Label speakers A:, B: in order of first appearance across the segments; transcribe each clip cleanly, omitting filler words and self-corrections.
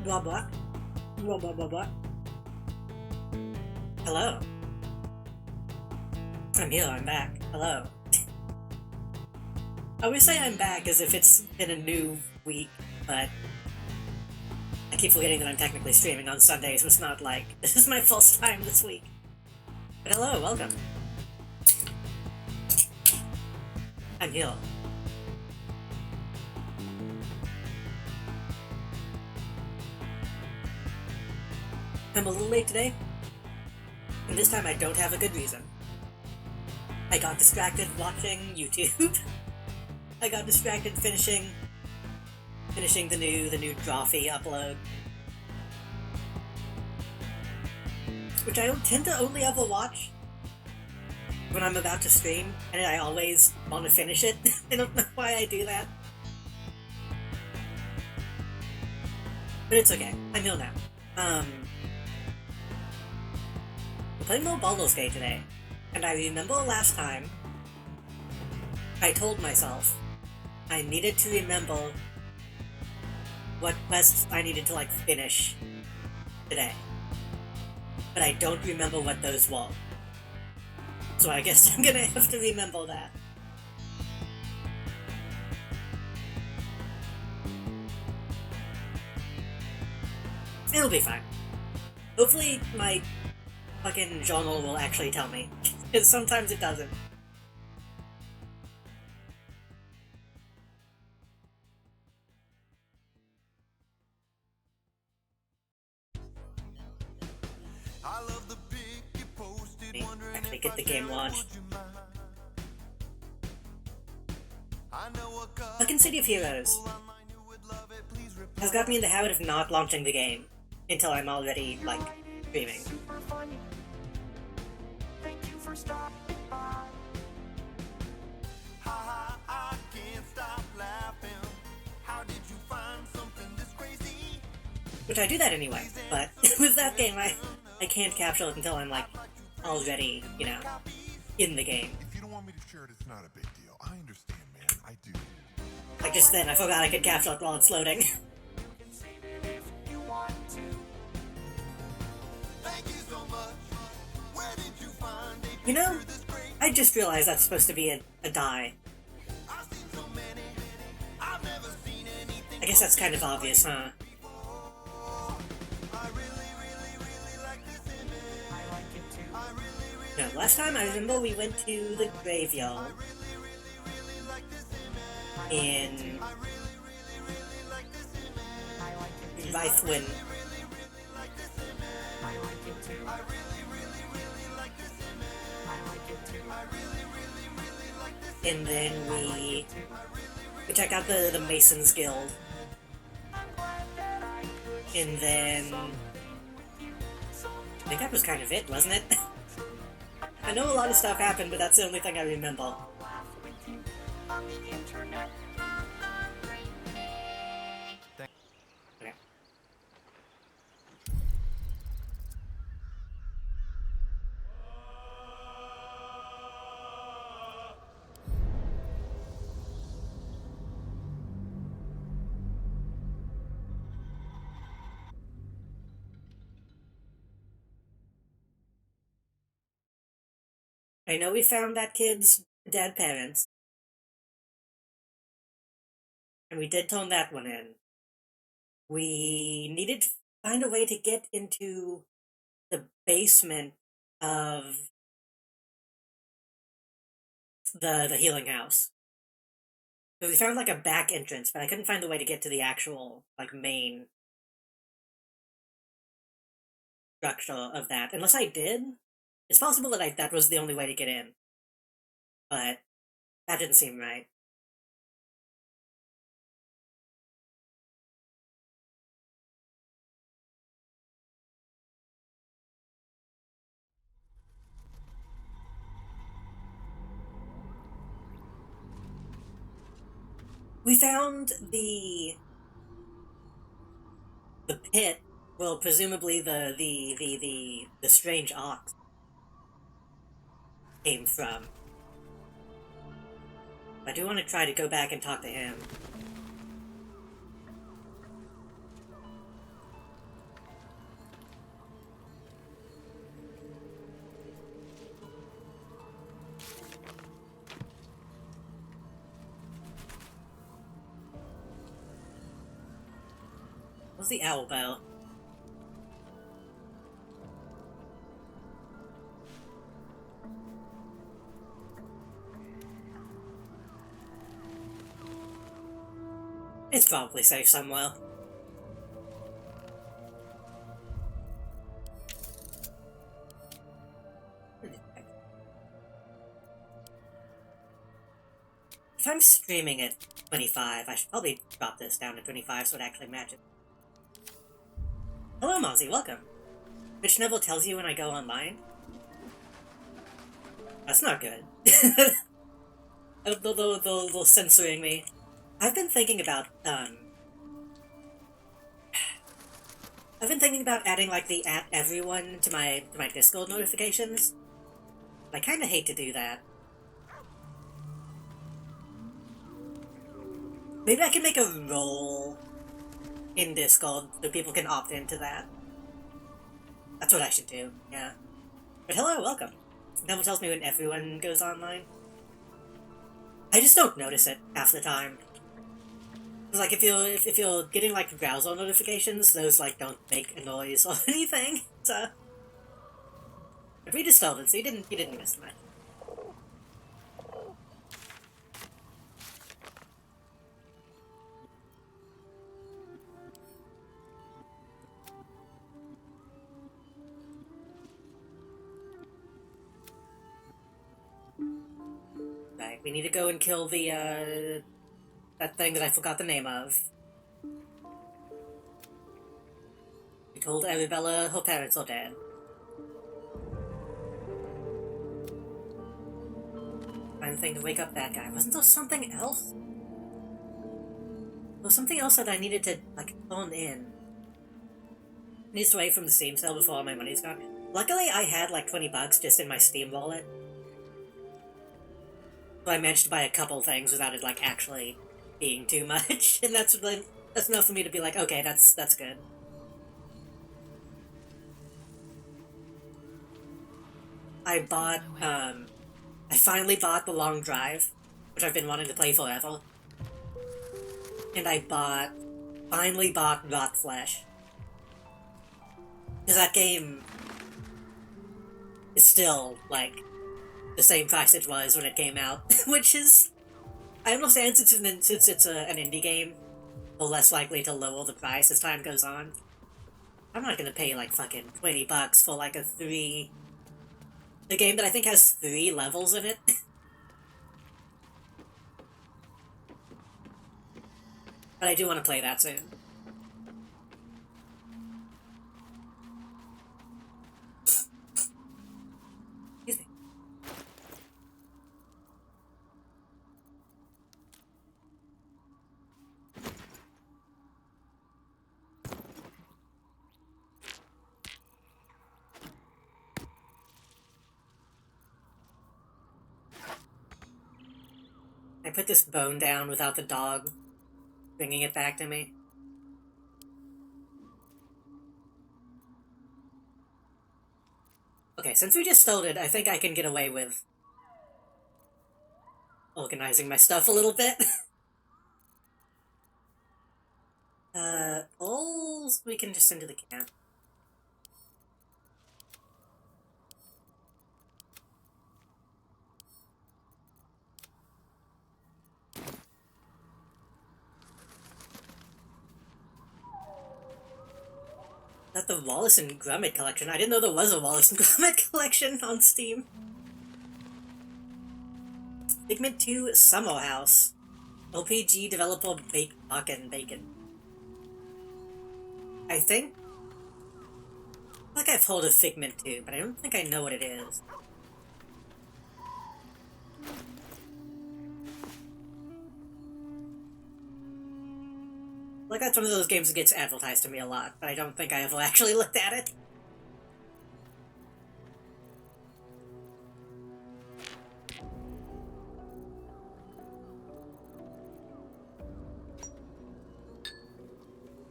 A: Blah blah. Blah blah blah blah. Hello. I'm here, I'm back. Hello. I always say I'm back as if it's been a new week, but I keep forgetting that I'm technically streaming on Sundays, so it's not like this is my first time this week. But hello, welcome. I'm here. I'm a little late today, and this time I don't have a good reason. I got distracted watching YouTube. I got distracted finishing the new trophy upload, which I tend to only ever watch when I'm about to stream, and I always want to finish it. I don't know why I do that, but it's okay. I'm here now. We're playing more Baldur's Gate today, and I remember last time I told myself I needed to remember what quests I needed to finish today, but I don't remember what those were, so I guess I'm gonna have to remember that. It'll be fine. Hopefully my fucking journal will actually tell me. Sometimes it doesn't. Actually get the game launched. Fucking City of Heroes has got me in the habit of not launching the game until I'm already, like, streaming. Which I do that anyway, but with that game, I can't capture it until I'm, like, already, you know, in the game.
B: If you don't want me to share it, it's not a big deal. I understand, man. I do.
A: Like just then, I forgot I could capture it while it's loading. You know, I just realized that's supposed to be a die. I guess that's kind of obvious, huh? No, last time I remember we went to the graveyard in Reithwin. And then we checked out the Masons Guild. And then I think that was kind of it, wasn't it? I know a lot of stuff happened, but that's the only thing I remember. Okay. I know we found that kid's dead parents. And we did tone that one in. We needed to find a way to get into the basement of the healing house. So we found like a back entrance, but I couldn't find a way to get to the actual like main structure of that. Unless I did. It's possible that that was the only way to get in. But that didn't seem right. We found the pit, well, presumably the strange ox came from. I do want to try to go back and talk to him. What's the owl bell? It's probably safe somewhere. If I'm streaming at 25, I should probably drop this down to 25 so it actually matches. Hello, Mozzie, welcome. Which Neville tells you when I go online? That's not good. They'll censoring me. I've been thinking about adding like the @everyone to my Discord notifications. I kinda hate to do that. Maybe I can make a role in Discord so people can opt into that. That's what I should do, yeah. But hello, welcome. No one tells me when everyone goes online. I just don't notice it half the time. It's like if you're getting like browser notifications, those like don't make a noise or anything. So but we just told it, so you didn't miss much. We need to go and kill the, that thing that I forgot the name of. We told Arabella her parents are dead. Find the thing to wake up that guy. Wasn't there something else? There was something else that I needed to, like, phone in. I need to away from the Steam sale before all my money's gone. Luckily, I had, like, 20 bucks just in my Steam wallet. So I managed to buy a couple things without it, like, actually being too much. And that's enough for me to be like, okay, that's good. I finally bought The Long Drive, which I've been wanting to play forever. And I finally bought Rot Flesh. Because that game is still, like, the same price it was when it came out, which is, I understand since it's an indie game, we're less likely to lower the price as time goes on. I'm not gonna pay, like, fucking 20 bucks for, like, a game that I think has 3 levels in it. But I do want to play that soon. Excuse me. I put this bone down without the dog bringing it back to me. Okay, since we just started, I think I can get away with organizing my stuff a little bit. Poles we can just send to the camp. Is that the Wallace and Gromit collection? I didn't know there was a Wallace and Gromit collection on Steam. Figment 2 Summer House. LPG developer Bacon. I think I've heard of Figment 2, but I don't think I know what it is. Like, that's one of those games that gets advertised to me a lot, but I don't think I ever actually looked at it.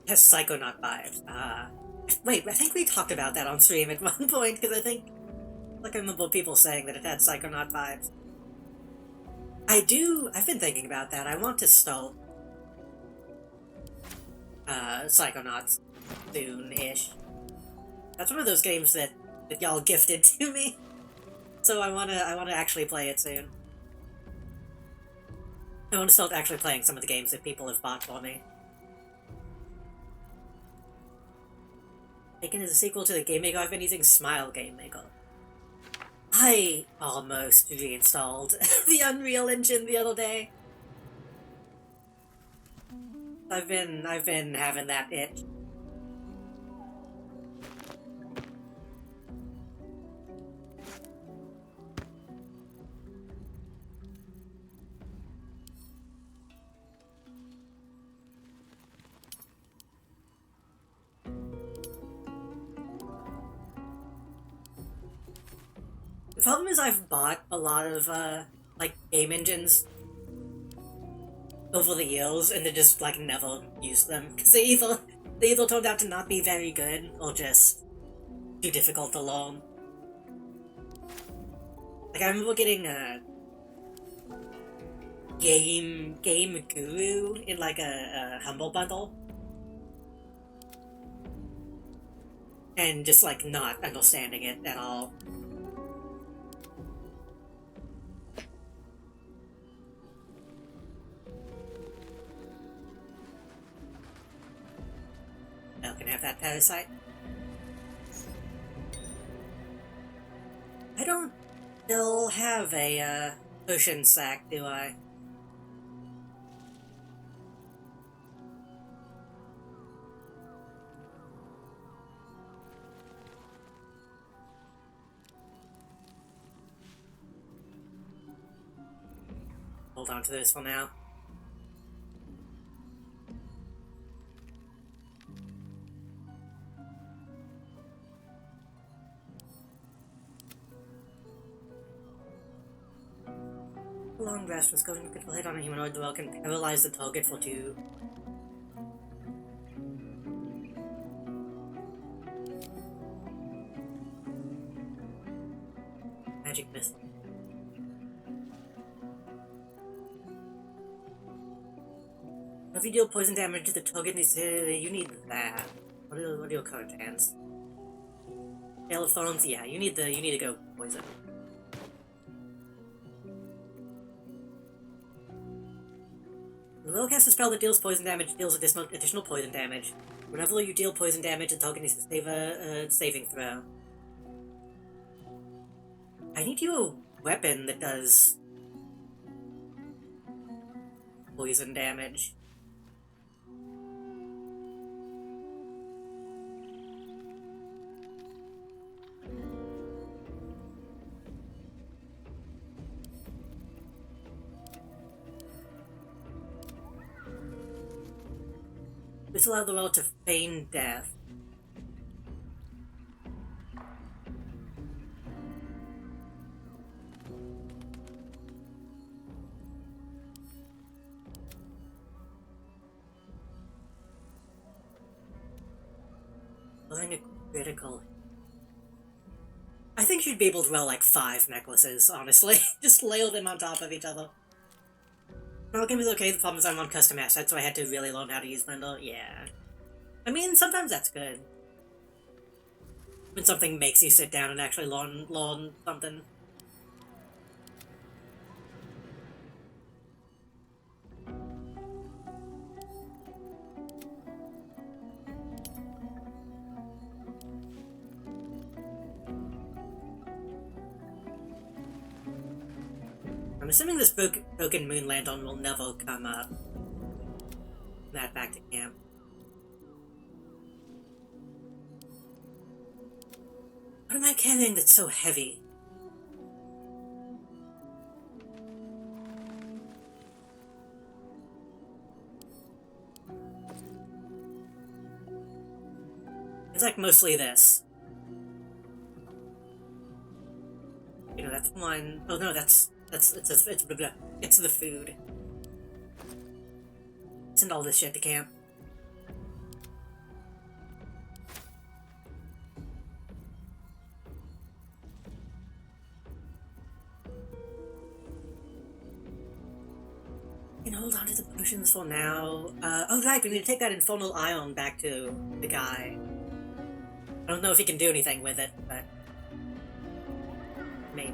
A: It has Psychonaut vibes. Wait, I think we talked about that on stream at one point, because I remember people saying that it had Psychonaut vibes. I've been thinking about that. I want to start Psychonauts soon-ish. That's one of those games that y'all gifted to me. So I wanna actually play it soon. I wanna start actually playing some of the games that people have bought for me. Bacon is a sequel to the game maker I've been using, Smile Game Maker. I almost reinstalled the Unreal Engine the other day. I've been having that itch. The problem is I've bought a lot of, like, game engines over the years, and they just, like, never used them. Because they either turned out to not be very good, or just too difficult to learn. Like, I remember getting, Game Guru in, like, a Humble Bundle. And just, like, not understanding it at all. I can have that parasite. I don't still have a potion sack, do I? Hold on to this for now. A long rest was going to hit on a humanoid dwell can paralyze the target for 2. Magic missile. If you deal poison damage to the target, you need that. What are your current hands? Hail of Thorns? Yeah, you need to go poison. The will cast a spell that deals poison damage deals additional poison damage. Whenever you deal poison damage, the target needs to save a saving throw. I need you a weapon that does poison damage. This allows the roll to feign death. Rolling a critical. I think you'd be able to roll like 5 necklaces, honestly. Just layer them on top of each other. Malcolm is okay, the problem is I'm on custom assets, so I had to really learn how to use Blender. Yeah. I mean, sometimes that's good. When something makes you sit down and actually learn something. I'm assuming this broken moon lantern will never come up. That back to camp. What am I carrying that's so heavy? It's like mostly this. You know, that's one. Oh no, it's the food. Send all this shit to camp. You can hold on to the potions for now. Oh right, we need to take that infernal ion back to the guy. I don't know if he can do anything with it, but maybe.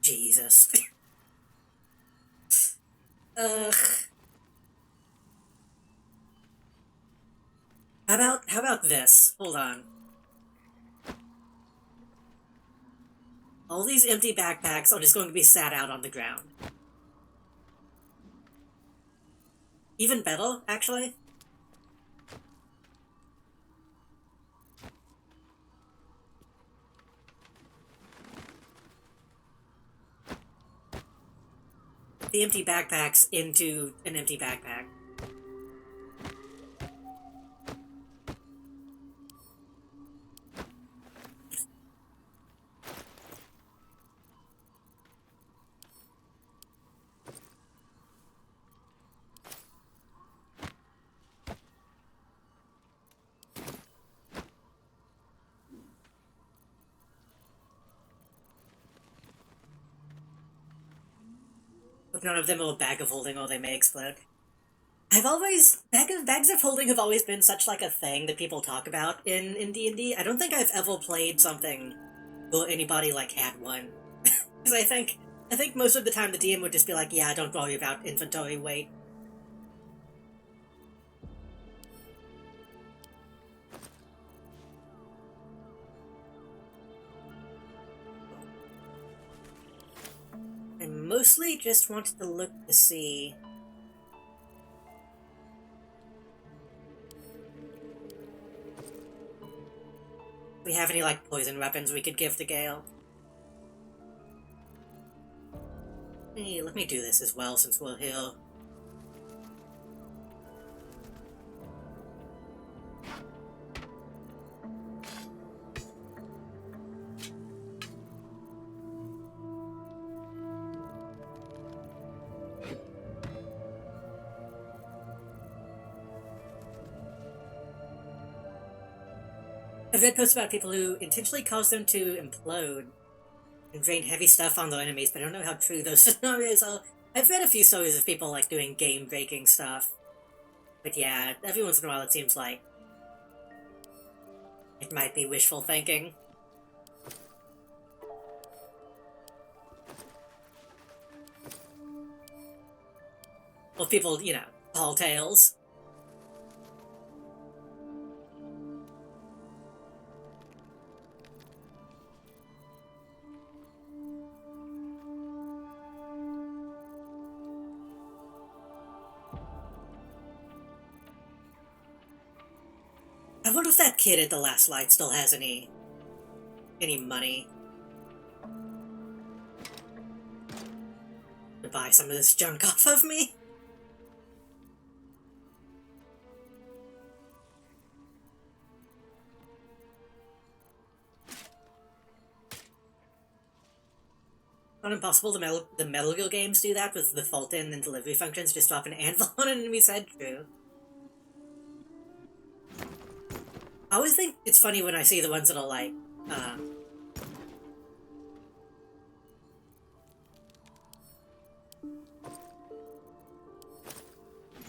A: Jesus. Ugh. How about this? Hold on. All these empty backpacks are just going to be sat out on the ground. Even better, actually. The empty backpacks into an empty backpack. But none of them are a bag of holding or they may explode. Bags of holding have always been such like a thing that people talk about in D&D. I don't think I've ever played something where anybody like had one. Because I think most of the time the DM would just be like, yeah, don't worry about inventory weight. mostly just wanted to look to see... if we have any, like, poison weapons we could give to Gale. Hey, let me do this as well, since we'll heal. I've read posts about people who intentionally cause them to implode and drain heavy stuff on their enemies, but I don't know how true those scenarios are. I've read a few stories of people, like, doing game-breaking stuff. But yeah, every once in a while it seems like it might be wishful thinking. Well, people, you know, tall tales. I wonder if that kid at the last light still has any money to buy some of this junk off of me. Not impossible. The Metal Gear games do that with the Fulton and delivery functions. Just drop an anvil on an enemy's head. True. I always think it's funny when I see the ones that are like,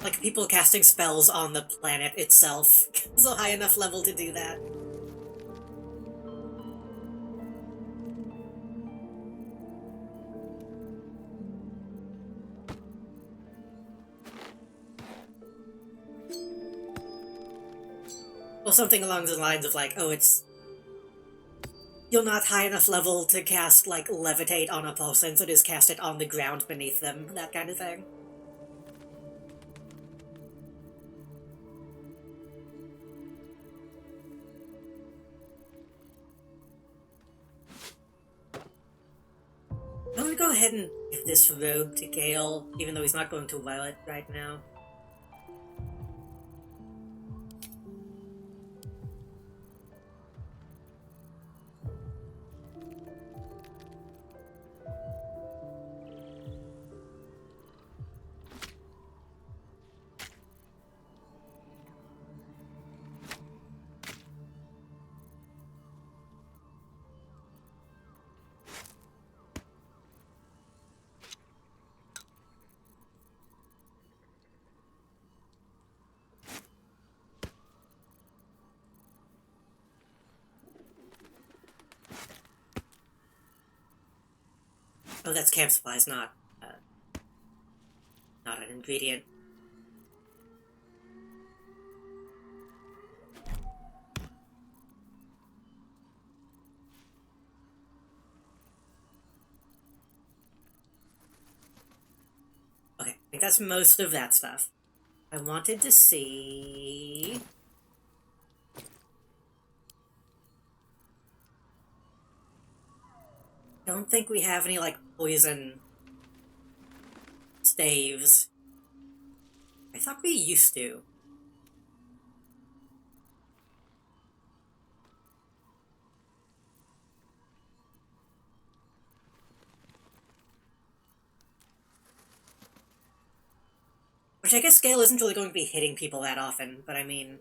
A: like people casting spells on the planet itself. It's a high enough level to do that. Or something along the lines of like, oh, it's... you're not high enough level to cast, like, levitate on a person, so just cast it on the ground beneath them, that kind of thing. I'm gonna go ahead and give this robe to Gale, even though he's not going to wear it right now. Oh, that's camp supplies, not an ingredient. Okay, I think that's most of that stuff. I wanted to see... don't think we have any, like, poison staves. I thought we used to. Which I guess Gale isn't really going to be hitting people that often, but I mean...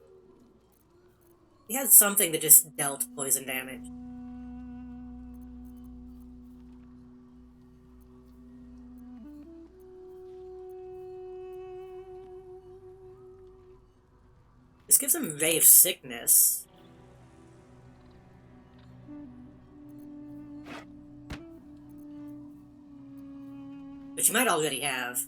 A: he had something that just dealt poison damage. This gives him Ray of Sickness. Which you might already have.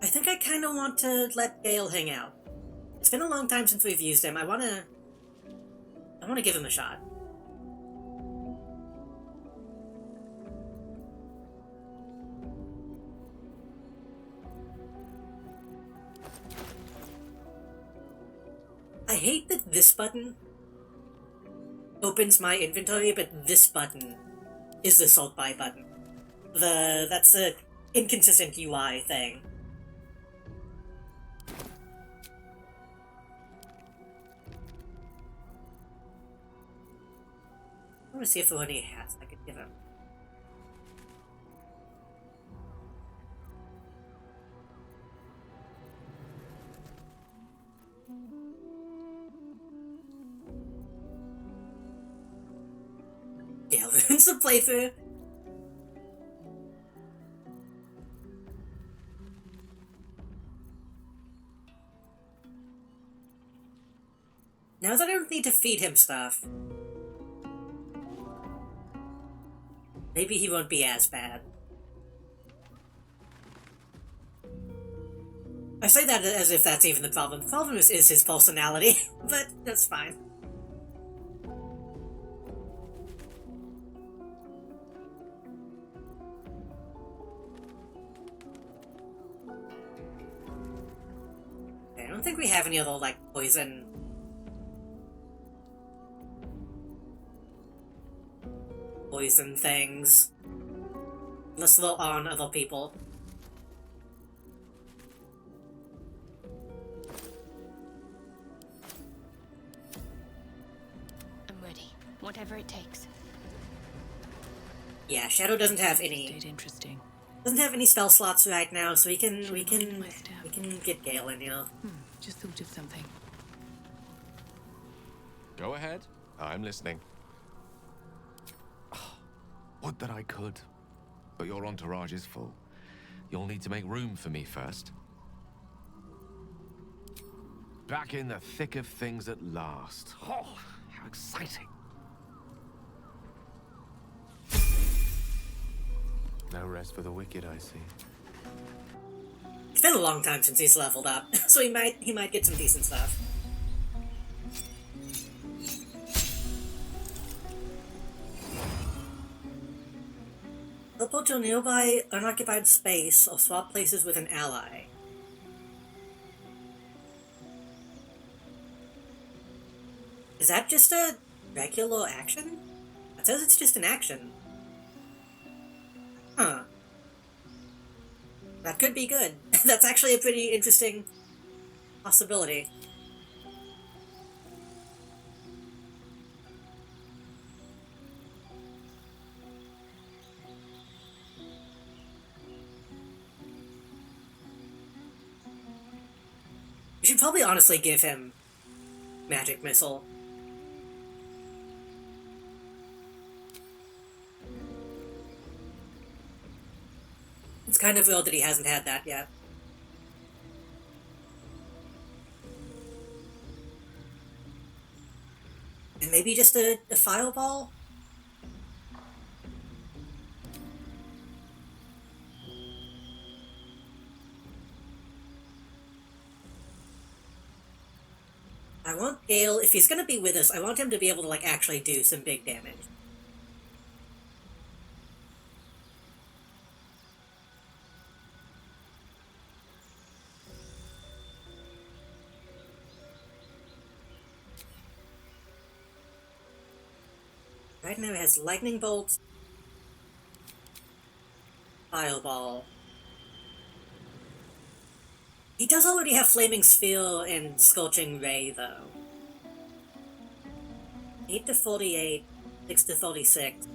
A: I think I kind of want to let Gale hang out. It's been a long time since we've used him. I wanna give him a shot. I hate that this button opens my inventory, but this button is the sort by button. That's a inconsistent UI thing. I want to see if there were any hats I could give him. Yeah, ruins the playthrough. Now that I don't need to feed him stuff, maybe he won't be as bad. I say that as if that's even the problem. The problem is his personality, but that's fine. Okay, I don't think we have any other, like, poison things. Unless they're on other people.
C: I'm ready. Whatever it takes.
A: Yeah, Shadow doesn't have any
D: Interesting.
A: doesn't have any spell slots right now, so we can get Gale in here.
D: Just thought of something.
E: Go ahead. I'm listening. Would that I could. But your entourage is full. You'll need to make room for me first. Back in the thick of things at last. Oh, how exciting. No rest for the wicked, I see.
A: It's been a long time since he's leveled up, so he might get some decent stuff. Teleport to a nearby unoccupied space or swap places with an ally. Is that just a regular action? It says it's just an action. Huh. That could be good. That's actually a pretty interesting possibility. We should probably honestly give him Magic Missile. It's kind of weird that he hasn't had that yet. And maybe just a fireball? I want Gale, if he's gonna be with us, I want him to be able to, like, actually do some big damage. Right now it has Lightning Bolt, Fireball. He does already have Flaming Sphere and Scorching Ray, though. 8 to 48, 6 to 36.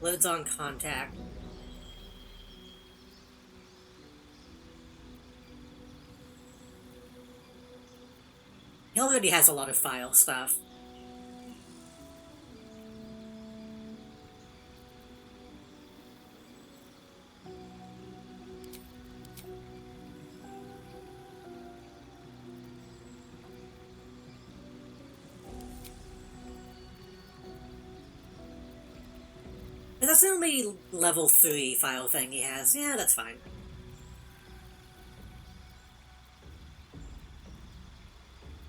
A: Loads on contact. He already has a lot of file stuff. And that's the only level 3 file thing he has. Yeah, that's fine.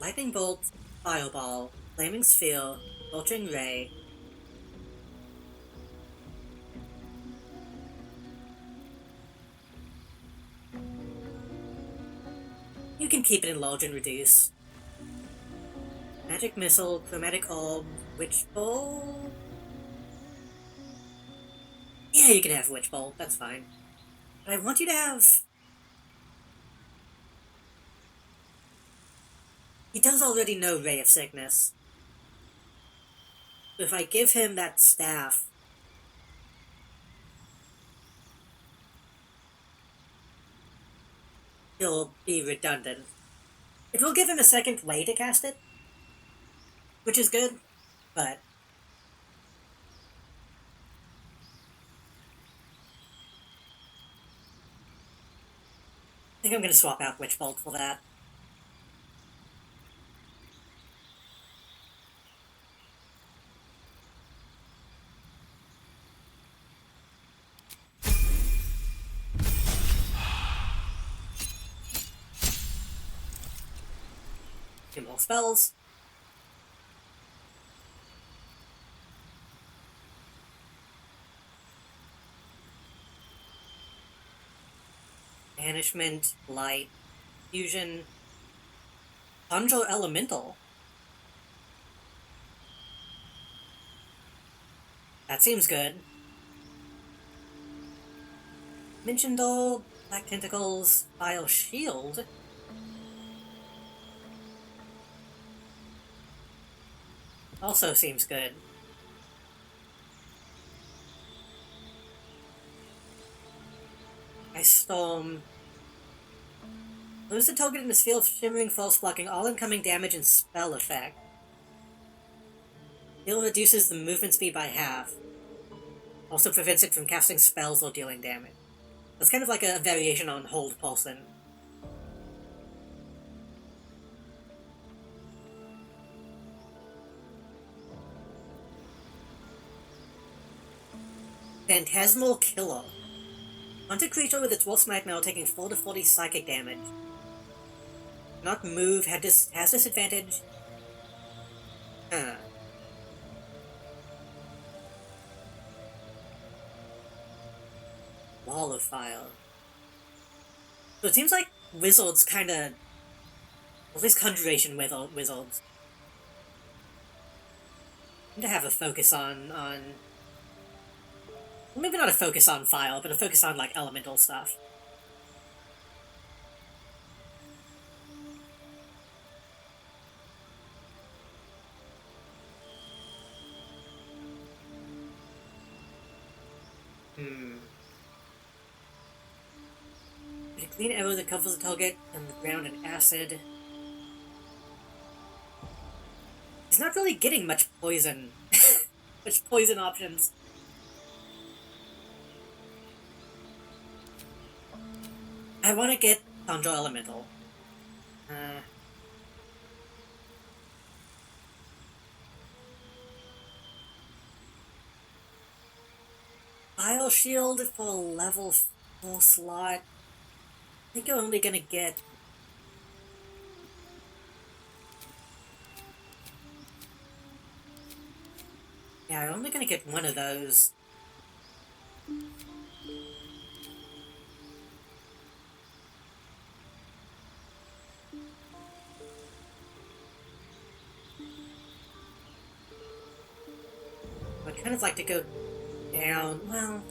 A: Lightning Bolt, Fireball, Flaming Sphere, Filtering Ray. You can keep it enlarge and reduce. Magic Missile, Chromatic Orb, Witch Bolt. Yeah, you can have Witch Bolt, that's fine. But I want you to have... He does already know Ray of Sickness. So if I give him that staff... he'll be redundant. It will give him a second way to cast it, which is good, but... I think I'm going to swap out Witch Bolt for that. Two more spells. Banishment, Light, Fusion, Conjure Elemental. That seems good. Mentioned all Black Tentacles, File Shield. Also seems good. Ice Storm. Lose the target in this field of shimmering false blocking all incoming damage and spell effect. Heal reduces the movement speed by half. Also prevents it from casting spells or dealing damage. That's kind of like a variation on Hold Pulsin. Phantasmal Killer. Hunted creature with its Wolf's Nightmare taking 4 to 40 psychic damage. Not move, has disadvantage. Huh. Wall of Fire. So it seems like wizards kinda... At least Conjuration wizards. Seem to have a focus on... Maybe not a focus on fire, but a focus on, like, elemental stuff. A clean arrow that covers the target and the ground in acid. He's not really getting much poison. Much poison options. I want to get Conjure Elemental. File Shield for level 4 slot. I think you're only gonna get... Yeah, you're only gonna get one of those. I'd kind of like to go down, well...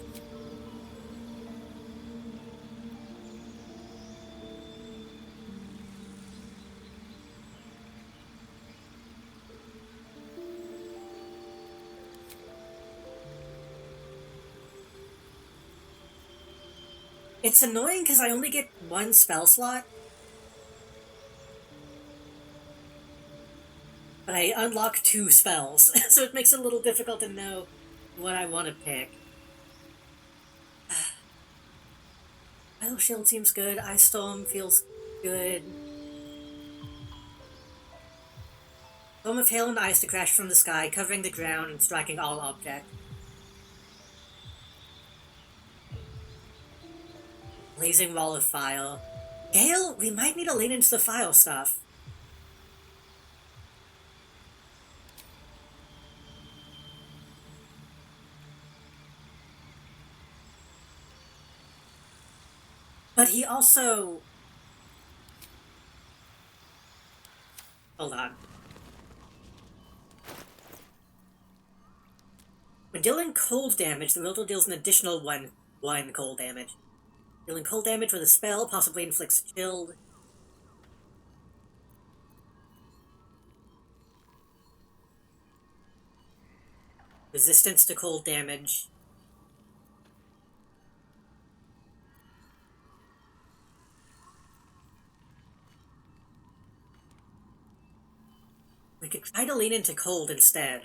A: It's annoying because I only get one spell slot. But I unlock 2 spells, so it makes it a little difficult to know what I want to pick. Idle Shield seems good, Ice Storm feels good. Storm of Hail and Ice to crash from the sky, covering the ground and striking all objects. Blazing wall of file. Gale, we might need to lean into the file stuff. But he also... Hold on. When dealing cold damage, the Mildred deals an additional one cold damage. Dealing cold damage with a spell possibly inflicts chilled. Resistance to cold damage. We could try to lean into cold instead.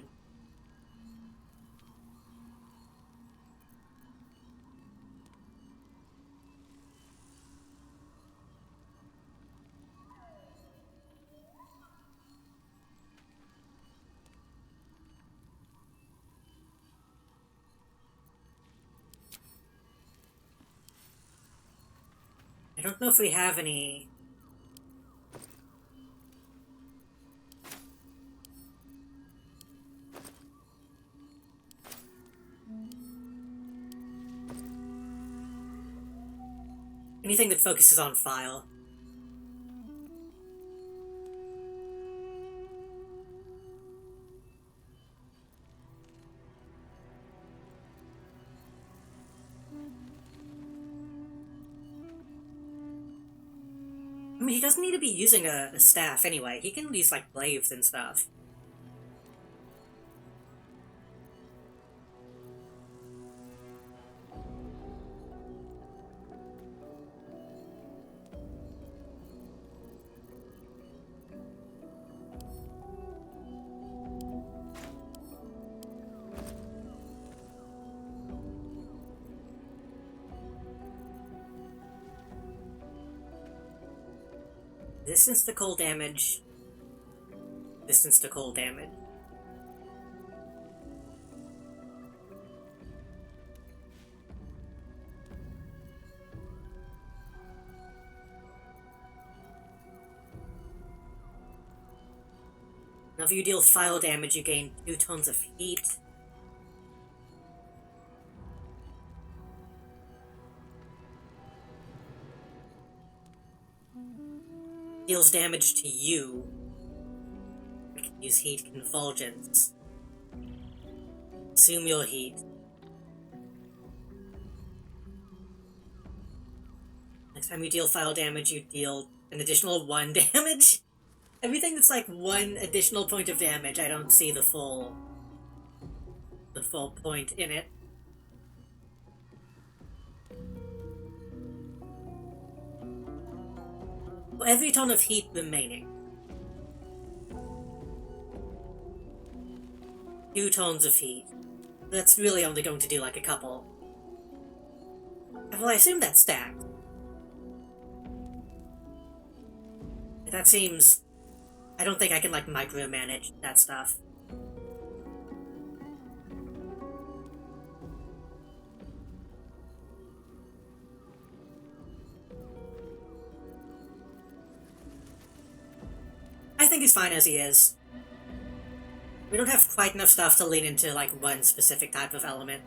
A: I don't know if we have any... anything that focuses on file. I mean, he doesn't need to be using a staff anyway. He can use, like, glaives and stuff. Distance to cold damage. Distance to cold damage. Now if you deal file damage, you gain 2 tons of heat. Deals damage to you. We can use heat convulgence. Assume your heat. Next time you deal file damage, you deal an additional 1 damage. Everything that's like 1 additional point of damage, I don't see the full point in it. Every ton of heat remaining. 2 tons of heat. That's really only going to do like a couple. Well, I assume that's stacked. That seems... I don't think I can, like, micromanage that stuff. I think he's fine as he is. We don't have quite enough stuff to lean into, like, one specific type of element.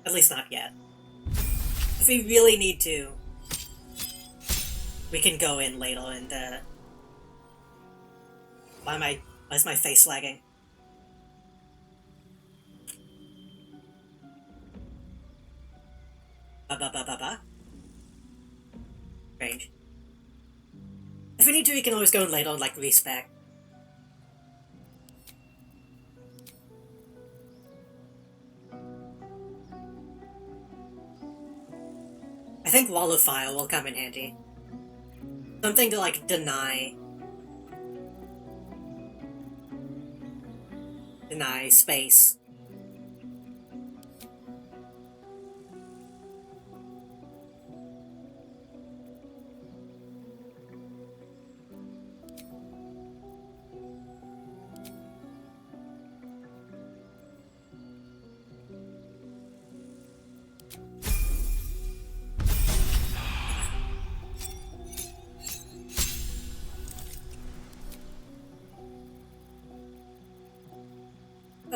A: At least not yet. If we really need to, we can go in later and, why is my face lagging? Ba-ba-ba-ba-ba? Range. If we need to, we can always go in later and, like, respec. I think Wall of Fire will come in handy. Something to, like, deny space.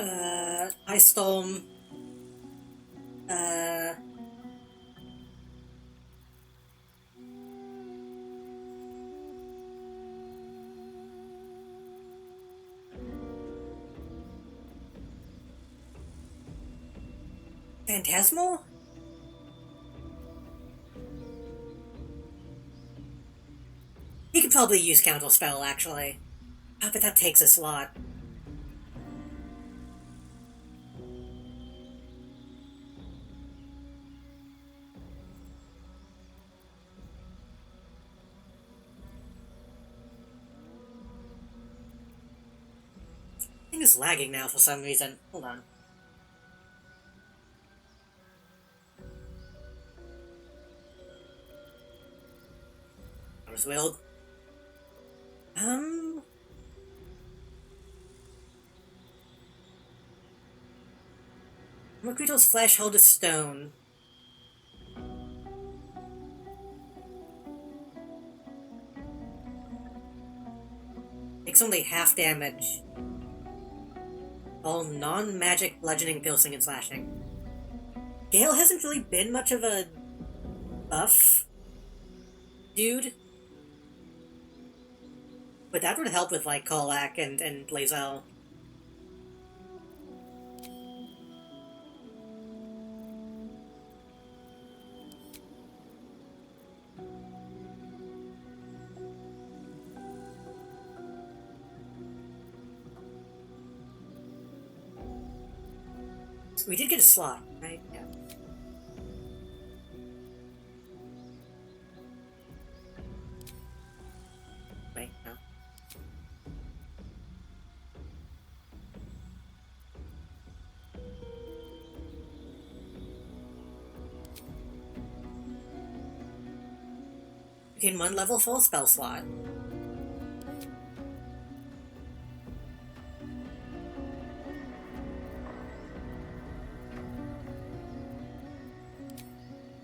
A: Ice Storm, uh... Phantasmal? You could probably use Counterspell, actually. Oh, but that takes a slot. Thing is lagging now for some reason. Hold on. That was weird. Mercurial's Flash Hold of Stone. Takes only half damage. All non-magic bludgeoning, piercing, and slashing. Gale hasn't really been much of a buff dude. But that would help with, like, Kolak and Lae'zel. We did get a slot, right? Yeah. Wait, no. We gain 1 level full spell slot.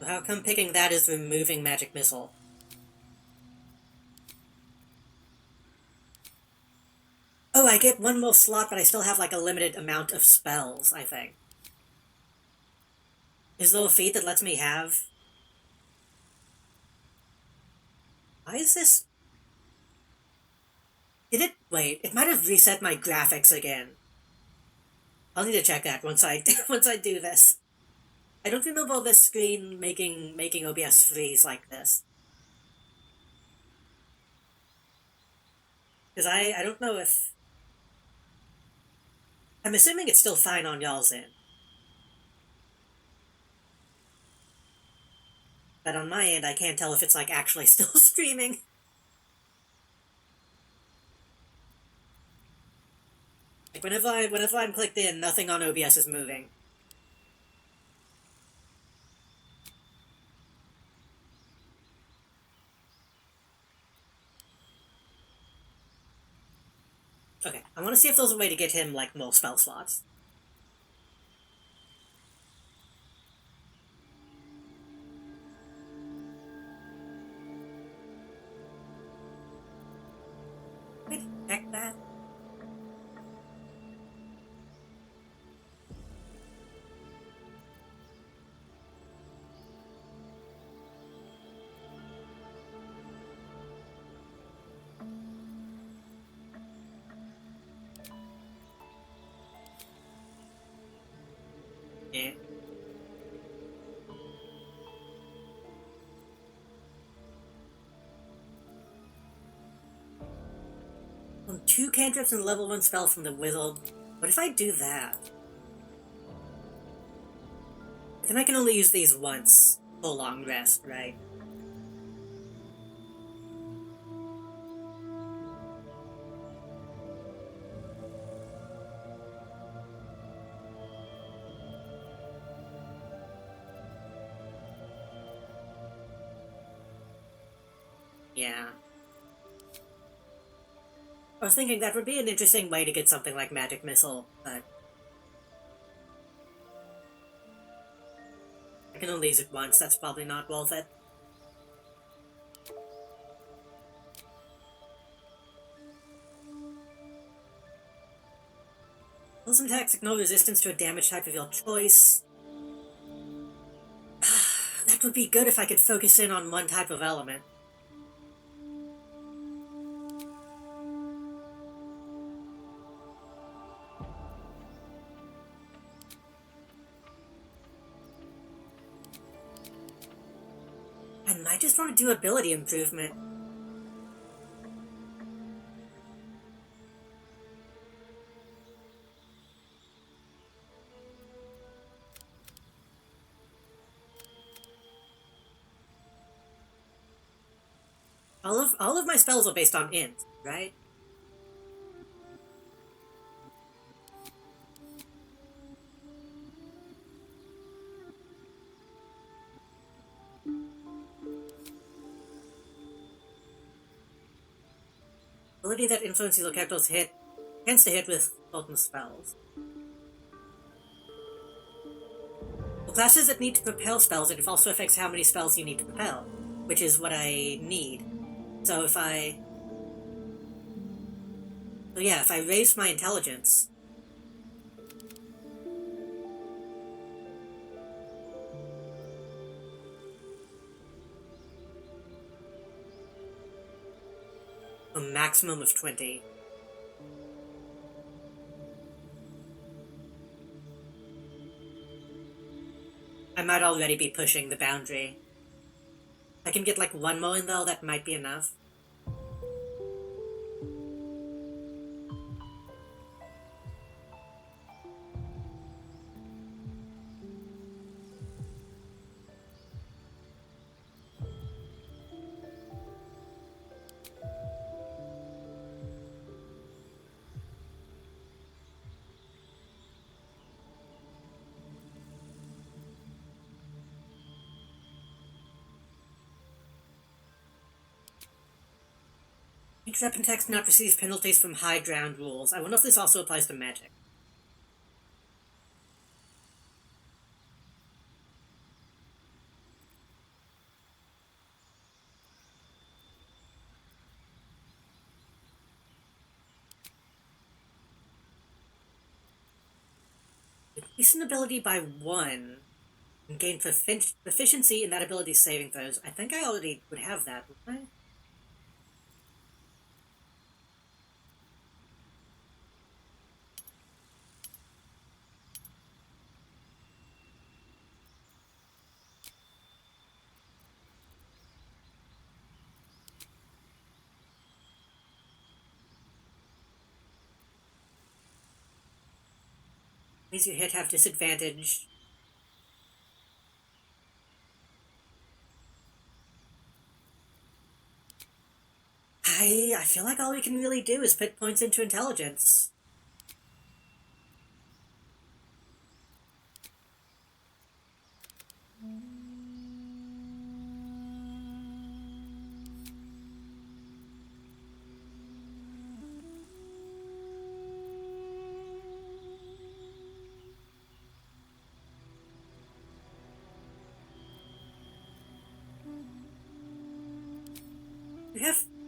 A: How come picking that is removing Magic Missile? Oh, I get 1 more slot, but I still have, like, a limited amount of spells, I think. Is there a feat that lets me have... Why is this... Did it... Wait, it might have reset my graphics again. I'll need to check that once I once I do this. I don't remember this screen making OBS freeze like this. Because I don't know if... I'm assuming it's still fine on y'all's end. But on my end, I can't tell if it's, like, actually still streaming. Like, whenever I'm clicked in, nothing on OBS is moving. Okay, I want to see if there's a way to get him, like, more spell slots. Wait, check that. Yeah. On 2 cantrips and level 1 spell from the wizard. What if I do that? Then I can only use these once for long rest, right? Yeah. I was thinking that would be an interesting way to get something like Magic Missile, but... I can only use it once, that's probably not worth it. Awesome attacks ignore resistance to a damage type of your choice. That would be good if I could focus in on one type of element. I might just want to do ability improvement. All of my spells are based on int, right? Ability that influences your character's hit tends to hit with certain spells. For classes that need to propel spells, it also affects how many spells you need to propel, which is what I need. So if I raise my intelligence, a maximum of 20. I might already be pushing the boundary. I can get like one more in though, that might be enough. Each weapon text not receives penalties from high ground rules. I wonder if this also applies to magic. Increase an ability by 1 and gain proficiency in that ability's saving throws. I think I already would have that, wouldn't I? Means you hit have disadvantage. I feel like all we can really do is put points into intelligence.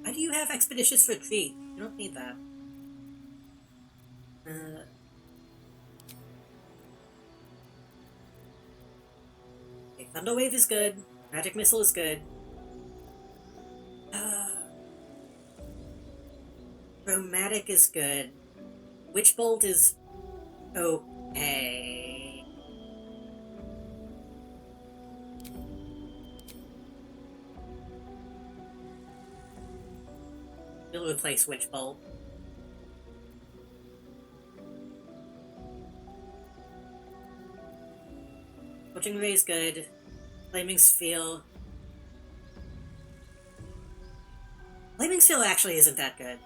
A: Why do you have Expeditious Retreat? You don't need that. Okay, Thunder Wave is good. Magic Missile is good. Chromatic is good. Witch Bolt is okay. We'll replace Witch Bolt. Scorching Ray is good. Flaming Sphere. Flaming Sphere actually isn't that good.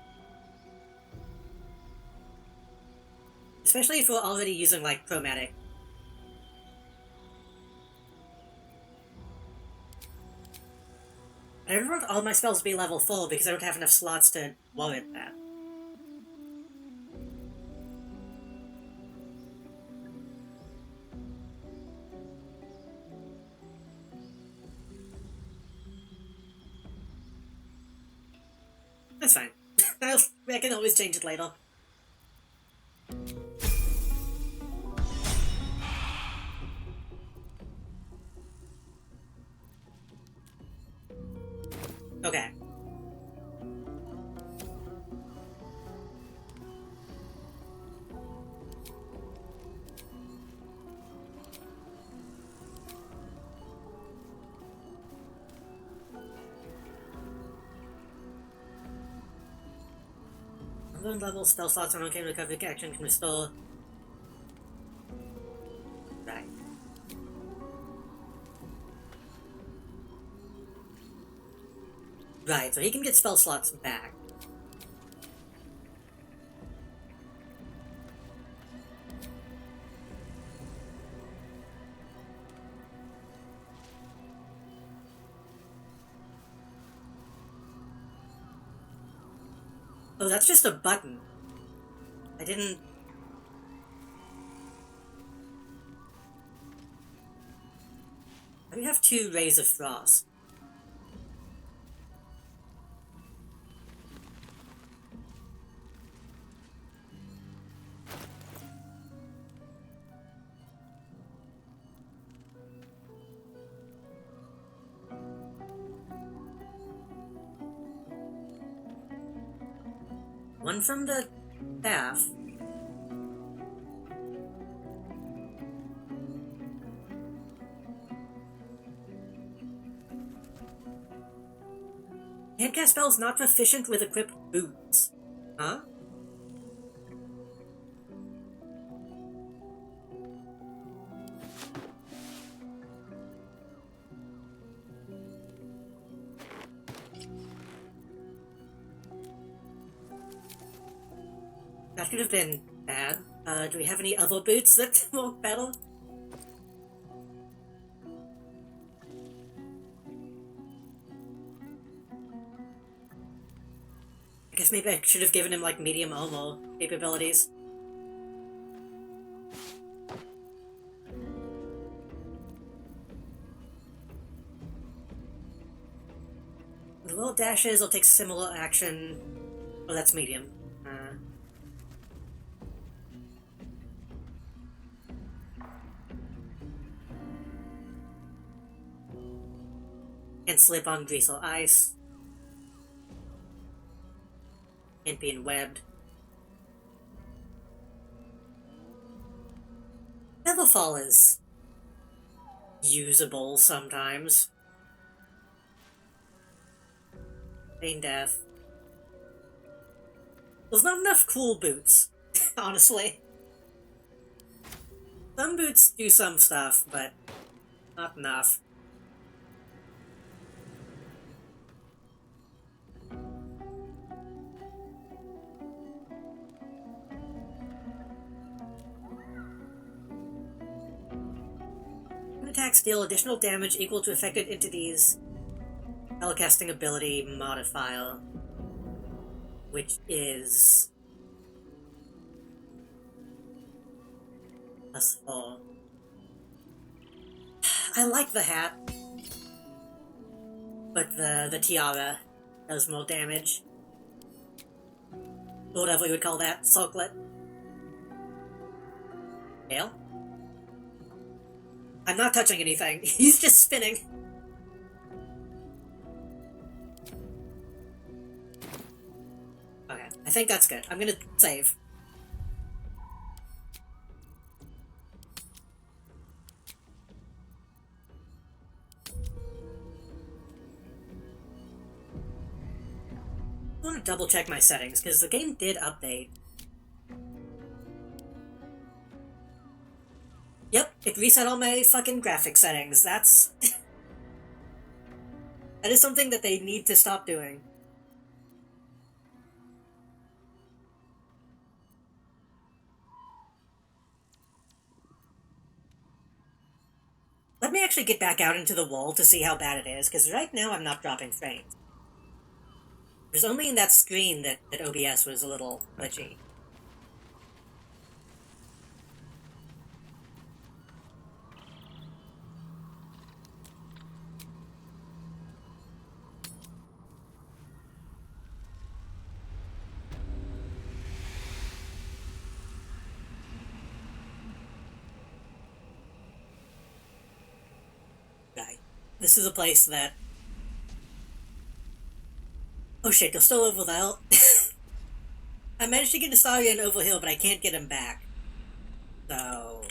A: Especially if we're already using, like, Chromatic. I don't want all my spells to be level 4 because I don't have enough slots to warrant that. That's fine. I can always change it later. Low level spell slots on okay recovery action can restore. Right. Right, so he can get spell slots back. Oh, that's just a button. I didn't... Why do you have 2 Rays of Frost? One from the staff. Can't cast spells not proficient with equipped boots. Huh? That could have been bad. Do we have any other boots that work better? I guess maybe I should have given him, like, medium armor capabilities. The little dashes will take similar action. Oh, that's medium. Can't slip on grease or ice. Can't be webbed. Featherfall is usable sometimes. Feign death. There's not enough cool boots, honestly. Some boots do some stuff, but not enough. Attacks deal additional damage equal to affected entities' spellcasting ability modifier, which is +4. I like the hat, but the tiara does more damage. Or whatever you would call that, circlet. Tail? I'm not touching anything. He's just spinning. Okay, I think that's good. I'm gonna save. I want to double check my settings, because the game did update. Yep, it reset all my fucking graphic settings. That's... that is something that they need to stop doing. Let me actually get back out into the wall to see how bad it is, because right now I'm not dropping frames. It was only in that screen that OBS was a little glitchy. This is a place that... oh shit, they're still over there. I managed to get Astarion over here, but I can't get him back. So...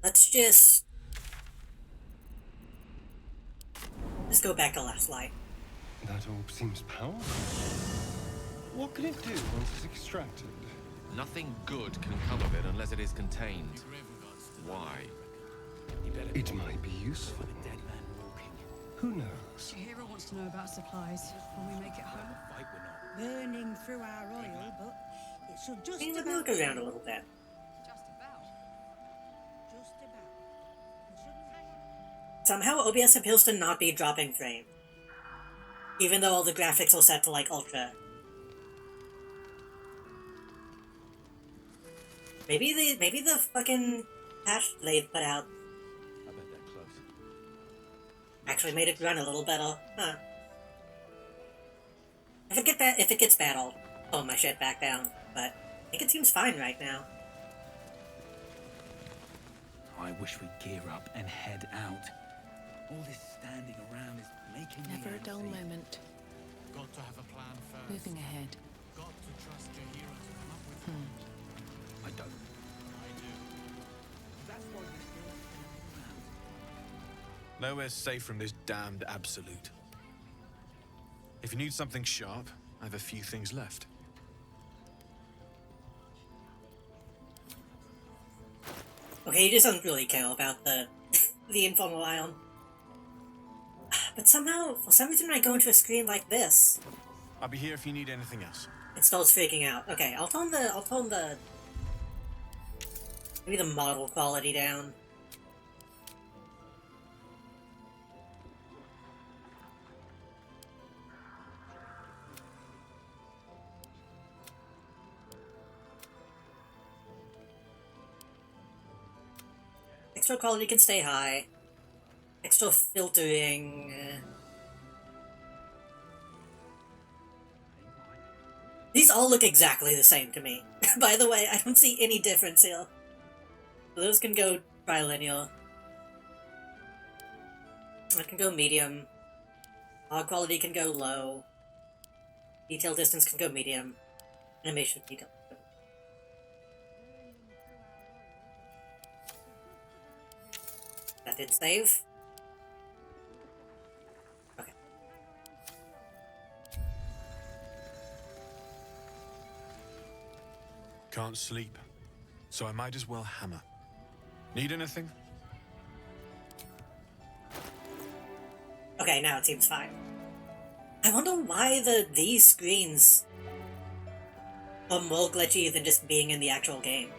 A: let's just go back to last light.
D: That orb seems powerful. What can it do once it's extracted?
E: Nothing good can come of it unless it is contained. Why?
D: It might be useful. Who knows?
F: Hero wants to know about supplies when we make it home. Burning through our oil, but it should just
A: Bring the
F: about...
A: milk around a little bit.
F: Just about. Just about. We shouldn't hang on.
A: Somehow OBS appears to not be dropping frame. Even though all the graphics are set to like ultra. Maybe the fucking patch they put out
E: I bet they're close.
A: actually made it run a little better. Huh. If it gets bad, I'll pull my shit back down. But I think it seems fine right now.
G: I wish we'd gear up and head out. All this standing around is making me
C: Never a dull
G: antsy.
C: moment.
H: Got to have a plan first.
C: Moving ahead.
H: Got to trust your hero to come up with one.
G: I don't.
H: I do.
G: That's why we're still standing around.
I: Nowhere's safe from this damned absolute. If you need something sharp, I have a few things left.
A: Okay, he just doesn't really care about the the informal ion. But somehow, for some reason, when I go into a screen like this,
I: I'll be here if you need anything else.
A: it starts freaking out. Okay, I'll tone the maybe the model quality down. Extra quality can stay high. Extra filtering. These all look exactly the same to me. By the way, I don't see any difference here. Those can go trilinear. That can go medium. Log quality can go low. Detail distance can go medium. Animation detail. That did save. Okay.
I: Can't sleep, so I might as well hammer. Need anything?
A: Okay, now it seems fine. I wonder why these screens are more glitchy than just being in the actual game.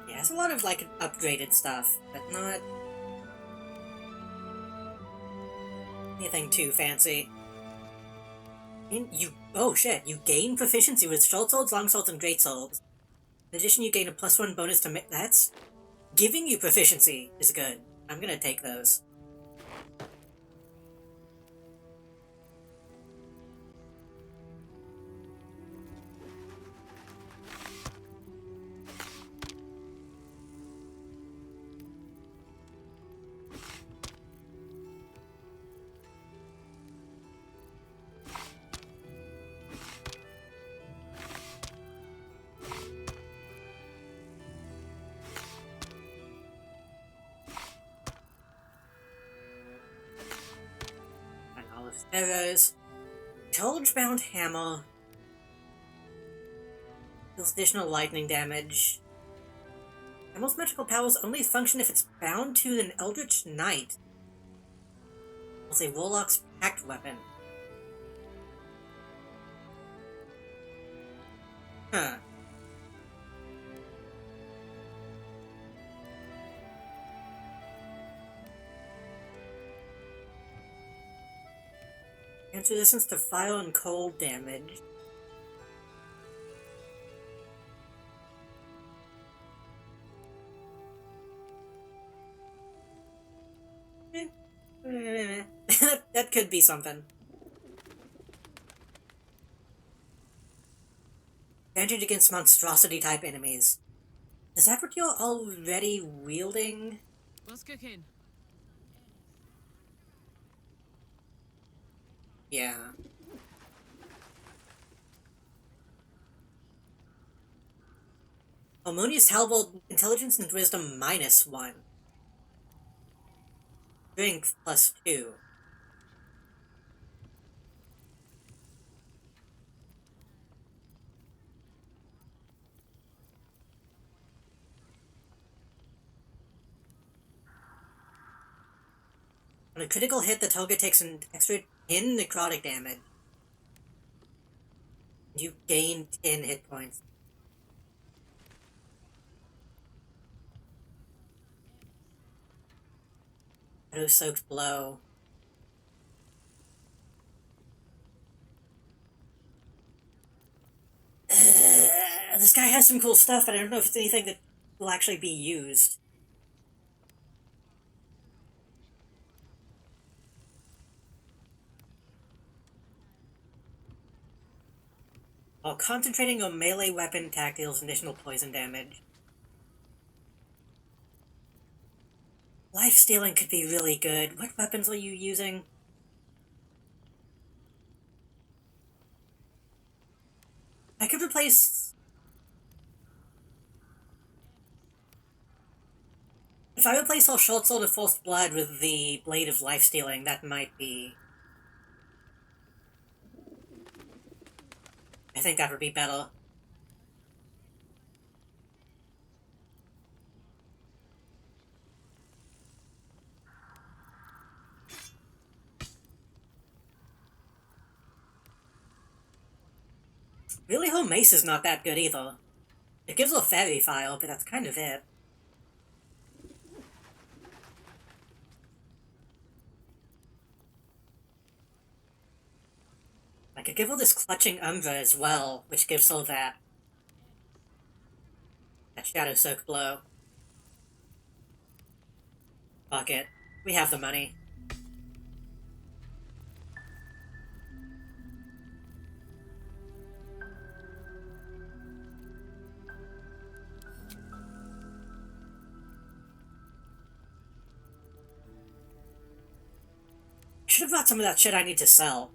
A: Yeah, it's a lot of like upgraded stuff, but not anything too fancy. And oh shit, you gain proficiency with short swords, long swords, and great swords. In addition, you gain a +1 bonus to that's giving you proficiency is good. I'm gonna take those. Arrows. Charge-bound hammer. Deals additional lightning damage. Hammer's magical powers only function if it's bound to an Eldritch Knight. It's a Warlock's pact weapon. Huh. Grants resistance to fire and cold damage. That could be something. Advantage against monstrosity type enemies. Is that what you're already wielding?
F: What's cooking?
A: Yeah. Harmonious Halberd, Intelligence and Wisdom -1. Strength +2. On a critical hit, the target takes an extra 10 necrotic damage. You gain 10 hit points. Shadow-soaked blow. This guy has some cool stuff, but I don't know if it's anything that will actually be used. While concentrating on melee weapon attack deals additional poison damage. Life stealing could be really good. What weapons are you using? I could replace... If I replace all short sword of false blood with the blade of life stealing, that might be... I think that would be better. Really, her mace is not that good either. It gives her a fairy file, but that's kind of it. I could give her this Clutching Umbra as well, which gives her that Shadow Soak blow. Fuck it. We have the money. Should have bought some of that shit I need to sell.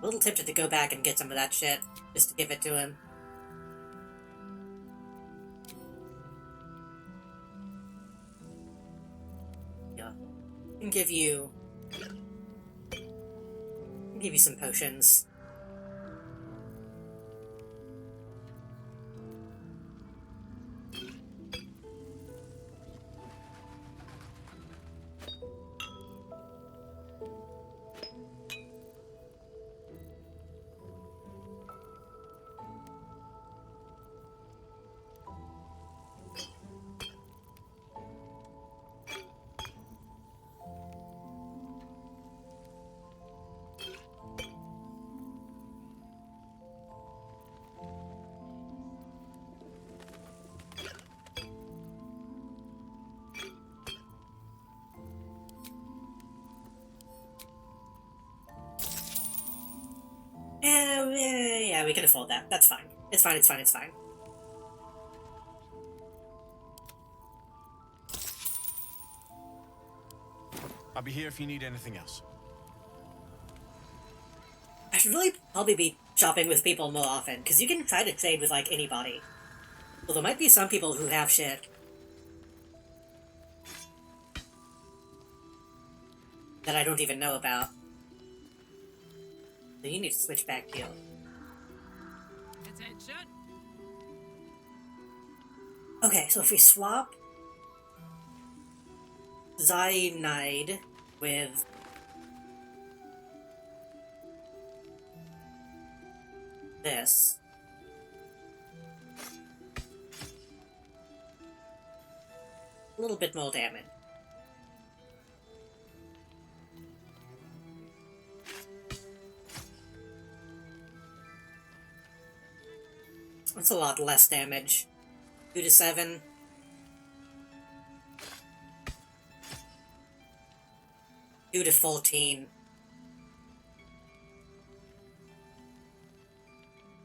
A: A little tempted to go back and get some of that shit, just to give it to him. Yeah. I can give you some potions. Yeah, we can afford that. That's fine. It's fine, it's fine, it's fine.
I: I'll be here if you need anything else.
A: I should really probably be shopping with people more often, because you can try to trade with, like, anybody. Well, there might be some people who have shit that I don't even know about. So you need to switch back here.
F: Attention.
A: Okay, so if we swap Cyanide with this, a little bit more damage. That's a lot less damage. 2 to 7. 2 to 14.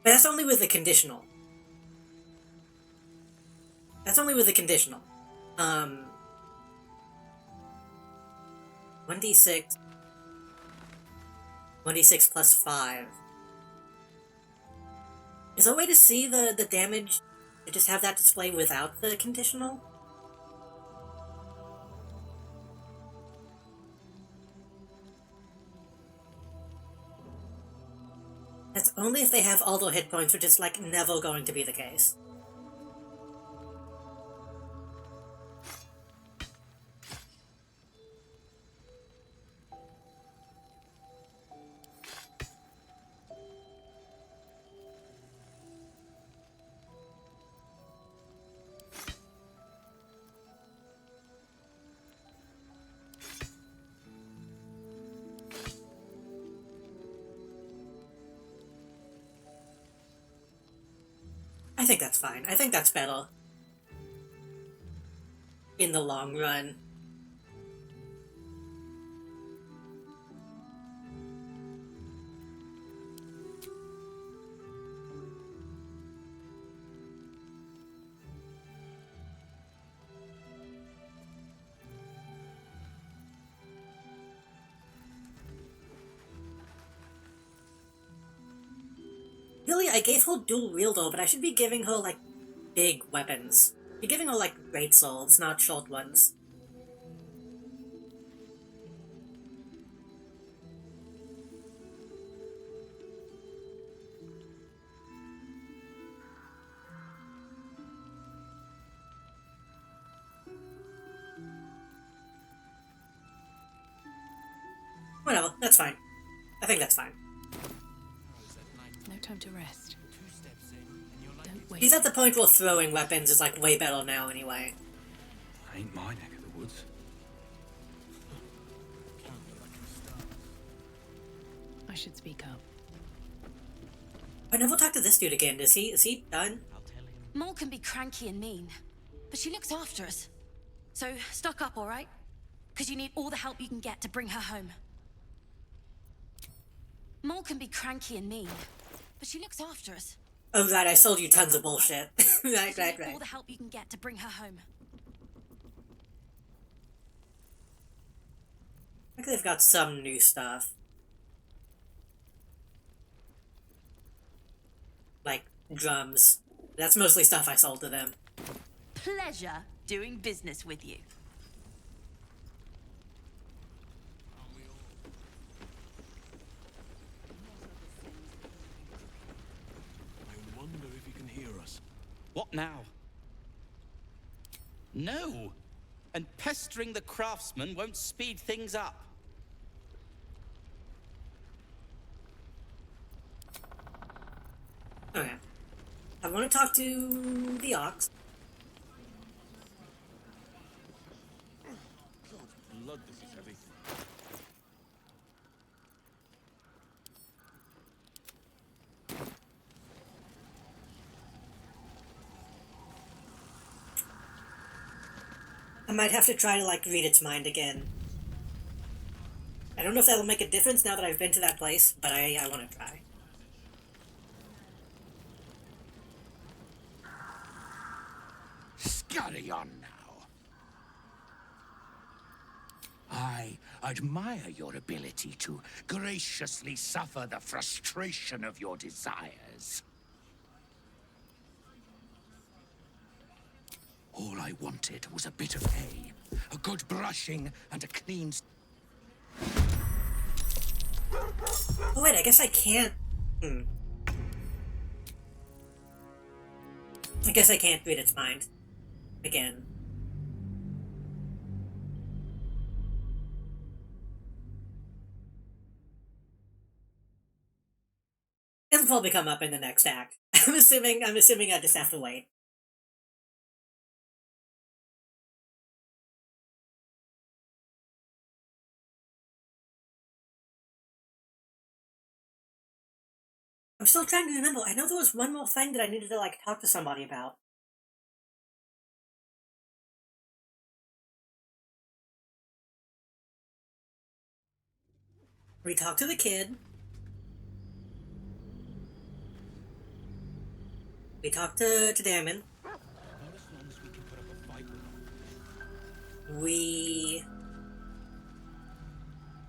A: But that's only with the conditional. That's only with the conditional. 1d6. 1d6 plus 5. Is there a way to see the damage to just have that display without the conditional? That's only if they have all their hit points, which is like never going to be the case. I think that's fine. I think that's better. In the long run. Really, I gave her dual wielder, but I should be giving her, like, big weapons. Be giving her, like, great swords, not short ones. Whatever, that's fine. I think that's fine.
C: No time to rest. Don't wait.
A: He's at the point where throwing weapons is, like, way better now anyway.
G: Ain't my neck of the woods.
C: I should speak up.
A: I never talked to this dude again. Is he done?
C: Mole can be cranky and mean, but she looks after us. So, stock up, alright? Because you need all the help you can get to bring her home. Mole can be cranky and mean, but she looks after us.
A: Oh, right, I sold you tons of bullshit. right.
C: All the help you can get to bring her home.
A: I think they've got some new stuff. Like, drums. That's mostly stuff I sold to them.
C: Pleasure doing business with you.
H: I wonder if he can hear us.
J: What now? No! And pestering the craftsman won't speed things up.
A: Okay. I want to talk to the Ox.
H: Blood, this is heavy.
A: I might have to try to, like, read its mind again. I don't know if that'll make a difference now that I've been to that place, but I want to try.
K: Scurry on now. I admire your ability to graciously suffer the frustration of your desires. All I wanted was a bit of hay, a good brushing, and a clean...
A: Oh wait, I guess I can't... I guess I can't read its mind. Again. It'll probably come up in the next act. I'm assuming I just have to wait. I'm still trying to remember. I know there was one more thing that I needed to, like, talk to somebody about. We talked to the kid. We talked to Damon.
G: Not as long as we can put up a fight with them.
A: We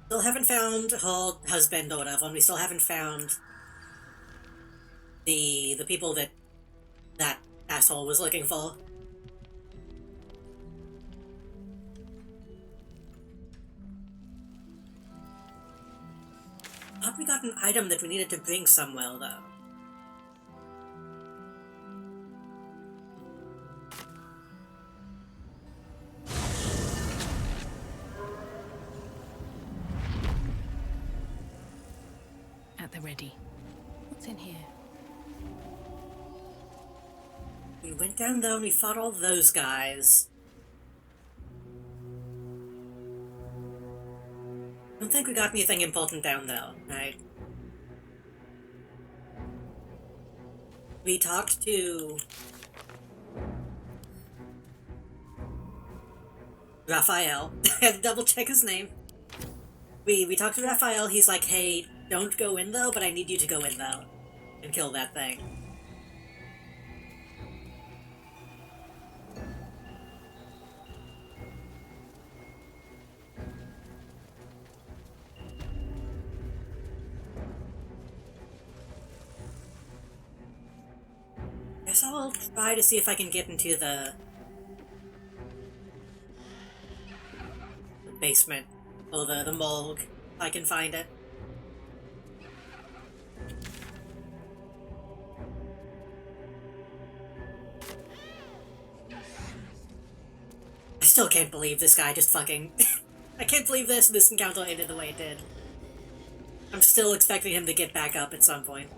A: still haven't found her husband or whatever, and we still haven't found the people that asshole was looking for. Thought we got an item that we needed to bring somewhere, though.
C: At the ready. What's in here?
A: We went down there and we fought all those guys. I don't think we got anything important down there, right? We talked to Raphael. I had to double check his name. We talked to Raphael. He's like, hey, don't go in though, but I need you to go in though and kill that thing. Guess I'll try to see if I can get into the basement or the morgue if I can find it. I still can't believe this guy just fucking... I can't believe this encounter ended the way it did. I'm still expecting him to get back up at some point.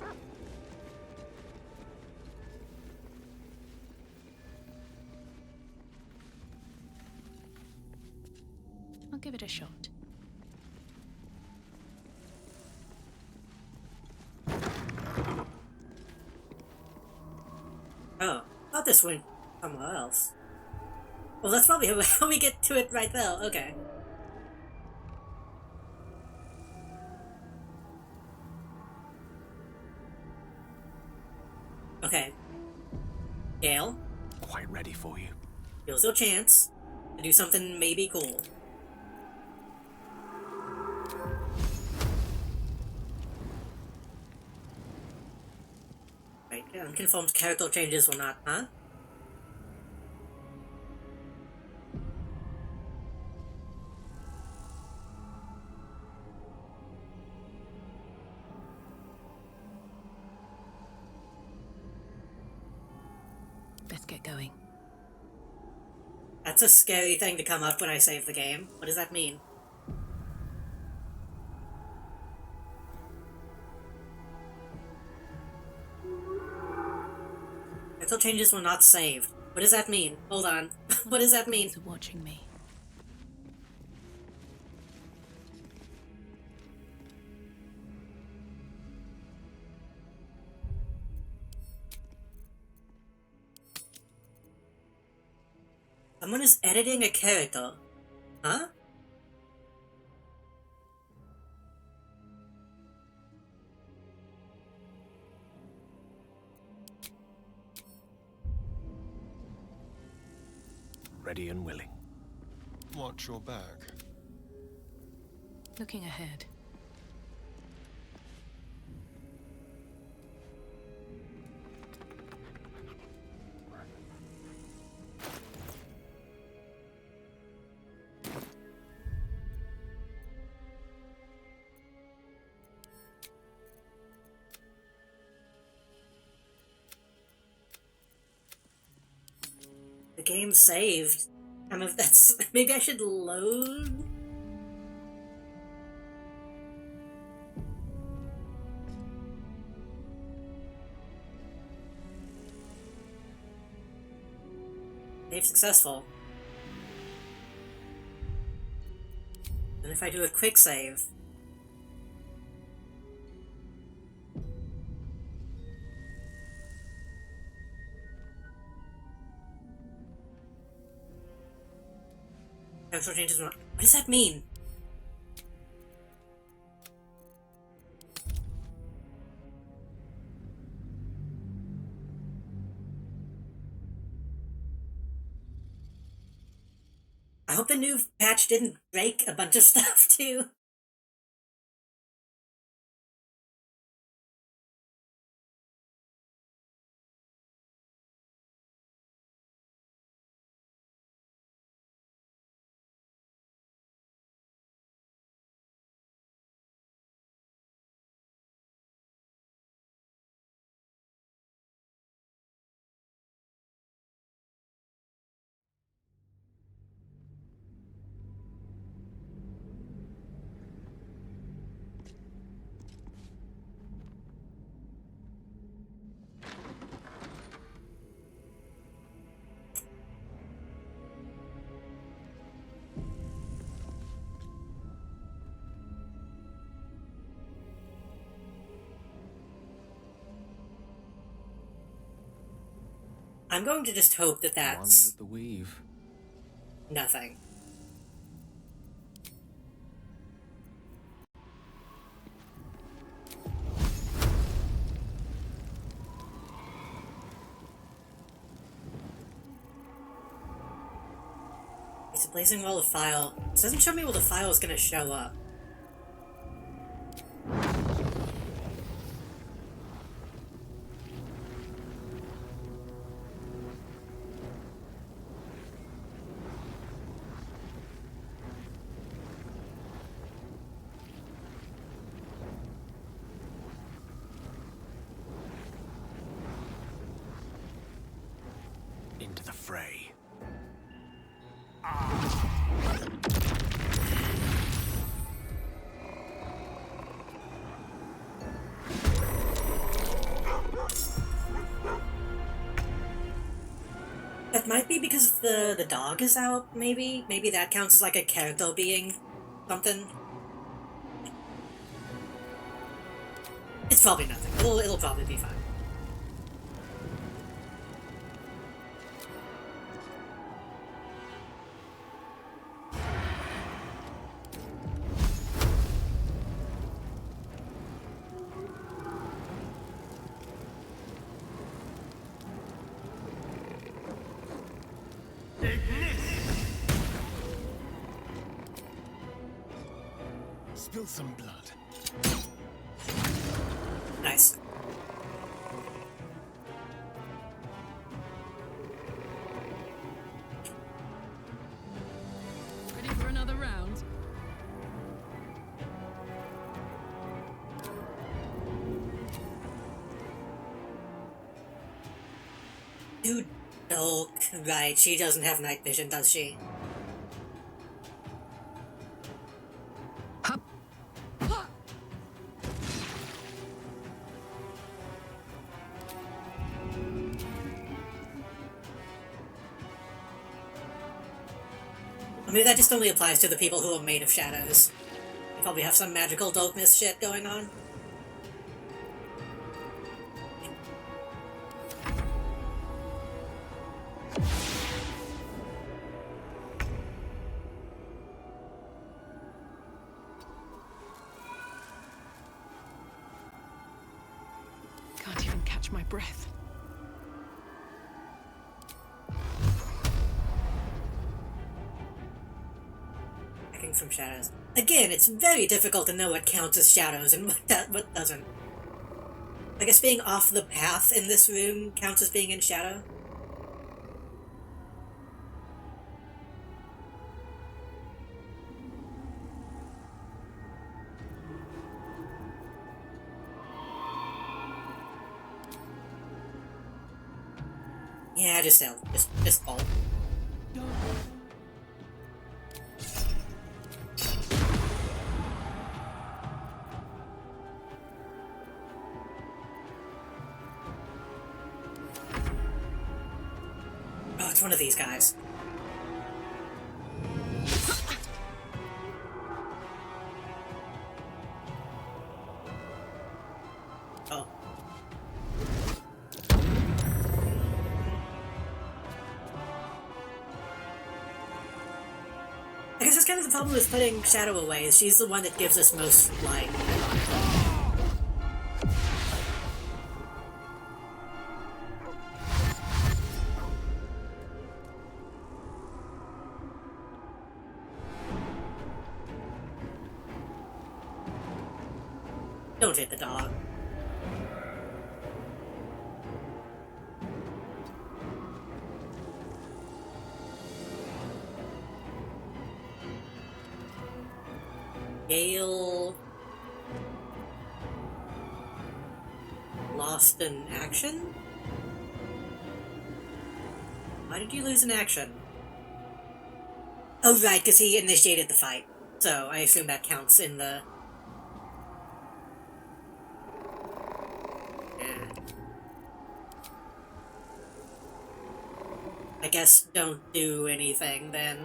C: I'll give it a shot.
A: Oh, thought this went somewhere else. Well, that's probably how we get to it right there. Okay. Okay. Gale.
I: Quite ready for you.
A: Here's your chance to do something maybe cool. Right, unconfirmed character changes or not, huh?
C: Let's get going.
A: That's a scary thing to come up when I save the game. What does that mean? Character changes were not saved. What does that mean? Hold on. What does that mean?
C: They're watching me.
A: Someone is editing a character. Huh?
I: Ready and willing.
D: Watch your back.
C: Looking ahead.
A: The game saved. That's... Maybe I should load? Save successful. And if I do a quick save... Character changes not... What does that mean? the new patch didn't break a bunch of stuff, too? I'm going to just hope that that's
E: The weave.
A: nothing. It's a blazing wall of file. It doesn't show me where the file is going to show up.
I: Into the fray.
A: That might be because the dog is out, maybe? Maybe that counts as like a character being something? It's probably nothing. It'll probably be fine.
I: Spill some blood.
A: Nice.
F: Ready for another round?
A: Dude, oh, right, she doesn't have night vision, does she? I mean, that just only applies to the people who are made of shadows. They probably have some magical darkness shit going on.
F: Can't even catch my breath.
A: Hacking from shadows. Again, it's very difficult to know what counts as shadows and what doesn't. I guess being off the path in this room counts as being in shadow. Yeah, just fall. Oh, it's one of these guys. Oh. I guess that's kind of the problem with putting Shadow away, is she's the one that gives us most light. Don't hit the dog. Gale lost in action? Why did you lose in action? Oh, right, because he initiated the fight. So I assume that counts in the... Yeah. I guess don't do anything then.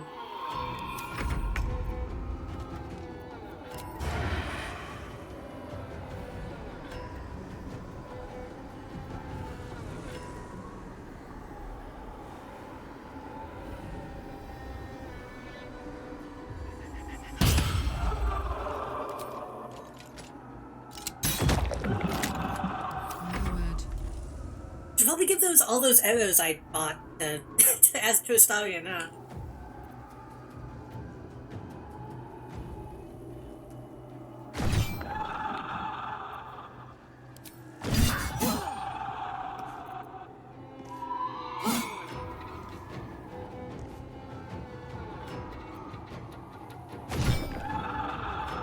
A: Should probably give all those arrows I bought to Astrostarian, huh?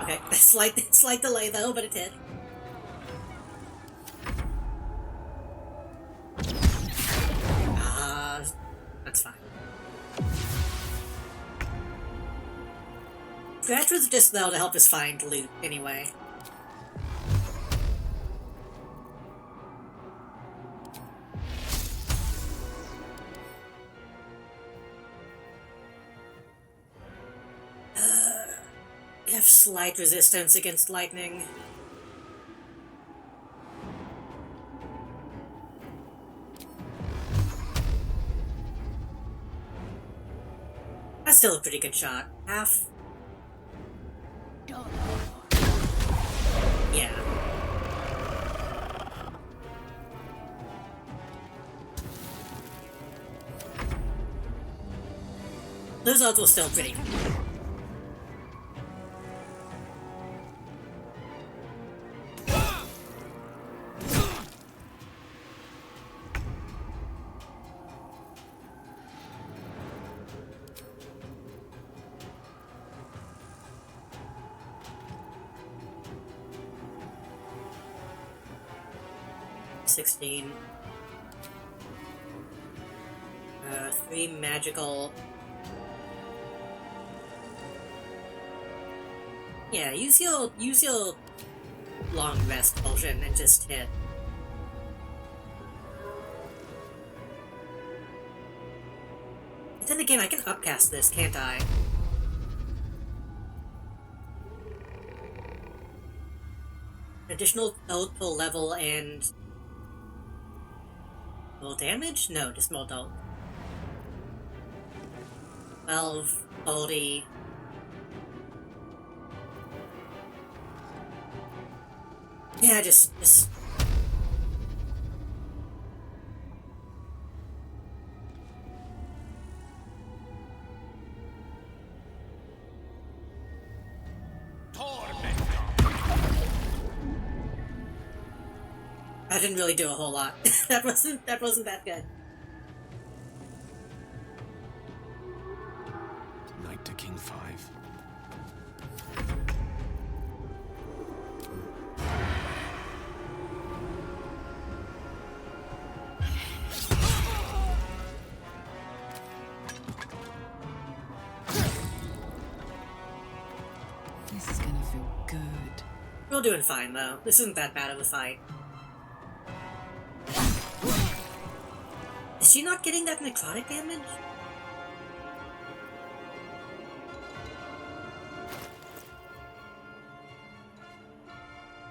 A: Okay, slight delay though, but it did. That's fine. Scratch was just there to help us find loot, anyway. We have slight resistance against lightning. That's still a pretty good shot. Half. Yeah. Those odds were still pretty good. Three magical. Yeah, use your long rest potion and just hit. But then again, I can upcast this, can't I? Additional total level and more damage? No, just more dope. 12, 40. Yeah, just... I didn't really do a whole lot. that wasn't that good.
E: Knight to King 5.
F: This is gonna feel good.
A: We're doing fine though. This isn't that bad of a fight. Is she not getting that necrotic damage?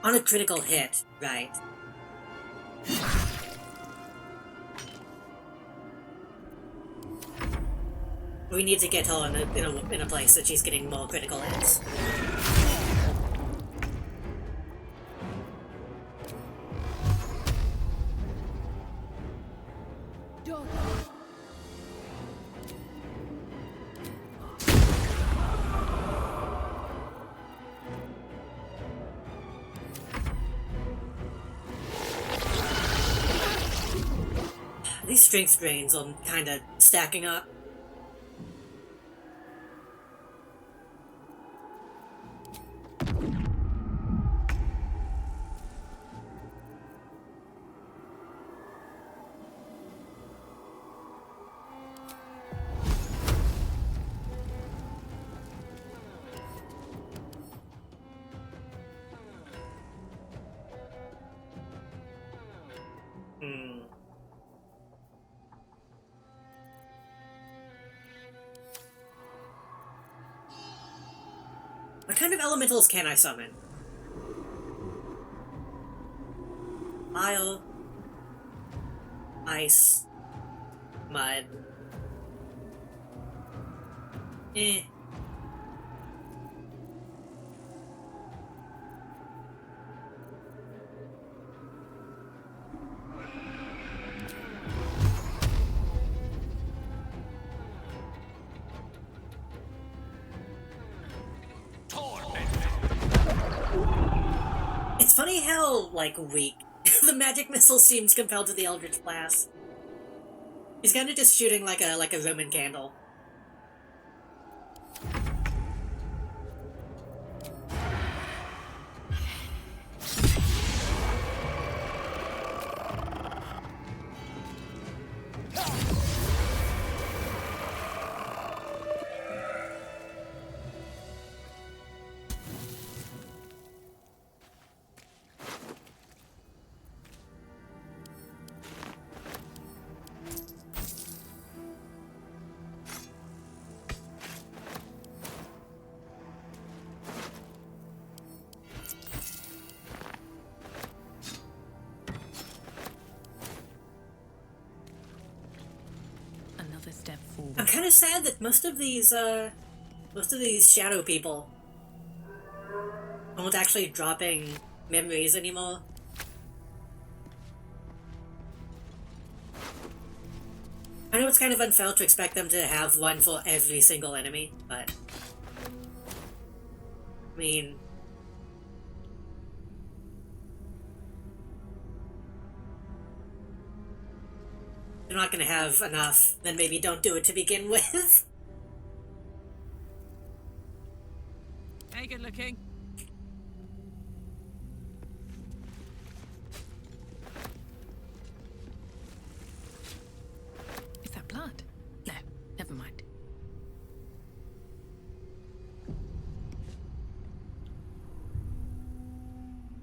A: On a critical hit, right. We need to get her in a place that she's getting more critical hits. These strength drains are kind of stacking up. What kind of elementals can I summon? Fire, ice, mud. Eh. It's funny how, like, weak the magic missile seems compared to the Eldritch Blast. He's kind of just shooting like a Roman candle.
C: Another step forward.
A: I'm kind of sad that most of these shadow people aren't actually dropping memories anymore. I know it's kind of unfair to expect them to have one for every single enemy, but I mean, if you're not gonna have enough, then maybe don't do it to begin with.
F: Hey, good looking.
C: Is that blood? No, never mind.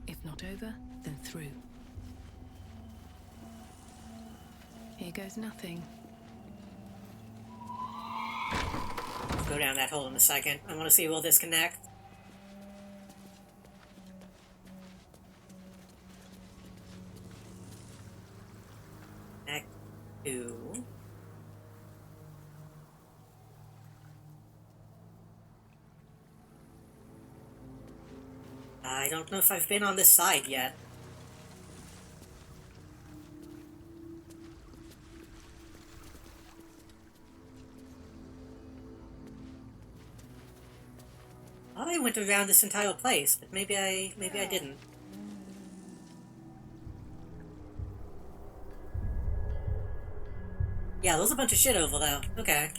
C: If not over, then through. Here goes nothing.
A: I'll go down that hole in a second. I want to see will this connect. Connect to... I don't know if I've been on this side yet. I went around this entire place, but maybe I didn't. Yeah, there's a bunch of shit over there. Okay.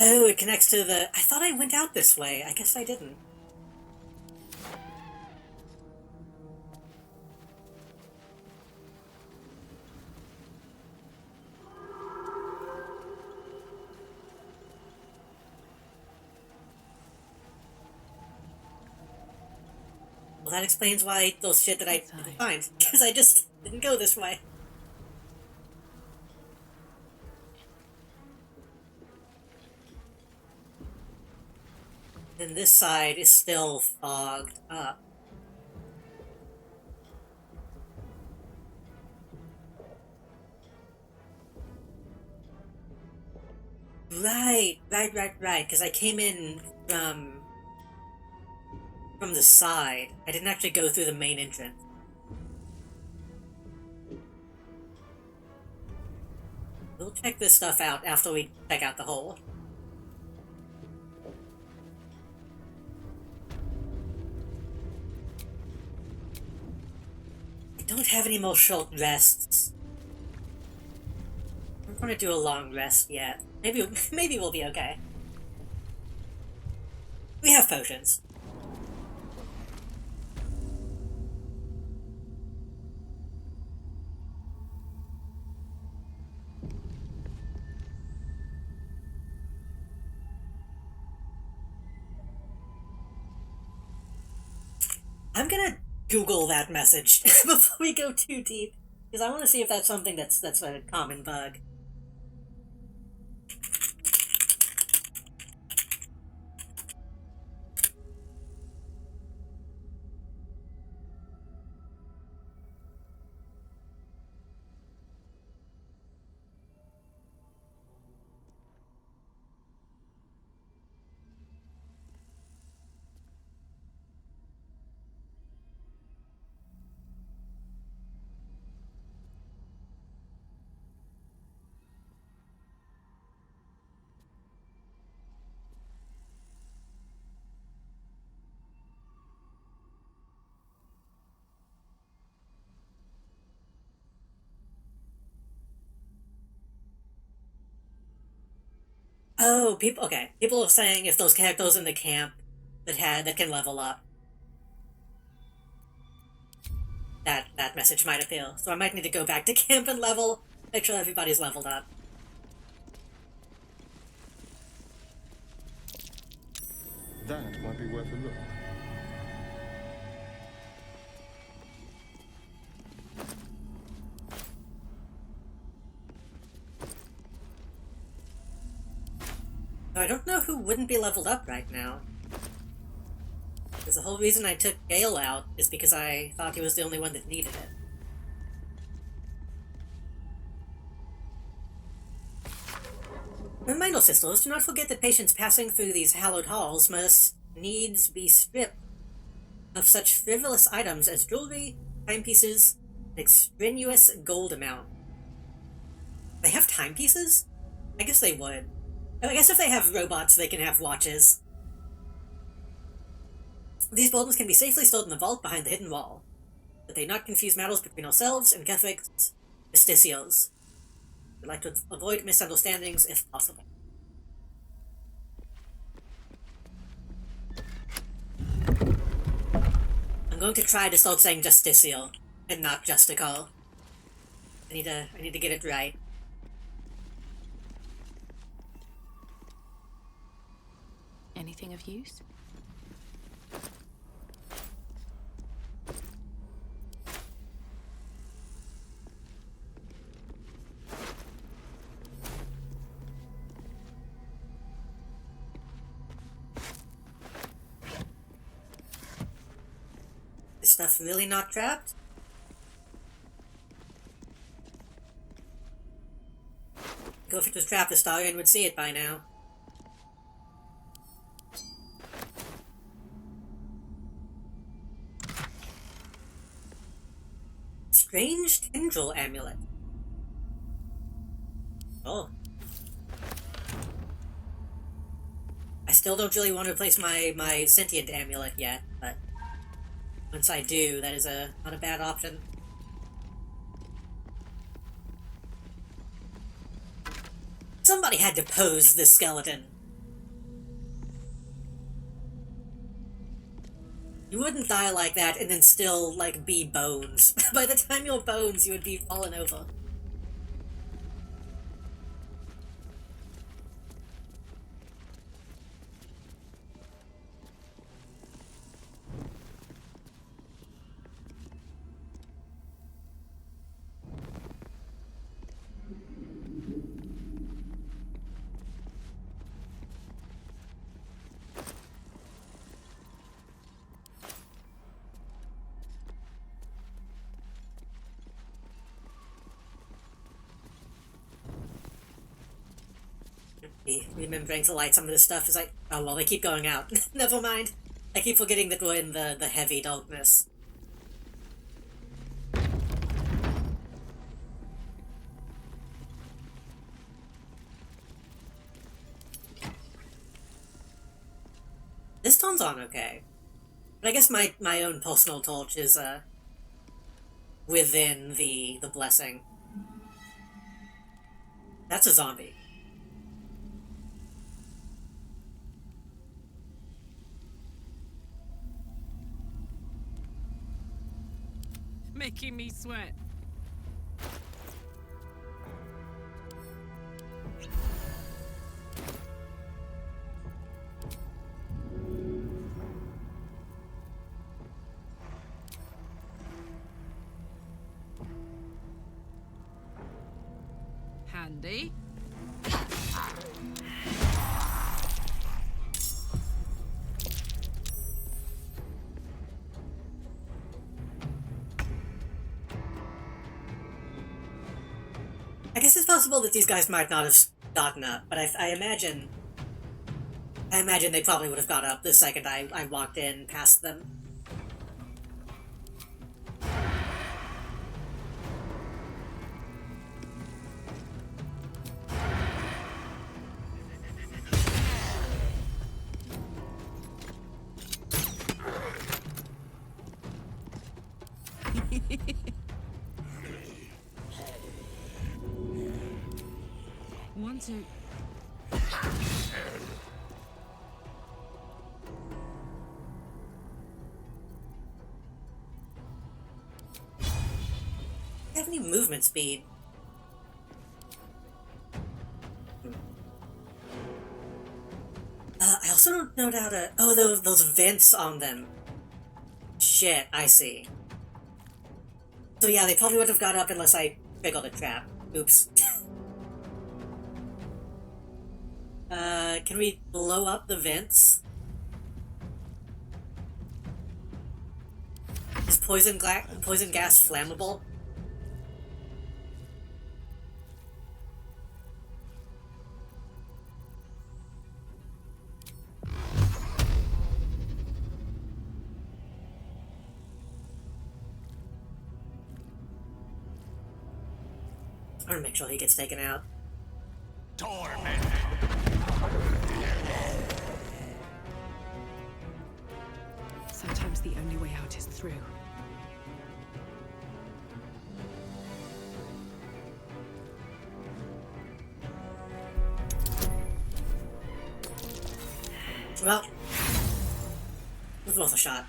A: Oh, it connects to the... I thought I went out this way. I guess I didn't. Well, that explains why those shit that I didn't find. Because I just didn't go this way. Then this side is still fogged up. Right, because I came in from the side. I didn't actually go through the main entrance. We'll check this stuff out after we check out the hole. I don't have any more short rests. I'm gonna do a long rest yet. Maybe we'll be okay. We have potions. I'm gonna Google that message before we go too deep, because I want to see if that's something that's a common bug. Oh, people are saying if those characters in the camp that can level up, that message might appeal. So I might need to go back to camp and make sure everybody's leveled up.
D: That might be worth a look.
A: I don't know who wouldn't be leveled up right now. Because the whole reason I took Gale out is because I thought he was the only one that needed it. Reminder, sisters, do not forget that patients passing through these hallowed halls must needs be stripped of such frivolous items as jewelry, timepieces, and extraneous gold amount. They have timepieces? I guess they would. I guess if they have robots, they can have watches. These burdens can be safely stored in the vault behind the hidden wall, but they not confuse matters between ourselves and Catholic justiciars. We'd like to avoid misunderstandings if possible. I'm going to try to start saying justiciar and not justical. I need to get it right.
C: Anything of use?
A: Is stuff really not trapped? If it was trapped, the Starian would see it by now. Strange tendril amulet. Oh. I still don't really want to replace my sentient amulet yet, but once I do, that is not a bad option. Somebody had to pose this skeleton. You wouldn't die like that and then still, like, be bones. By the time you're bones, you would be fallen over. Remembering to light some of this stuff is like, oh well, they keep going out. Never mind. I keep forgetting that we're in the heavy darkness. This tone's on okay. But I guess my own personal torch is, within the blessing. That's a zombie.
L: Making me sweat. Handy.
A: I guess it's possible that these guys might not have gotten up, but I imagine they probably would have got up the second I walked in past them.
L: One, two.
A: Do you have any movement speed? I also don't know how to... Oh, those vents on them. Shit, I see. So yeah, they probably would have got up unless I triggered a trap. Oops. Can we blow up the vents? Is poison gas flammable? I want to make sure he gets taken out.
K: Torment.
L: Sometimes the only way out is through.
A: Well, it was worth a shot.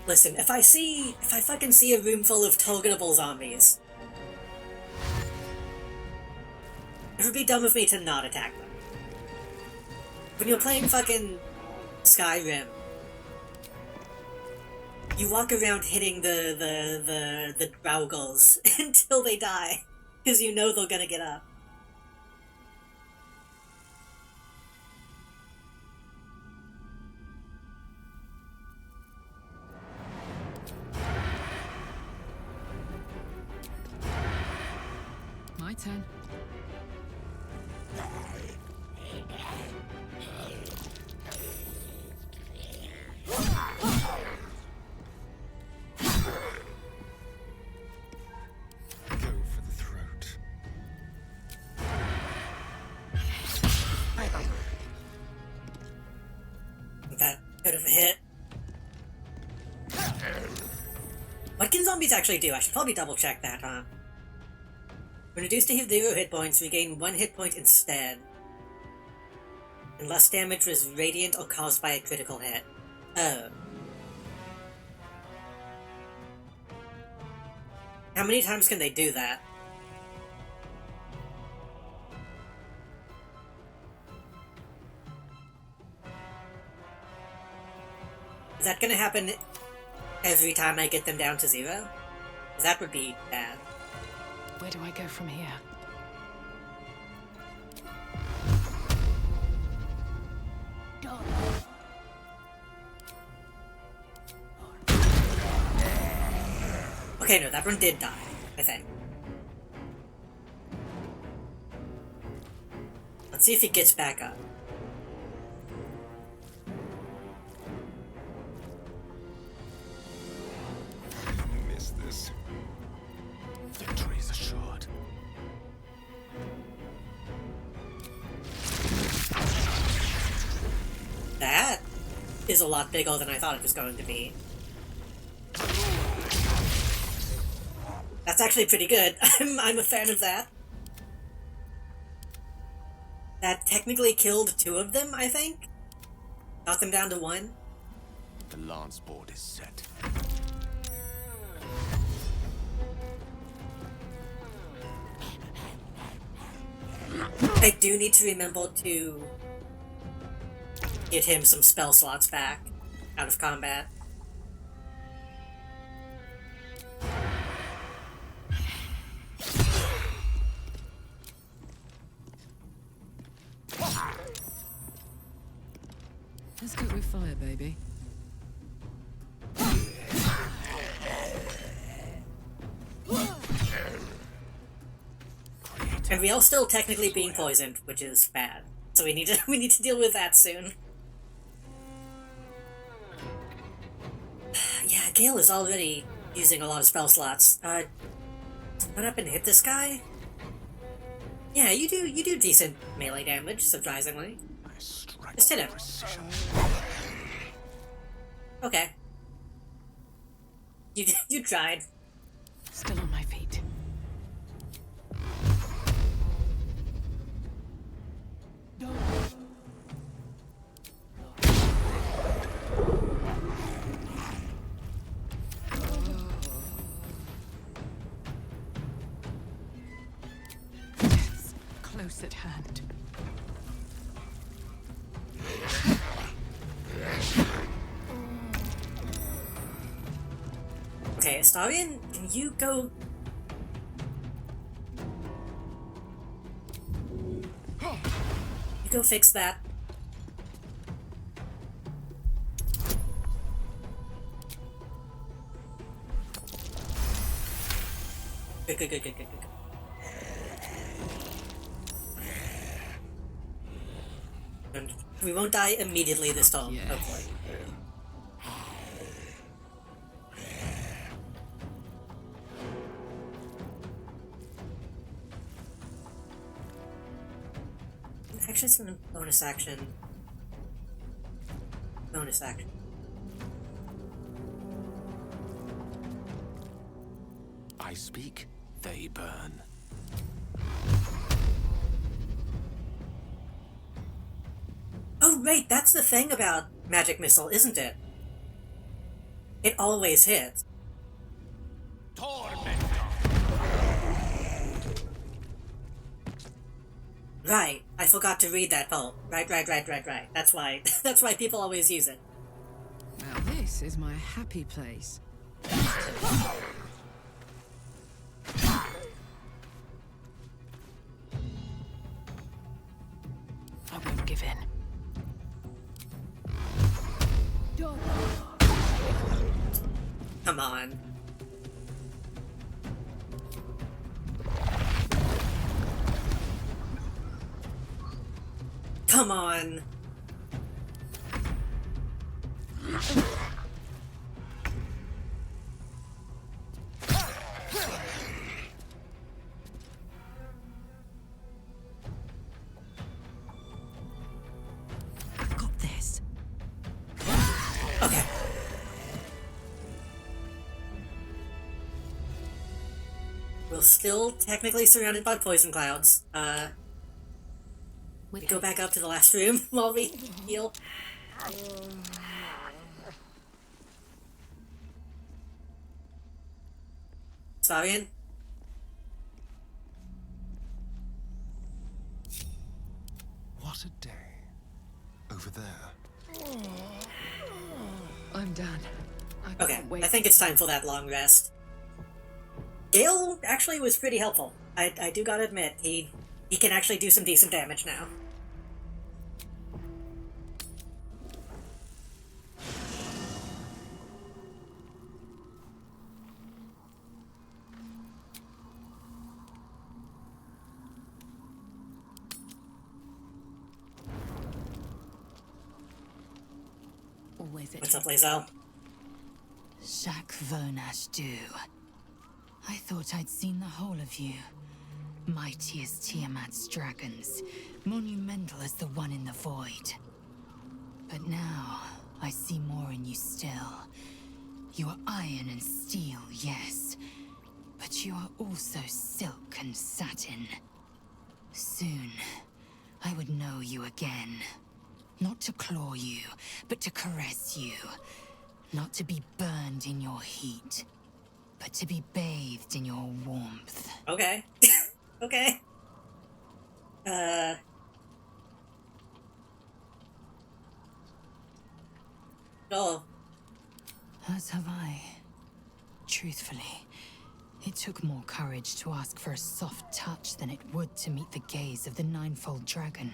A: Listen, if I fucking see a room full of targetable zombies, it would be dumb of me to not attack them. When you're playing fucking Skyrim, you walk around hitting the Draugrs until they die, because you know they're gonna get up.
L: My turn. That could have hit. What can zombies actually do? I should probably double check that, huh? When reduced to 0 hit points, regain 1 hit point instead. Unless damage was radiant or caused by a critical hit. Oh. How many times can they do that? Is that gonna happen every time I get them down to 0? 'Cause that would be bad. Where do I go from here?
A: Okay, no, that one did die, I think. Let's see if he gets back up. is a lot bigger than I thought it was going to be. That's actually pretty good. I'm a fan of that. That technically killed 2 of them, I think? Got them down to 1?
E: The lance board is set.
A: I do need to remember to get him some spell slots back out of combat.
M: Let's go with fire, baby.
A: And we are still technically being poisoned, which is bad. So we need to deal with that soon. Yeah, Gale is already using a lot of spell slots. Run up and hit this guy? Yeah, you do decent melee damage, surprisingly. Just hit him. Okay. You tried.
M: Still on my feet. Death's close at hand.
A: Okay, Astarion, can you go... You go fix that. Good. And we won't die immediately this time, hopefully. Actually, it's a bonus action. Bonus action.
E: I speak, they burn.
A: Oh, right, that's the thing about Magic Missile, isn't it? It always hits. Right, I forgot to read that poem. Right. That's why people always use it.
M: Now this is my happy place. I won't give in.
A: Come on. Come on.
C: Got this.
A: Okay. We're still technically surrounded by poison clouds. We go back up to the last room while we heal. Starion?
B: What a day. Over there.
M: I'm done.
A: Okay, I think it's time for that long rest. Gale actually was pretty helpful. I do gotta admit, he can actually do some decent damage now. What's up, Lae'zel?
N: Shak Vernash do. I thought I'd seen the whole of you. Mighty as Tiamat's dragons, monumental as the one in the void. But now, I see more in you still. You are iron and steel, yes. But you are also silk and satin. Soon, I would know you again. Not to claw you, but to caress you. Not to be burned in your heat, but to be bathed in your warmth.
A: Okay. Okay. Oh.
N: As have I. Truthfully, it took more courage to ask for a soft touch than it would to meet the gaze of the ninefold dragon.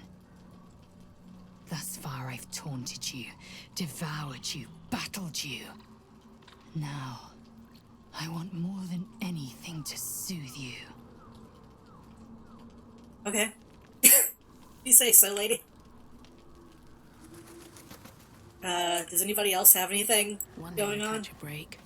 N: Thus far I've taunted you, devoured you, battled you. Now, I want more than anything to soothe you.
A: Okay. You say so, lady. Does anybody else have anything going on?
M: Catch a break.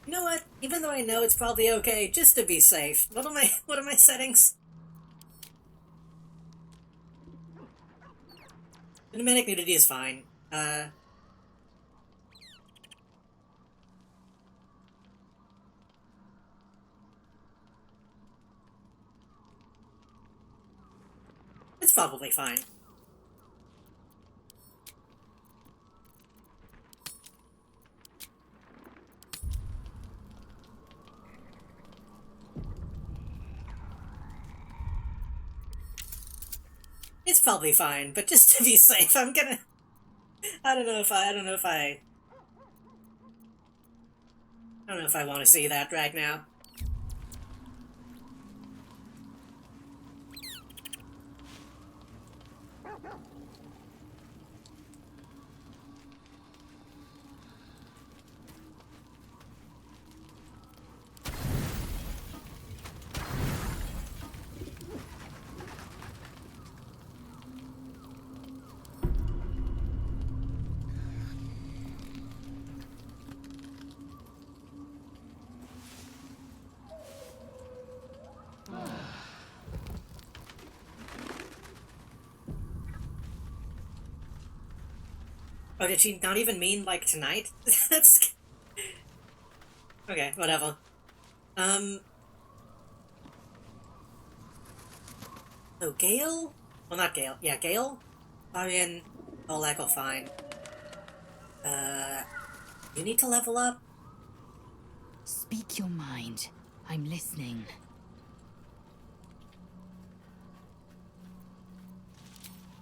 A: You know what? Even though I know it's probably okay, just to be safe. What are my settings? Cinematic nudity is fine. It's probably fine. It's probably fine, but just to be safe, I'm gonna... I don't know if I want to see that right now. Oh, did she not even mean, like, tonight? That's... Okay, whatever. So Gale? Well, not Gale. Yeah, Gale, Arian, Oleg are fine. You need to level up?
N: Speak your mind. I'm listening.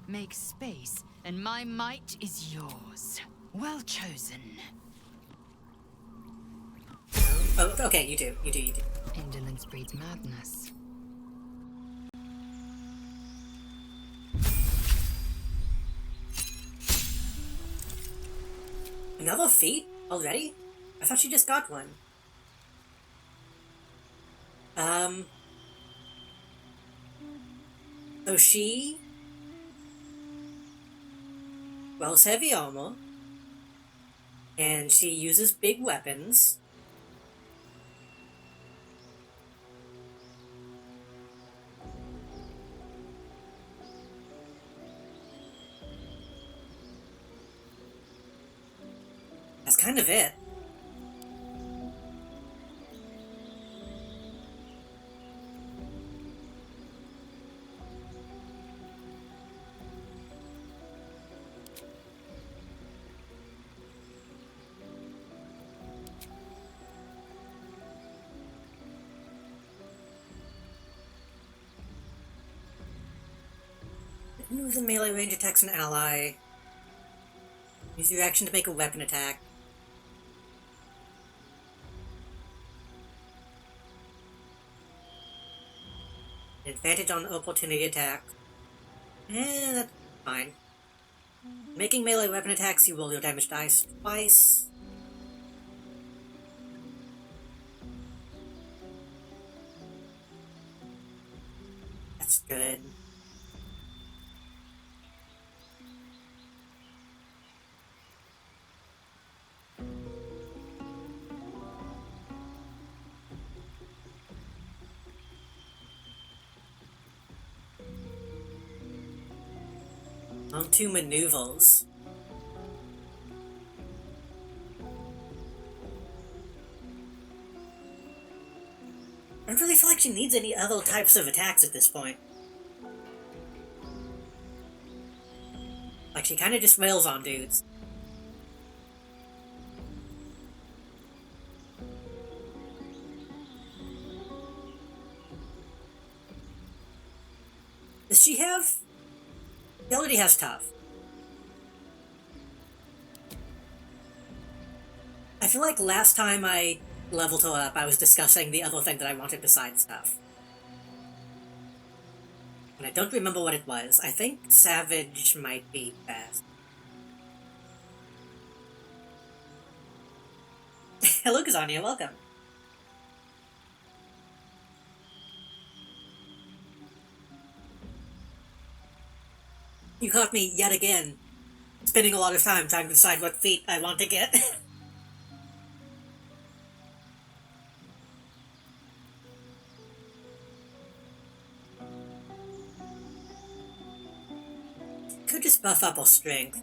N: Make space, and my might is yours. Well chosen.
A: Oh, okay, you do.
N: Indolence breeds madness.
A: Another feat? Already? I thought she just got one. So she... wears heavy armor. And she uses big weapons. That's kind of it. Move the melee range attacks an ally. Use your action to make a weapon attack. Advantage on opportunity attack. That's fine. Making melee weapon attacks, you roll your damage dice twice. That's good. On to maneuvers. I don't really feel like she needs any other types of attacks at this point. Like, she kind of just wails on dudes. Does she have... She already has tough. I feel like last time I leveled her up, I was discussing the other thing that I wanted besides tough. And I don't remember what it was. I think Savage might be best. Hello, Kazania, welcome. You caught me yet again, spending a lot of time trying to decide what feat I want to get. Could just buff up our strength.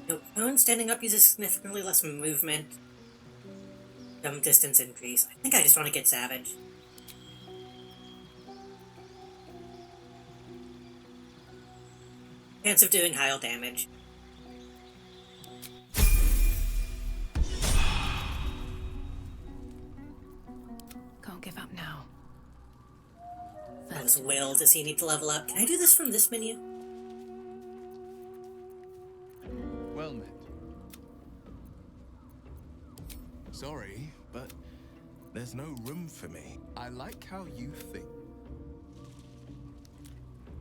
A: No, prone standing up uses significantly less movement. Jump distance increase. I think I just want to get Savage. Chance of doing higher damage.
M: Can't give up now.
A: As well, does he need to level up? Can I do this from this menu?
B: Well met. Sorry, but there's no room for me. I like how you think.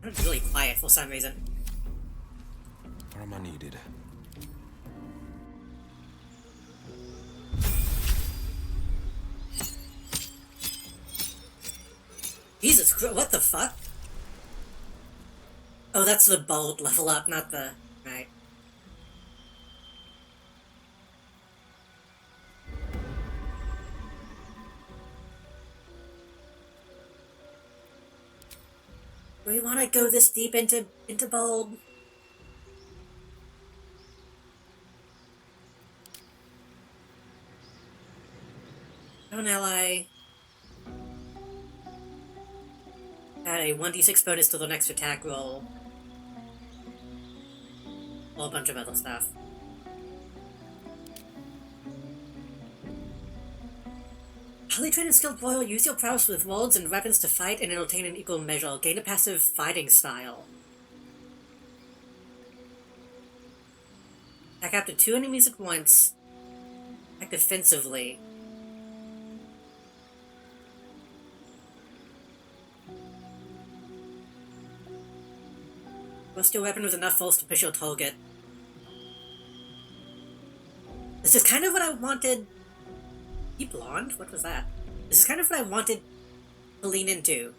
A: I'm really quiet for some reason.
B: Where am I needed?
A: Jesus Christ, what the fuck? Oh, that's the bold level up, not the... Right. Do we want to go this deep into bold? Don't ally. Add a 1d6 bonus to the next attack roll. A whole bunch of other stuff. Highly trained and skilled warrior, use your prowess with words and weapons to fight and entertain in equal measure. Gain a passive fighting style. Attack up to 2 enemies at once. Act defensively. Rust your weapon with enough force to push your target. This is kind of what I wanted... He blonde? What was that? This is kind of what I wanted to lean into.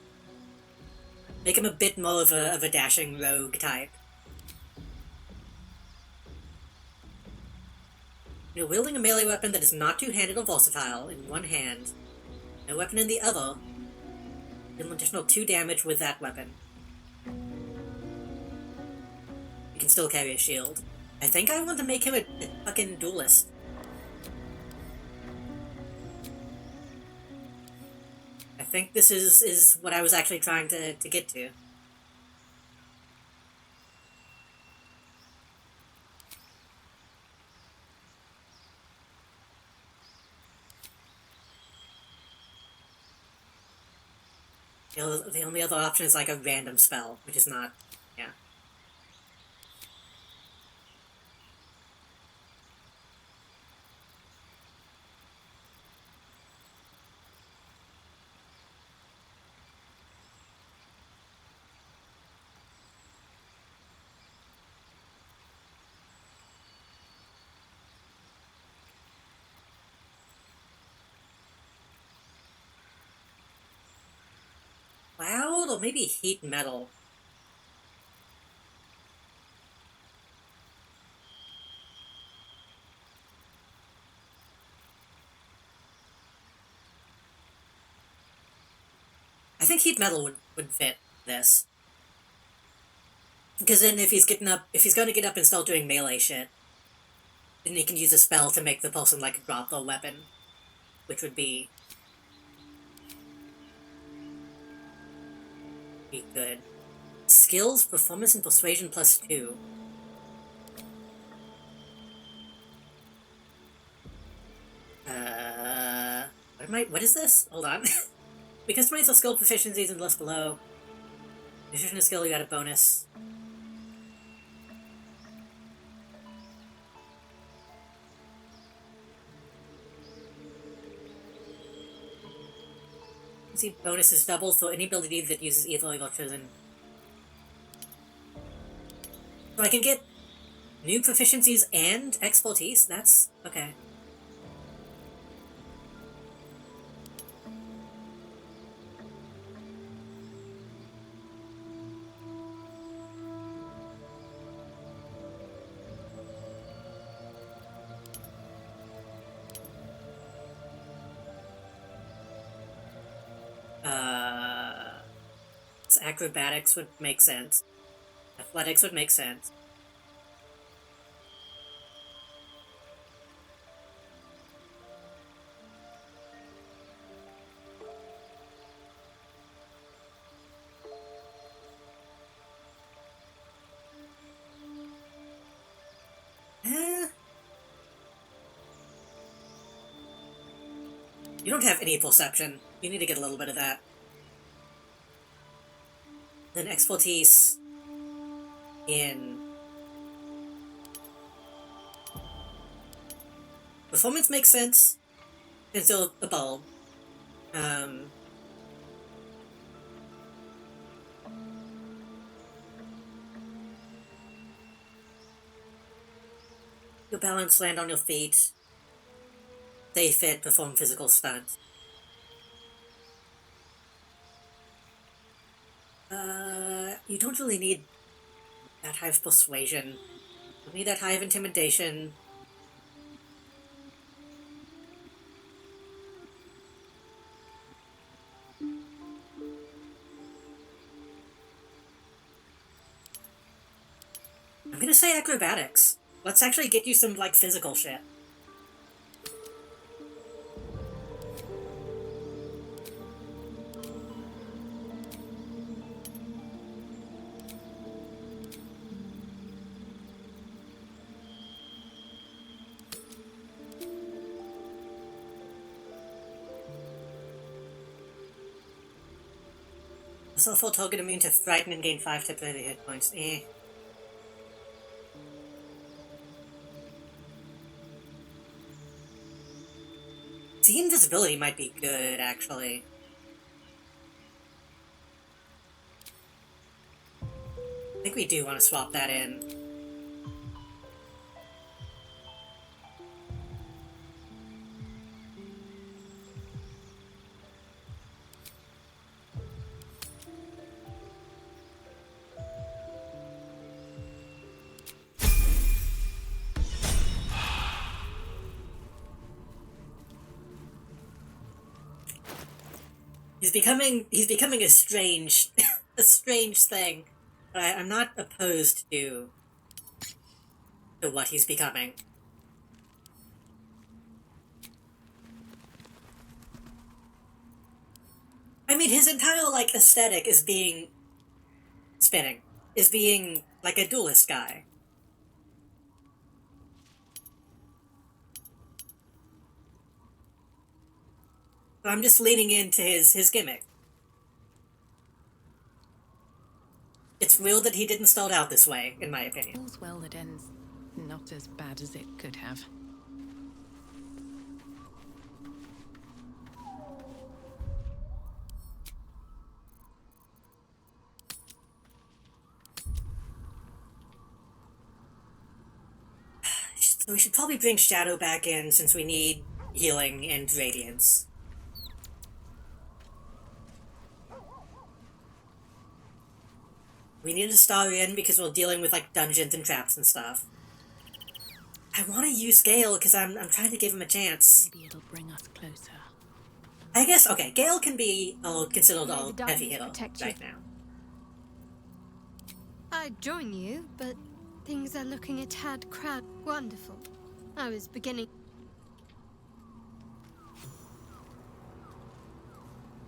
A: Make him a bit more of a dashing rogue type. You're wielding a melee weapon that is not two-handed or versatile in one hand. No weapon in the other. Deal an additional 2 damage with that weapon. You can still carry a shield. I think I want to make him a fucking duelist. I think this is what I was actually trying to get to. The only other option is like a random spell, which is not... yeah. Oh, maybe heat metal. I think heat metal would fit this. Because then if he's going to get up and start doing melee shit, then he can use a spell to make the person, like, drop their weapon. Which would be good. Skills, performance, and persuasion +2. What is this? Hold on. We customize our skill proficiencies and list below. Addition to skill, you got a bonus. See, bonus is double, so any ability that uses either of your chosen. So I can get new proficiencies and expertise? That's okay. Acrobatics would make sense. Athletics would make sense. You don't have any perception. You need to get a little bit of that. Then expertise in performance makes sense. And still a bulb. Your balance, land on your feet. Stay fit, perform physical stunts. You don't really need that high of persuasion. You need that high of intimidation. I'm gonna say acrobatics. Let's actually get you some, like, physical shit. Also, full target immune to frighten and gain 5 temporary hit points. The invisibility might be good, actually. I think we do want to swap that in. He's becoming a strange, a strange thing. But I'm not opposed to what he's becoming. I mean, his entire, like, aesthetic is being like a duelist guy. So I'm just leaning into his gimmick. It's real that he didn't start out this way, in my opinion.
M: All's well that ends not as bad as it could have.
A: So we should probably bring Shadow back in since we need healing and radiance. We need to star in because we're dealing with, like, dungeons and traps and stuff. I want to use Gale because I'm trying to give him a chance.
M: Maybe it'll bring us closer.
A: I guess, okay, Gale can be considered a heavy hitter right now.
O: I'd join you, but things are looking a tad crowded. Wonderful. I was beginning...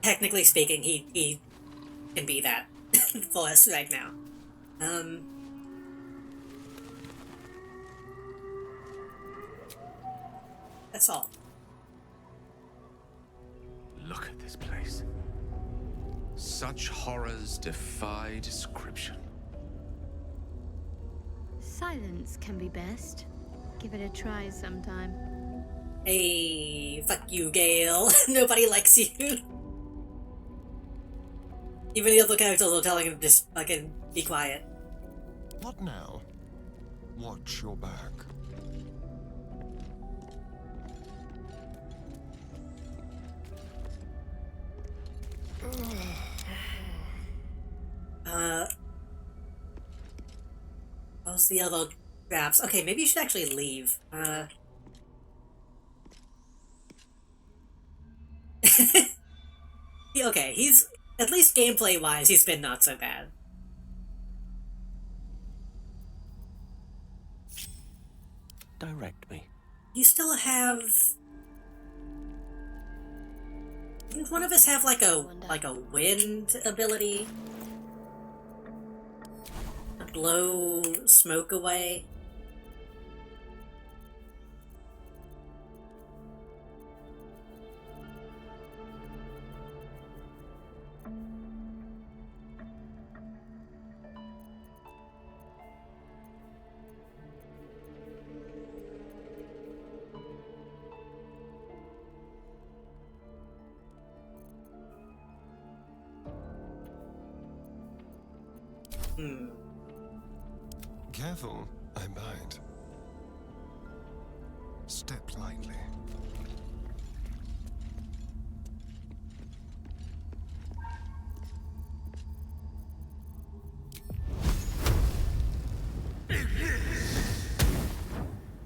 A: Technically speaking, he can be that for us right now. That's all.
E: Look at this place. Such horrors defy description.
O: Silence can be best. Give it a try sometime.
A: Hey, fuck you, Gale. Nobody likes you. Even the other characters are telling him to just fucking be quiet.
P: What now? Watch your back.
A: How's the other traps? Okay, maybe you should actually leave. Okay, he's... At least gameplay-wise, he's been not so bad.
D: Direct me.
A: You still have... Didn't one of us have like a wind ability? Blow smoke away?
P: Careful, I bite. Step lightly.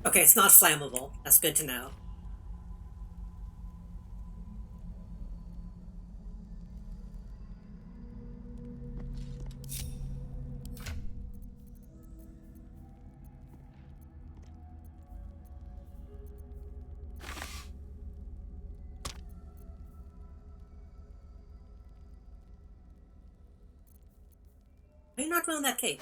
A: Okay, it's not flammable. That's good to know. Are you not wearing that cape?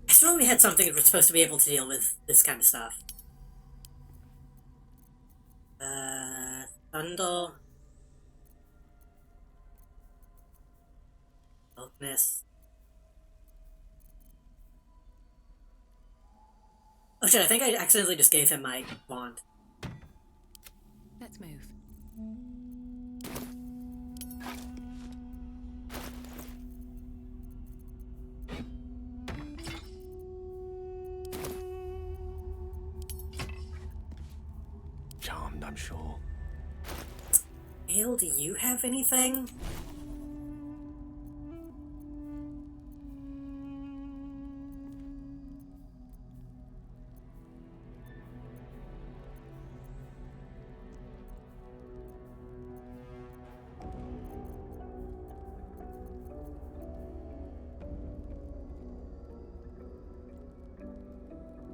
A: I swear we had something that was supposed to be able to deal with this kind of stuff. Thunder. Darkness. Oh shit, I think I accidentally just gave him my wand.
M: Let's move.
E: Charmed, I'm sure.
A: Hale, do you have anything?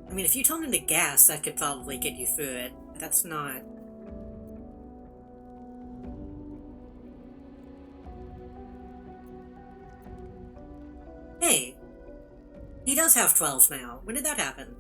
A: I mean, if you turn into gas, that could probably get you through it. But that's not... Hey! He does have 12 now. When did that happen?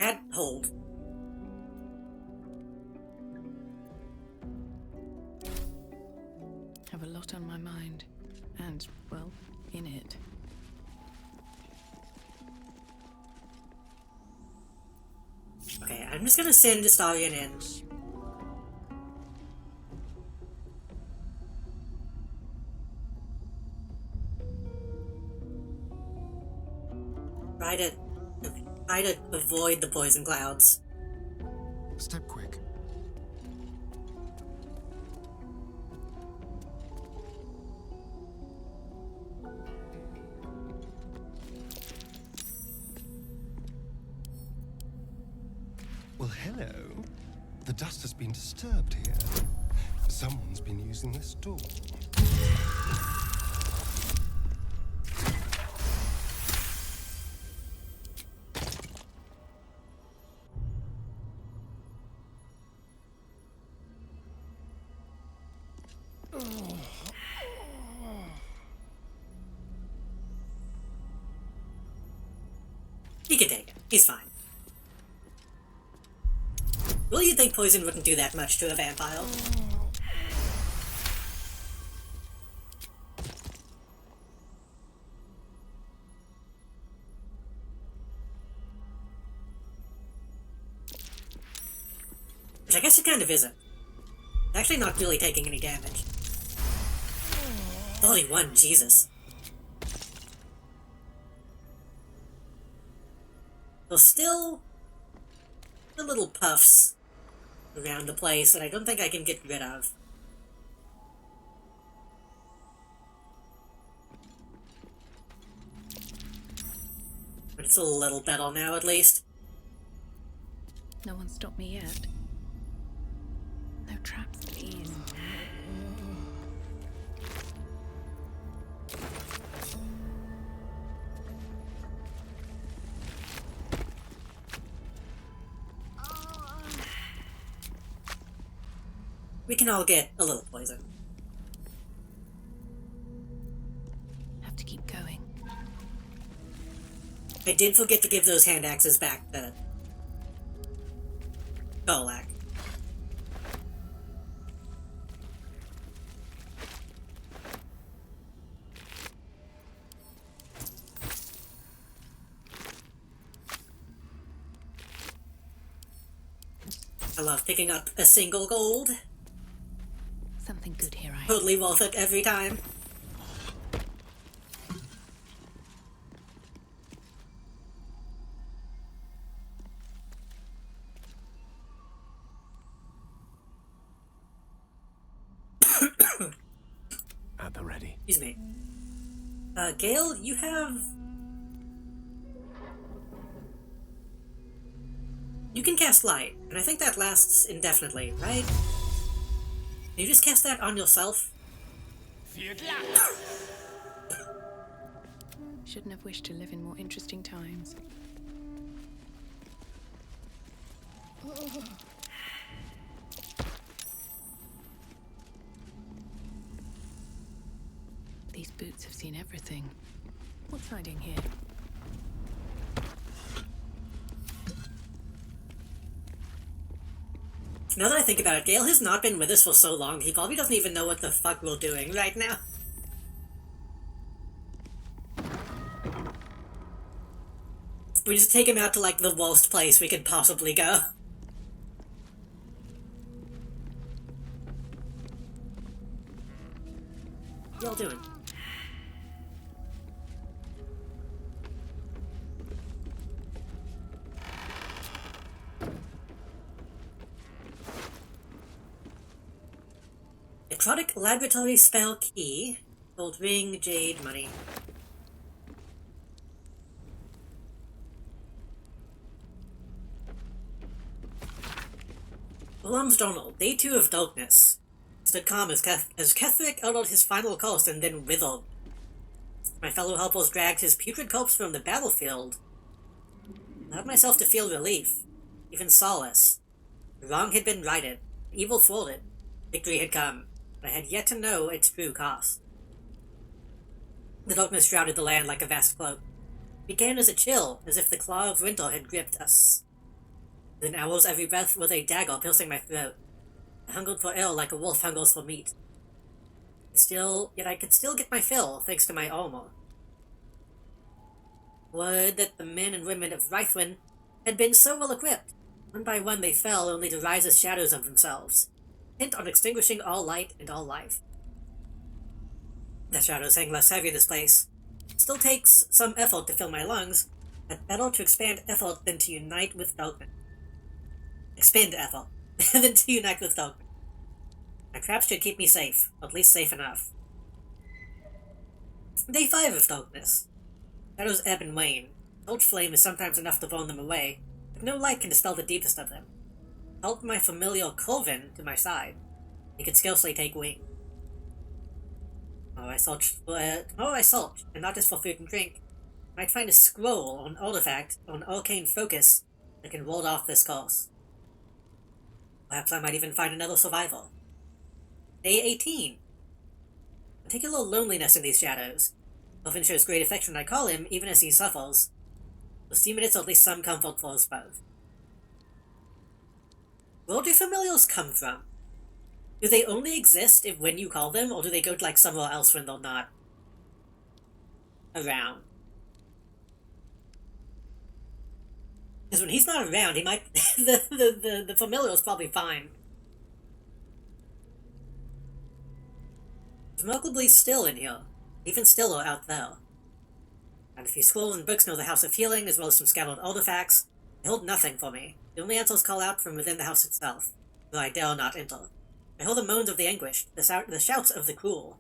A: Add hold.
M: Have a lot on my mind. And, well, in it.
A: Okay, I'm just gonna send Astarion in. Try to avoid the poison clouds.
P: Step quick. Well, hello. The dust has been disturbed here. Someone's been using this door.
A: He can take it. He's fine. Well, you'd think poison wouldn't do that much to a vampire. Which I guess it kind of isn't. It's actually not really taking any damage. 31, Jesus. There's still the little puffs around the place that I don't think I can get rid of. But it's a little better now, at least.
M: No one stopped me yet. No traps, please.
A: We can all get a little poison.
M: Have to keep going.
A: I did forget to give those hand axes back to Golak. I love picking up a single gold.
M: Something good here, I
A: Totally worth it every time.
E: At the ready.
A: Excuse me. Gale, you have... You can cast light, and I think that lasts indefinitely, right? Can you just cast that on yourself?
M: Shouldn't have wished to live in more interesting times. These boots have seen everything. What's hiding here?
A: Now that I think about it, Gale has not been with us for so long, he probably doesn't even know what the fuck we're doing right now. We just take him out to, like, the worst place we could possibly go. What y'all doing? Necrotic Laboratory Spell Key. Gold Ring, Jade, Money. Alarm's Donald, Day 2 of Darkness. Stood calm as Ketheric uttered his final cost and then withered. My fellow helpers dragged his putrid corpse from the battlefield. I allowed myself to feel relief, even solace. The wrong had been righted, evil thwarted, victory had come, but I had yet to know its true cost. The darkness shrouded the land like a vast cloak. It began as a chill, as if the claw of winter had gripped us. Within hours, every breath was a dagger piercing my throat. I hungered for air like a wolf hungers for meat. Yet I could still get my fill, thanks to my armor. Word that the men and women of Reithwin had been so well equipped. One by one they fell, only to rise as shadows of themselves, intent on extinguishing all light and all life. The shadows hang less heavy in this place. It still takes some effort to fill my lungs, but better to expand effort than to unite with darkness. Expend effort than to unite with darkness. My traps should keep me safe, or at least safe enough. Day 5 of darkness. Shadows ebb and wane. Torch flame is sometimes enough to burn them away, but no light can dispel the deepest of them. Help my familiar Corvin to my side. He could scarcely take wing. Tomorrow I search, and not just for food and drink. I might find a scroll or an artifact or an arcane focus that can ward off this curse. Perhaps I might even find another survivor. Day 18. Particular loneliness in these shadows. Elfin shows great affection, I call him, even as he suffers. For 3 minutes, or at least some comfort for us both. Where do familiars come from? Do they only exist when you call them, or do they go to, like, somewhere else when they're not around? Because when he's not around, he might... the familiar is probably fine. It's remarkably still in here, even stiller out there. And a few scrolls and books near the House of Healing, as well as some scattered artifacts. They hold nothing for me. The only answers call out from within the house itself, though I dare not enter. I hear the moans of the anguished, the shouts of the cruel.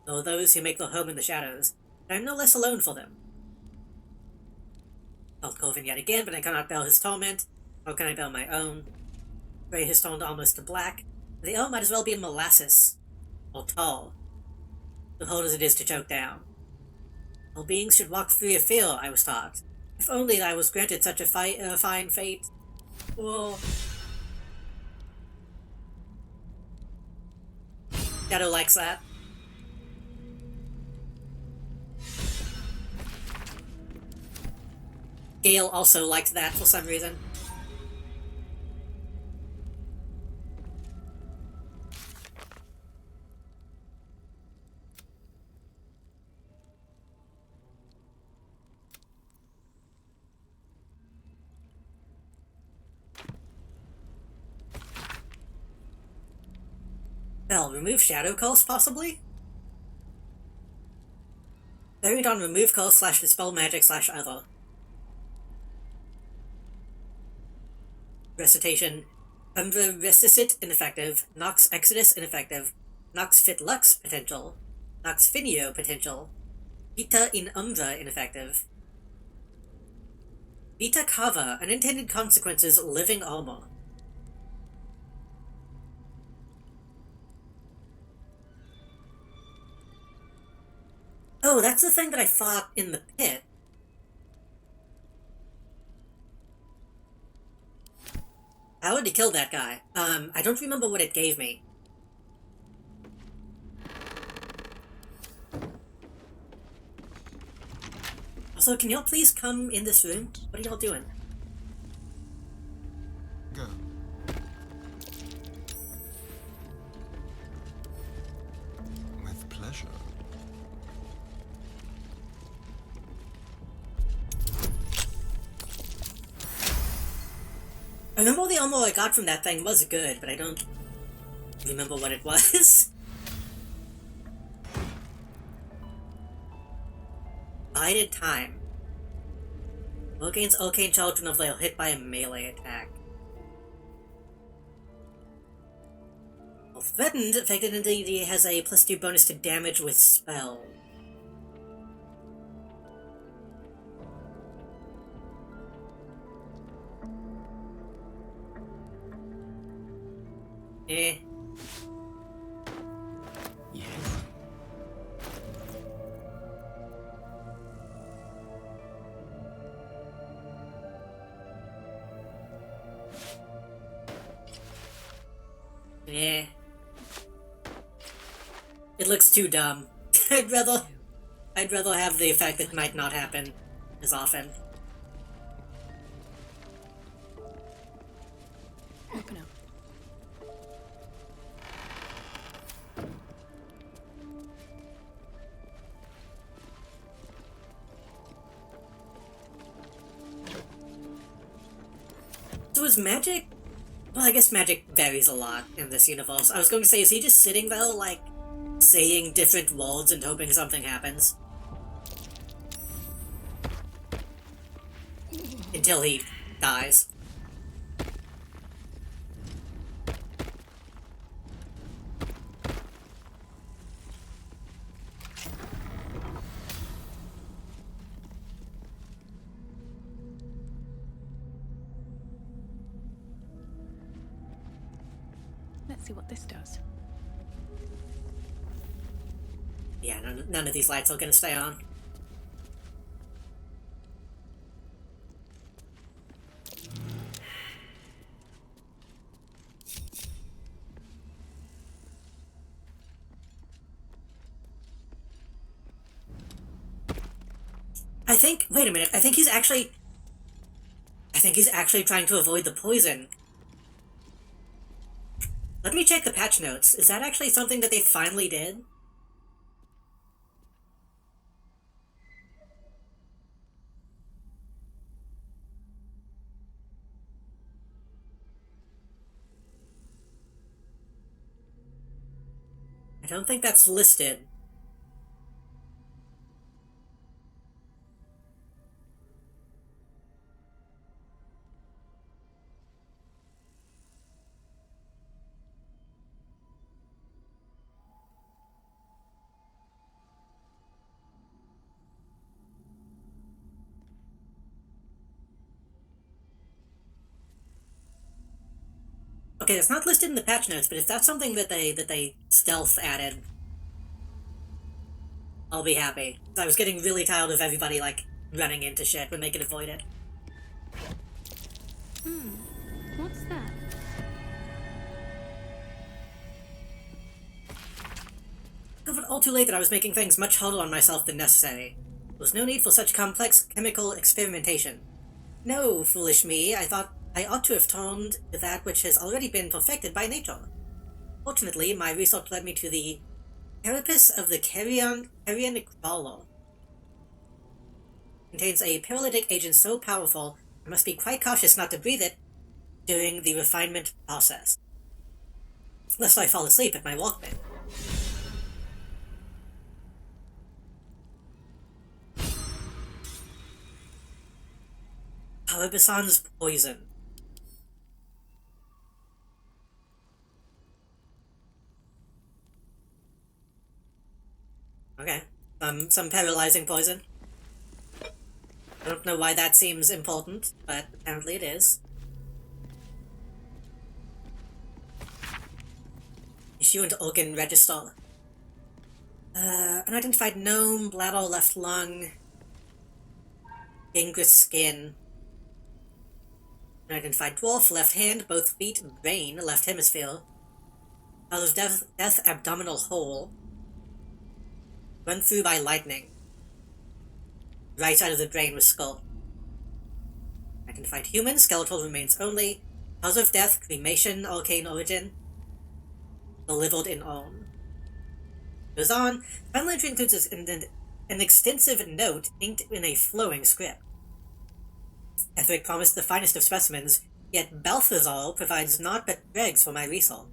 A: There are those who make their home in the shadows, but I am no less alone for them. Felt Corvin yet again, but I cannot bear his torment. How can I bear my own? Grey has turned almost to black. The air might as well be molasses. Or tar. So hard as it is to choke down. All beings should walk free of fear, I was taught. If only I was granted such a fine fate. Whoa. Shadow likes that. Gale also liked that for some reason. Well, remove Shadow Curse, possibly? Buried on remove curse / dispel magic / other. Recitation. Umbra Resistit ineffective. Nox Exodus ineffective. Nox Fit Lux potential. Nox Finio potential. Vita in Umbra ineffective. Vita Cava, unintended consequences, living armor. Oh, that's the thing that I fought in the pit. I wanted to kill that guy. I don't remember what it gave me. Also, can y'all please come in this room? What are y'all doing?
P: Go. With pleasure.
A: I remember the armor I got from that thing was good, but I don't remember what it was. Bided time. Gains arcane charge whenever they are hit by a melee attack. While threatened, affected entity has a +2 bonus to damage with spell. Eh.
K: Yes.
A: Yeah. It looks too dumb. I'd rather have the effect that might not happen as often.
M: Open up.
A: So is magic... Well, I guess magic varies a lot in this universe. I was going to say, is he just sitting there, like, saying different words and hoping something happens? Until he dies.
M: Let's see what this does.
A: Yeah, none of these lights are gonna stay on. Wait a minute, I think he's actually trying to avoid the poison. Let me check the patch notes. Is that actually something that they finally did? I don't think that's listed. Okay, it's not listed in the patch notes, but if that's something that they stealth added, I'll be happy. I was getting really tired of everybody, like, running into shit when they could avoid it.
O: What's that?
A: It was all too late that I was making things much harder on myself than necessary. There was no need for such complex chemical experimentation. No, foolish me, I thought I ought to have turned to that which has already been perfected by nature. Fortunately, my research led me to the carapace of the carrion crawler. Contains a paralytic agent so powerful, I must be quite cautious not to breathe it during the refinement process, lest I fall asleep at my walkman. Carabason's poison. Okay. Some paralyzing poison. I don't know why that seems important, but apparently it is. Issue and organ register. Unidentified gnome, bladder, left lung, Ingress skin. Unidentified dwarf, left hand, both feet, brain, left hemisphere. Cause of death, abdominal hole. Run through by lightning. Right side of the brain with skull. Identified human, skeletal remains only. Cause of death, cremation, arcane origin. Delivered in urn. Goes on. Final entry includes an extensive note inked in a flowing script. Etheric promised the finest of specimens, yet Balthazar provides naught but dregs for my resource.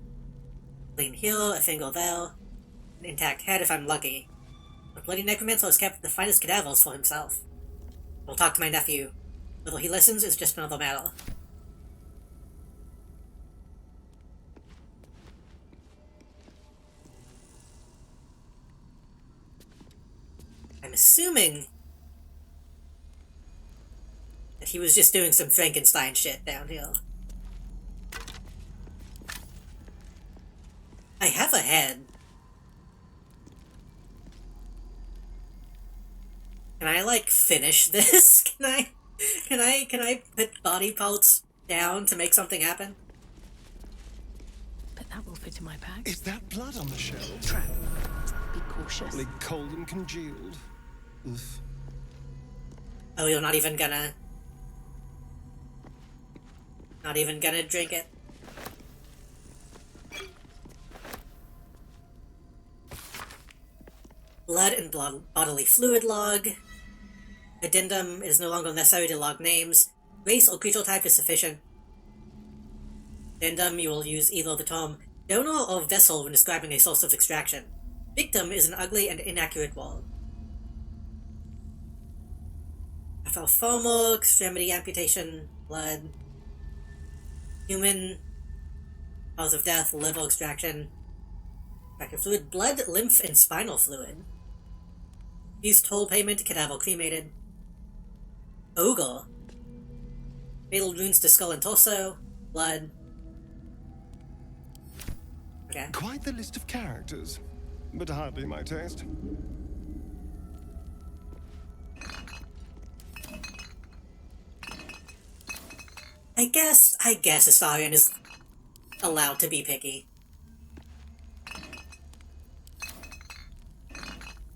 A: Clean here, a finger there, an intact head if I'm lucky. The bloody necromancer has kept the finest cadavers for himself. I'll talk to my nephew. Whether he listens is just another matter. I'm assuming that he was just doing some Frankenstein shit down here. I have a head. Can I, like, finish this? Can I put body parts down to make something happen?
M: But that will fit to my pack.
P: Is that blood on the shelf?
M: Trap. Be cautious.
P: Probably cold and congealed. Oof.
A: Oh, you're not even gonna... Not even gonna drink it? Blood and bodily fluid log. Addendum, it is no longer necessary to log names. Race or creature type is sufficient. Addendum, you will use either the term donor or vessel when describing a source of extraction. Victim is an ugly and inaccurate word. Formal, extremity amputation, blood. Human, cause of death, liver extraction. Extracted fluid, blood, lymph, and spinal fluid. Used toll payment, cadaver cremated. Ogre. Fatal wounds to skull and torso, blood. Okay.
P: Quite the list of characters, but hardly my taste.
A: I guess Astarion is allowed to be picky.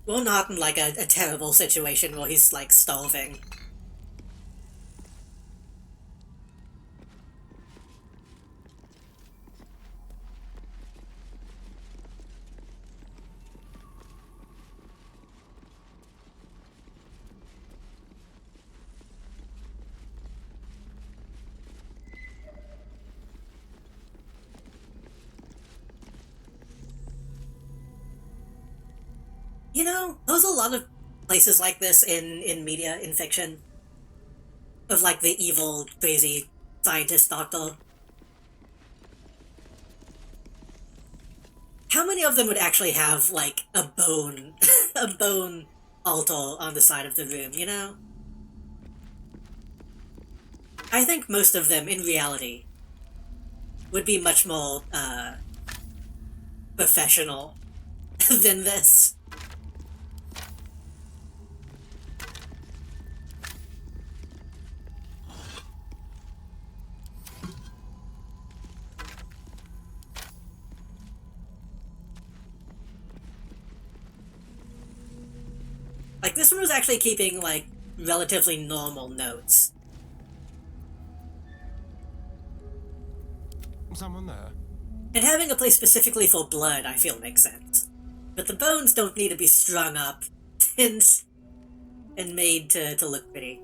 A: Well, not in like a terrible situation where he's like starving. You know, there's a lot of places like this in media, in fiction. Of like the evil, crazy scientist doctor. How many of them would actually have like a bone, a bone altar on the side of the room, you know? I think most of them, in reality, would be much more, professional than this. Like, this one was actually keeping, like, relatively normal notes.
P: Someone there?
A: And having a place specifically for blood, I feel, makes sense. But the bones don't need to be strung up and made to look pretty.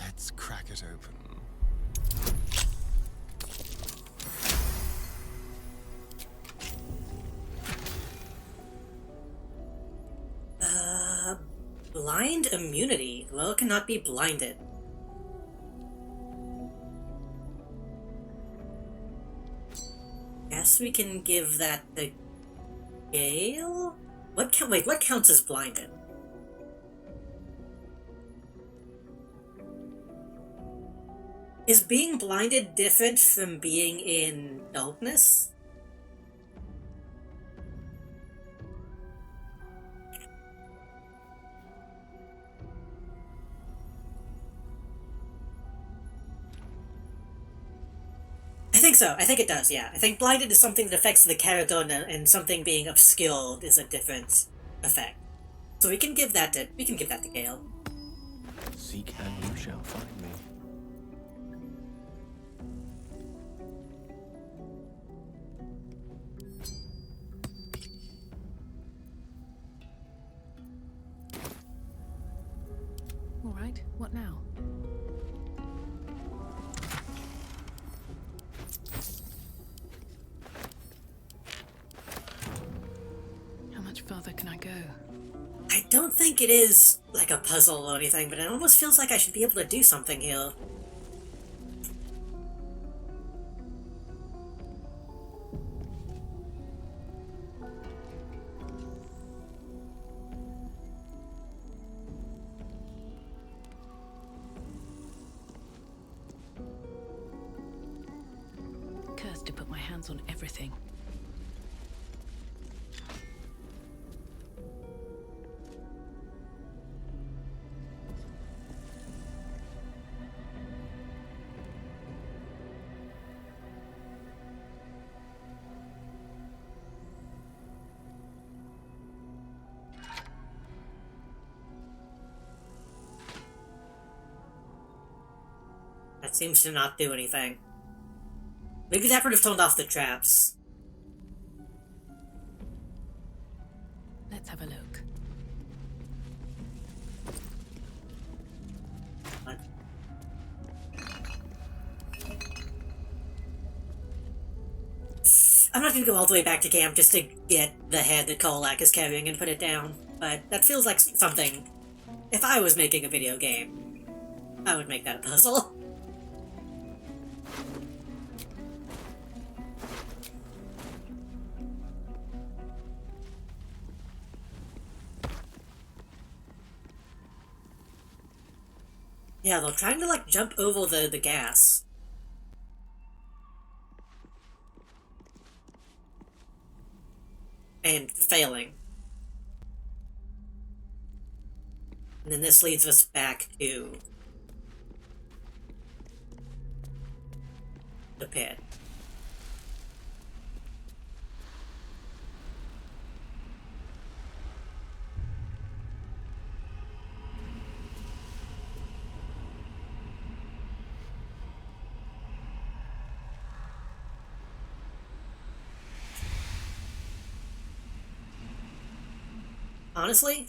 P: Let's crack it open.
A: Blind immunity. Well, cannot be blinded. Guess we can give that to Gale? What counts as blinded? Is being blinded different from being in darkness? I think so. I think it does, yeah. I think blinded is something that affects the character, and something being obscured is a different effect. So we can give that to Gale.
E: Seek and you shall find me.
M: All right, what now? How much further can I go?
A: I don't think it is like a puzzle or anything, but it almost feels like I should be able to do something here.
M: Cursed to put my hands on everything.
A: Seems to not do anything. Maybe that would have turned off the traps.
M: Let's have a look.
A: What? I'm not gonna go all the way back to camp just to get the head that Kolak is carrying and put it down, but that feels like something. If I was making a video game, I would make that a puzzle. Yeah, they're trying to, like, jump over the gas. And failing. And then this leads us back to the pit. Honestly,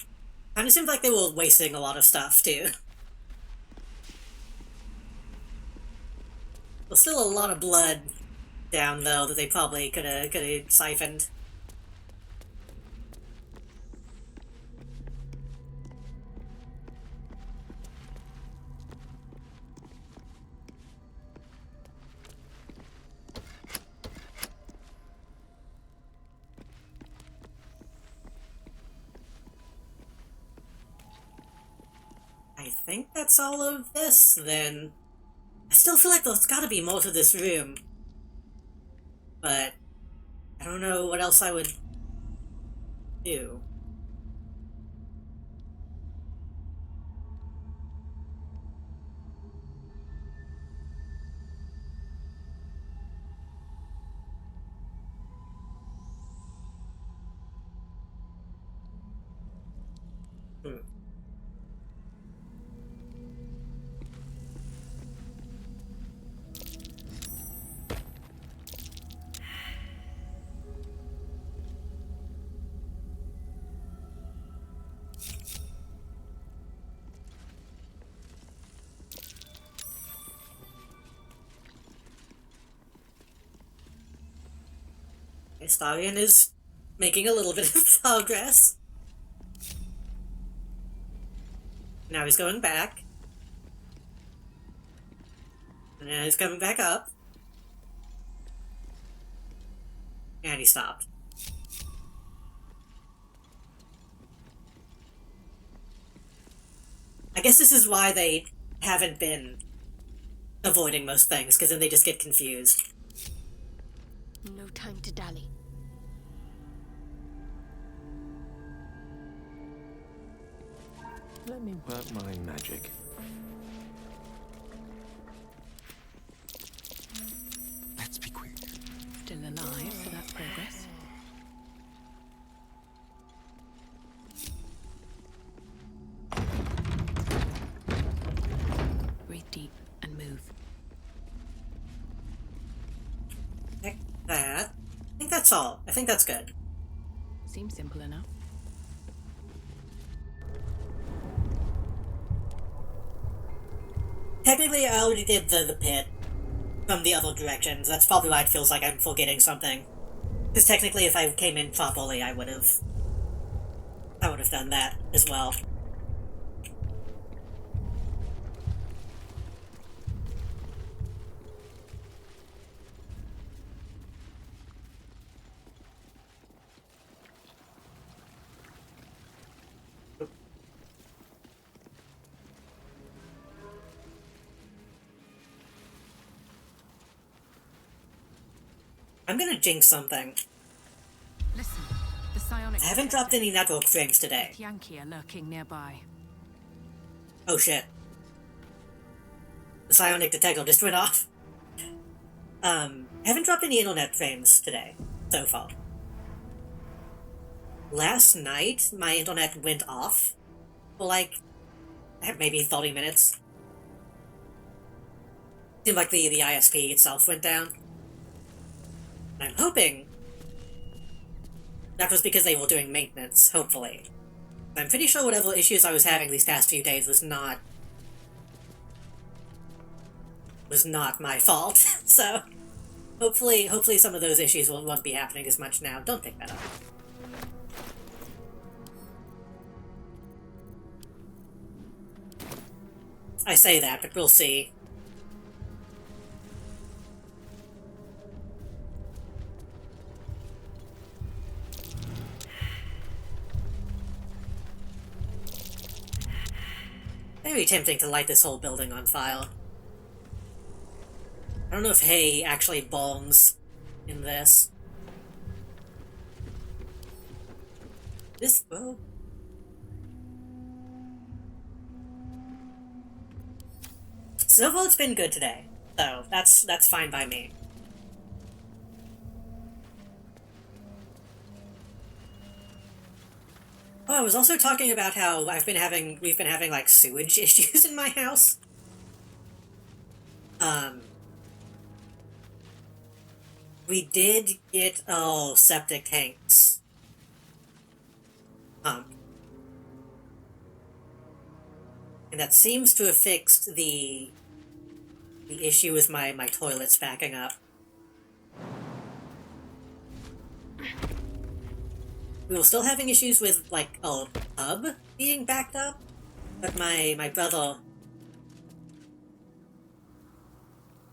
A: kind of seemed like they were wasting a lot of stuff, too. There's still a lot of blood down, though, that they probably could have siphoned. I think that's all of this, then. I still feel like there's gotta be more to this room. But I don't know what else I would do. Starion is making a little bit of progress. Now he's going back. And now he's coming back up. And he stopped. I guess this is why they haven't been avoiding most things, because then they just get confused.
O: No time to dally.
E: Let me work my magic.
P: Let's be quick.
M: Still alive, so that's progress. Breathe deep and move.
A: Like that. I think that's all. I think that's good.
M: Seems simple enough.
A: Technically, I already did the pit from the other directions. That's probably why it feels like I'm forgetting something. Because technically, if I came in properly, I would have done that as well. I'm gonna jinx something.
M: Listen, the psionic
A: I haven't dropped any network frames today.
M: Yankee are lurking nearby.
A: Oh shit. The psionic detector just went off. I haven't dropped any internet frames today, so far. Last night, my internet went off for like, maybe 30 minutes. Seemed like the ISP itself went down. And I'm hoping that was because they were doing maintenance, hopefully. I'm pretty sure whatever issues I was having these past few days was not my fault. So hopefully some of those issues won't be happening as much now. Don't pick that up. I say that, but we'll see. Very tempting to light this whole building on fire. I don't know if hay actually burns in this. Well... So far it's been good today, so that's fine by me. Oh, I was also talking about how we've been having like sewage issues in my house. We did get septic tanks pumped. And that seems to have fixed the issue with my toilets backing up. We were still having issues with, like, a tub being backed up, but my brother...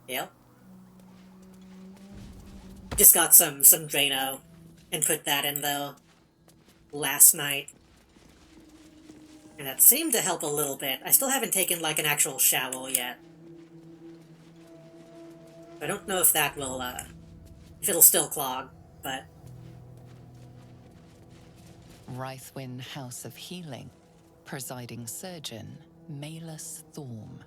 A: Yeah? Just got some Drano and put that in there last night. And that seemed to help a little bit. I still haven't taken, like, an actual shower yet. I don't know if that will, if it'll still clog, but...
M: Reithwin House of Healing. Presiding Surgeon, Malus Thorm.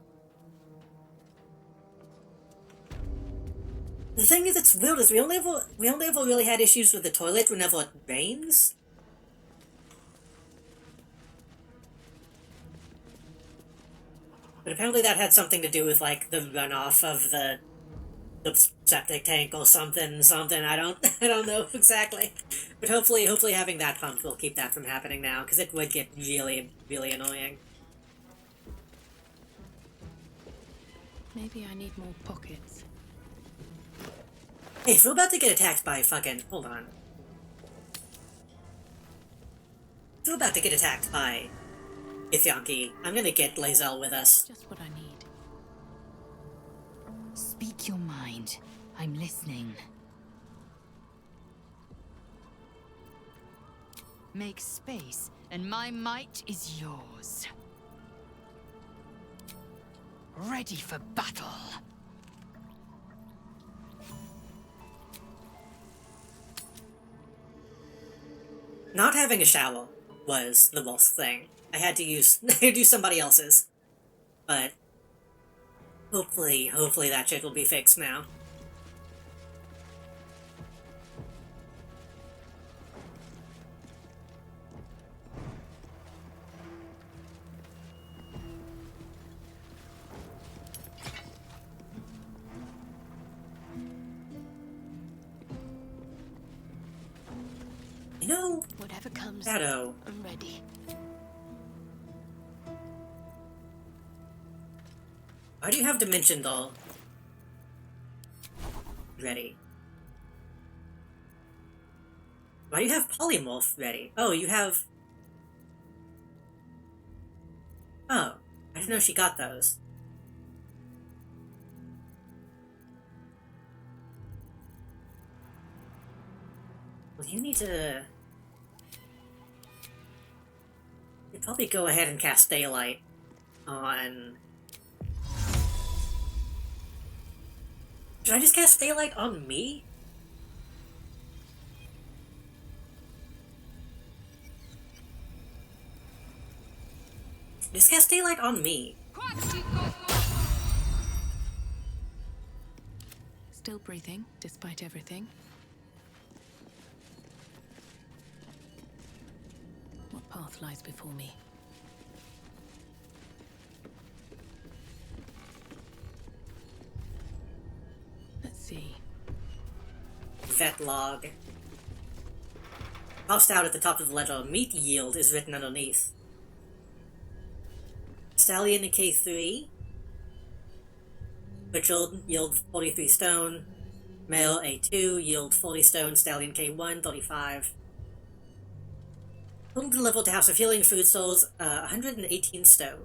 A: The thing is, it's weird, is we only ever really had issues with the toilet whenever it rains. But apparently that had something to do with, like, the runoff of the septic tank or something. I don't know exactly. But hopefully having that pumped will keep that from happening now, because it would get really, really annoying.
M: Maybe I need more pockets.
A: Hey, if we're about to get attacked by fucking... Hold on. If we're about to get attacked by Ithyanki, I'm gonna get Lae'zel with us.
M: Just what I need.
N: Speak your mind. I'm listening. Make space, and my might is yours. Ready for battle.
A: Not having a shower was the worst thing. I had to use somebody else's. But hopefully that shit will be fixed now. You know,
C: whatever comes,
A: Shadow.
C: I'm ready.
A: Why do you have Dimension Doll ready? Why do you have Polymorph ready? Oh, you have... Oh, I didn't know she got those. Well, you need to... You'd probably go ahead and cast Daylight on... Should I just cast Daylight on me? Just cast Daylight on me.
M: Still breathing, despite everything. What path lies before me?
A: vet log. Crossed out at the top of the letter, meat yield is written underneath. Stallion K3. Butcher yield 43 stone. Male A2 yield 40 stone. Stallion K1 35. Total delivered to House of Healing food stores 118 stone.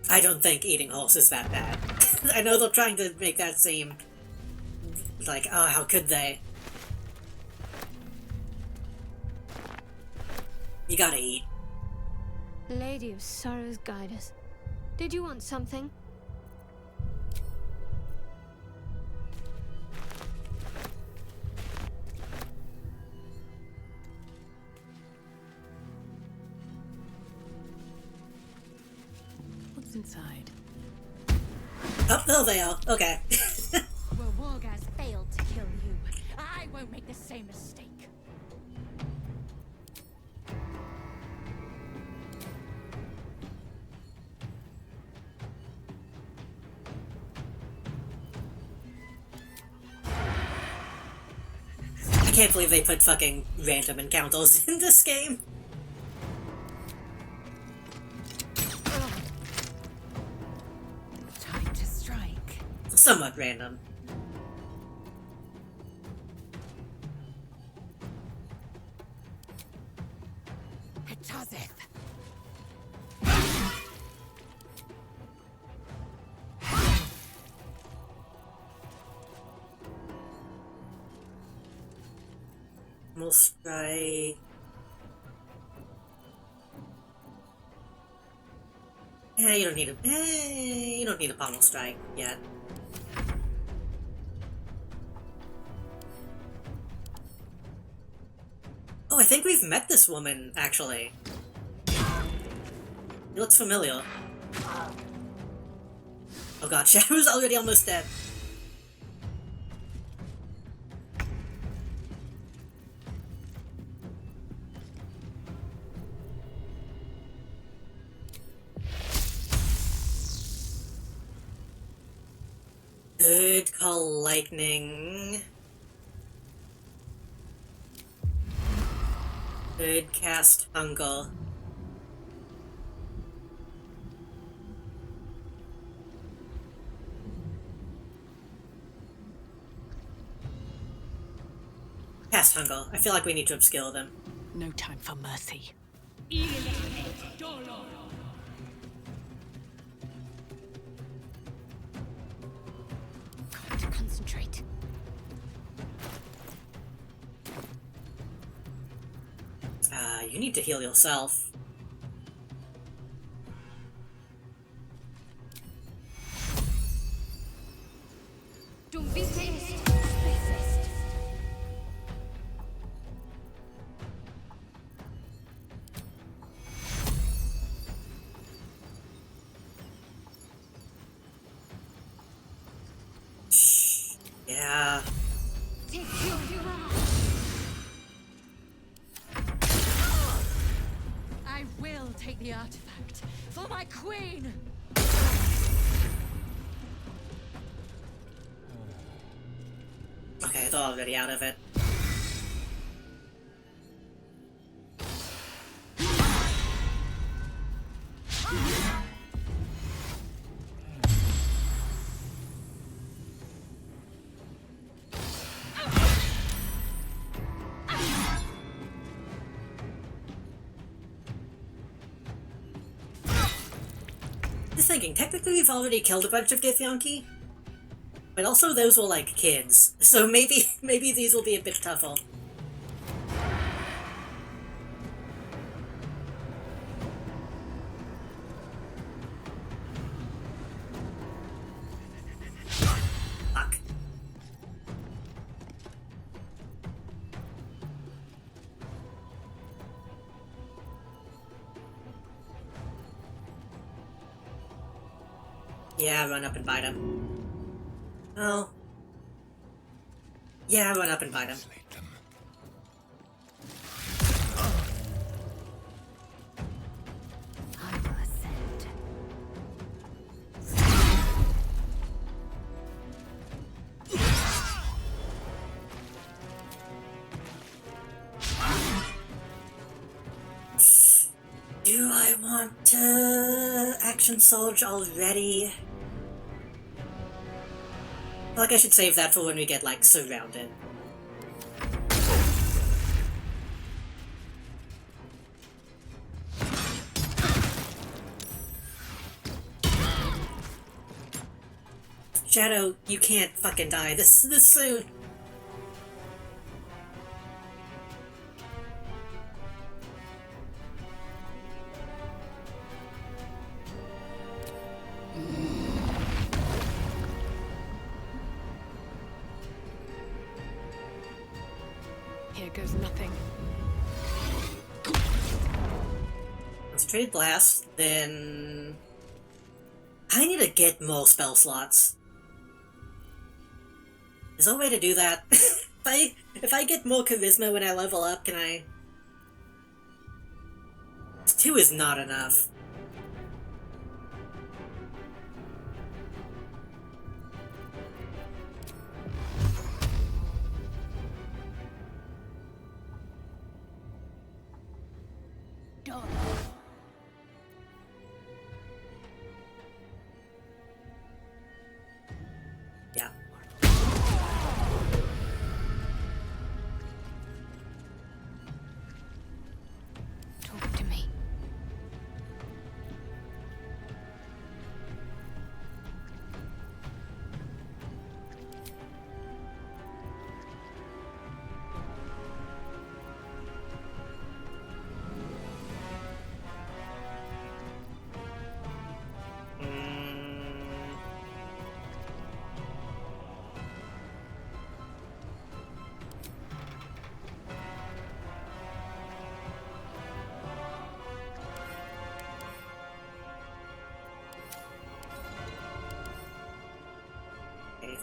A: I don't think eating horse is that bad. I know they're trying to make that seem like, oh, how could they? You gotta eat.
O: Lady of Sorrows, guide us. Did you want something?
M: What's inside?
A: Oh, there they are. Okay.
C: Well, Wargaz failed to kill you. I won't make the same mistake.
A: I can't believe they put fucking random encounters in this game.
M: Time to strike.
A: Somewhat random.
M: Hitazeth.
A: We'll strike. You don't need a. You don't need a pommel strike yet. Oh, I think we've met this woman actually. He looks familiar. Oh god, Shadow's already almost dead. Good call, lightning. Good cast, hunger. Cast hunger. I feel like we need to upskill them.
M: No time for mercy.
C: Got to concentrate.
A: You need to heal yourself.
O: Du Witte ist
A: Yeah.
C: I will take the artifact for my queen.
A: Okay, they're already out of it. Just thinking, technically we've already killed a bunch of Githyanki, but also those were like kids, so maybe these will be a bit tougher. Fuck. Yeah, run up and bite him. Oh. Yeah, run up and bite him.
C: I will ascend.
A: Do I want to action surge already? I feel like I should save that for when we get, like, surrounded. Shadow, you can't fucking die this soon.
M: Here goes nothing.
A: Let's trade blast, then I need to get more spell slots. Is there a way to do that? if I get more charisma when I level up, can I? 2 is not enough. Yeah.
N: Talk to me.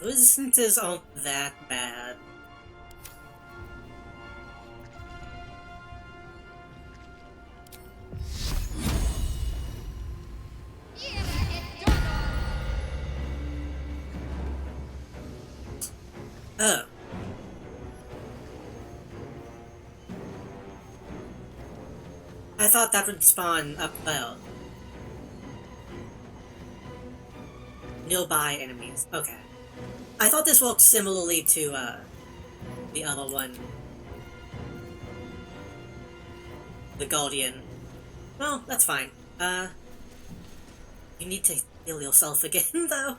A: Resistances aren't that bad. Oh. I thought that would spawn up well. Nearby enemies. Okay. I thought this worked similarly to, the other one. The Guardian. Well, that's fine. You need to heal yourself again, though.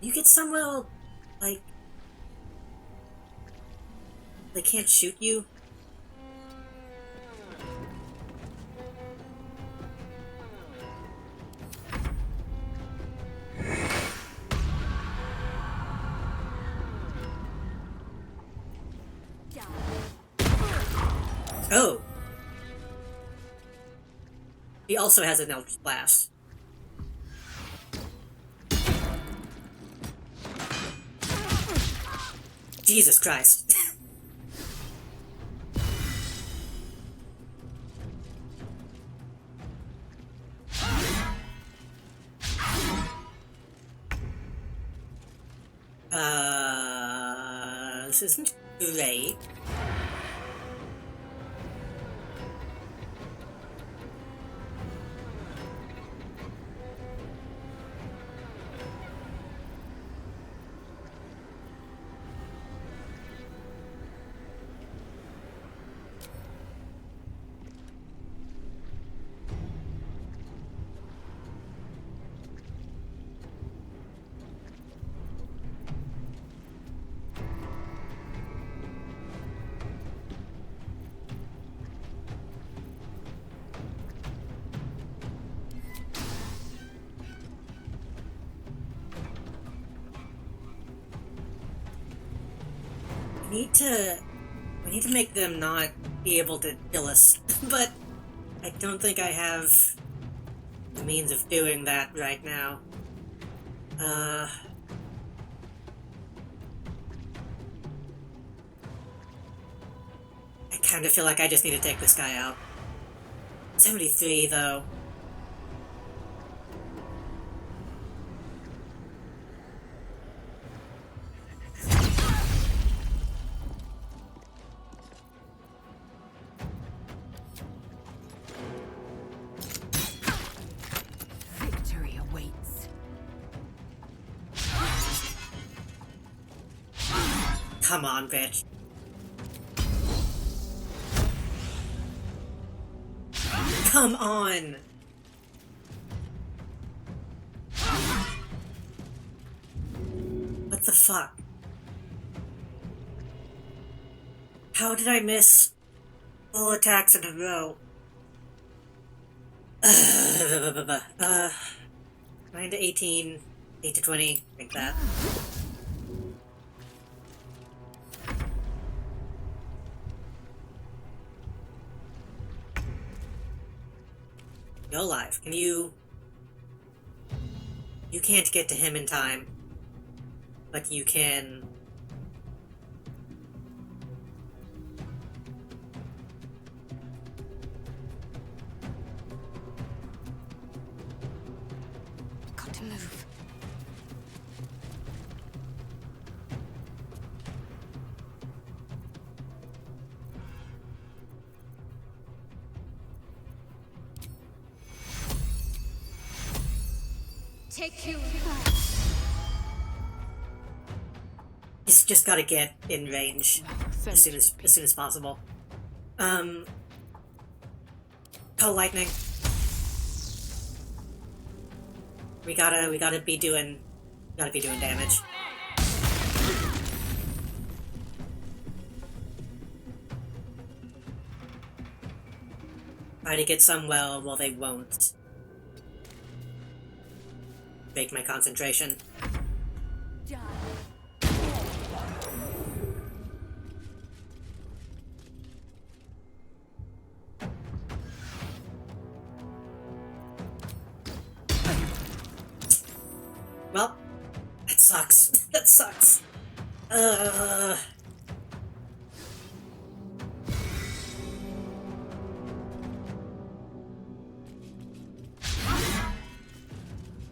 A: You get somewhere, like... they can't shoot you? Oh! He also has an Eldritch Blast. Jesus Christ. This isn't great. We need to make them not be able to kill us, but I don't think I have the means of doing that right now. I kind of feel like I just need to take this guy out. 73, though. Come on, bitch. Come on! What the fuck? How did I miss all attacks in a row? 9 to 18, 8 to 20, like that. Go live. Can you... You can't get to him in time, but you can...
N: Got to move.
O: Take you.
A: He's just gotta get in range as soon as possible. Call lightning. We gotta be doing damage. Try to get some well they won't break my concentration. Well, that sucks. That sucks.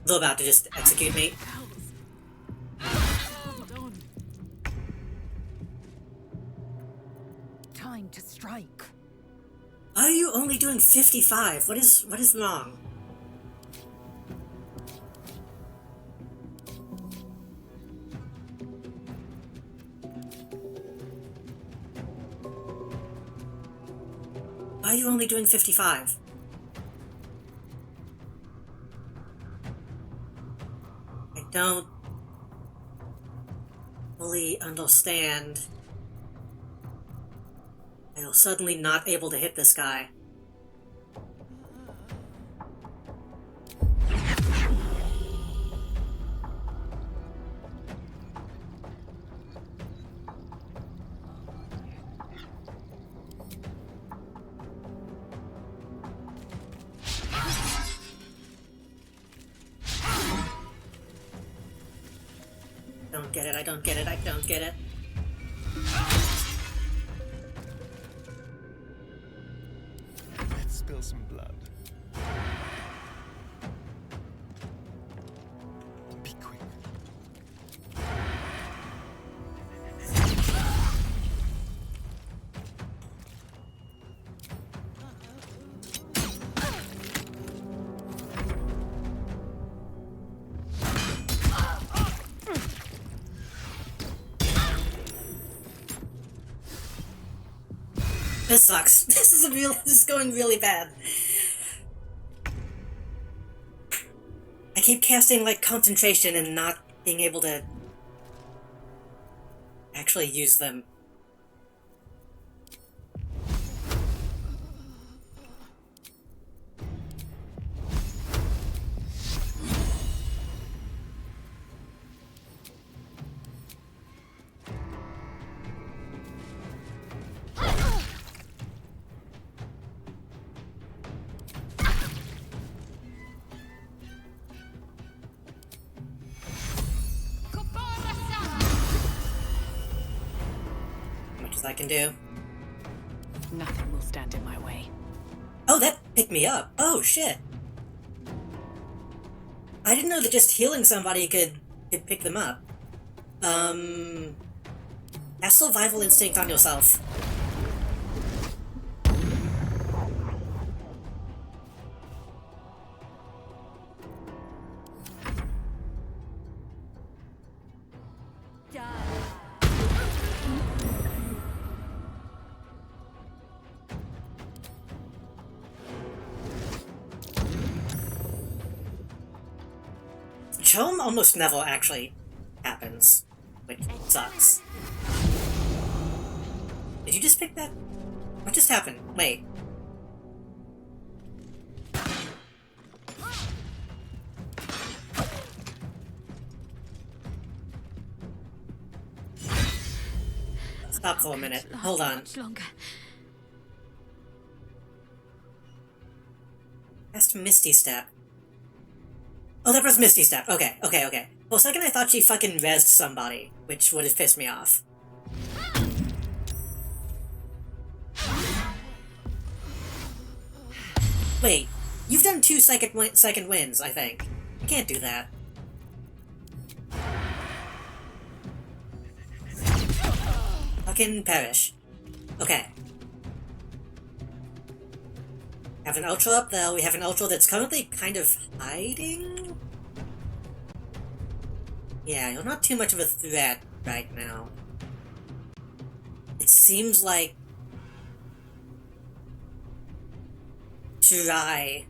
A: They're about to just execute me.
N: Time to strike.
A: Why are you only doing 55? What is wrong? Why are you only doing 55? I don't fully understand. I was suddenly not able to hit this guy. Don't get it, I don't get it, I don't get it.
P: Let's spill some blood. Be quick.
A: This sucks. This is going really bad. I keep casting like concentration and not being able to actually use them. I can do.
M: Nothing will stand in my way.
A: Oh, that picked me up. Oh, shit. I didn't know that just healing somebody could pick them up. Have survival instinct on yourself. Which home almost never actually happens. Which sucks. Did you just pick that? What just happened? Wait. Stop for a minute. Hold on.
O: Much longer.
A: Cast Misty Step. Oh, that was Misty Step. Okay. For a second I thought she fucking rezzed somebody, which would have pissed me off. Wait, you've done 2 second wins, I think. You can't do that. Fucking perish. Okay. Have an Ultra up there. We have an Ultra that's currently kind of hiding? Yeah, you're not too much of a threat right now. It seems like Shirai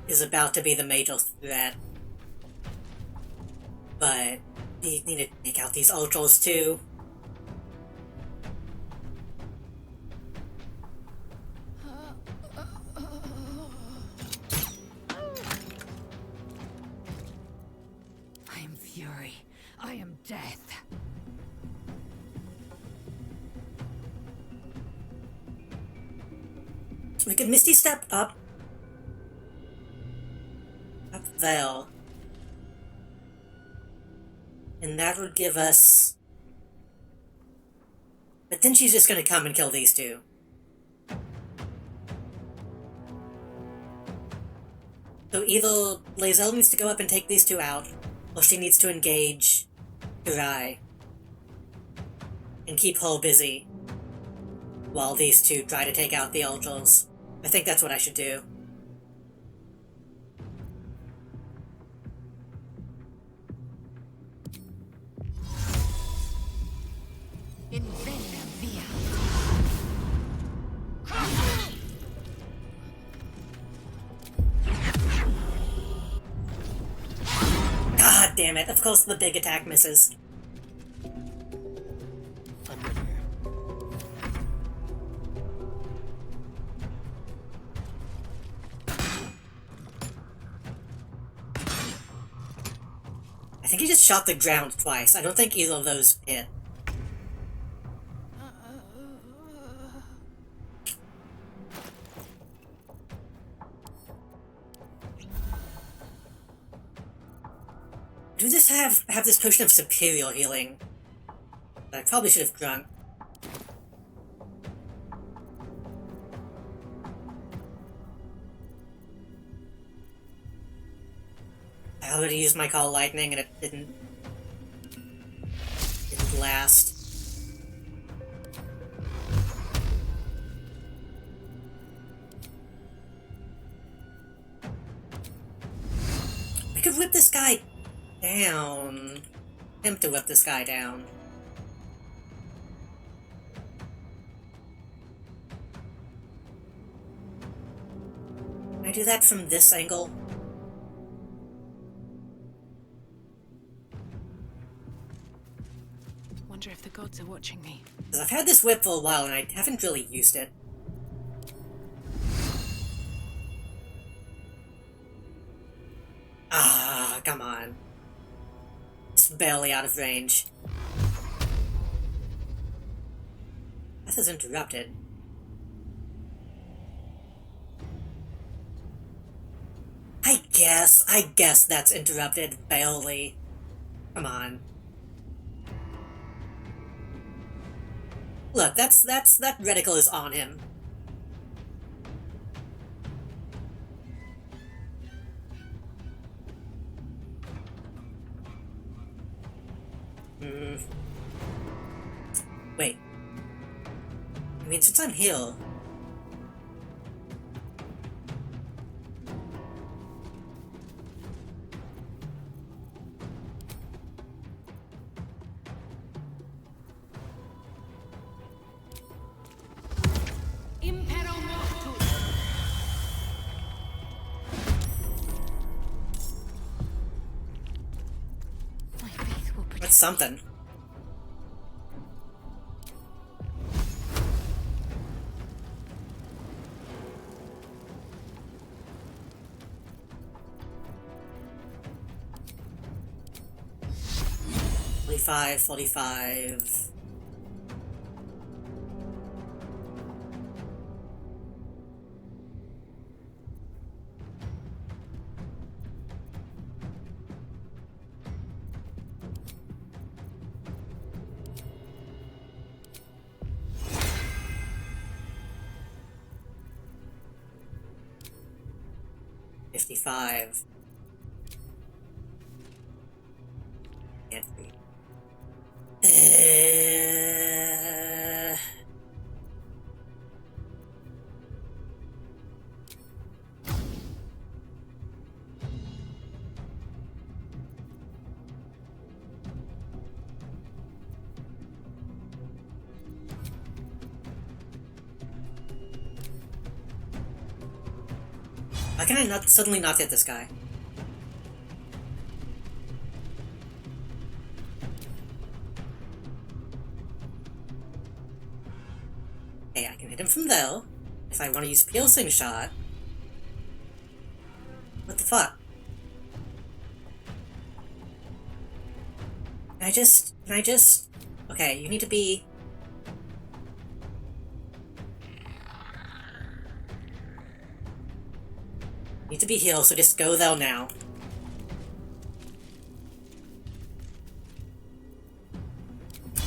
A: is about to be the major threat. But you need to take out these Ultras too.
N: I am fury. I am death.
A: We could Misty Step up there. And that would give us... But then she's just gonna come and kill these two. So either Lae'zel needs to go up and take these two out, or she needs to engage Shirai and keep her busy while these two try to take out the Ultras. I think that's what I should do. God damn it, of course the big attack misses. I think he just shot the ground twice. I don't think either of those hit. Do this have this potion of superior healing? That I probably should have drunk. I already used my Call Lightning and it didn't last. We could whip this guy down. Attempt to whip this guy down. Can I do that from this angle?
M: Wonder if the gods are watching me.
A: Because I've had this whip for a while and I haven't really used it. Ah, come on. It's barely out of range. This is interrupted. I guess that's interrupted, barely. Come on. Look, that reticle is on him. Wait. I mean, since I'm here... That's something. $45, $45. $55. Can't read. Why can I not suddenly not hit this guy? Okay, I can hit him from there. If I want to use piercing shot. What the fuck? Can I just... Okay, you need to be... Need to be healed, so just go there now.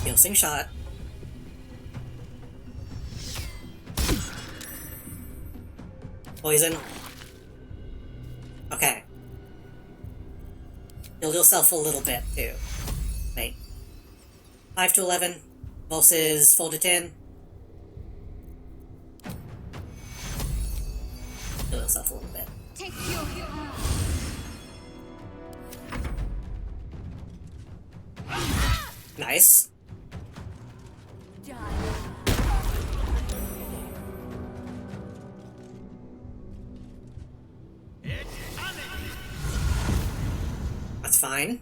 A: Piercing shot. Poison. Okay. Heal yourself a little bit, too. Wait. 5 to 11 versus 4 to 10. Heal yourself a little bit.
C: Take your
A: Nice. That's fine.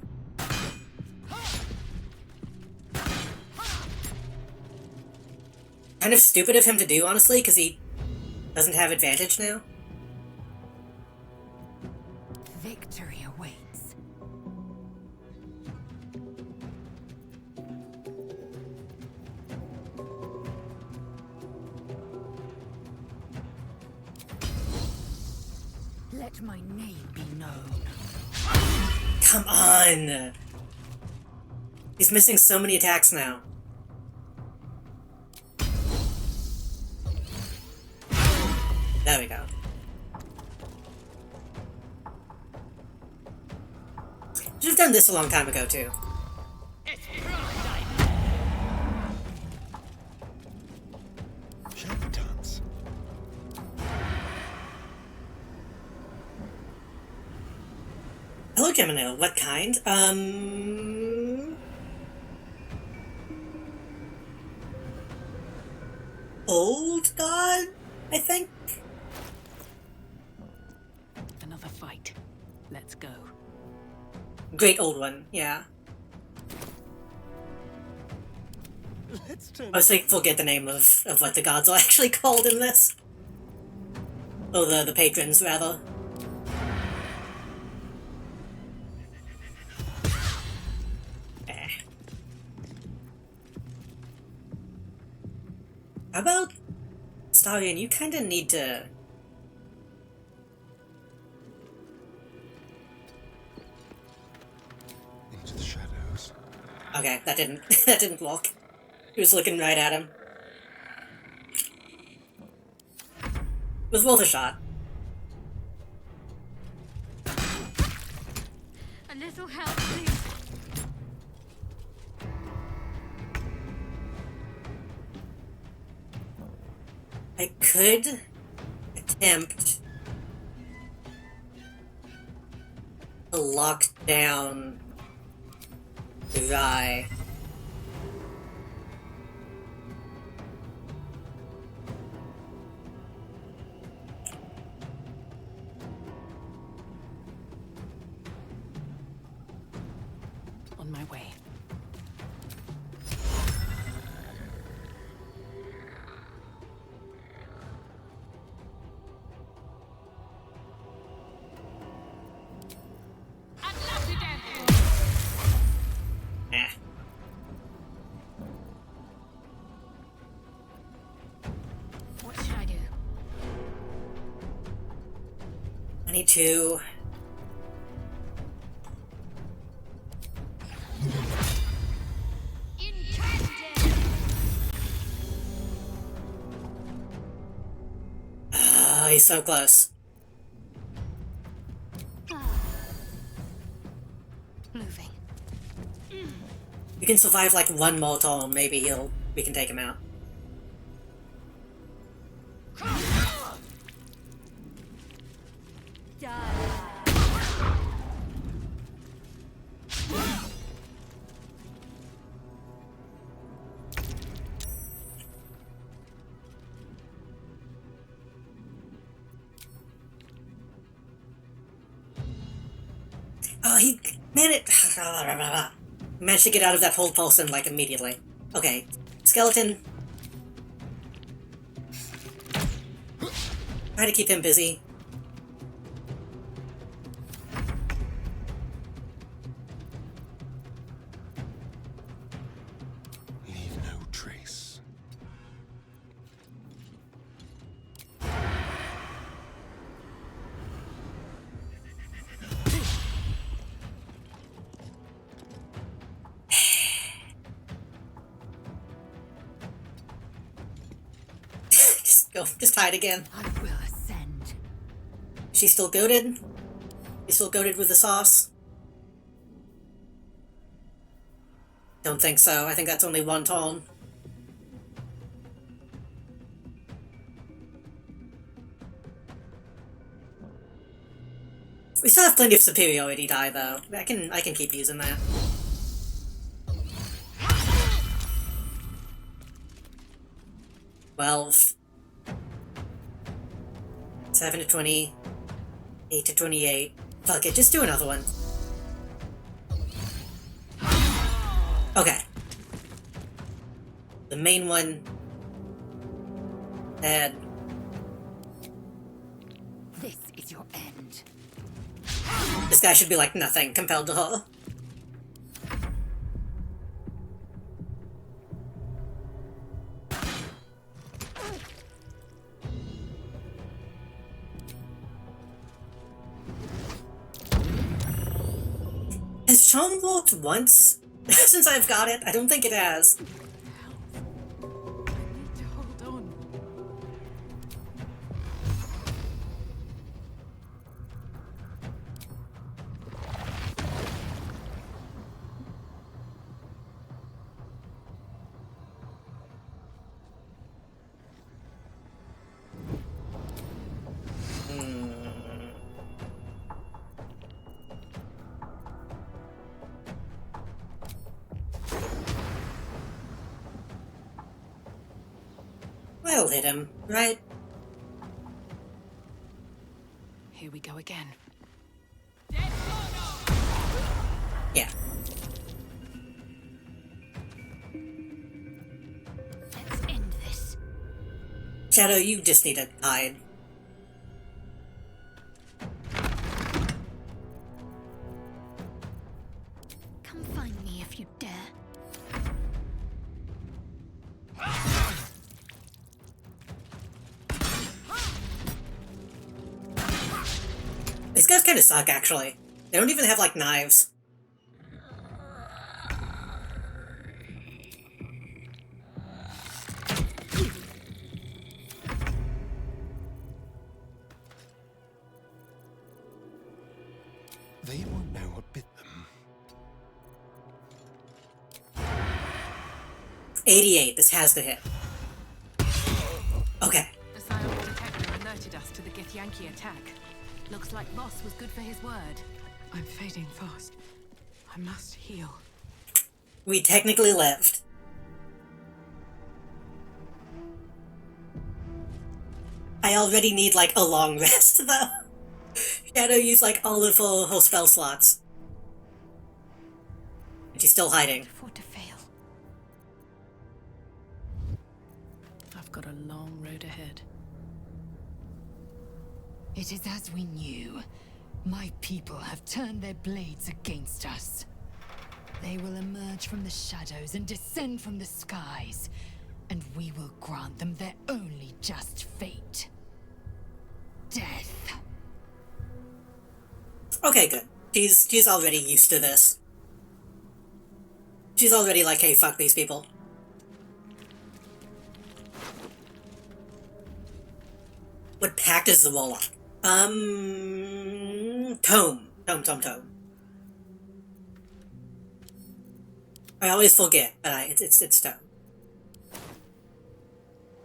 A: Kind of stupid of him to do, honestly, because he doesn't have advantage now.
N: Victory awaits. Let my name be known.
A: Come on! He's missing so many attacks now. There we go. Should have done this a long time ago, too.
P: Shabbatons.
A: Hello, Gemini. What kind? Old God, I think?
M: Another fight. Let's go.
A: Great old one, yeah.
P: Let's turn.
A: I was like, forget the name of what the gods are actually called in this. Or the patrons, rather. How about Starion? You kind of need to...
P: Into the shadows.
A: Okay, that didn't that didn't work. He was looking right at him. It was worth a shot.
C: A little help, please.
A: I could attempt to lock down the guy.
M: On my way.
A: 22. He's so close.
C: Moving.
A: We can survive like one more turn, maybe we can take him out. Oh, he managed to get out of that hold pulsing like immediately. Okay, skeleton. Try to keep him busy.
P: Leave no trace.
A: Just hide again.
N: I will ascend.
A: She's still goated? She's still goated with the sauce? Don't think so. I think that's only one tone. We still have plenty of superiority die though. I can keep using that. $12. 7 to 20. 8 to 28. Fuck it, just do another one. Okay. The main one. Dead.
N: This is your end.
A: This guy should be like nothing compared to her. Has Charm worked once? Since I've got it? I don't think it has.
M: Hold on.
A: I'll hit him, right?
M: Here we go again.
A: Yeah.
C: Let's end this.
A: Shadow, you just need to hide.
C: Come find me if you dare.
A: These guys kind of suck, actually. They don't even have, like, knives.
P: They won't know what bit them.
A: 88. This has to hit. Okay.
M: The silent detector alerted us to the Githyanki attack. Looks like Voss was good for his word. I'm fading fast. I must heal.
A: We technically lived. I already need, like, a long rest, though. Shadow used, like, all of her spell slots. And she's still hiding.
C: Afford to fail.
M: I've got a long road ahead.
N: It is as we knew. My people have turned their blades against us. They will emerge from the shadows and descend from the skies, and we will grant them their only just fate. Death.
A: Okay, good. She's already used to this. She's already like, hey, fuck these people. What pact is the Warlock? Tome. Tome. I always forget, but it's Tome.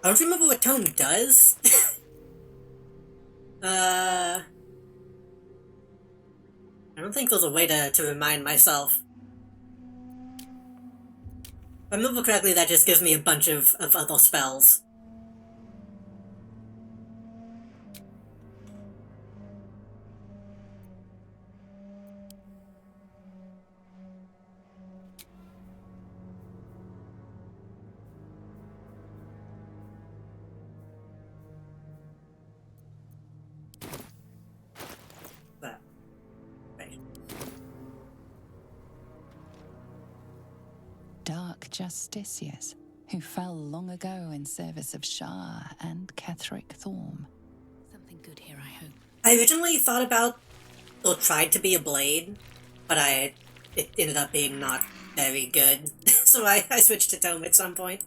A: I don't remember what Tome does. I don't think there's a way to remind myself. If I remember correctly, that just gives me a bunch of other spells.
Q: Dark justiciars who fell long ago in service of Shah and Ketheric Thorm.
C: Something good here, I hope.
A: I originally thought about, or tried to be a blade, but it ended up being not very good, so I switched to Tome at some point.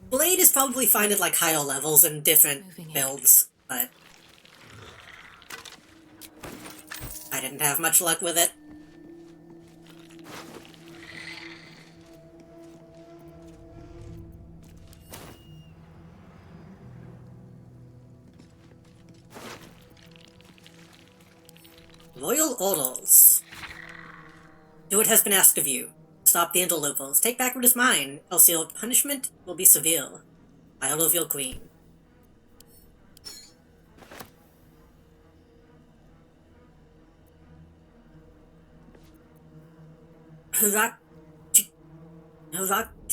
A: Blade is probably fine at like higher levels and different builds, but I didn't have much luck with it. Royal orders. Do what has been asked of you. Stop the interlopers. Take back what is mine, else your punishment will be severe. I love your queen.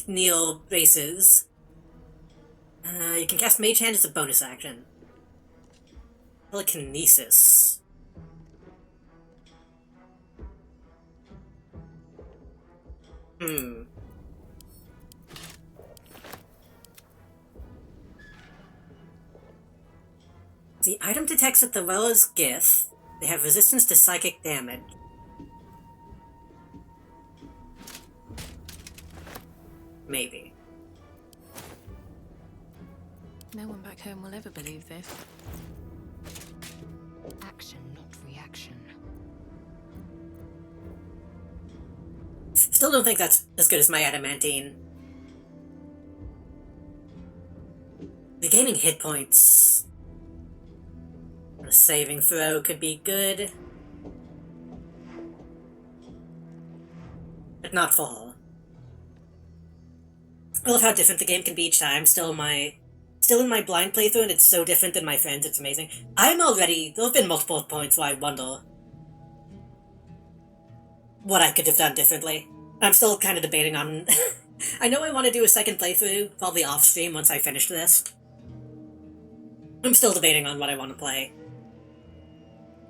A: Neil races. You can cast Mage Hand as a bonus action. Telekinesis. The item detects that the Weller's Gith. They have resistance to psychic damage. Maybe.
M: No one back home will ever believe this.
N: Action, not reaction.
A: Still don't think that's as good as my adamantine. Regaining hit points. A saving throw could be good. But not for her. I love how different the game can be each time. Still in my blind playthrough, and it's so different than my friends, it's amazing. There have been multiple points where I wonder what I could have done differently. I'm still kind of debating on... I know I want to do a second playthrough, probably off-stream once I finish this. I'm still debating on what I want to play.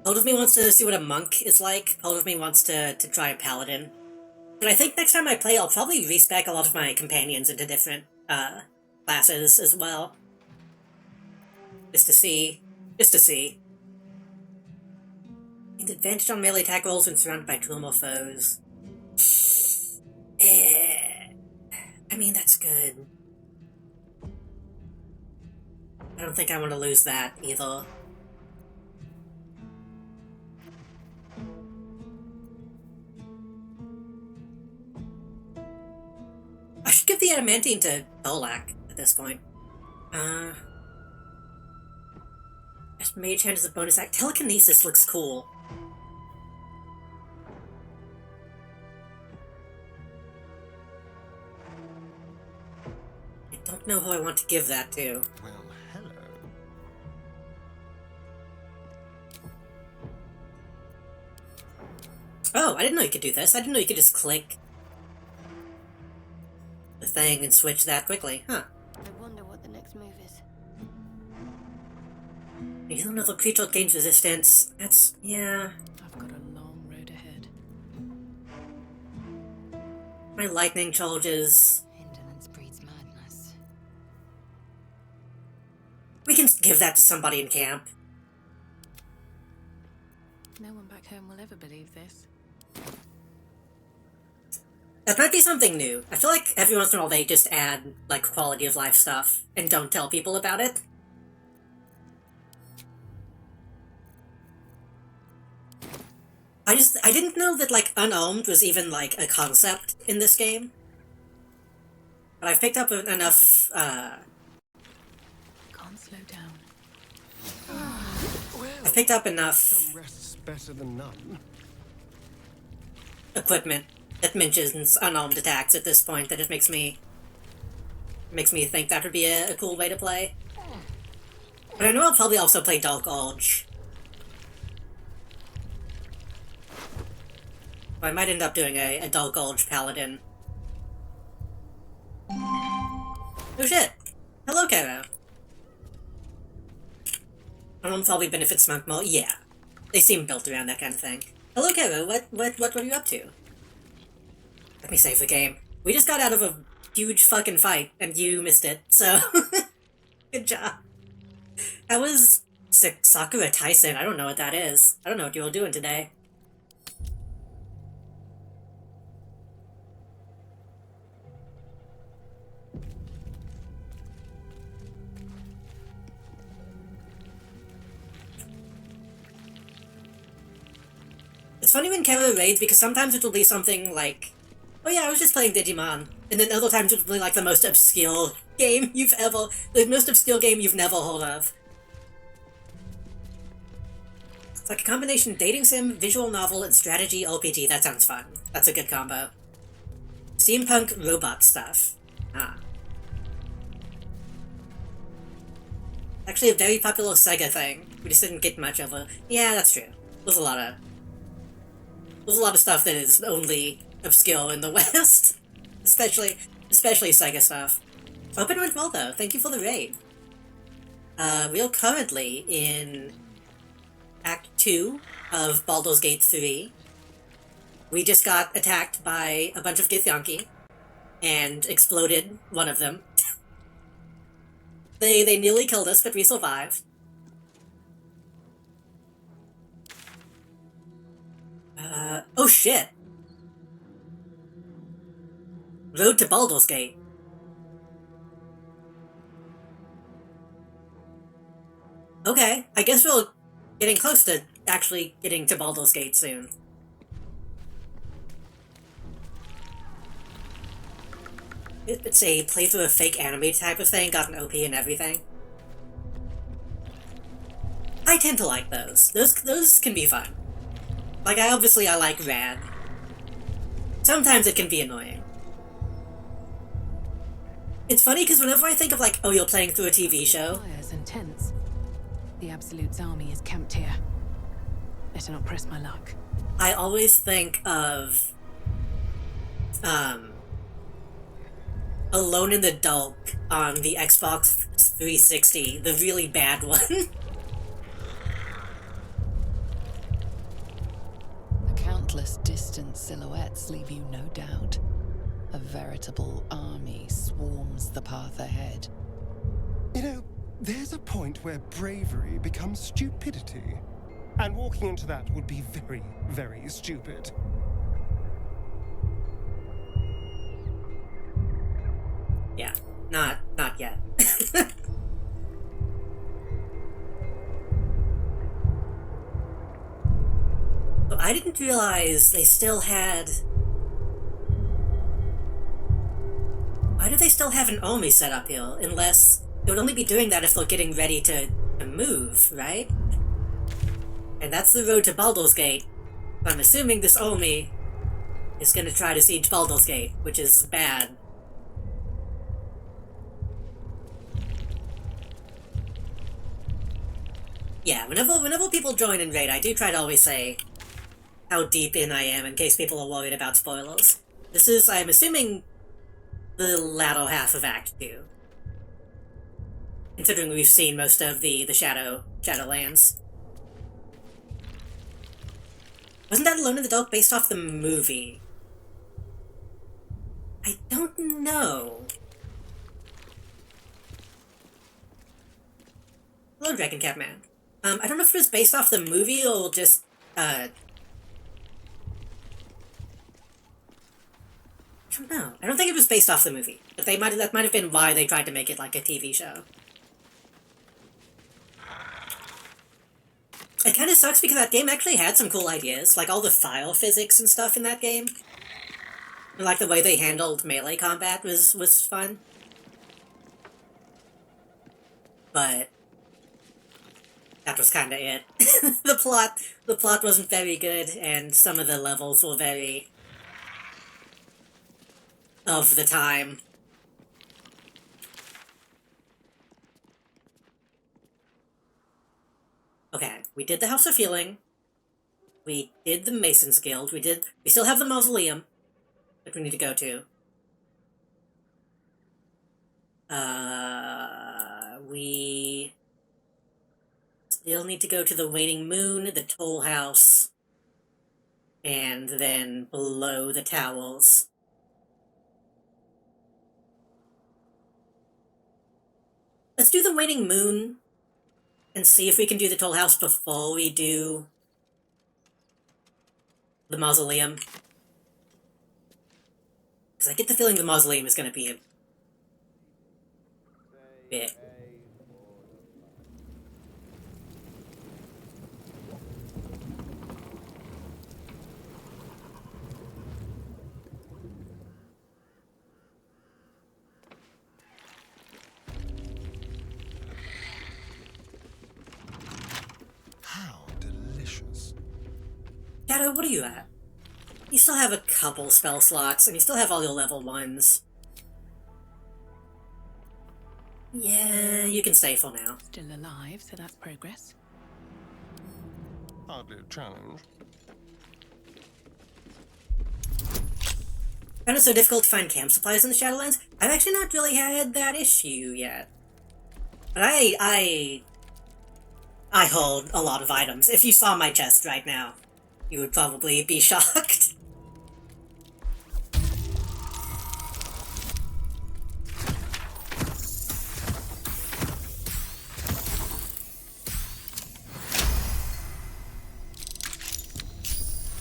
A: Part of me wants to see what a monk is like, part of me wants to try a paladin. But I think next time I play, I'll probably respec a lot of my companions into different, classes as well. Just to see. Gains advantage on melee attack rolls when surrounded by two or more foes. I mean, that's good. I don't think I want to lose that, either. I should give the adamantine to Bolak at this point. Mage Hand is a bonus act. Telekinesis looks cool. I don't know who I want to give that to.
P: Well, hello.
A: Oh, I didn't know you could do this. I didn't know you could just click the thing and switch that quickly. Huh.
O: I wonder what the next move is.
A: You don't know the creature gains resistance. That's... yeah.
M: I've got a long road ahead.
A: My lightning charges.
N: Indolence breeds madness.
A: We can give that to somebody in camp.
M: No one back home will ever believe this.
A: That might be something new. I feel like every once in a while they just add, like, quality of life stuff and don't tell people about it. I didn't know that, like, unarmed was even, like, a concept in this game. But I've picked up enough,
M: Can't slow down.
A: I've picked up enough
P: Some rest's better than none.
A: equipment that mentions unarmed attacks at this point that it makes me think that would be a cool way to play. But I know I'll probably also play Dark Urge. I might end up doing a Dark Urge Paladin. Oh shit! Hello, Kara! Probably benefits Monk more. Yeah. They seem built around that kind of thing. Hello, Kara, what were you up to? Let me save the game. We just got out of a huge fucking fight, and you missed it, so... Good job. That was... Sakura Tyson, I don't know what that is. I don't know what you were doing today. It's funny when Kara raids because sometimes it'll be something like, oh yeah, I was just playing Digimon, and then other times it'll be like the most obscure game the most obscure game you've never heard of. It's like a combination dating sim, visual novel, and strategy RPG. That sounds fun. That's a good combo. Steampunk robot stuff. Ah. Actually a very popular Sega thing. We just didn't get much of a... Yeah, that's true. There's a lot of stuff that is only obscure in the West. especially Sega stuff. Hope it went well, though. Thank you for the raid. We are currently in Act 2 of Baldur's Gate 3. We just got attacked by a bunch of Githyanki and exploded one of them. They nearly killed us, but we survived. Oh shit! Road to Baldur's Gate. Okay, I guess we're getting close to actually getting to Baldur's Gate soon. It's a playthrough of fake anime type of thing, got an OP and everything. I tend to like those. Those can be fun. Like, I like Rad. Sometimes it can be annoying. It's funny because whenever I think of like, oh, you're playing through a TV show.
M: Fires and tents. The Absolute's army is camped here. Better not press my luck.
A: I always think of, Alone in the Dark on the Xbox 360, the really bad one.
Q: The countless distant silhouettes leave you no doubt. A veritable army swarms the path ahead.
P: You know, there's a point where bravery becomes stupidity. And walking into that would be very, very stupid.
A: Yeah, not yet. But I didn't realize they still had... Why do they still have an army set up here? Unless... It would only be doing that if they're getting ready to move, right? And that's the road to Baldur's Gate. I'm assuming this army is gonna try to siege Baldur's Gate, which is bad. Yeah, whenever people join in raid, I do try to always say how deep in I am in case people are worried about spoilers. This is, I'm assuming, the latter half of Act 2. Considering we've seen most of the Shadowlands. Wasn't that Alone in the Dark based off the movie? I don't know. Hello, Dragon Cat Man. I don't know if it was based off the movie or just I don't know. I don't think it was based off the movie, but that might have been why they tried to make it like a TV show. It kind of sucks because that game actually had some cool ideas, like all the file physics and stuff in that game. And like the way they handled melee combat was fun. But that was kind of it. The plot wasn't very good, and some of the levels were very of the time. Okay, we did the House of Healing. We did the Mason's Guild. We still have the Mausoleum that we need to go to. We still need to go to the Waning Moon, the Toll House, and then below the Towels. Let's do the Waning Moon and see if we can do the Toll House before we do the Mausoleum. Because I get the feeling the Mausoleum is going to be a bit. Shadow, what are you at? You still have a couple spell slots, and you still have all your level 1s. Yeah, you can stay for now.
M: Still alive, so that's progress.
P: Hardly a challenge.
A: Found it so difficult to find camp supplies in the Shadowlands? I've actually not really had that issue yet. But I hold a lot of items. If you saw my chest right now, you would probably be shocked.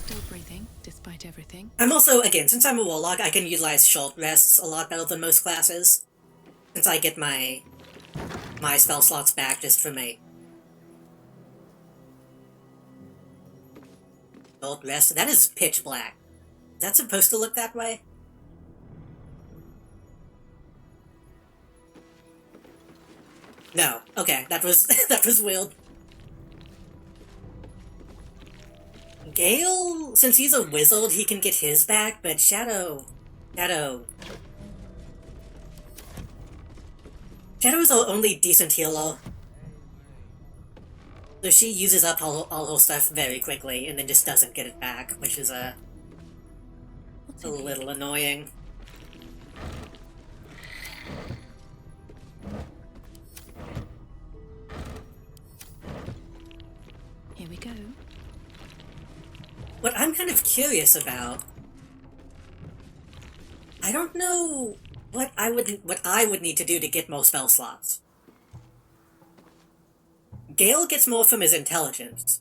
M: Still breathing, despite everything.
A: I'm also, again, since I'm a warlock, I can utilize short rests a lot better than most classes. Since I get my spell slots back just for me. Short rest? That is pitch black. Is that supposed to look that way? No. Okay, that was that was weird. Gale, since he's a wizard, he can get his back, but Shadow's our only decent healer. So she uses up all her stuff very quickly, and then just doesn't get it back, which is a little annoying.
M: Here we go.
A: What I'm kind of curious about, I don't know what I would need to do to get more spell slots. Gale gets more from his intelligence.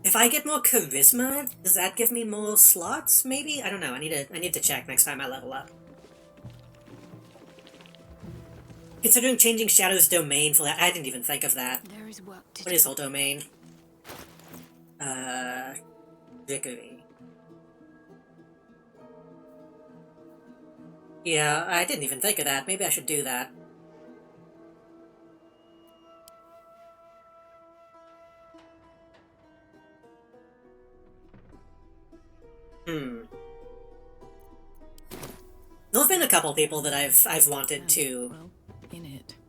A: If I get more charisma, does that give me more slots? Maybe? I don't know. I need to check next time I level up. Considering changing Shadow's domain for that, I didn't even think of that.
M: There is work to
A: What is her domain? Vickery. Yeah, I didn't even think of that. Maybe I should do that. There've been a couple people that I've wanted to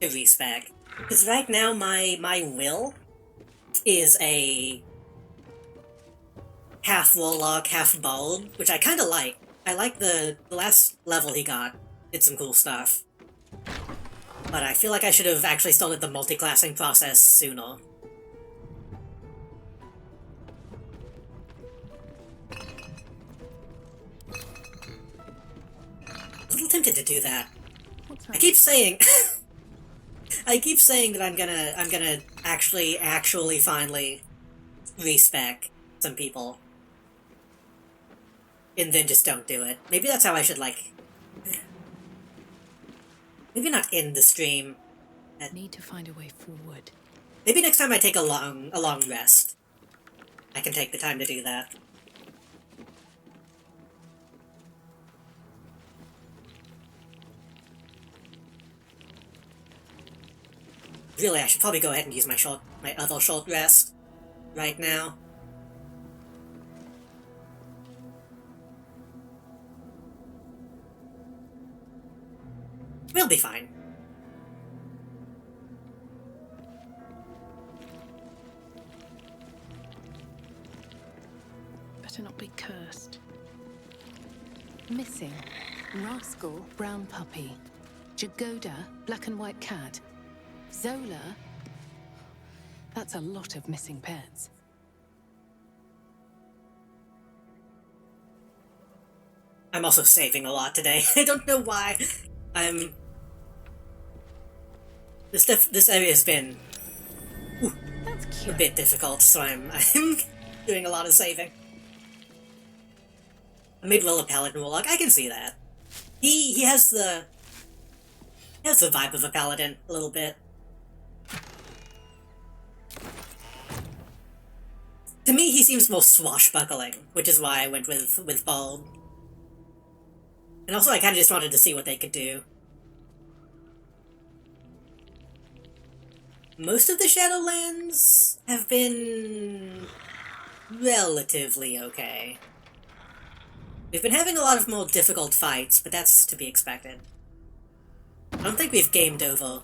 A: respec. Because right now my will is a half warlock, half bard, which I kinda like. I like the last level he got. Did some cool stuff. But I feel like I should have actually started the multi-classing process sooner. I'm a little tempted to do that. I keep saying I keep saying that I'm gonna actually finally respec some people. And then just don't do it. Maybe that's how I should, like... Maybe not end the stream.
M: Need to find a way forward.
A: Maybe next time I take a long rest. I can take the time to do that. Really, I should probably go ahead and use my other short rest right now. We'll be fine.
M: Better not be cursed. Missing. Rascal, brown puppy. Jagoda, black and white cat. Zola. That's a lot of missing pets.
A: I'm also saving a lot today. I don't know why. This area has been a bit difficult, so I'm doing a lot of saving. I made Will a paladin warlock. I can see that. He has the vibe of a paladin a little bit. To me, he seems more swashbuckling, which is why I went with Bald. And also, I kind of just wanted to see what they could do. Most of the Shadowlands have been relatively okay. We've been having a lot of more difficult fights, but that's to be expected. I don't think we've game over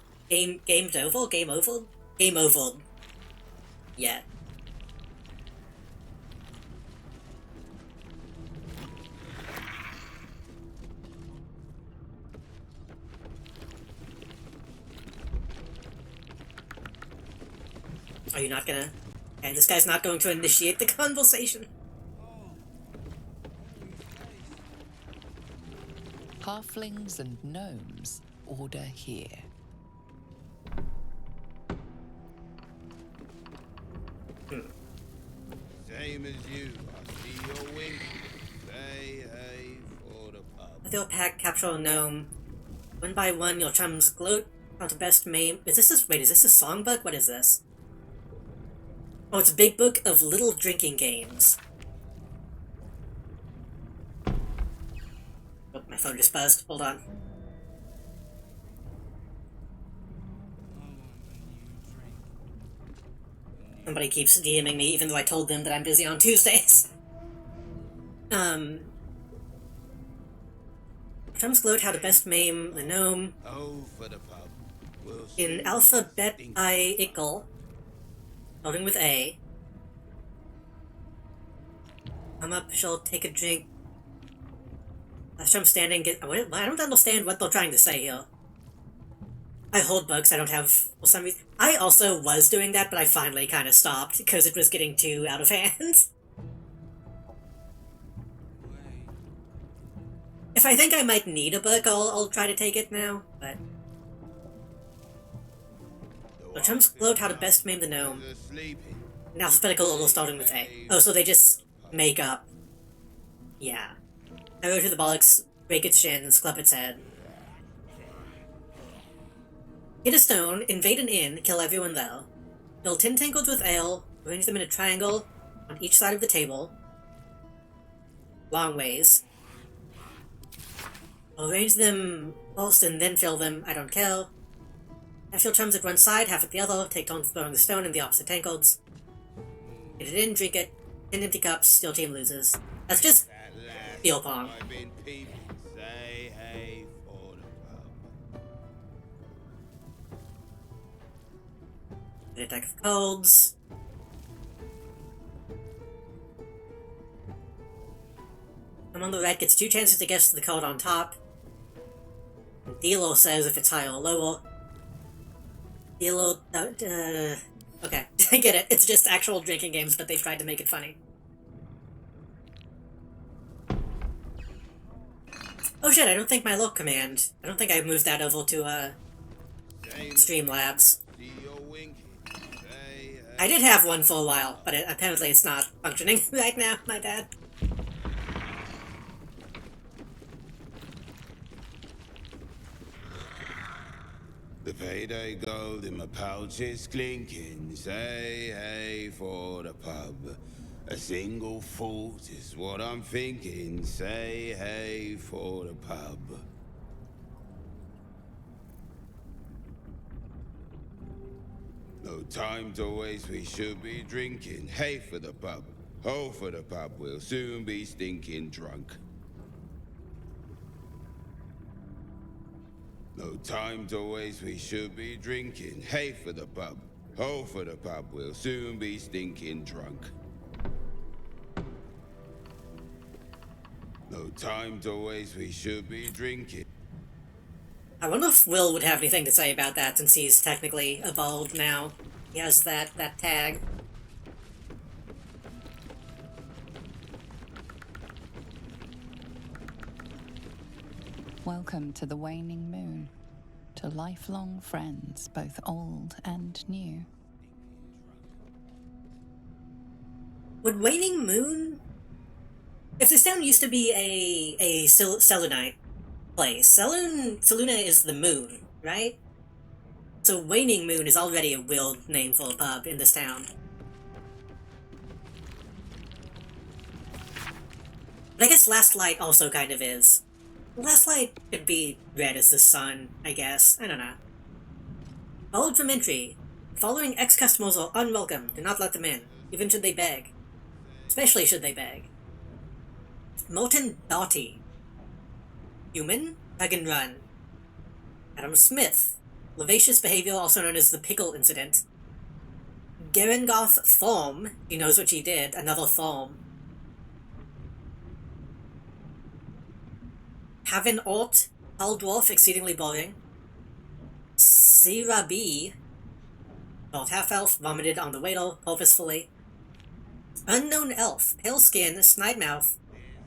A: yet. Are you not gonna... Okay, this guy's not going to initiate the conversation.
Q: Halflings and gnomes, order here.
R: Same as you. I see your wink. Say hey for the pub.
A: They'll pack, capture a gnome. One by one, your chums gloat on the best maim. Wait, is this a songbook? What is this? Oh, it's a big book of little drinking games. Oh, my phone just buzzed. Hold on. Somebody keeps DMing me, even though I told them that I'm busy on Tuesdays. Chums gloat how to best maim the gnome.
R: Oh, for the pub.
A: In alphabet I ickle. Starting with A. Come up, shall take a drink. Last time standing, I don't understand what they're trying to say here. I hold books, I don't have, for some reason. I also was doing that, but I finally kind of stopped, because it was getting too out of hand. If I think I might need a book, I'll try to take it now, but... The chums gloat how to best maim the gnome. In alphabetical order starting with A. Oh, so they just make up. Yeah. Arrow to the bollocks, break its shins, club its head. Hit a stone, invade an inn, kill everyone there. Fill 10 tankards with ale, arrange them in a triangle on each side of the table. Long ways. Arrange them first and then fill them, I don't care. Half your chums at one side, half at the other, take turns throwing the stone in the opposite tankards. Get it in, drink it, 10 empty cups, your team loses. That's just beer pong.
R: Say hey for the pub.
A: Get a deck of codes. Come on the right gets 2 chances to guess the code on top. And dealer says if it's higher or lower. Dealer, okay, I get it. It's just actual drinking games, but they've tried to make it funny. Oh shit, I don't think my look command. I don't think I moved that over to, Streamlabs. I did have one for a while, but apparently it's not functioning right now. My bad.
R: The payday gold in my pouch is clinking. Say hey for the pub. A single thought is what I'm thinking. Say hey for the pub. No time to waste, we should be drinking. Hey for the pub, ho for the pub, we'll soon be stinking drunk. No time to waste, we should be drinking. Hey for the pub, ho for the pub, we'll soon be stinking drunk. No time to waste, we should be drinking.
A: I wonder if Will would have anything to say about that, since he's technically evolved now. He has that tag.
Q: Welcome to the waning moon. To lifelong friends, both old and new.
A: Would Waning Moon... If this town used to be a Selûnite place, Selûne is the moon, right? So Waning Moon is already a real name for a pub in this town. But I guess Last Light also kind of is. Last Light could be read as the sun, I guess. I don't know. Followed from entry. Following ex-customers are unwelcome. Do not let them in, even should they beg. Especially should they beg. Molten Doughty. Human, Tug and Run. Adam Smith. Vivacious behavior, also known as the Pickle Incident. Gerengoth Thorm. He knows what she did. Another Thorm. Haven Ort. Hull Dwarf, exceedingly boring. Sira B. Both half-elf, vomited on the waiter, purposefully. Unknown Elf. Pale skin, snide mouth.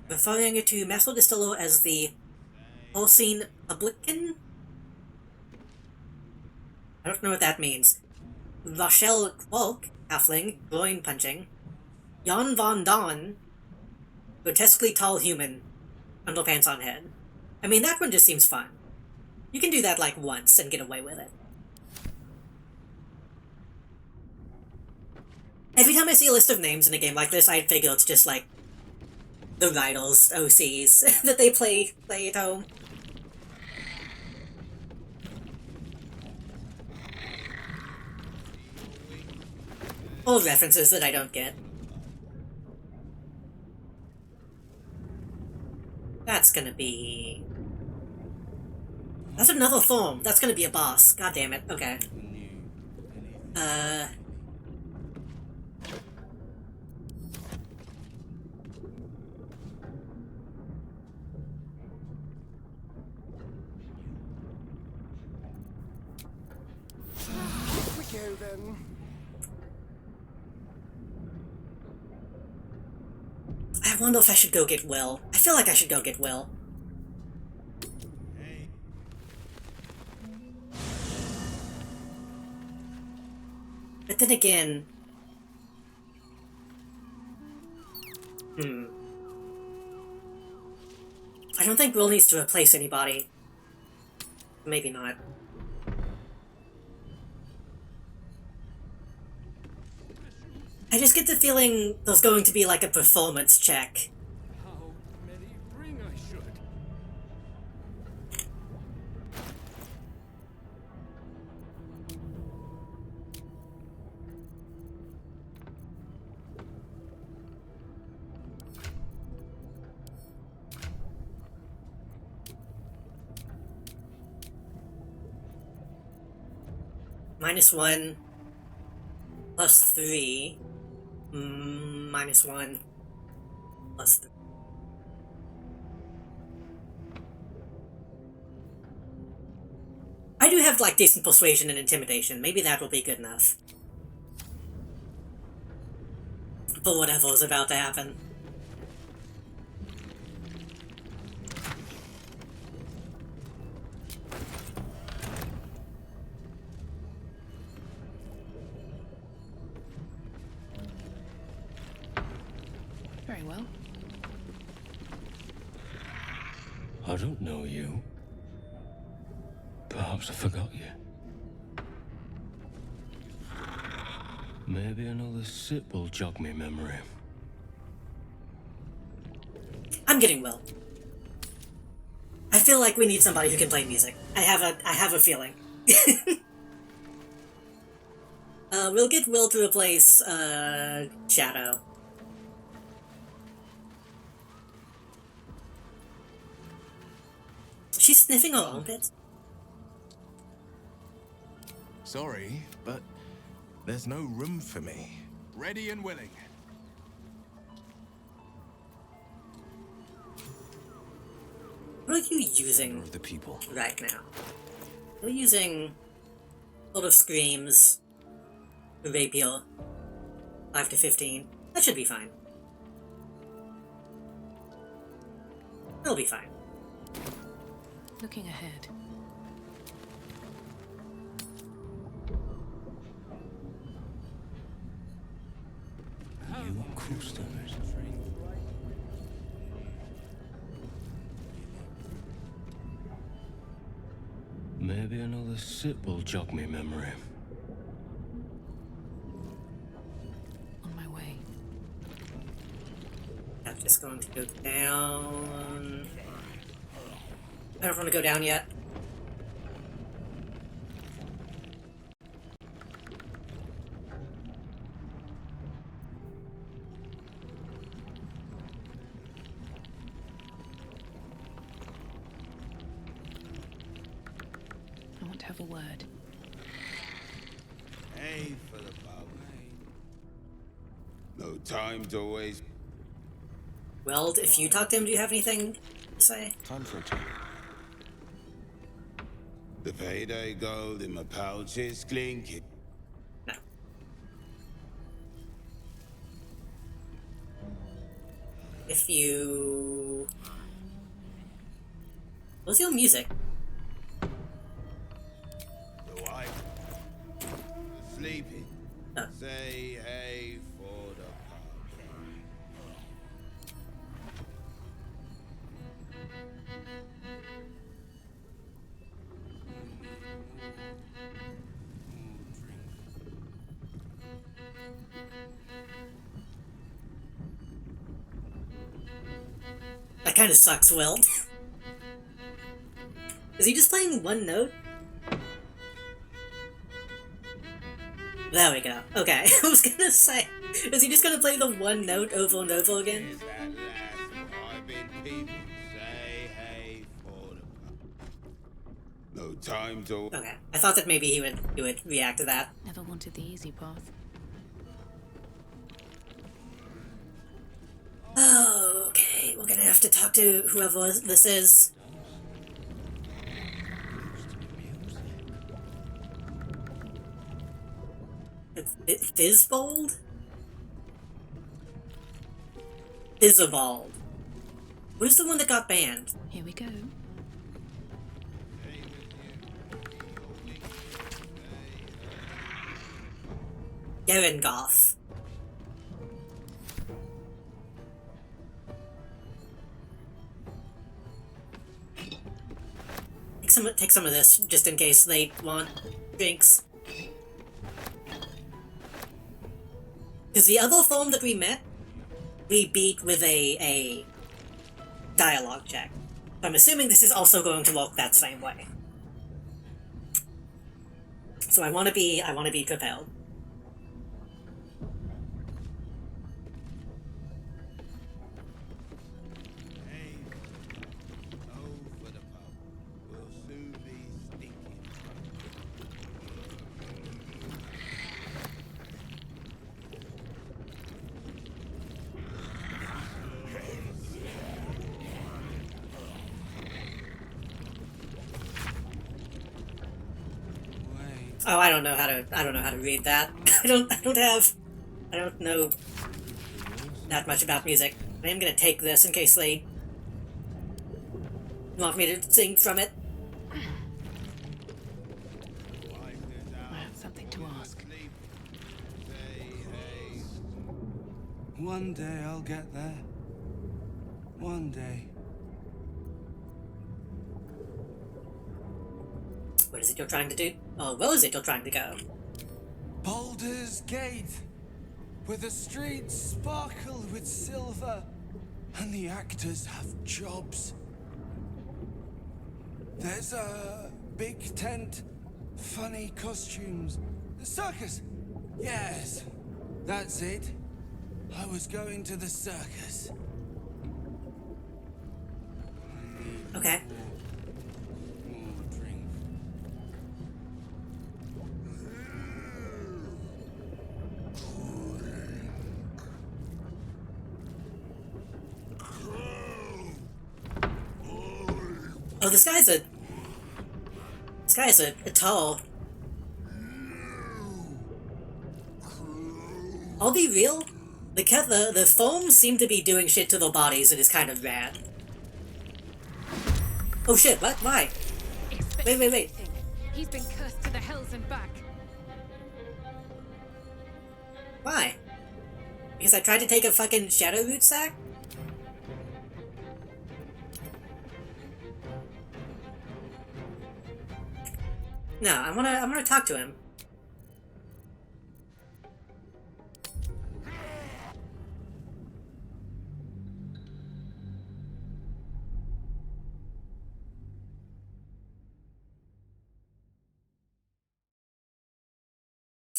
A: Referring to Master Distiller as the Holstein Publican? I don't know what that means. Rochelle Quark, halfling, groin punching. Jan Von Don, grotesquely tall human, underpants on head. I mean, that one just seems fun. You can do that like once and get away with it. Every time I see a list of names in a game like this, I figure it's just like the Rydals, OCs, that they play at home. Or references that I don't get. That's gonna be... That's another Thorm. That's gonna be a boss. God damn it. Okay.
P: We go then.
A: I wonder if I should go get Will. I feel like I should go get Will. But then again... I don't think Will needs to replace anybody. Maybe not. I just get the feeling there's going to be like a performance check.
H: How many bring I should?
A: -1 +3 -1 +3. I do have like decent persuasion and intimidation. Maybe that will be good enough. For whatever is about to happen.
M: Very well.
D: I don't know you. Perhaps I forgot you. Maybe another sip will jog me memory.
A: I'm getting Will. I feel like we need somebody who can play music. I have a feeling. We'll get Will to replace Shadow. She's sniffing her armpits.
B: Sorry, but there's no room for me. Ready and willing.
A: What are you using
B: Of the people.
A: right now? We're using sort of screams, rapier, 5 to 15. That should be fine. It'll be fine.
M: Looking ahead.
D: You customers. Maybe another sip will jog me memory.
M: On my way.
A: I'm just going to go down. I don't want to go down yet.
M: I want to have a word.
R: Hey for the pub. No time to waste.
A: Well, if you talk to him, do you have anything to say?
B: Time for a chat.
R: The payday gold in my pouch is clinking.
A: No. If you... What's your music?
R: The wife sleeping.
A: Oh.
R: Say hey for the
A: That kind of sucks, Will. Is he just playing one note? There we go. Okay, I was gonna say, is he just gonna play the one note over and over again?
R: Is that last I've been peeping? Say hey for the no time to.
A: Okay, I thought that maybe he would react to that.
M: Never wanted the easy path.
A: Oh, okay, we're gonna have to talk to whoever this is. It's Fizbold? Fizzabald. Who's the one that got banned?
M: Here we go.
A: Gerengoth. Take some of this, just in case they want drinks. Because the other form that we met, we beat with a dialogue check. So I'm assuming this is also going to work that same way. So I want to be prepared. Oh, I don't know how to read that. I don't know that much about music. I am gonna take this in case they want me to sing from it.
M: I have something to ask.
R: One day I'll get there. One day.
A: What is it you're trying to do? Oh, where is it you're trying to go?
R: Baldur's Gate, where the streets sparkle with silver, and the actors have jobs. There's a big tent, funny costumes. The circus! Yes, that's it. I was going to the circus.
A: Okay. Oh, this guy's a tall. I'll be real. The foam seem to be doing shit to their bodies and is kind of rad. Oh shit, what? Why? Wait.
C: He's been cursed to the hells and back.
A: Why? Because I tried to take a fucking shadow root sack? No, I'm gonna talk to him.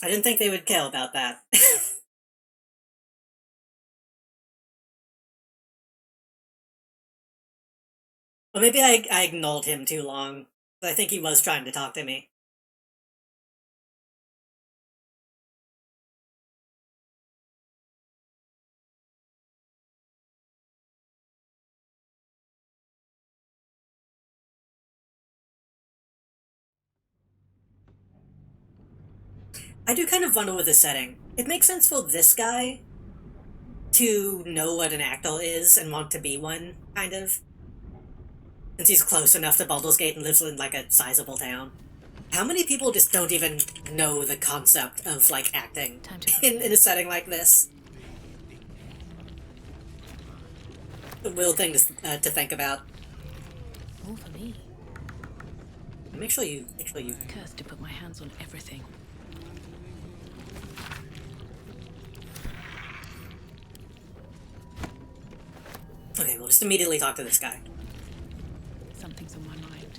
A: I didn't think they would care about that. Or maybe I ignored him too long. But I think he was trying to talk to me. I do kind of wonder with the setting. It makes sense for this guy to know what an actor is and want to be one, kind of. Since he's close enough to Baldur's Gate and lives in, like, a sizable town. How many people just don't even know the concept of, like, acting in a setting like this? A weird thing to think about.
C: All for me.
A: Make sure you...
C: Cursed to put my hands on everything.
A: Okay, we'll just immediately talk to this guy.
C: Something's on my mind.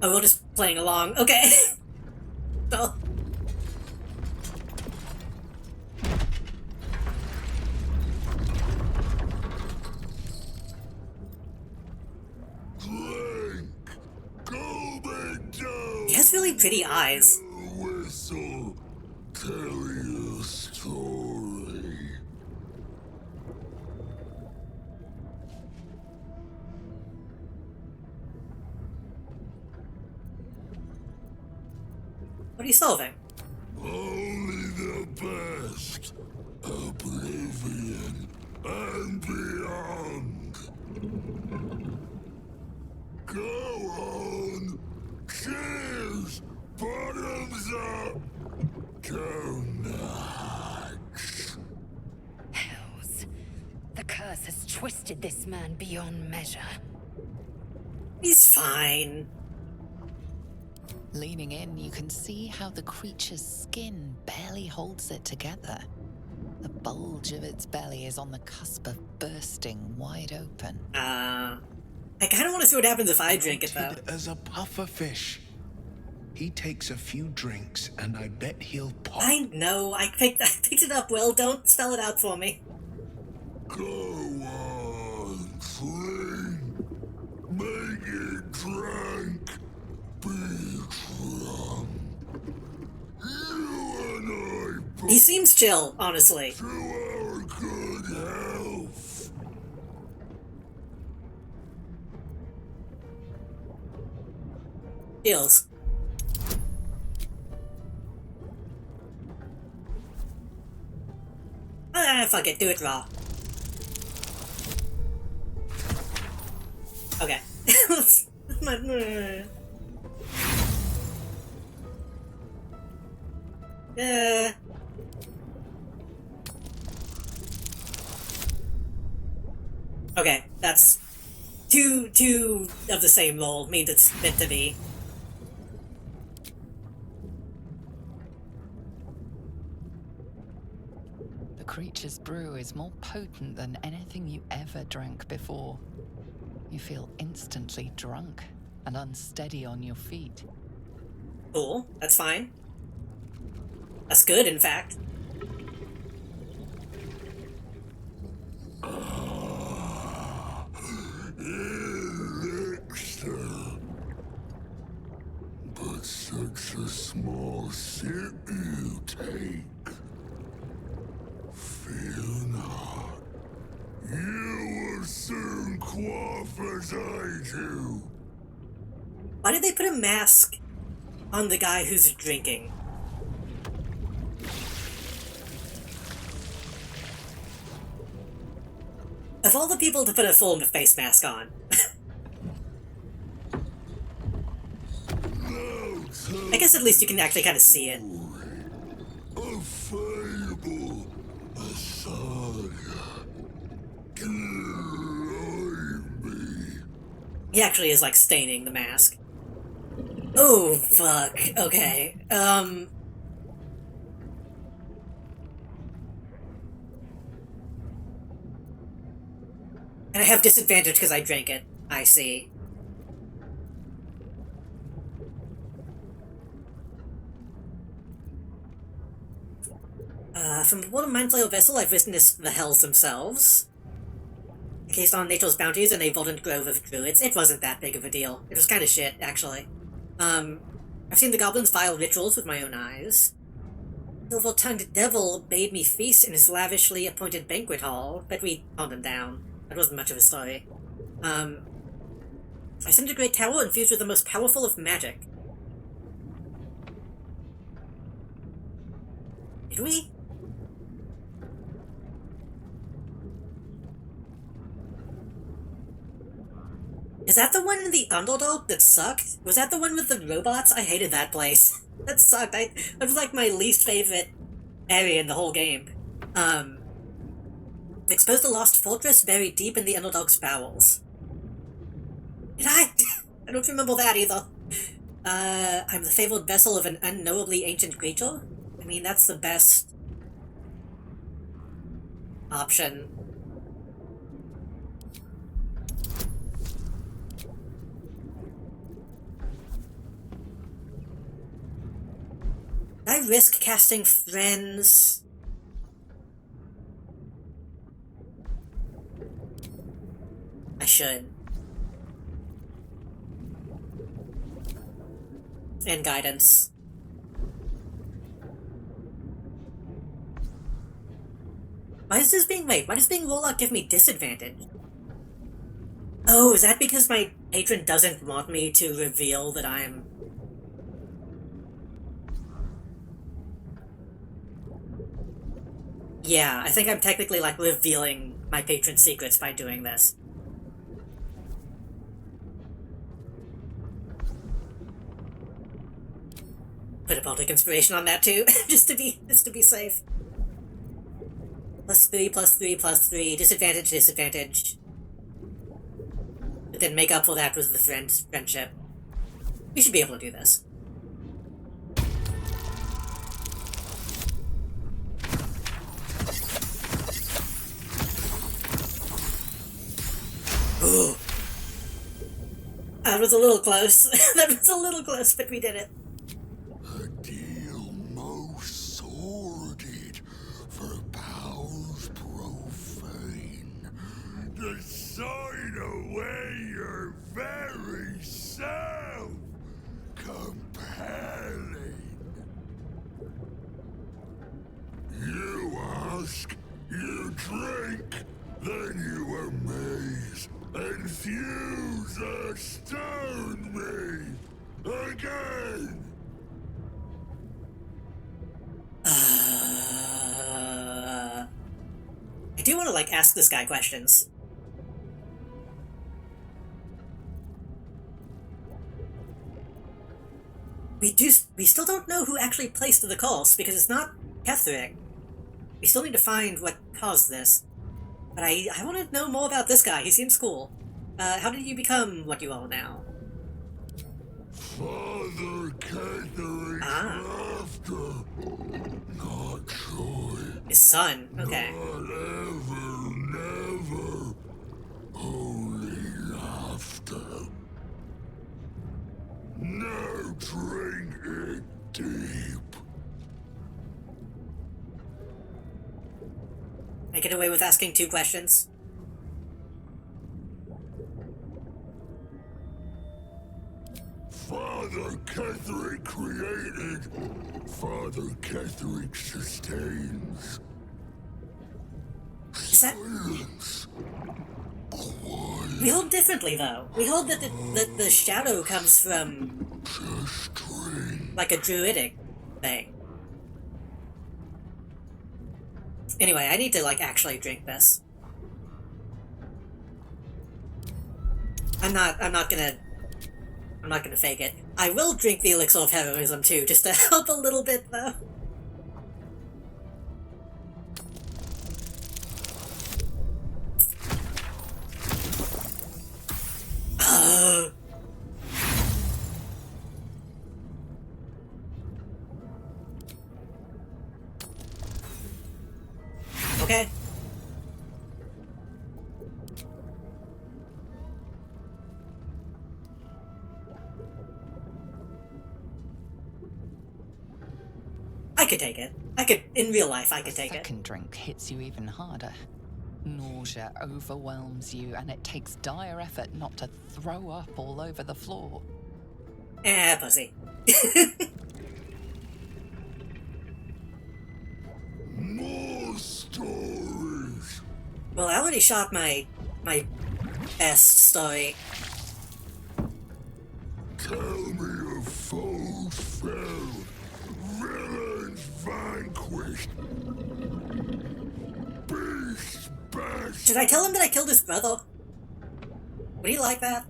A: Oh, we're just playing along. Okay. So. He has really pretty eyes.
R: Whistle, tell you a story.
A: What are you solving?
R: Only the best. Oblivion and beyond. Go on. Cheers. Bottoms up. Go nuts.
N: Hells. The curse has twisted this man beyond measure.
A: He's fine.
Q: Leaning in, you can see how the creature's skin barely holds it together. The bulge of its belly is on the cusp of bursting wide open.
A: I kind of want to see what happens if I drink it, though.
B: As a puffer fish. He takes a few drinks, and I bet he'll pop.
A: I know. I picked it up, Will. Don't spell it out for me.
R: Go on, clean. Make it drink. Be drunk. You and I
A: He seems chill, honestly.
R: to our good health.
A: Heals. Fuck it, do it raw. Okay. Okay, that's two of the same role means it's meant to be.
Q: The creature's brew is more potent than anything you ever drank before. You feel instantly drunk and unsteady on your feet.
A: Cool, that's fine. That's good, in fact.
K: Elixir. But such a small sip you take. Fear not. You will soon quaff as I do.
A: Why did they put a mask on the guy who's drinking? Of all the people to put a full face mask on. I guess at least you can actually kind of see it.
K: A fable, a saga.
A: He actually is like staining the mask. Oh, fuck. Okay. And I have disadvantage because I drank it. I see. From the Water Mindflayer vessel, I've witnessed the hells themselves. Encased on nature's bounties in a verdant grove of druids. It wasn't that big of a deal. It was kind of shit, actually. I've seen the goblins' vile rituals with my own eyes. Silver-tongued devil bade me feast in his lavishly appointed banquet hall, but we toned him down. That wasn't much of a story. I sent a great tower infused with the most powerful of magic. Did we? Is that the one in the Underdark that sucked? Was that the one with the robots? I hated that place. That sucked. That was like my least favorite area in the whole game. Exposed a lost fortress buried deep in the Underdark's bowels. Did I? I don't remember that either. I'm the favored vessel of an unknowably ancient creature? I mean, that's the best option. Did I risk casting friends? I should. And guidance. Why does being Warlock give me disadvantage? Oh, is that because my patron doesn't want me to reveal that I'm... Yeah, I think I'm technically, like, revealing my patron's secrets by doing this. Put a Baltic inspiration on that too, just to be safe. +3, +3, +3, disadvantage, disadvantage. But then make up for that with the friendship. We should be able to do this. Ooh. That was a little close. That was a little close, but we did it.
K: A deal most sordid for powers profane. To sign away your very self. Compelling. You ask, you drink, then you amaze, infuse or stone me again.
A: I do want to, like, ask this guy questions. we still don't know who actually placed the calls, because it's not Ketherick. We still need to find what caused this. But I want to know more about this guy. He seems cool. How did you become what you are now?
S: Father Ketherick's laughter. Not joy.
A: His son. Okay.
S: Not ever, never. Only laughter. Now drink it deep.
A: I get away with asking 2 questions?
S: Father Ketherick created. Father Ketherick sustains. Silence. Quiet.
A: We hold differently, though. We hold that the shadow comes from...
S: Just drink.
A: Like a druidic thing. Anyway, I need to, like, actually drink this. I'm not gonna fake it. I will drink the elixir of heroism too, just to help a little bit though. Okay. I could take it. In real life, I could take it.
Q: Second drink hits you even harder. Nausea overwhelms you, and it takes dire effort not to throw up all over the floor.
A: Pussy.
S: More stories.
A: Well, I already shot my best story.
S: Tell me of foes felled, villains vanquished, beasts bashed.
A: Should I tell him that I killed his brother? Would he like that?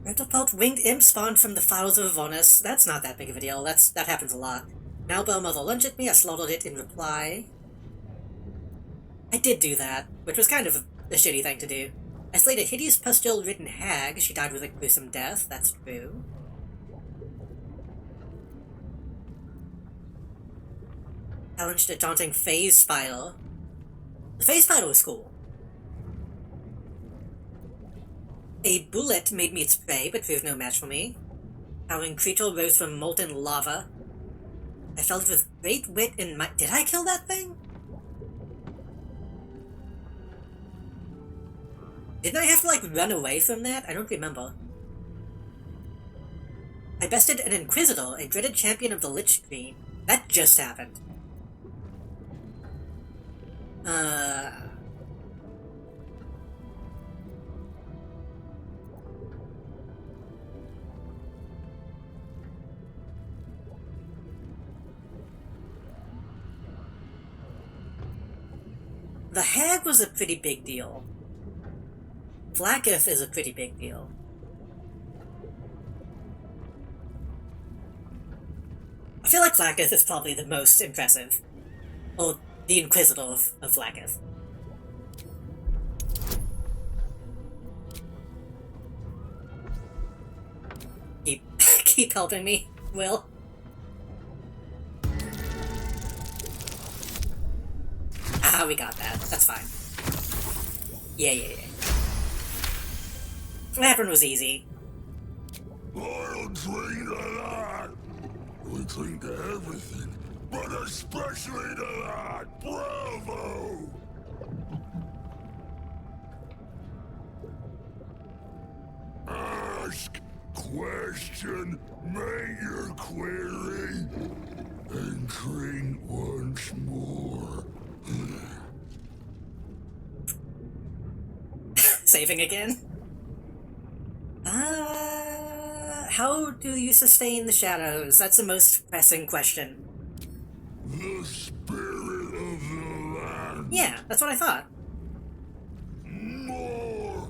A: Retropult winged imp spawned from the files of Avonus. That's not that big of a deal. That happens a lot. Now Bell Mother lunged at me, I slaughtered it in reply. I did do that, which was kind of a shitty thing to do. I slayed a hideous pustule-ridden hag. She died with a gruesome death, that's true. Challenged a daunting phase spider. The phase spider was cool. A bullet made me its prey, but proved no match for me. Howling creature rose from molten lava. I felt with great wit and might. Did I kill that thing? Didn't I have to, like, run away from that? I don't remember. I bested an Inquisitor, a dreaded champion of the Lich Queen. That just happened. The hag was a pretty big deal. Blacketh is a pretty big deal. I feel like Blacketh is probably the most impressive. Or the Inquisitor of Blacketh. Keep helping me, Will. Ah, we got that. That's fine. Yeah. That one was easy.
S: I'll drink to that. We drink to everything, but especially to that. Bravo! Ask, question, make your query, and drink once more.
A: Saving again? How do you sustain the shadows? That's the most pressing question.
S: The spirit of the land.
A: Yeah, that's what I thought.
S: More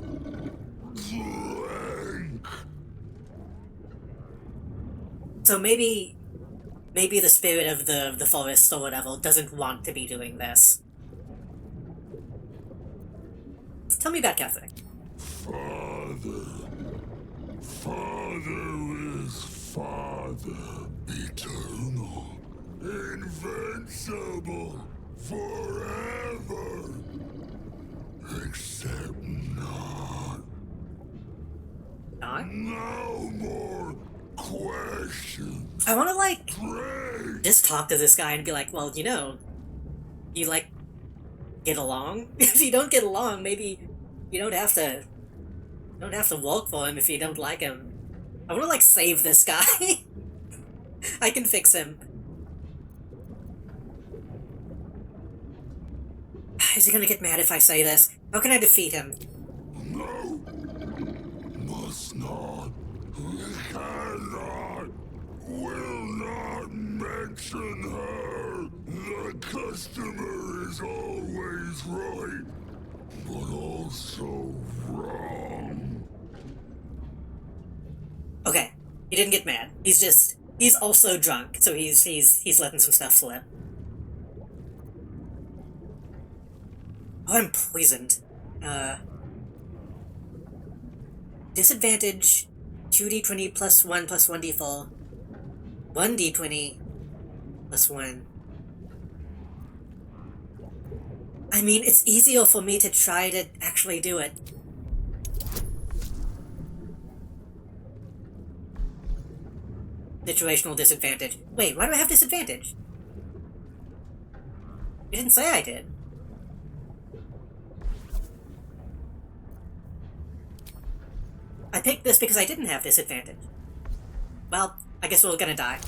S: drink.
A: So maybe the spirit of the forest or whatever doesn't want to be doing this. Tell me about Catherine.
S: Father is Father, eternal, invincible, forever, except not.
A: Not?
S: No more questions.
A: I wanna, like, just talk to this guy and be like, well, you know, you, like, get along? If you don't get along, maybe you don't have to work for him if you don't like him. I wanna, like, save this guy. I can fix him. Is he gonna get mad if I say this? How can I defeat him?
S: No. Must not. Cannot. Will not mention her. The customer is always right, but also wrong.
A: Okay, he didn't get mad. He's also drunk, so he's letting some stuff slip. Oh, I'm poisoned. Disadvantage 2d20 plus 1 plus 1d4. 1d20 plus 1. I mean, it's easier for me to try to actually do it. Situational disadvantage. Wait, why do I have disadvantage? You didn't say I did. I picked this because I didn't have disadvantage. Well, I guess we're gonna die.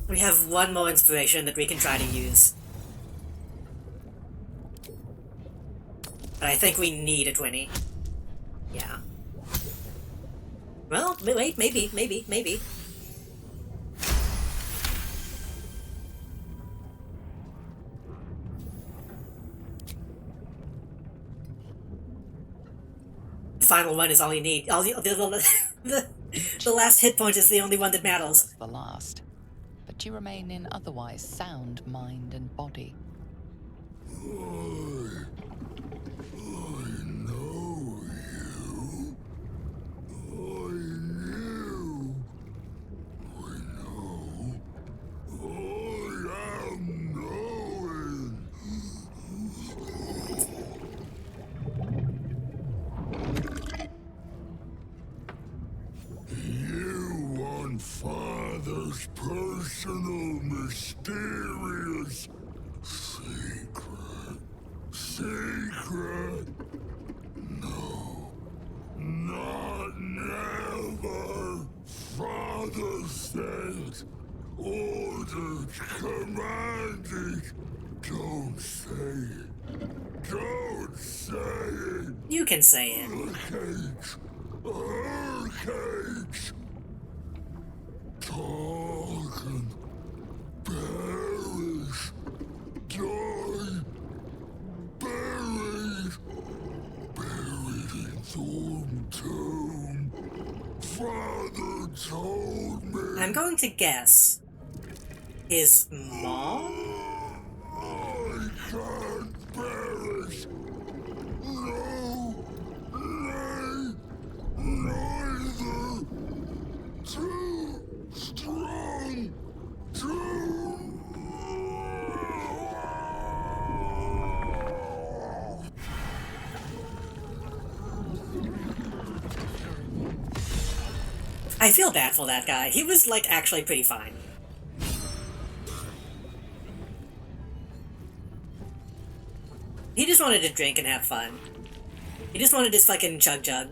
A: We have one more inspiration that we can try to use. But I think we need a 20. Yeah. Well, wait, maybe. Final one is all you need. The last hit point is the only one that matters.
Q: The last. But you remain in otherwise sound mind and body.
S: I know you. I knew. I know. I am knowing. You want Father's personal, mysterious secret. Secret? No. Not never. Father said, ordered, commanded. Don't say it. Don't say it.
A: You can say it.
S: Her cage. Talking. Perish. Die. Buried. Buried in Thorn Tomb. Father told me.
A: I'm going to guess his mom?
S: I can't perish. No. Nay. Neither. Too strong. Too.
A: I feel bad for that guy. He was, like, actually pretty fine. He just wanted to drink and have fun. He just wanted his fucking chug-jug.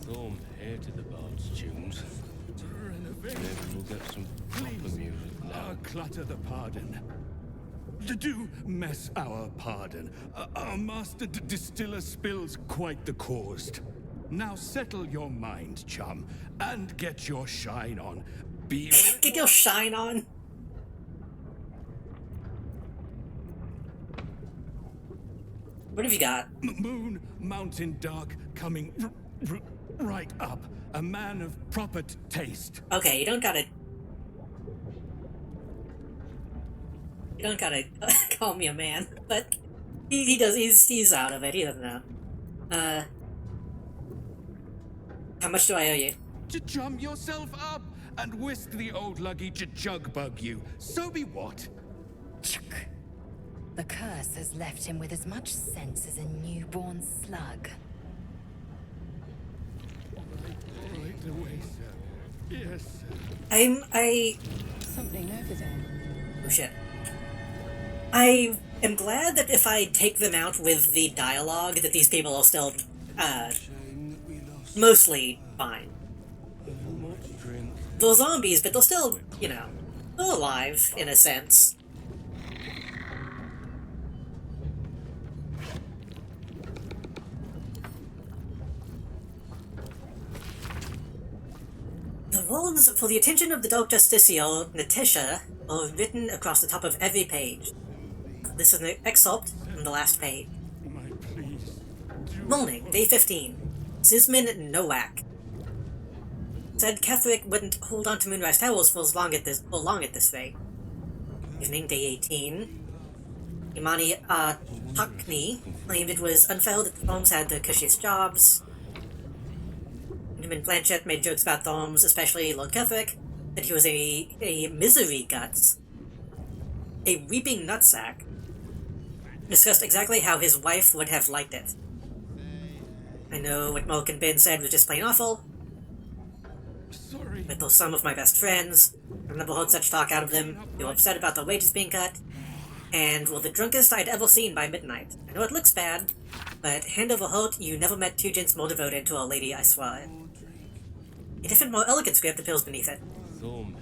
D: Thorn here to the Bard's tunes. Maybe we'll get some proper music now.
H: I'll clutter the pardon.
K: Do mess our pardon. Our master distiller spills quite the cause. Now settle your mind, chum, and get your shine on.
A: Get your shine on? What have you got?
K: Moon, mountain dark, coming right up. A man of proper taste.
A: Okay, you don't gotta call me a man, but he does. He's out of it. He doesn't know. How much do I owe you?
K: To chum yourself up and whisk the old luggy to jug bug you. So be what?
N: The curse has left him with as much sense as a newborn slug.
K: Right away, sir. Yes, sir.
M: Something over there.
A: Oh shit. I am glad that if I take them out with the dialogue, that these people are still, mostly fine. They're zombies, but they're still, you know, they're alive, in a sense. The words for the attention of the Dark Justiciar, Natisha, are written across the top of every page. This is an excerpt from the last page. Morning, day 15. Sismin Nowak. Said Ketherick wouldn't hold on to Moonrise Towers for long at this rate. Evening, day 18. Imani Takni claimed it was unfair that the Thorns had the cushiest jobs. Benjamin Blanchett made jokes about Thorns, especially Lord Ketherick, that he was a misery guts, a weeping nutsack. Discussed exactly how his wife would have liked it. I know what Mulk and Ben said was just plain awful.
K: Sorry.
A: But they're some of my best friends. I've never heard such talk out of them. They were upset about their wages being cut, and were the drunkest I'd ever seen by midnight. I know it looks bad, but hand over heart, you never met two gents more devoted to a lady, I swear. A different, more elegant script appeals beneath it.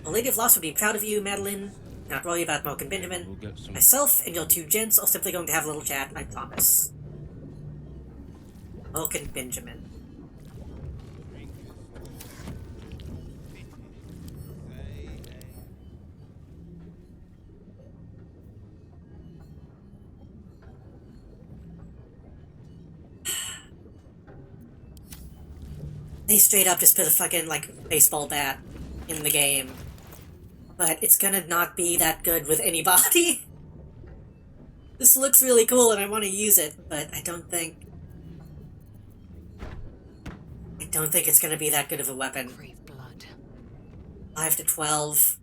A: A Lady of Lost would be proud of you, Madeline. Not worry about Mulk and Benjamin. Myself and your two gents are simply going to have a little chat, I promise. Mulk and Benjamin. They straight up just put a fucking, like, baseball bat in the game. But it's gonna not be that good with anybody. This looks really cool and I want to use it, but I don't think it's gonna be that good of a weapon. 5 to 12.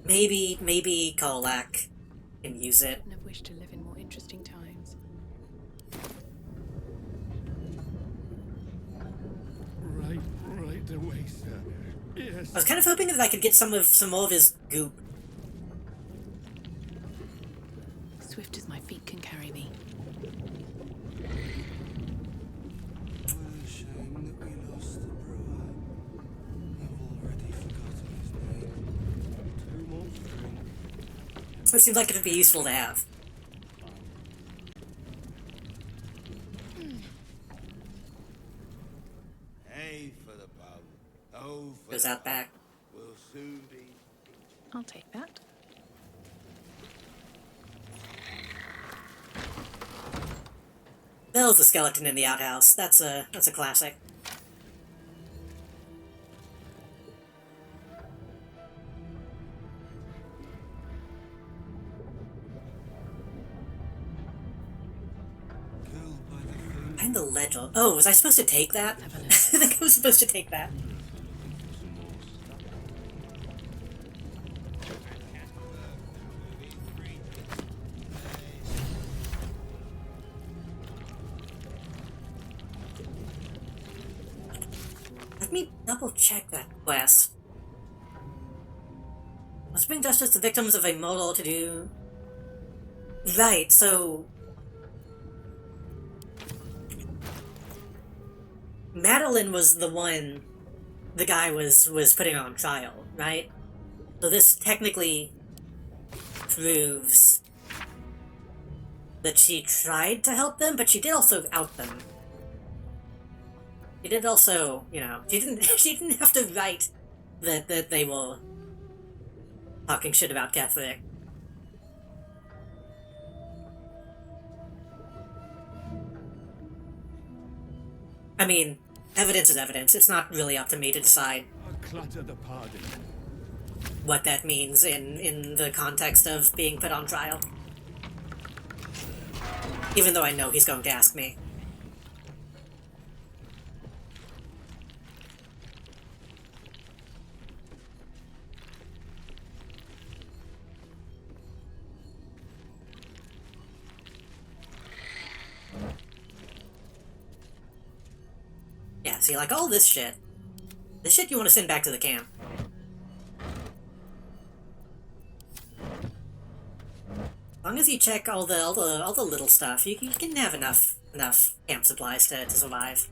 A: Maybe Kolak can use it.
M: I've wished to live in more interesting times.
K: Right away, sir. Yes.
A: I was kind of hoping that I could get some more of his goop.
M: Swift as my feet can carry me.
A: It seems like it would be useful to have.
R: Hey for the pub. Oh, for
A: Goes out back.
R: We'll soon be.
M: I'll take that.
A: There's a skeleton in the outhouse. That's a classic. Find the ledger. Oh, was I supposed to take that? I think I was supposed to take that. Let me double check that quest. Must bring justice to victims of a murder to do. Right, so Madeline was the one the guy was putting on trial, right? So this technically proves that she tried to help them, but she did also out them. She did also, you know, she didn't have to write that they were talking shit about Catholic. I mean, evidence is evidence. It's not really up to me to decide what that means in the context of being put on trial. Even though I know he's going to ask me. Yeah, see, like all this shit. This shit you want to send back to the camp. As long as you check all the little stuff, you can have enough camp supplies to survive.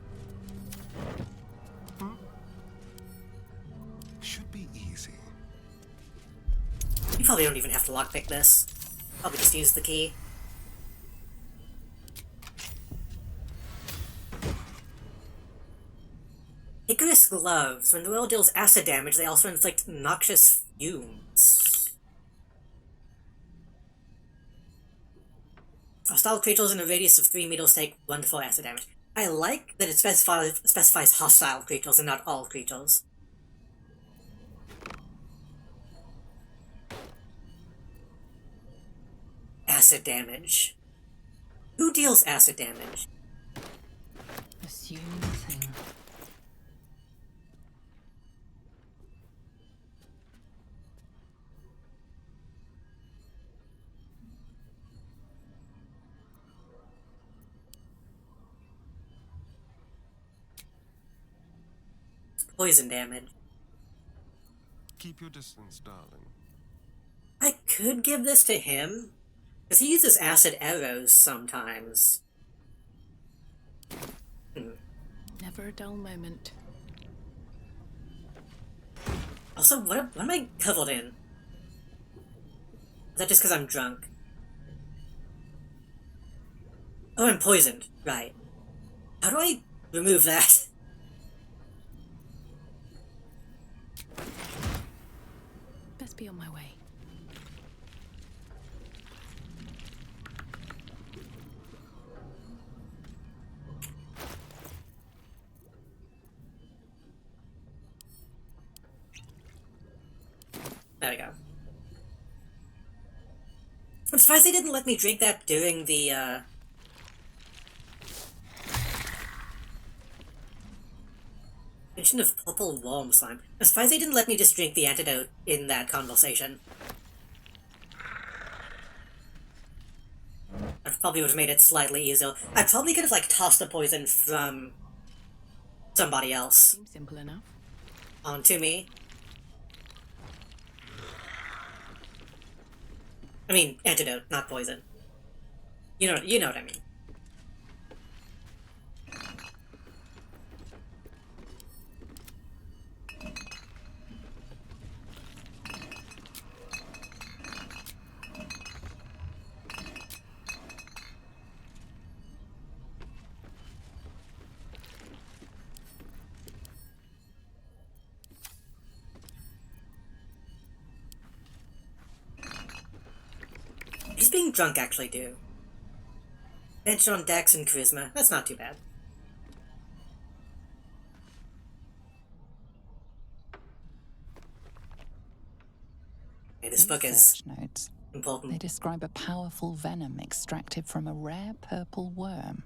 P: Should be easy.
A: You probably don't even have to lockpick this. Probably just use the key. Icarus gloves. When the oil deals acid damage, they also inflict noxious fumes. Hostile creatures in a radius of 3 meters take 1 to 4 acid damage. I like that it specifies hostile creatures and not all creatures. Acid damage. Who deals acid damage?
Q: Assume nothing.
A: Poison damage.
P: Keep your distance, darling.
A: I could give this to him, because he uses acid arrows sometimes.
M: Never a dull moment.
A: Also, what am I covered in? Is that just because I'm drunk? Oh, I'm poisoned. Right. How do I remove that?
M: Best be on my way.
A: There we go. I'm surprised they didn't let me drink that during the, mention of purple worm slime. I'm surprised they didn't let me just drink the antidote in that conversation. I probably would have made it slightly easier. I probably could have, like, tossed the poison from somebody else
M: Seems simple enough.
A: onto me. I mean, antidote, not poison. You know what I mean. Just being drunk actually do. Bench on Dex and Charisma. That's not too bad. Okay, this book is
Q: notes.
A: important.
Q: They describe a powerful venom extracted from a rare purple worm.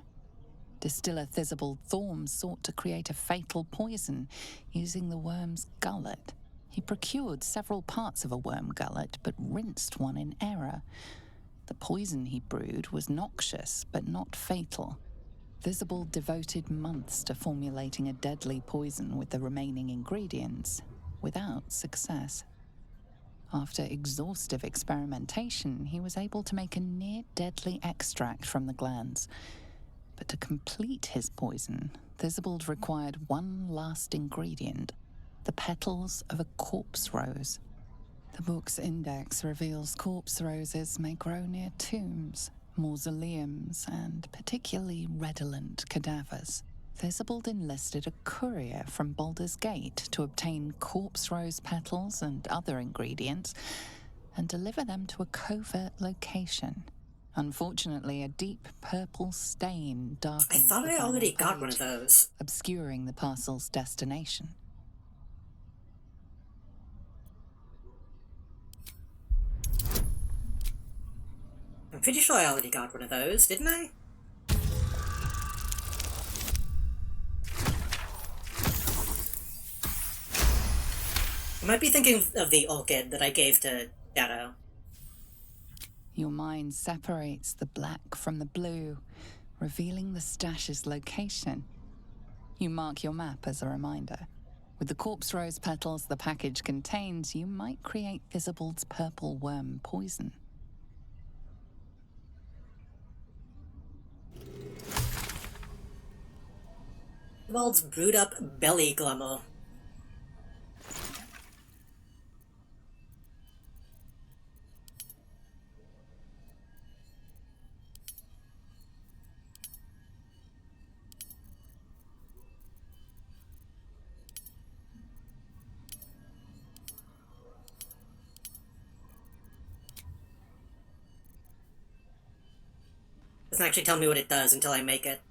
Q: Distiller Thisibald Thorm sought to create a fatal poison using the worm's gullet. He procured several parts of a worm gullet, but rinsed one in error. The poison he brewed was noxious, but not fatal. Thisibald devoted months to formulating a deadly poison with the remaining ingredients, without success. After exhaustive experimentation, he was able to make a near-deadly extract from the glands. But to complete his poison, Thisibald required one last ingredient, the petals of a corpse rose. The book's index reveals corpse roses may grow near tombs, mausoleums, and particularly redolent cadavers. Theobald enlisted a courier from Baldur's Gate to obtain corpse rose petals and other ingredients and deliver them to a covert location. Unfortunately, a deep purple stain darkens
A: I thought I already got one of those,
Q: obscuring the parcel's destination.
A: I'm pretty sure I already got one of those, didn't I? I might be thinking of the orchid that I gave to Shadow.
Q: Your mind separates the black from the blue, revealing the stash's location. You mark your map as a reminder. With the corpse rose petals the package contains, you might create Theobald's purple worm poison.
A: Theobald's brewed up belly glummer. Doesn't actually tell me what it does until I make it.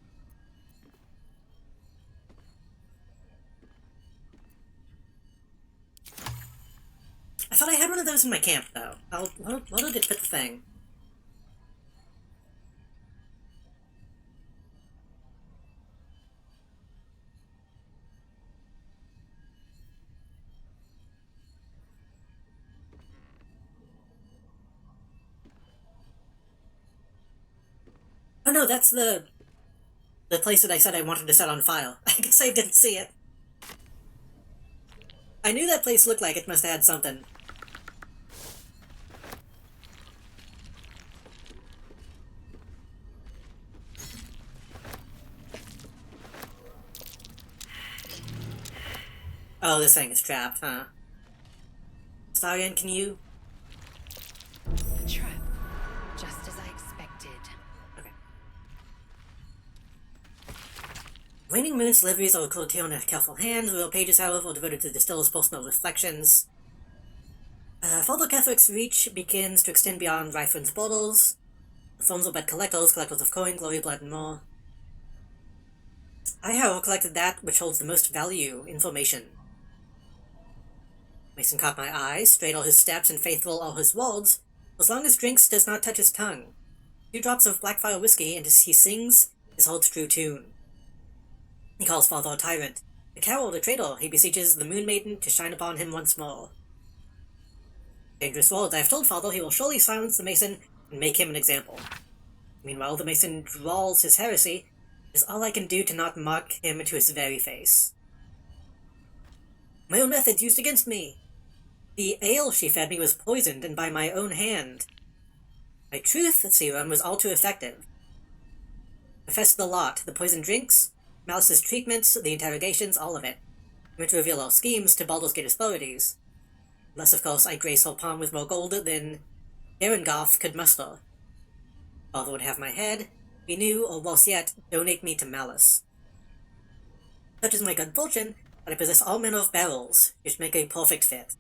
A: I thought I had one of those in my camp, though. What did it put the thing? Oh no, that's the place that I said I wanted to set on fire. I guess I didn't see it. I knew that place looked like it must have had something. Oh, this thing is trapped, huh? Starian, can you...
N: A trap, just as I expected.
A: Waning Moon's deliveries are recorded here on a careful hand. The real pages, however, are devoted to the distiller's personal reflections. Father Catheric's reach begins to extend beyond Reithwin's borders. The thorns are but collectors of coin, glory, blood, and more. I, however, collected that which holds the most value, information. Mason caught my eye, straight all his steps, and faithful all his words, as long as drinks does not touch his tongue. 2 drops of Blackfire whiskey, and as he sings his holds true tune. He calls Father a tyrant, a coward, a traitor. He beseeches the Moon Maiden to shine upon him once more. Dangerous words. I have told Father he will surely silence the Mason and make him an example. Meanwhile, the Mason drawls his heresy. It is all I can do to not mock him to his very face. My own methods used against me. The ale she fed me was poisoned, and by my own hand. My truth serum was all too effective. Confess the lot, the poisoned drinks, Malice's treatments, the interrogations, all of it. I meant to reveal our schemes to Baldur's Gate authorities. Unless, of course, I grace her palm with more gold than Garangoth could muster. Father would have my head, he knew, or worse yet, donate me to Malice. Such is my good fortune, that I possess all manner of barrels, which make a perfect fit.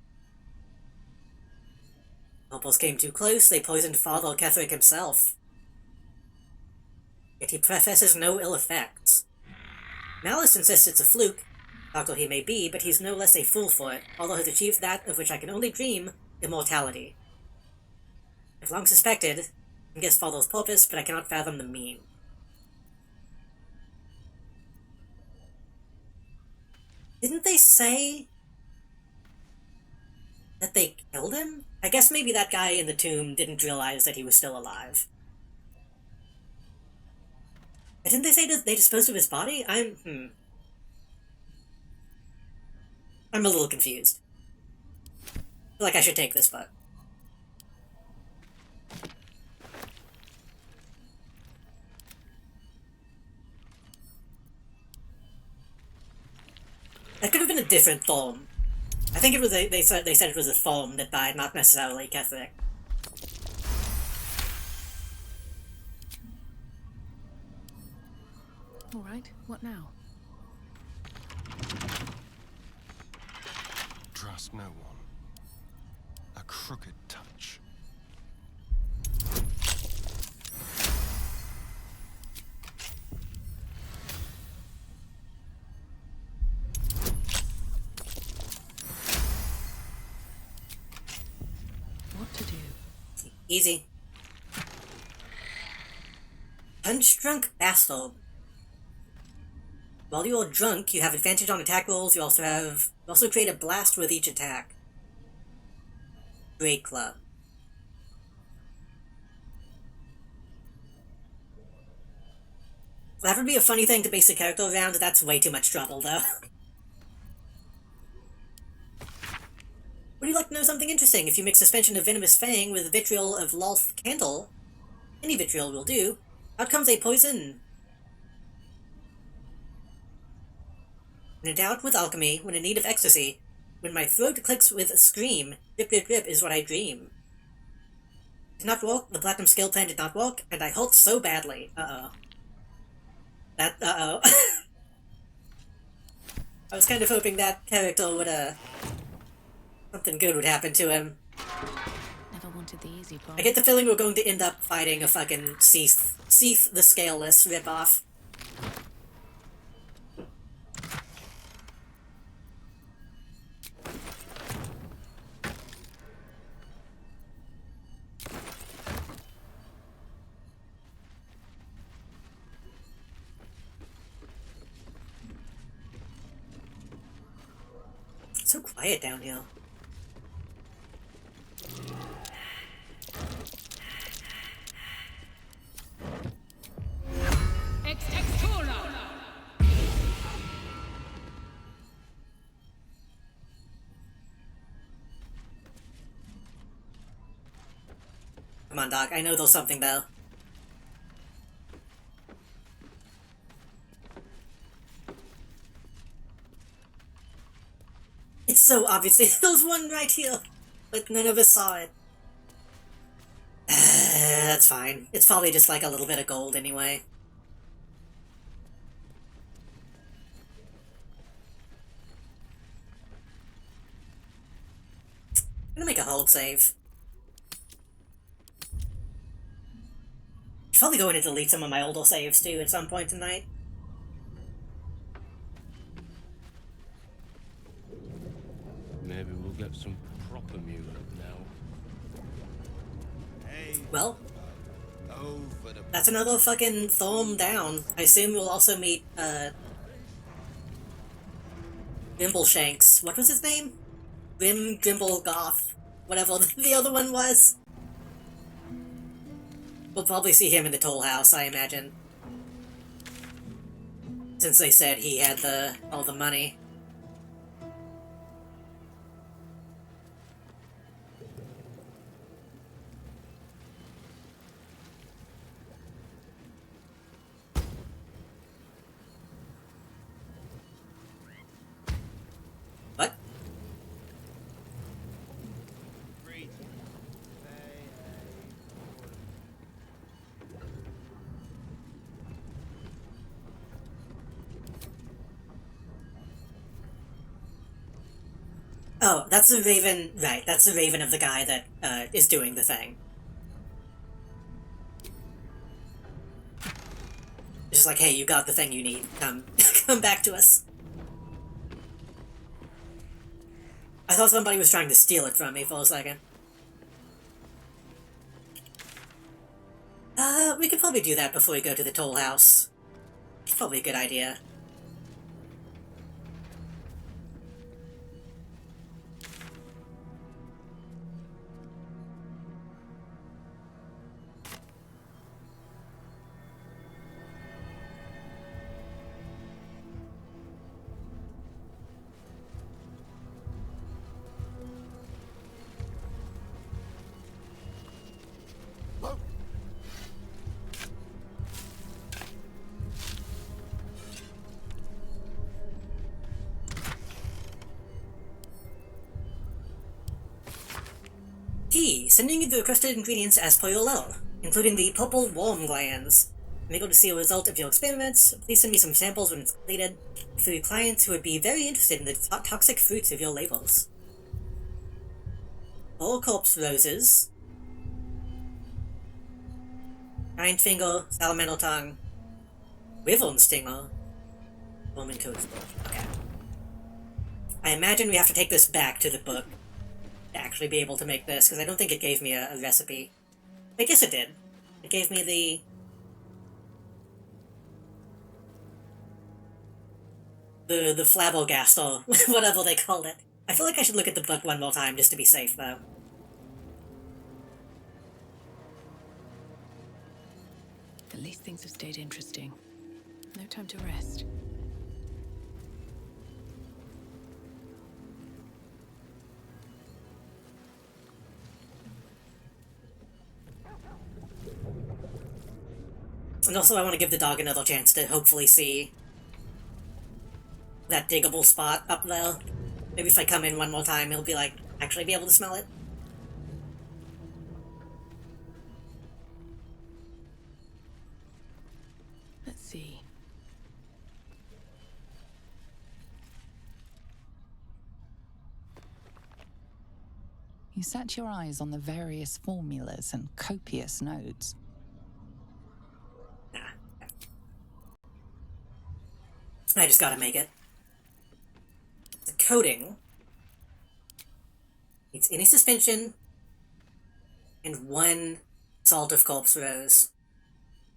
A: Nobles came too close, they poisoned Father Catherick himself. Yet he professes no ill effects. Malice insists it's a fluke, doctor he may be, but he's no less a fool for it, although has achieved that of which I can only dream, immortality. I've long suspected, and guessed Father's purpose, but I cannot fathom the mean. Didn't they say that they killed him? I guess maybe that guy in the tomb didn't realize that he was still alive. Didn't they say that they disposed of his body? I'm a little confused. I feel like I should take this book. That could have been a different thorn. I think it was they said it was a foam that died, not necessarily Ketheric.
M: All right, what now?
P: Trust no one. A crooked touch.
M: What to do?
A: Easy. Punch-drunk bastard. While you're drunk, you have advantage on attack rolls. You also create a blast with each attack. Great club. That would be a funny thing to base a character around. That's way too much trouble, though. Would you like to know something interesting? If you mix suspension of Venomous Fang with vitriol of Loth Candle, any vitriol will do, out comes a poison. When in doubt with alchemy, when in need of ecstasy, when my throat clicks with a scream, drip drip drip is what I dream. Did not work, the platinum skill plan did not work, and I hulked so badly. Uh-oh. I was kind of hoping that character would, something good would happen to him.
M: Never wanted the easy part.
A: I get the feeling we're going to end up fighting a fucking Seath the Scaleless ripoff. So quiet down here. Come on, Doc. I know there's something, though. It's so obvious. There's one right here, but none of us saw it. That's fine. It's probably just like a little bit of gold anyway. I'm gonna make a hold save. Probably going to delete some of my older saves too at some point tonight.
D: Maybe we'll get some proper music now.
A: Well, that's another fucking thumb down. I assume we'll also meet, Grimbleshanks. What was his name? Grimblegoth. Whatever the other one was. We'll probably see him in the Toll House, I imagine. Since they said he had all the money. What? Oh, that's the Raven, right, that's the Raven of the guy that, is doing the thing. It's just like, hey, you got the thing you need, come back to us. I thought somebody was trying to steal it from me for a second. We could probably do that before we go to the Toll House. It's probably a good idea. key. Sending you the requested ingredients as per your level, including the purple worm glands. I'm able to see a result of your experiments. Please send me some samples when it's completed for your clients who would be very interested in the toxic fruits of your labels. 4 corpse roses. Giant finger, salamander tongue, wyvern stinger, Roman toadstool. Okay. I imagine we have to take this back to the book to actually be able to make this, because I don't think it gave me a recipe. I guess it did. It gave me the flabbergast, or whatever they called it. I feel like I should look at the book one more time just to be safe, though.
M: At least things have stayed interesting. No time to rest.
A: And also I want to give the dog another chance to hopefully see that diggable spot up there. Maybe if I come in one more time, he'll be like, actually be able to smell it.
M: Let's see.
Q: You set your eyes on the various formulas and copious notes.
A: I just gotta make it. The coating needs any suspension and 1 salt of corpse rose.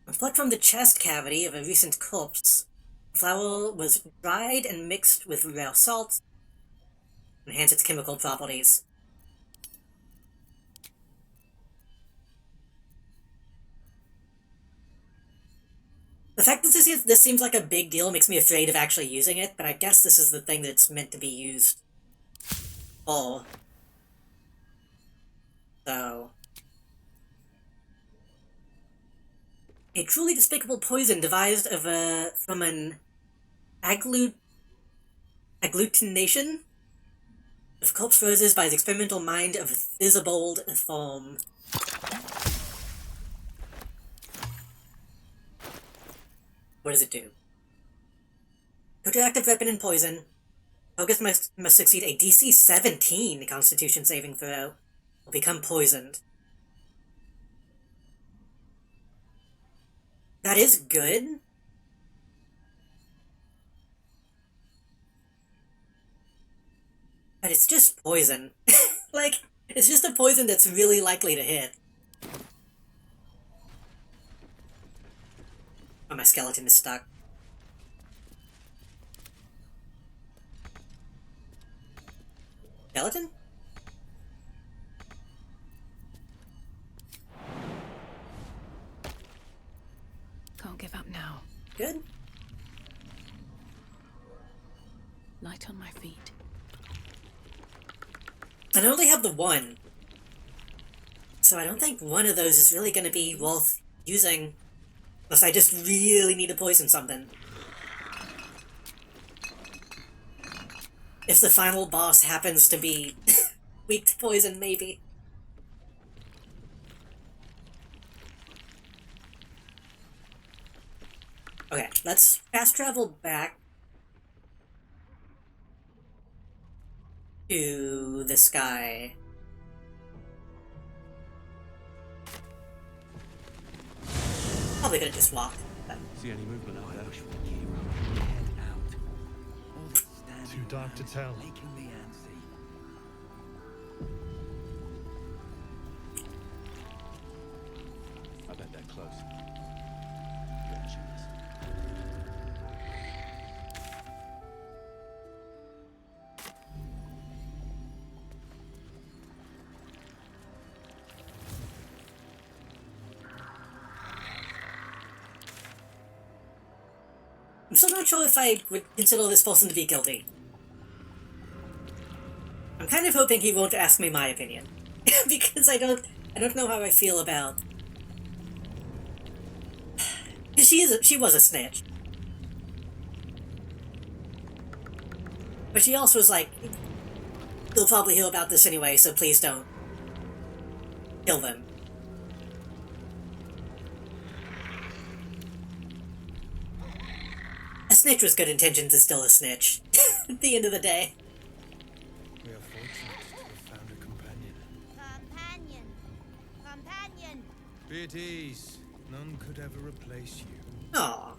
A: When plucked from the chest cavity of a recent corpse, the flower was dried and mixed with rare salt to enhance its chemical properties. The fact that this seems like a big deal makes me afraid of actually using it, but I guess this is the thing that's meant to be used for. So... A truly despicable poison devised from an agglutination of corpse roses by the experimental mind of Thizabald Thorm. What does it do? Counteractive weapon and poison. Focus must succeed a DC 17 Constitution saving throw, or become poisoned. That is good. But it's just poison. Like, it's just a poison that's really likely to hit. Oh, my skeleton is stuck. Skeleton?
M: Can't give up now.
A: Good.
M: Light on my feet.
A: I only have the 1. So I don't think one of those is really going to be worth using. Unless I just really need to poison something. If the final boss happens to be weak to poison, maybe. Okay, let's fast travel back to this guy. Probably could have just walked.
D: See any movement out there?
K: Too dark to tell.
D: I bet they're close.
A: I'm still not sure if I would consider this person to be guilty. I'm kind of hoping he won't ask me my opinion. Because I don't know how I feel about... She was a snitch. But she also was like, you'll probably hear about this anyway, so please don't. kill them. A snitch with good intentions is still a snitch. At the end of the day.
G: We are fortunate to have found a companion.
F: Companion!
G: Be at ease. None could ever replace you.
A: Aww.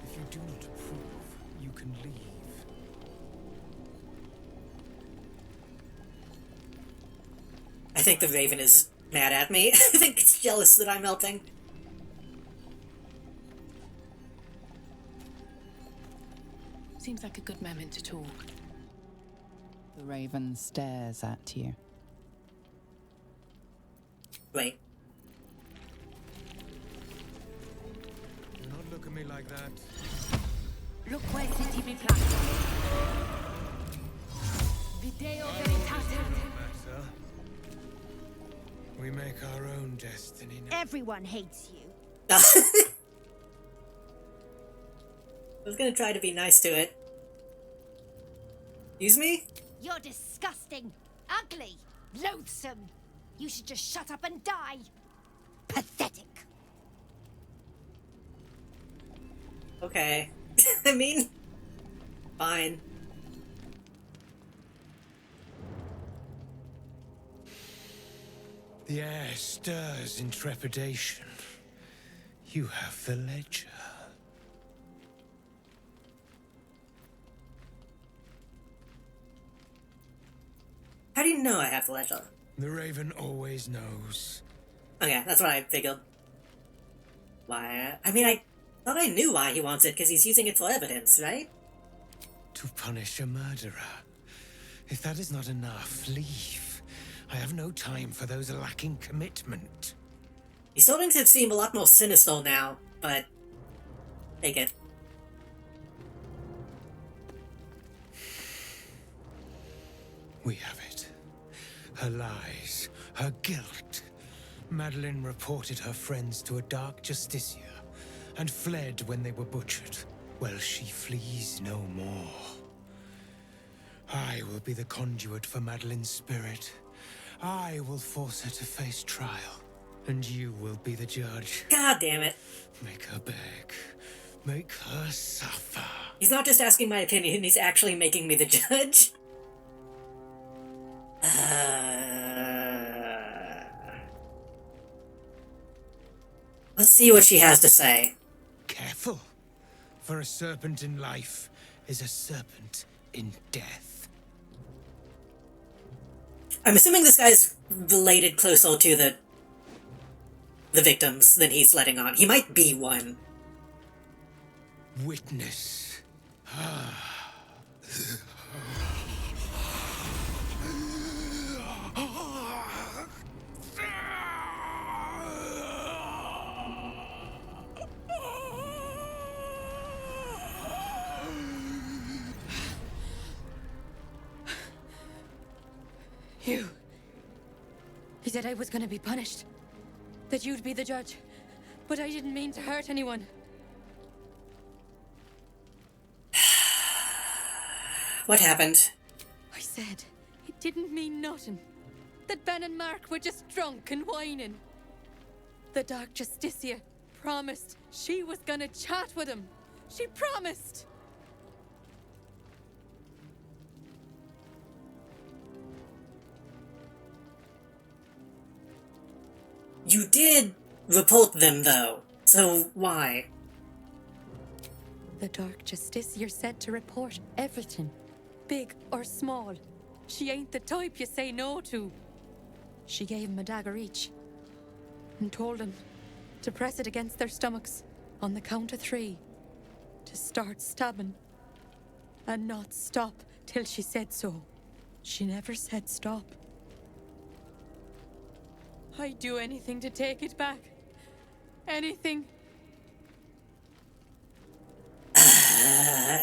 G: If you do not approve, you can leave.
A: I think the Raven is mad at me. I think it's jealous that I'm melting.
M: Seems like a good moment to talk.
Q: The Raven stares at you.
A: Wait.
G: Do not look at me like that.
F: Look where city be placed. Video veritatem.
G: Matter. We make our own destiny now.
F: Everyone hates you.
A: I was gonna try to be nice to it. Excuse me?
F: You're disgusting, ugly, loathsome. You should just shut up and die. Pathetic.
A: Okay. I mean, fine.
G: The air stirs in trepidation. You have the ledger.
A: How do you know I have the ledger?
G: The Raven always knows.
A: Okay, that's what I figured. Why? I mean, I thought I knew why he wants it, because he's using it for evidence, right?
G: To punish a murderer. If that is not enough, leave. I have no time for those lacking commitment.
A: He's starting to seem a lot more sinister now, but take it.
G: We have it. Her lies, her guilt. Madeline reported her friends to a dark justiciar and fled when they were butchered. Well, she flees no more. I will be the conduit for Madeline's spirit. I will force her to face trial, and you will be the judge.
A: God damn it.
G: Make her beg. Make her suffer.
A: He's not just asking my opinion, he's actually making me the judge. Let's see what she has to say.
G: Careful, for a serpent in life is a serpent in death.
A: I'm assuming this guy's related closer to the victims than he's letting on. He might be one.
G: Witness.
C: You. He said I was gonna be punished. That you'd be the judge. But I didn't mean to hurt anyone.
A: What happened?
C: I said it didn't mean nothing. That Ben and Mark were just drunk and whining. The Dark Justicia promised she was gonna chat with him. She promised!
A: You did report them, though. So why?
C: The Dark Justiciar said to report everything, big or small. She ain't the type you say no to. She gave him a dagger each and told them to press it against their stomachs on the count of 3 to start stabbing and not stop till she said so. She never said stop. I'd do anything to take it back. Anything.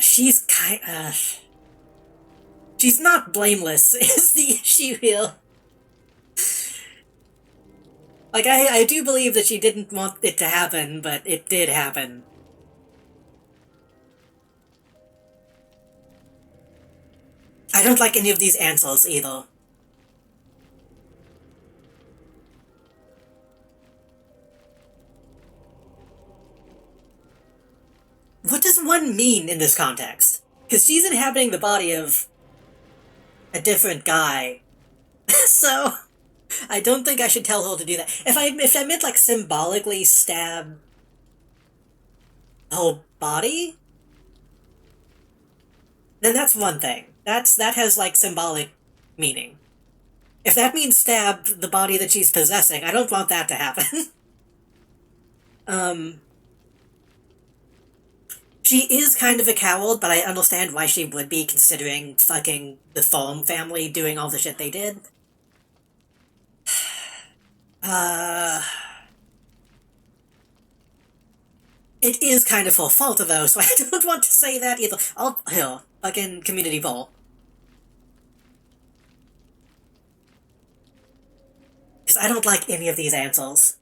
A: She's she's not blameless, is the issue here. Like, I do believe that she didn't want it to happen, but it did happen. I don't like any of these answers either. What does one mean in this context? Because she's inhabiting the body of a different guy. So, I don't think I should tell her to do that. If I meant, like, symbolically stab the whole body, then that's one thing. That has, like, symbolic meaning. If that means stab the body that she's possessing, I don't want that to happen. She is kind of a coward, but I understand why she would be, considering fucking the Thorm family doing all the shit they did. It is kind of her fault, though, so I don't want to say that either. Here, fucking community poll. Because I don't like any of these answers.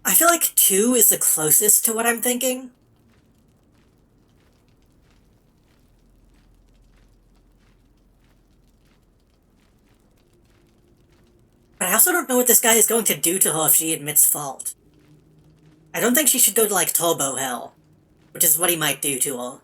A: I feel like 2 is the closest to what I'm thinking. But I also don't know what this guy is going to do to her if she admits fault. I don't think she should go to, like, Turbo Hell, which is what he might do to her.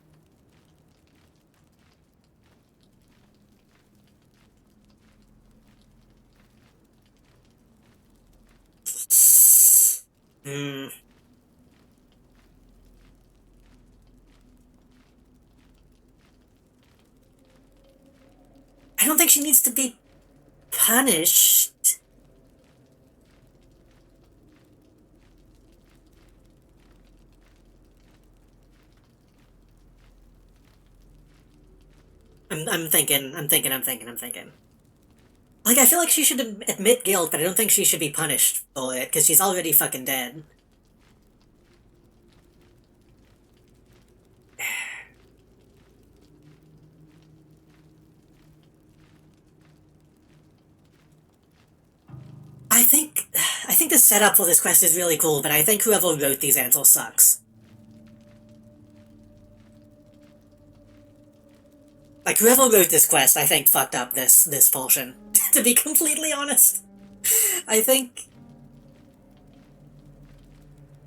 A: I don't think she needs to be punished. I'm thinking. Like, I feel like she should admit guilt, but I don't think she should be punished for it, because she's already fucking dead. I think the setup for this quest is really cool, but I think whoever wrote these answers sucks. Like, whoever wrote this quest, I think, fucked up this portion, to be completely honest. I think...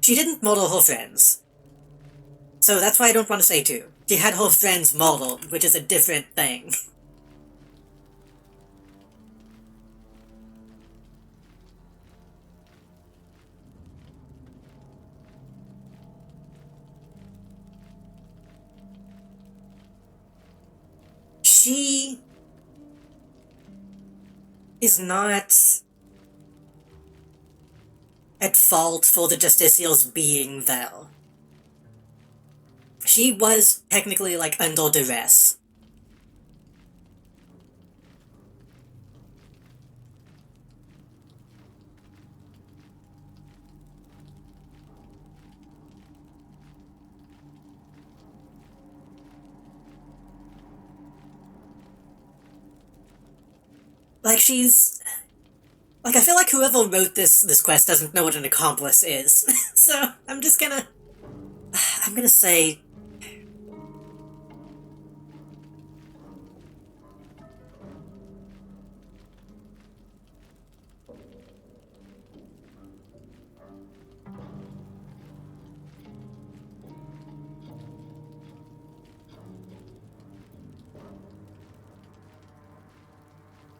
A: She didn't model her friends. So that's why I don't want to say 2. She had her friends modeled, which is a different thing. She is not at fault for the Justiciars being there. She was technically, like, under duress. Like, she's... Like, I feel like whoever wrote this quest doesn't know what an accomplice is. So, I'm just gonna... I'm gonna say...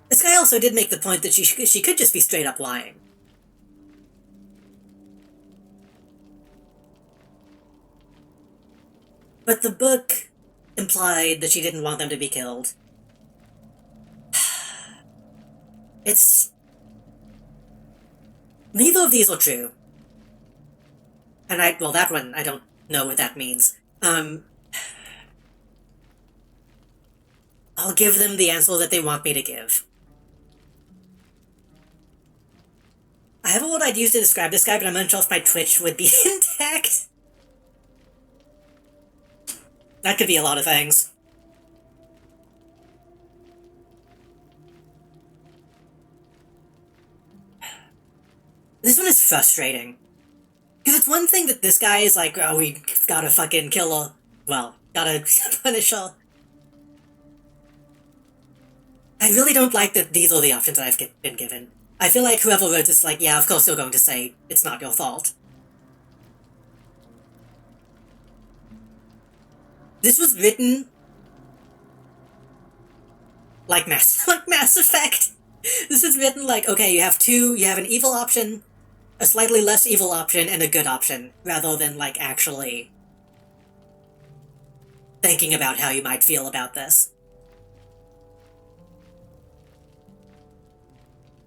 A: This guy also did make the point that she could just be straight up lying. But the book implied that she didn't want them to be killed. It's... Neither of these are true. And well, that one, I don't know what that means. I'll give them the answer that they want me to give. I have a word I'd use to describe this guy, but I'm unsure if my Twitch would be intact. That could be a lot of things. This one is frustrating. Because it's one thing that this guy is like, oh, we gotta fucking kill her. Well, gotta punish her. I really don't like that these are the options that I've been given. I feel like whoever wrote this is like, yeah, of course you're going to say it's not your fault. This was written like Mass Effect. This is written like, okay, you have an evil option, a slightly less evil option, and a good option, rather than like actually thinking about how you might feel about this.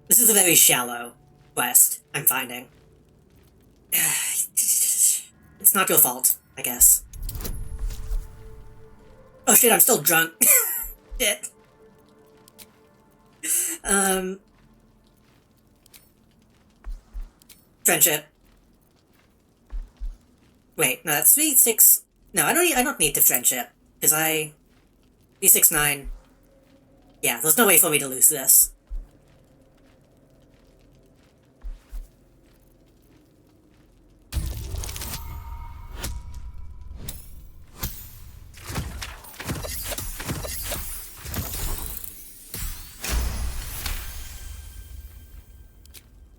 A: This is a very shallow quest, I'm finding. It's not your fault, I guess. Oh shit, I'm still drunk. Shit. Friendship. Wait, no, that's 3-6. No, I don't need to friendship, because 3-6-9. Yeah, there's no way for me to lose this.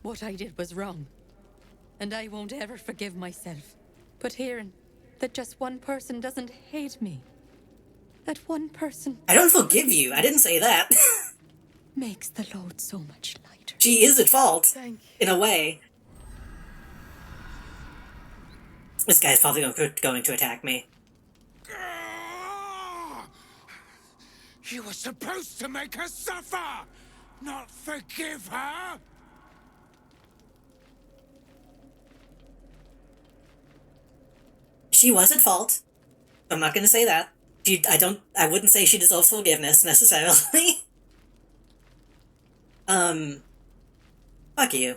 C: What I did was wrong, and I won't ever forgive myself. But hearing that just one person doesn't hate me, that one person...
A: I don't forgive you, I didn't say that.
C: makes the load so much lighter.
A: She is at fault, in a way. This guy's probably going to attack me.
G: You were supposed to make her suffer, not forgive her!
A: She was at fault. I'm not gonna say that. I wouldn't say she deserves forgiveness, necessarily. Fuck you.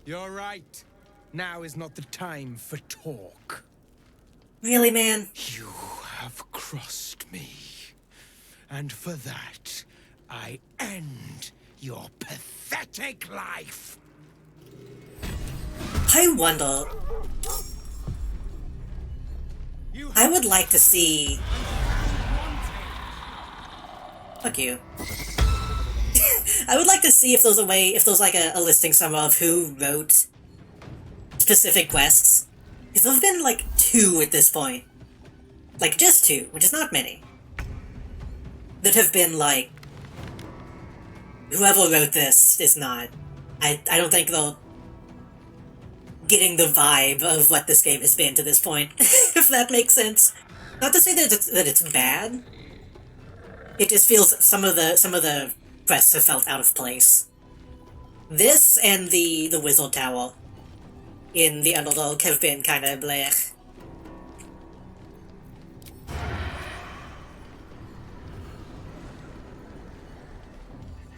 G: You're right. Now is not the time for talk.
A: Really, man?
G: You have crossed me. And for that, I end your pathetic life.
A: I wonder... I would like to see... Fuck you. I would like to see if there's a way, if there's like a listing somewhere of who wrote specific quests. Because there have been like 2 at this point. Like just 2, which is not many. That have been like... Whoever wrote this is not... I don't think they're getting the vibe of what this game has been to this point, if that makes sense. Not to say that it's bad. It just feels some of the quests have felt out of place. This and the Wizard Tower in the Underdark have been kind of blech.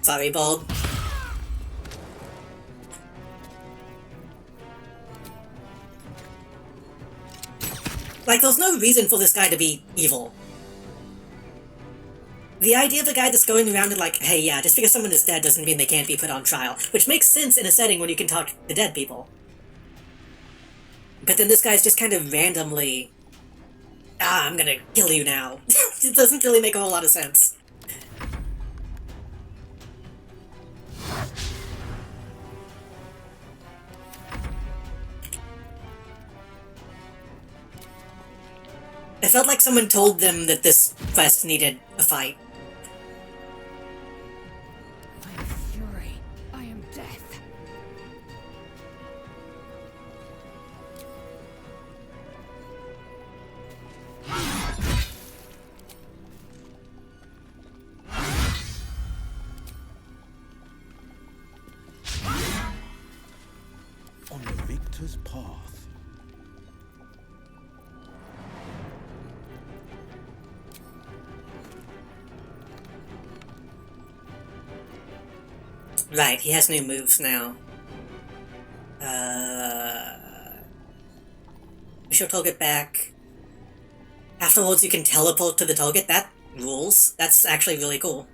A: Sorry, Bald. Like, there's no reason for this guy to be evil. The idea of a guy that's going around and like, hey, yeah, just because someone is dead doesn't mean they can't be put on trial, which makes sense in a setting when you can talk to dead people. But then this guy's just kind of randomly, I'm gonna kill you now. It doesn't really make a whole lot of sense. It felt like someone told them that this quest needed a fight.
F: I am fury. I am death.
K: On the victor's path.
A: Right, he has new moves now. Push your target back. Afterwards you can teleport to the target. That rules. That's actually really cool.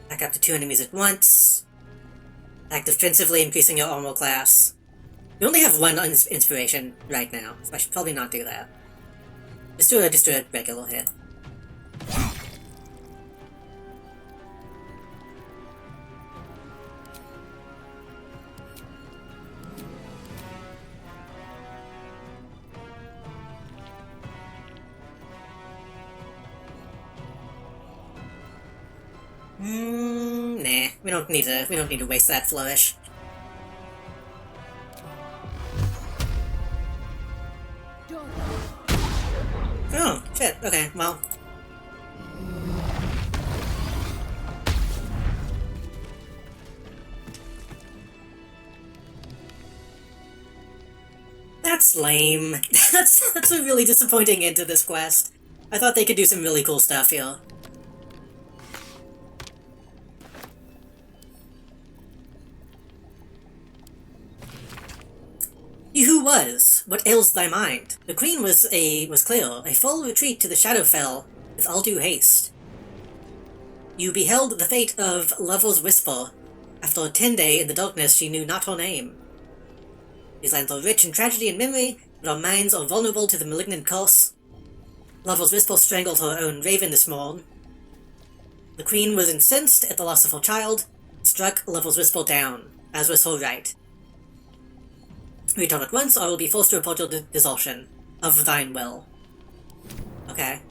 A: Back up to 2 enemies at once. Like defensively increasing your armor class. You only have one inspiration right now, so I should probably not do that. Just do a regular hit. Nah, we don't need to waste that flourish. Oh, shit, okay, well. That's lame. That's a really disappointing end to this quest. I thought they could do some really cool stuff here. He who was, what ails thy mind? The queen was clear, a full retreat to the Shadowfell, with all due haste. You beheld the fate of Lovel's Whisper. After a 10-day in the darkness, she knew not her name. These lands are rich in tragedy and memory, but our minds are vulnerable to the malignant curse. Lovel's Whisper strangled her own raven this morn. The queen was incensed at the loss of her child, struck Lovel's Whisper down, as was her right. Return at once, or I will be forced to report your desertion of thine will. Okay.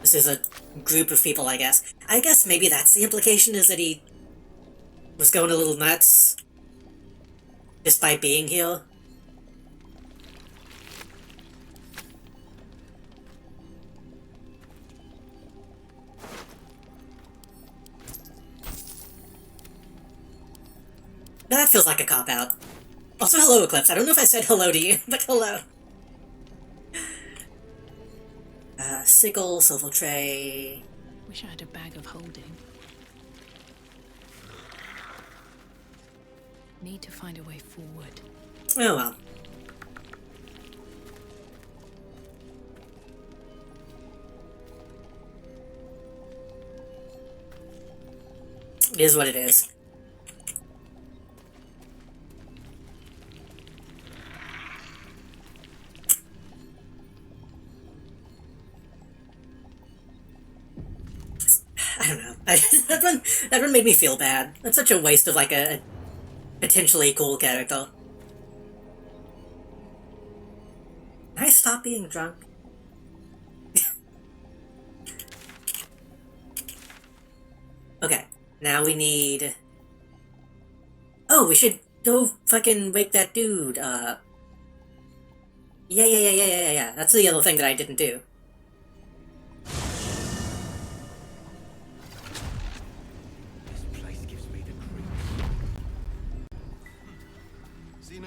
A: This is a group of people, I guess. I guess maybe that's the implication, is that he was going a little nuts just by being here. That feels like a cop-out. Also, hello, Eclipse. I don't know if I said hello to you, but hello. Sickle, silver tray.
M: Wish I had a bag of holding. Need to find a way forward.
A: Oh well. It is what it is. I don't know. That one made me feel bad. That's such a waste of like a potentially cool character. Can I stop being drunk? Okay, now we need... Oh, we should go fucking wake that dude up. Yeah. That's the other thing that I didn't do.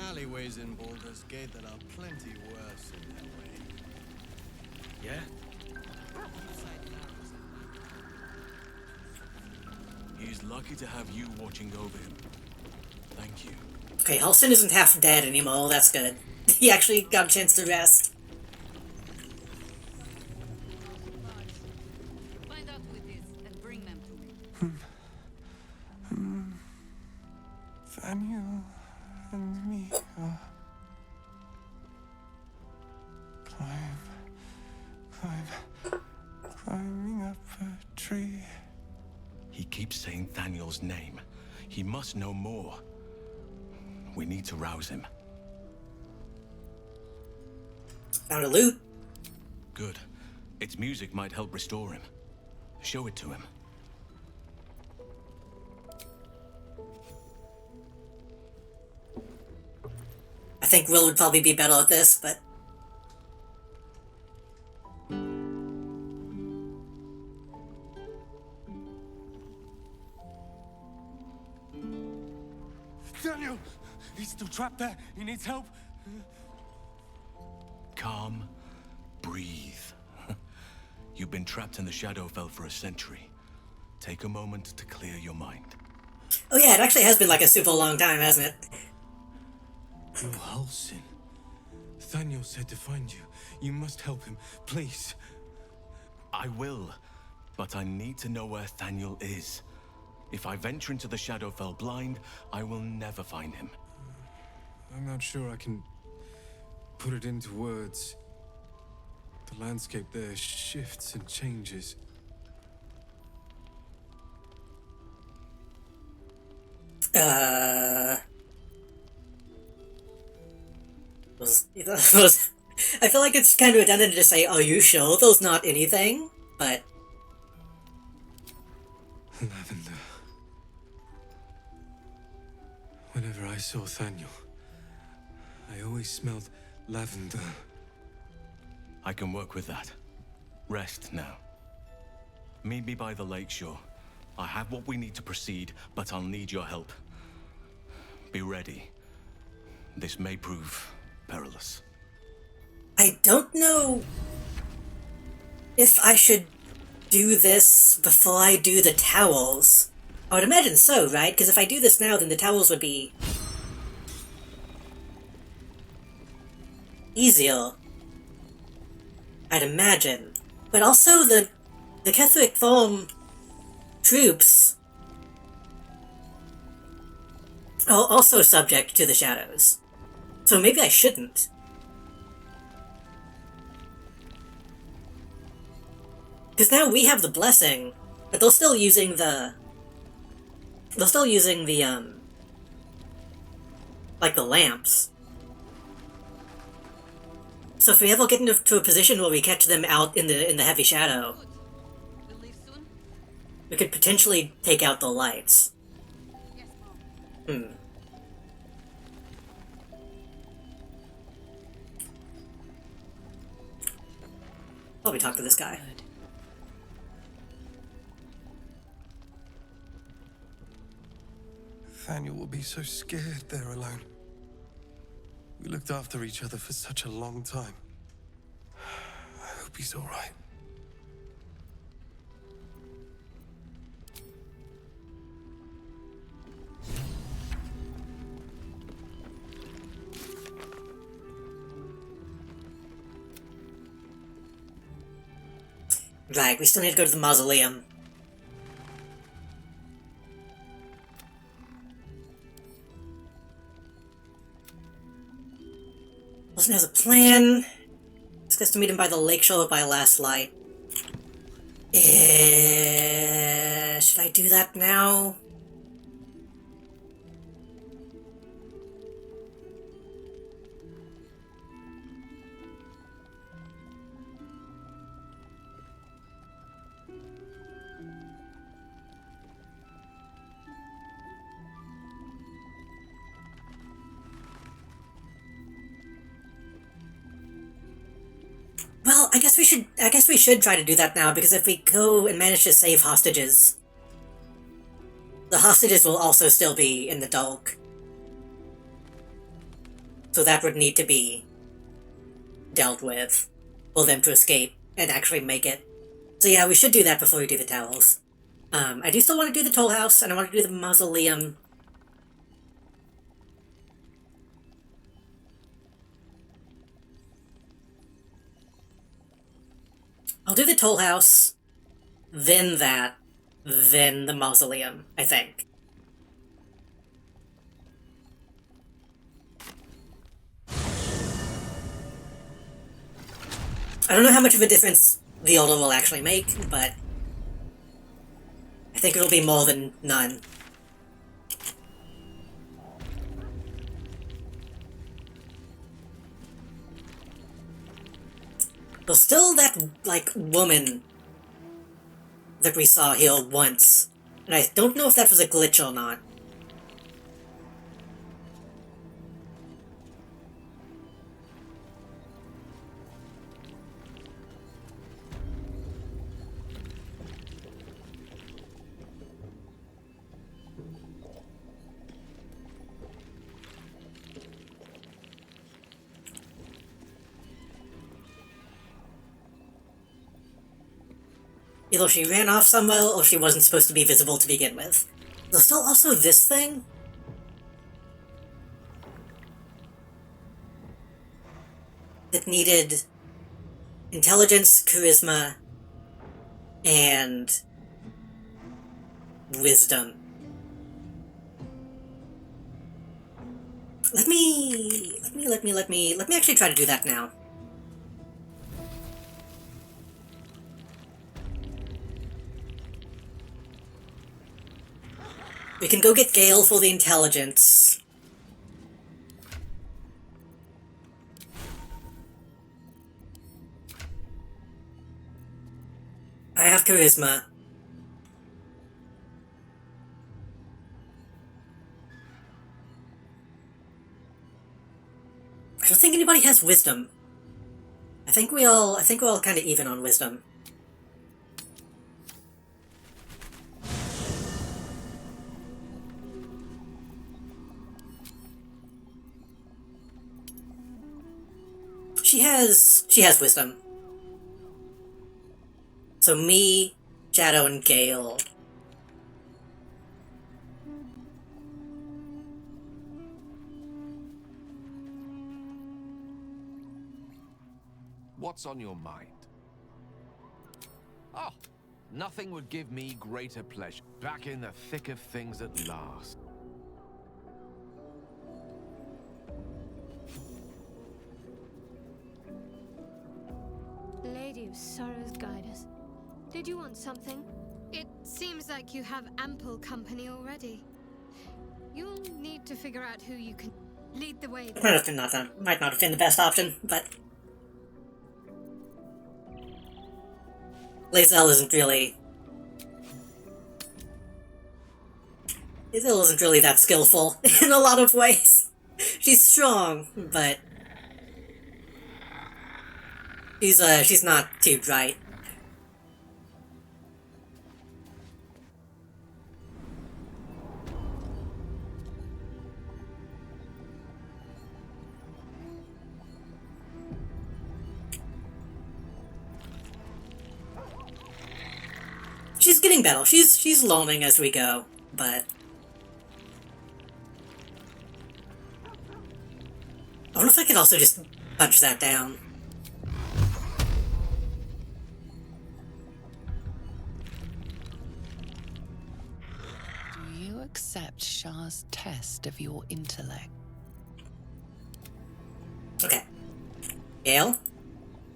B: Alleyways in Baldur's Gate that are plenty worse in their way. Yeah?
E: He's lucky to have you watching over him. Thank you.
A: Okay, Halsin isn't half dead anymore, that's good. He actually got a chance to rest.
N: Find out who it is and bring them to me.
P: Thaniel and me are... climbing up a tree.
E: He keeps saying Thaniel's name. He must know more. We need to rouse him.
A: Found a loot.
E: Good. Its music might help restore him. Show it to him.
A: I think Will would probably be better at this, but...
G: Daniel! He's still trapped there. He needs help.
E: Calm. Breathe. You've been trapped in the Shadowfell for a century. Take a moment to clear your mind.
A: Oh yeah, it actually has been like a super long time, hasn't it?
G: You're Halsin. Thaniel said to find you. You must help him, please.
E: I will, but I need to know where Thaniel is. If I venture into the Shadowfell blind, I will never find him.
D: I'm not sure I can put it into words. The landscape there shifts and changes.
A: I feel like it's kind of redundant to say, are you sure there's not anything? But...
D: Lavender. Whenever I saw Thaniel, I always smelled lavender.
E: I can work with that. Rest now. Meet me by the lakeshore. I have what we need to proceed, but I'll need your help. Be ready. This may prove perilous.
A: I don't know if I should do this before I do the towels. I would imagine so, right? Because if I do this now, then the towels would be easier. I'd imagine. But also the Catholic Thorn troops are also subject to the shadows. So maybe I shouldn't. Because now we have the blessing, but they're still using the... like the lamps. So if we ever get into a position where we catch them out in the heavy shadow, we could potentially take out the lights. Probably talk to this guy.
D: Thaniel will be so scared there alone. We looked after each other for such a long time. I hope he's all right.
A: Right, we still need to go to the mausoleum. Wilson has a plan. Discuss to meet him by the lakeshore by last light. Should I do that now? Well, I guess we should try to do that now, because if we go and manage to save hostages, the hostages will also still be in the dock. So that would need to be dealt with for them to escape and actually make it. So yeah, we should do that before we do the towels. I do still want to do the toll house, and I want to do the mausoleum. I'll do the toll house, then that, then the mausoleum, I think. I don't know how much of a difference the order will actually make, but I think it'll be more than none. There's still that, like, woman that we saw here once, and I don't know if that was a glitch or not. Either she ran off somewhere, or she wasn't supposed to be visible to begin with. There's still also this thing. That needed intelligence, charisma, and wisdom. Let me actually try to do that now. We can go get Gale for the intelligence. I have charisma. I don't think anybody has wisdom. I think we're all kind of even on wisdom. She has wisdom. So me, Shadow, and Gale.
T: What's on your mind? Oh, nothing would give me greater pleasure. Back in the thick of things at last.
O: Lady of Sorrows, guide us. Did you want something? It seems like you have ample company already. You'll need to figure out who you can lead the way.
A: Might not have been the best option, but Lae'zel isn't really that skillful in a lot of ways. She's strong, but she's not too bright. She's getting better. She's learning as we go, but I wonder if I could also just punch that down.
Q: Do you accept Shah's test of your intellect?
A: Okay. Gale,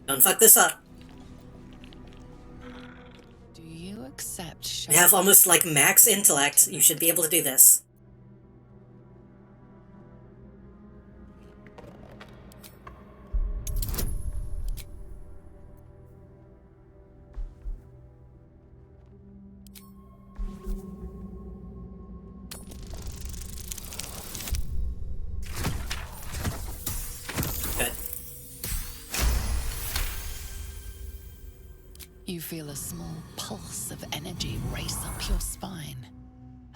A: don't fuck this up.
Q: Do you accept Shah?
A: You have almost like max intellect. You should be able to do this.
Q: You feel a small pulse of energy race up your spine,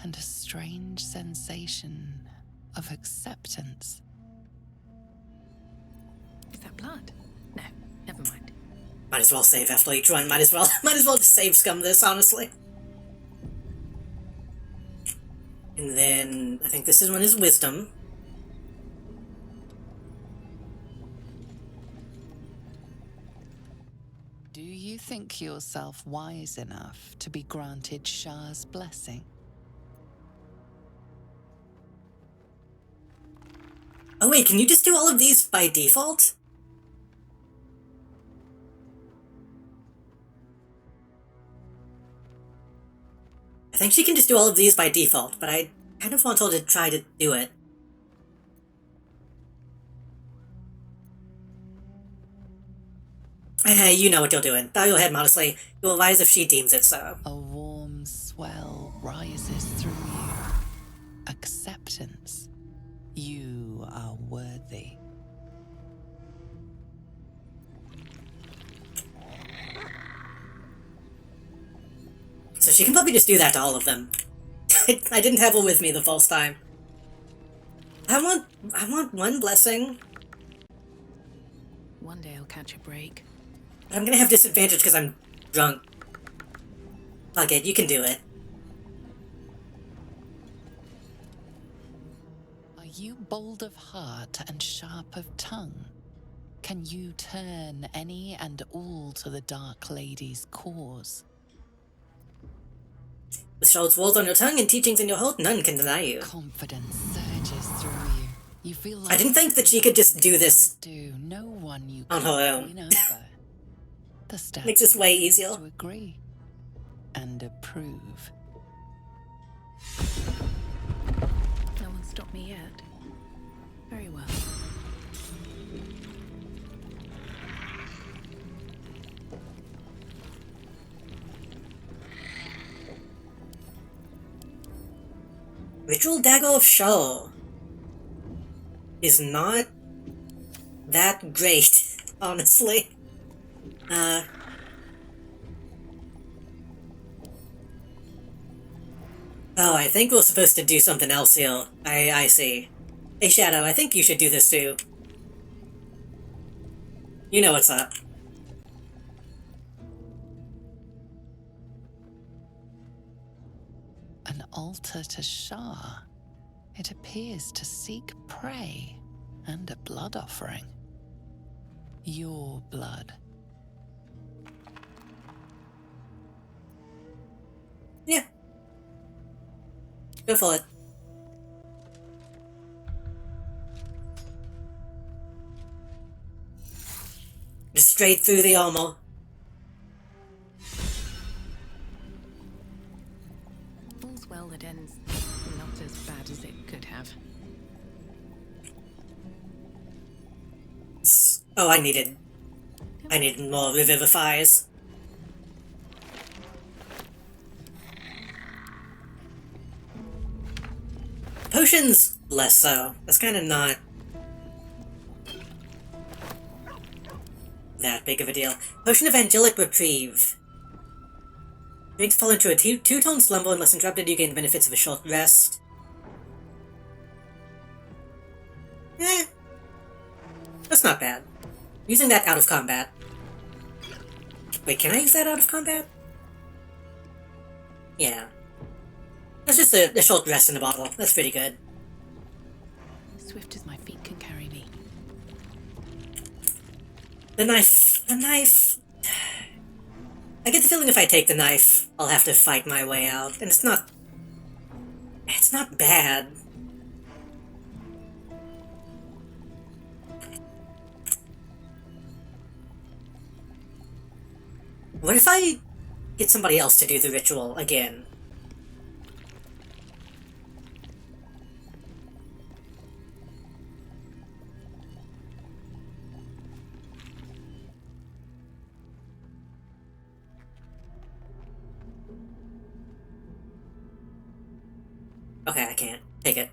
Q: and a strange sensation of acceptance.
M: Is that blood? No, never mind.
A: Might as well save after each run. Might as well just save scum this, honestly. And then I think this one is wisdom.
Q: Do you think yourself wise enough to be granted Shah's blessing?
A: Oh wait, can you just do all of these by default? I think she can just do all of these by default, but I kind of want her to try to do it. Hey, you know what you're doing. Bow your head modestly. You will rise if she deems it so.
Q: A warm swell rises through you. Acceptance. You are worthy.
A: So she can probably just do that to all of them. I didn't have her with me the first time. I want one blessing.
M: One day I'll catch a break.
A: I'm gonna have disadvantage because I'm drunk. Fuck it, you can do it.
Q: Are you bold of heart and sharp of tongue? Can you turn any and all to the Dark Lady's cause?
A: With Shard's words on your tongue and teachings in your heart, none can deny you.
Q: Confidence surges through you. You feel
A: I
Q: like
A: didn't think that she could just do this
Q: do no one you
A: on her own.
Q: win over. The stats
A: Makes this way
Q: refuse
A: easier.
Q: to agree and approve.
M: No one stopped me yet. Very well.
A: Ritual Dagger of Shaw is not that great, honestly. Oh, I think we're supposed to do something else here. I see. Hey, Shadow, I think you should do this too. You know what's up.
Q: An altar to Shah. It appears to seek prey and a blood offering. Your blood.
A: Yeah. Go for it. Just straight through the armor.
M: All's well that ends not as bad as it could have.
A: Oh, I needed more revivifiers. Potions, less so. That's kind of not that big of a deal. Potion of Angelic Reprieve. Drinks fall into a two-tone slumber. Unless interrupted, you gain the benefits of a short rest. That's not bad. Using that out of combat. Wait, can I use that out of combat? Yeah. That's just a short rest in the bottle. That's pretty good.
M: Swift as my feet can carry me.
A: The knife. I get the feeling if I take the knife, I'll have to fight my way out, and it's not bad. What if I get somebody else to do the ritual again? Okay, I can't. Take it.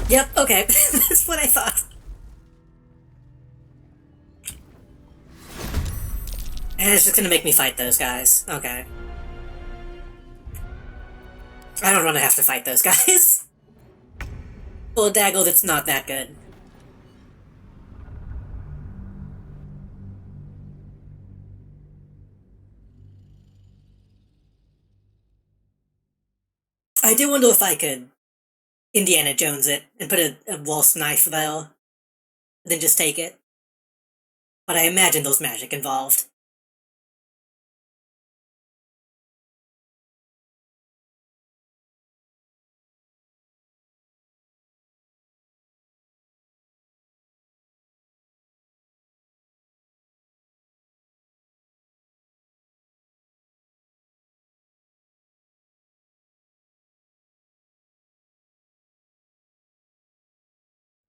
A: Yep, okay. That's what I thought. And it's just gonna make me fight those guys. Okay. I don't want to have to fight those guys. Full Daggle that's not that good. I do wonder if I could Indiana Jones it and put a waltz knife there, then just take it. But I imagine there's magic involved.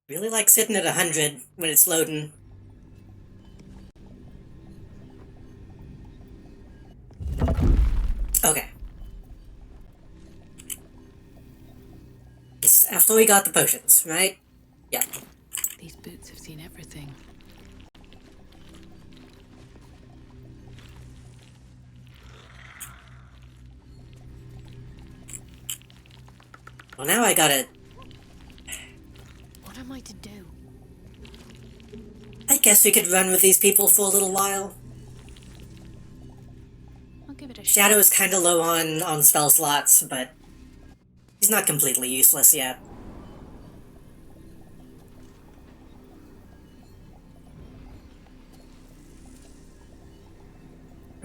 A: Really like sitting at 100 when it's loading. Okay. It's after we got the potions, right? Yeah.
M: These boots have seen everything.
A: Well, now I gotta...
M: What am I to do?
A: I guess we could run with these people for a little while.
M: I'll give it a
A: Shadow is kinda low on spell slots, but he's not completely useless yet.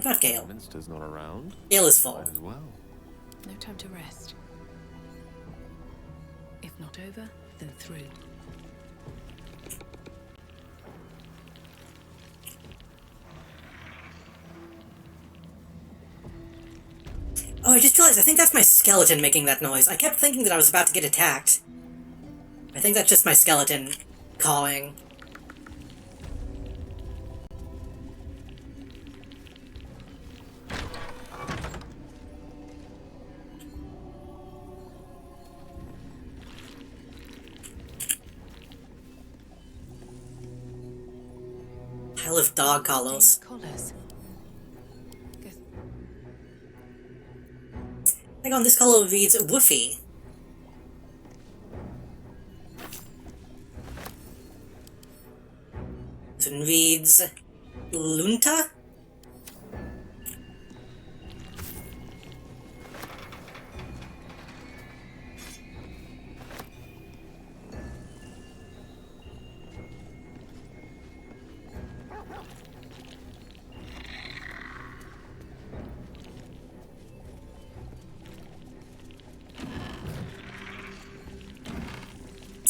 A: Not Gale.
T: Minster's not around.
A: Gale is full.
T: Might as well.
M: No time to rest. If not over, then through.
A: Oh, I just realized, I think that's my skeleton making that noise. I kept thinking that I was about to get attacked. I think that's just my skeleton calling. Pile of dog collars. Hang on, this collar reads Woofy. This one reads Lunta?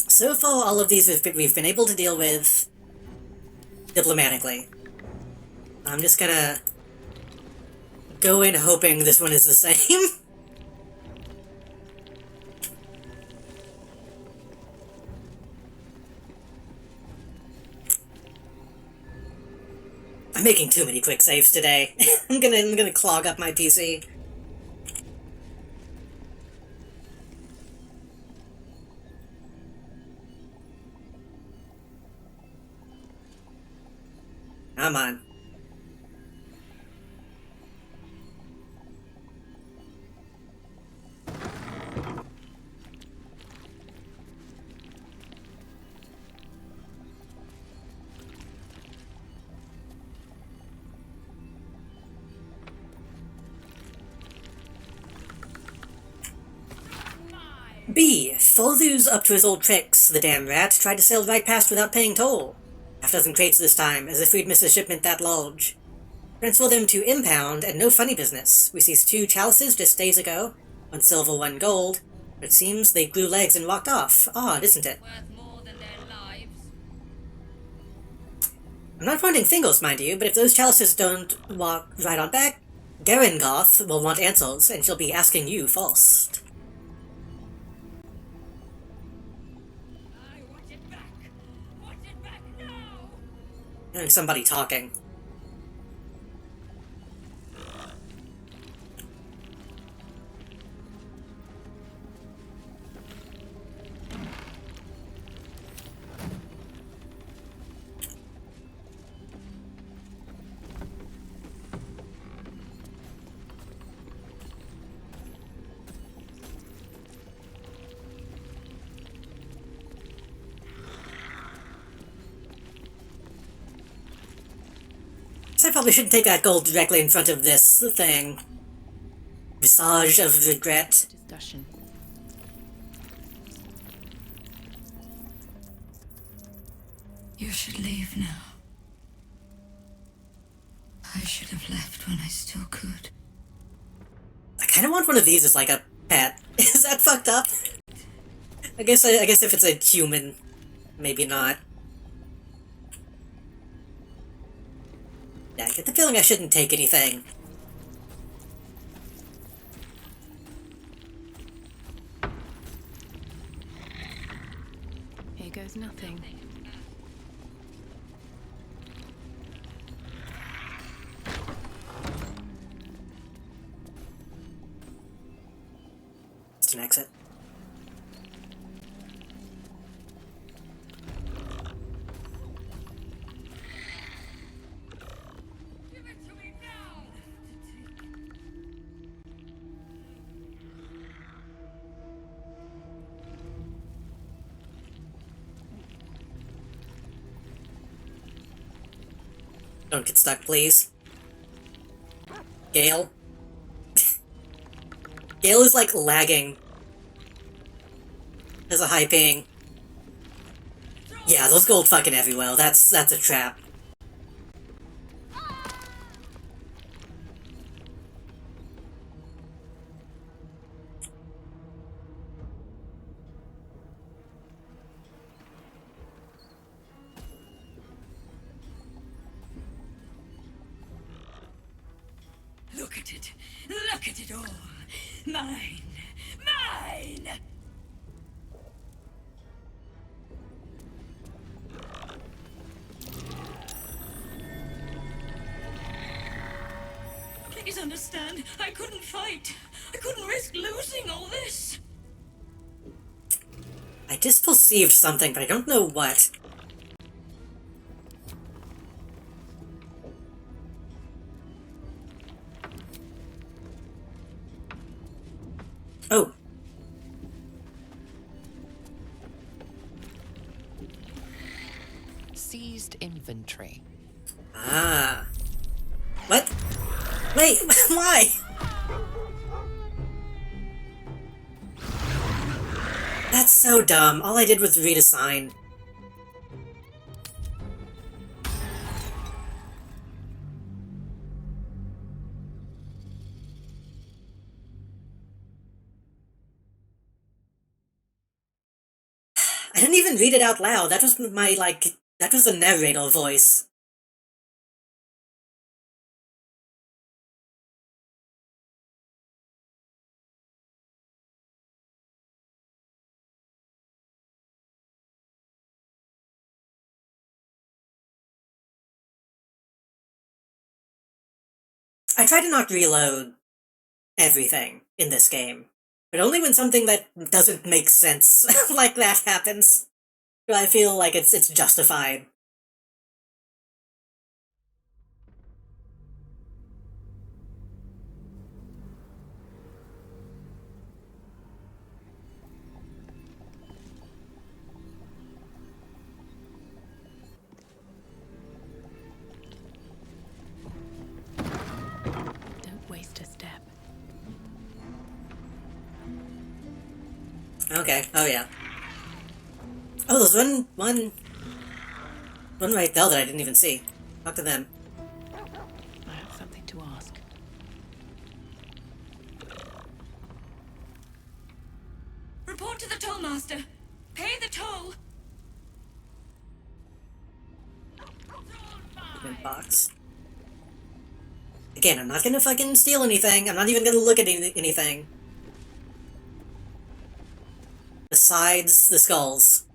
A: So far, all of these we've been able to deal with diplomatically. I'm just gonna go in hoping this one is the same. I'm making too many quick saves today. I'm gonna clog up my PC. Come on. B. Foldu's up to his old tricks. The damn rat tried to sail right past without paying toll. Half dozen crates this time, as if we'd missed a shipment that large. Transfer them to impound, and no funny business. We seized 2 chalices just days ago. 1 silver, 1 gold. But it seems they grew legs and walked off. Odd, isn't it? I'm not pointing fingers, mind you, but if those chalices don't walk right on back, Garangoth will want answers, and she'll be asking you first. Hearing somebody talking. I probably shouldn't take that gold directly in front of this thing. Visage of regret.
M: Discussion.
N: You should leave now. I should have left when I still could.
A: I kind of want one of these as like a pet. Is that fucked up? I guess if it's a human, maybe not. Yeah, I get the feeling I shouldn't take anything.
M: Here goes nothing.
A: It's an exit. Don't get stuck, please. Gale? Gale is, like, lagging. There's a high ping. Yeah, those gold fucking everywhere. That's a trap.
N: at it. Look at it all. Mine. Mine! Please understand, I couldn't fight. I couldn't risk losing all this.
A: I just perceived something, but I don't know what. Oh.
Q: Seized inventory.
A: Ah. What? Wait, why? That's so dumb. All I did was read a sign. I didn't even read it out loud. That was my, that was the narrator voice. I try to not reload everything in this game, but only when something that doesn't make sense like that happens do I feel like it's justified.
C: Don't waste a step.
A: Okay, oh yeah. Oh, there's one right there that I didn't even see. Talk to them.
C: I have something to ask.
N: Report to the tollmaster. Pay the toll.
A: Box. Again, I'm not gonna fucking steal anything. I'm not even gonna look at anything. Besides the skulls.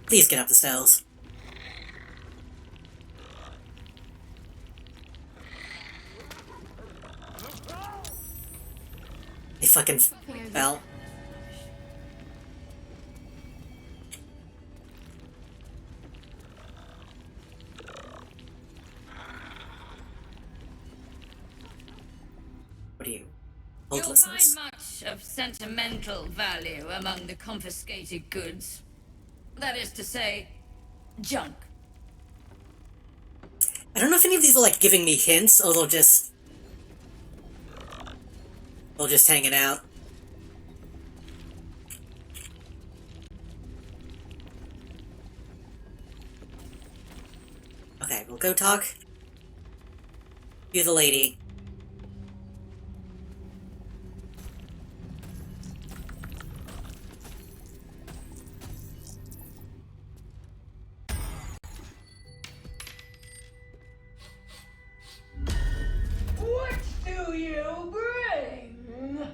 A: Please get up the stairs. They fucking fell. What are you?
N: You'll find much of sentimental value among the confiscated goods. That is to say, junk.
A: I don't know if any of these are like giving me hints or they'll just hang it out. Okay, we'll go talk to the lady.
N: What do you bring?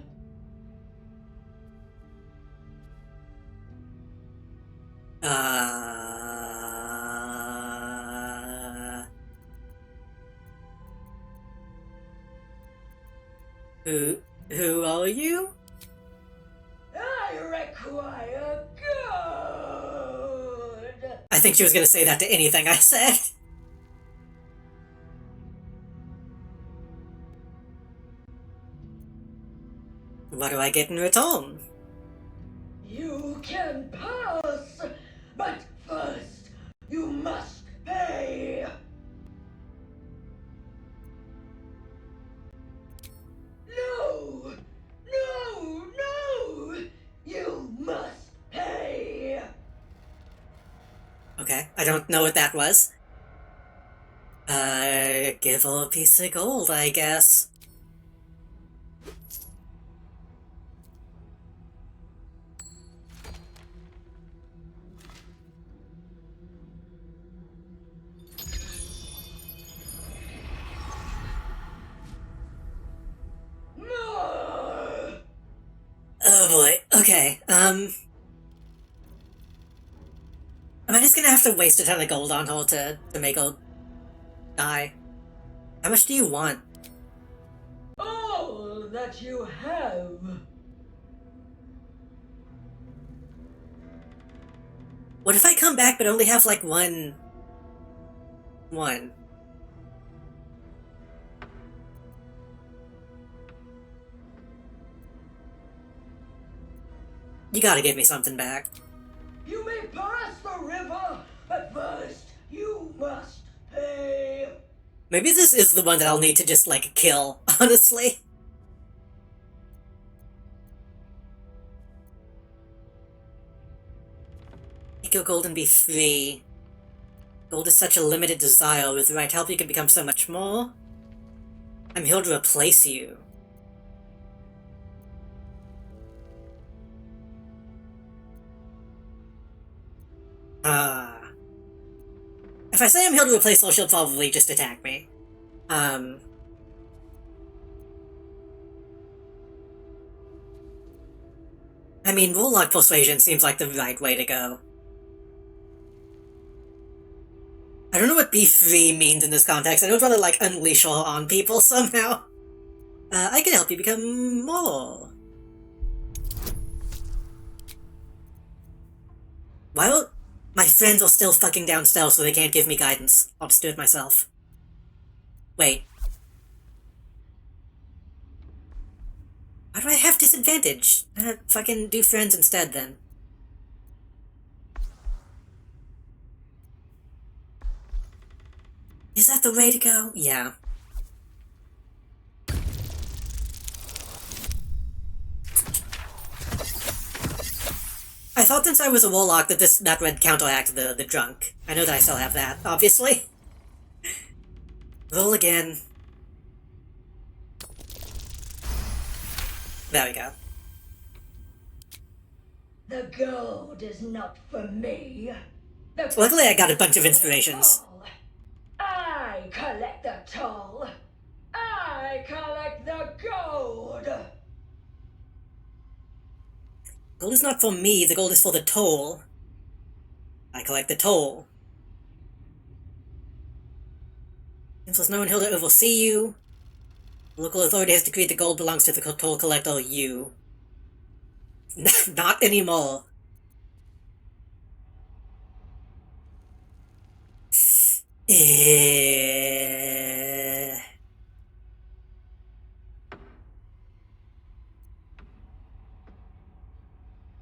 A: Who are you?
N: I require good.
A: I think she was gonna say that to anything I said. What do I get in return?
N: You can pass, but first you must pay. No! No! No! You must pay!
A: Okay, I don't know what that was. Give her a piece of gold, I guess. Oh boy. Okay. Am I just gonna have to waste a ton of gold on her to make her die? How much do you want?
U: All that you have.
A: What if I come back but only have like one? You gotta give me something back.
U: You may pass the river, but first you must pay.
A: Maybe this is the one that I'll need to just, like, kill, honestly. Eco gold and be free. Gold is such a limited desire. With the right help, you can become so much more. I'm here to replace you. If I say I'm here to replace her, she'll probably just attack me. I mean, Warlock Persuasion seems like the right way to go. I don't know what B3 means in this context. I don't want to, like, unleash her on people somehow. I can help you become more. Well, my friends are still fucking downstairs, so they can't give me guidance. I'll just do it myself. Wait. Why do I have disadvantage? Fucking do friends instead, then. Is that the way to go? Yeah. I thought since I was a warlock that would counteract the drunk. I know that I still have that, obviously. Roll again. There we go.
U: The gold is not for me.
A: Luckily I got a bunch of inspirations.
U: I collect the toll. I collect the gold.
A: Gold is not for me, the gold is for the toll. I collect the toll. Since there's no one here to oversee you, the local authority has decreed the gold belongs to the toll collector, you. Not anymore.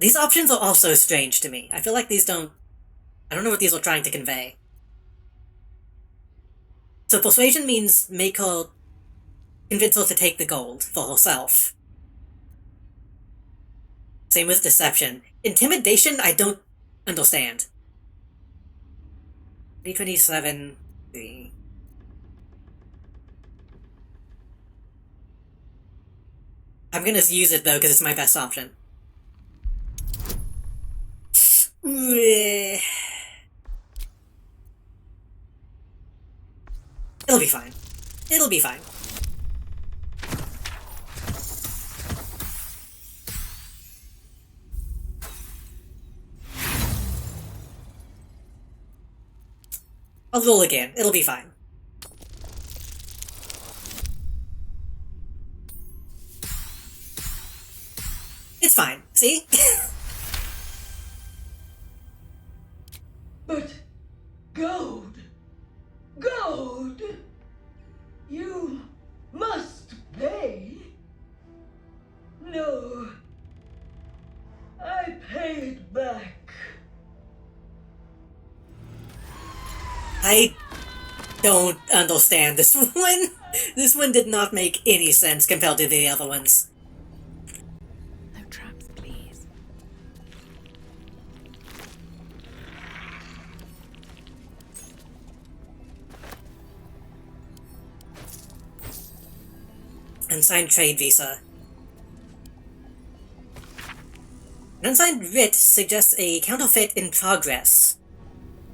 A: These options are also strange to me. I feel like these don't... I don't know what these are trying to convey. So persuasion means make her... convince her to take the gold for herself. Same with deception. Intimidation, I don't understand. 327... 3... I'm gonna use it though, because it's my best option. It'll be fine. It'll be fine. I'll roll again. It'll be fine. It's fine. See?
U: But gold, gold, you must pay. No, I pay it back.
A: I don't understand this one. This one did not make any sense compared to the other ones.
C: No traps, please.
A: Unsigned trade visa. An unsigned writ suggests a counterfeit in progress.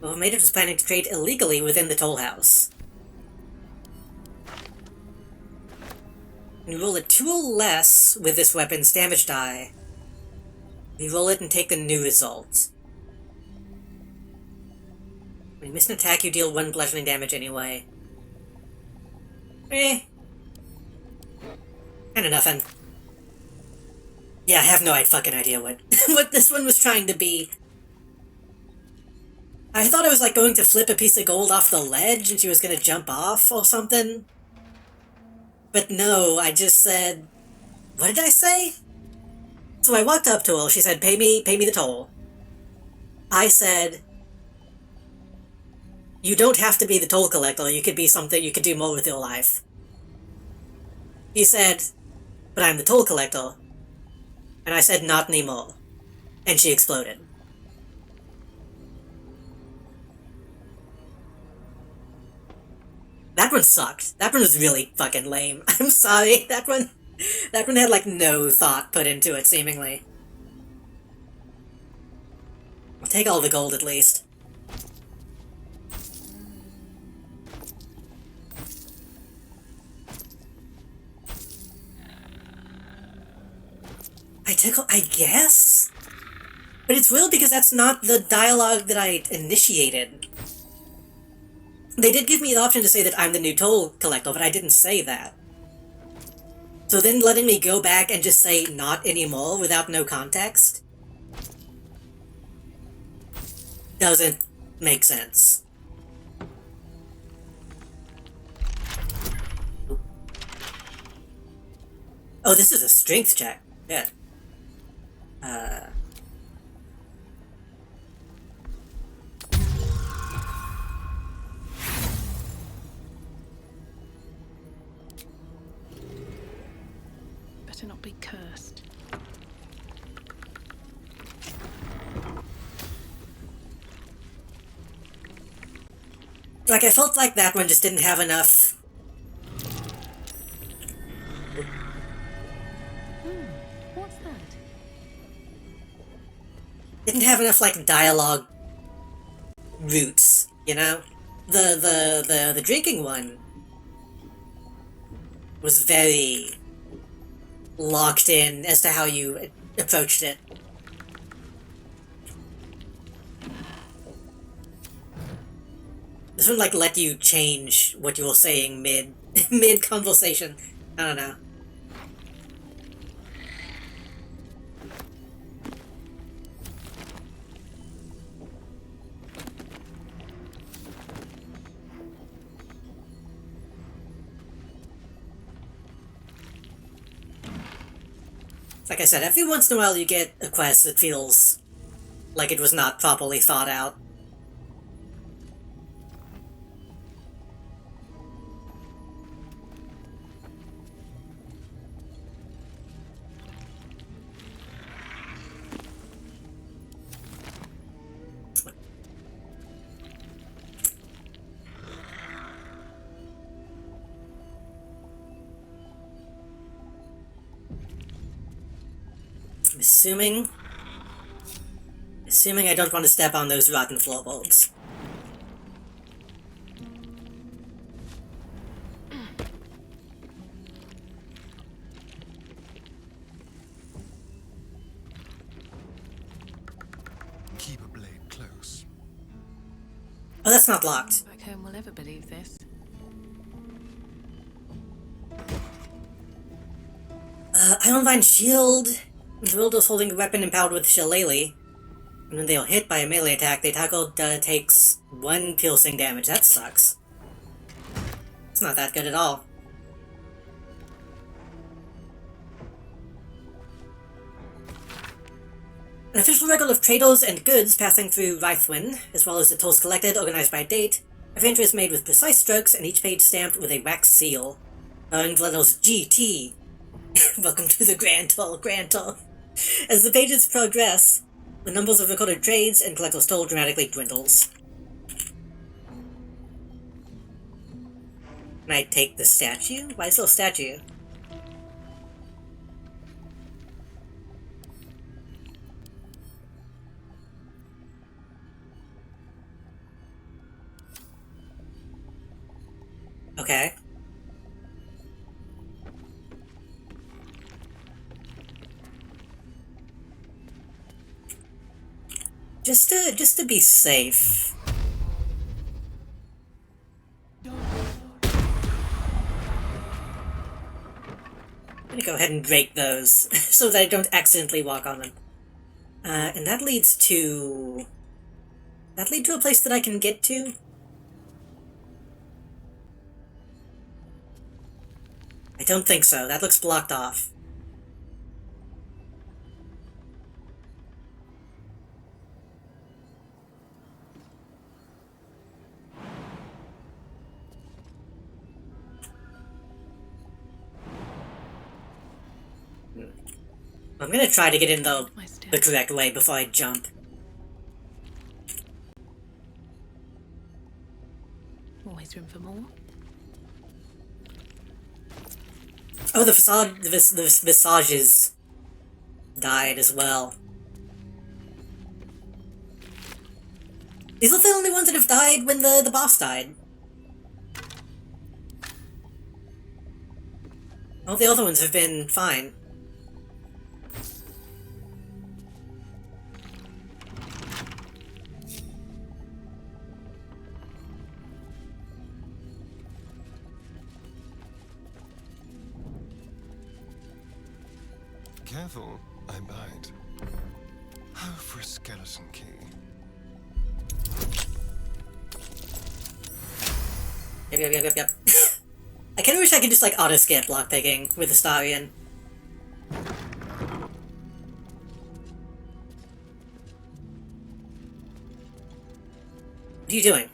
A: Whoever made it was planning to trade illegally within the toll house. You roll a 2 or less with this weapon's damage die. Reroll it and take the new result. When you miss an attack, you deal 1 bludgeoning damage anyway. Kinda nothing. Yeah, I have no fucking idea what what this one was trying to be. I thought I was like going to flip a piece of gold off the ledge and she was gonna jump off or something. But no, I just said... What did I say? So I walked up to her, she said, pay me the toll. I said, you don't have to be the toll collector, you could be something, you could do more with your life. He said, but I'm the toll collector. And I said, not anymore. And she exploded. That one sucked. That one was really fucking lame. I'm sorry, that one had like no thought put into it, seemingly. I'll take all the gold at least. I guess? But it's weird because that's not the dialogue that I initiated. They did give me the option to say that I'm the new toll collector, but I didn't say that. So then letting me go back and just say not anymore without no context doesn't make sense. Oh, this is a strength check. Yeah.
M: Better not be cursed.
A: Like, I felt like that one just didn't have enough...
M: What's that?
A: Didn't have enough, like, dialogue roots, you know? The drinking one was very locked in as to how you approached it. This one, like, let you change what you were saying mid-conversation. I don't know. Like I said, every once in a while you get a quest that feels like it was not properly thought out. Assuming I don't want to step on those rotten floorboards.
I: Keep a blade close.
A: Oh, that's not locked.
M: Back home will ever believe this.
A: Ironvine Shield. The wielder's holding a weapon empowered with Shillelagh. And when they are hit by a melee attack, the attacker takes 1 piercing damage. That sucks. It's not that good at all. An official record of traders and goods passing through Reithwin, as well as the tolls collected, organized by date. Every entry is made with precise strokes, and each page stamped with a wax seal. In the letters GT. Welcome to the Grand Toll. As the pages progress, the numbers of recorded trades and collector's toll dramatically dwindles. Can I take the statue? Why is there a statue? Okay. just to be safe. I'm gonna go ahead and break those so that I don't accidentally walk on them. And that leads to... that lead to a place that I can get to? I don't think so. That looks blocked off. I'm gonna try to get in the correct way before I jump.
M: Always room for more.
A: Oh, the facade, the visages died as well. These are the only ones that have died when the boss died. All the other ones have been fine.
D: Careful, I might. Oh, for a skeleton key.
A: Yep. I kinda wish I could just, like, auto-skip lockpicking with Astarion. What are you doing?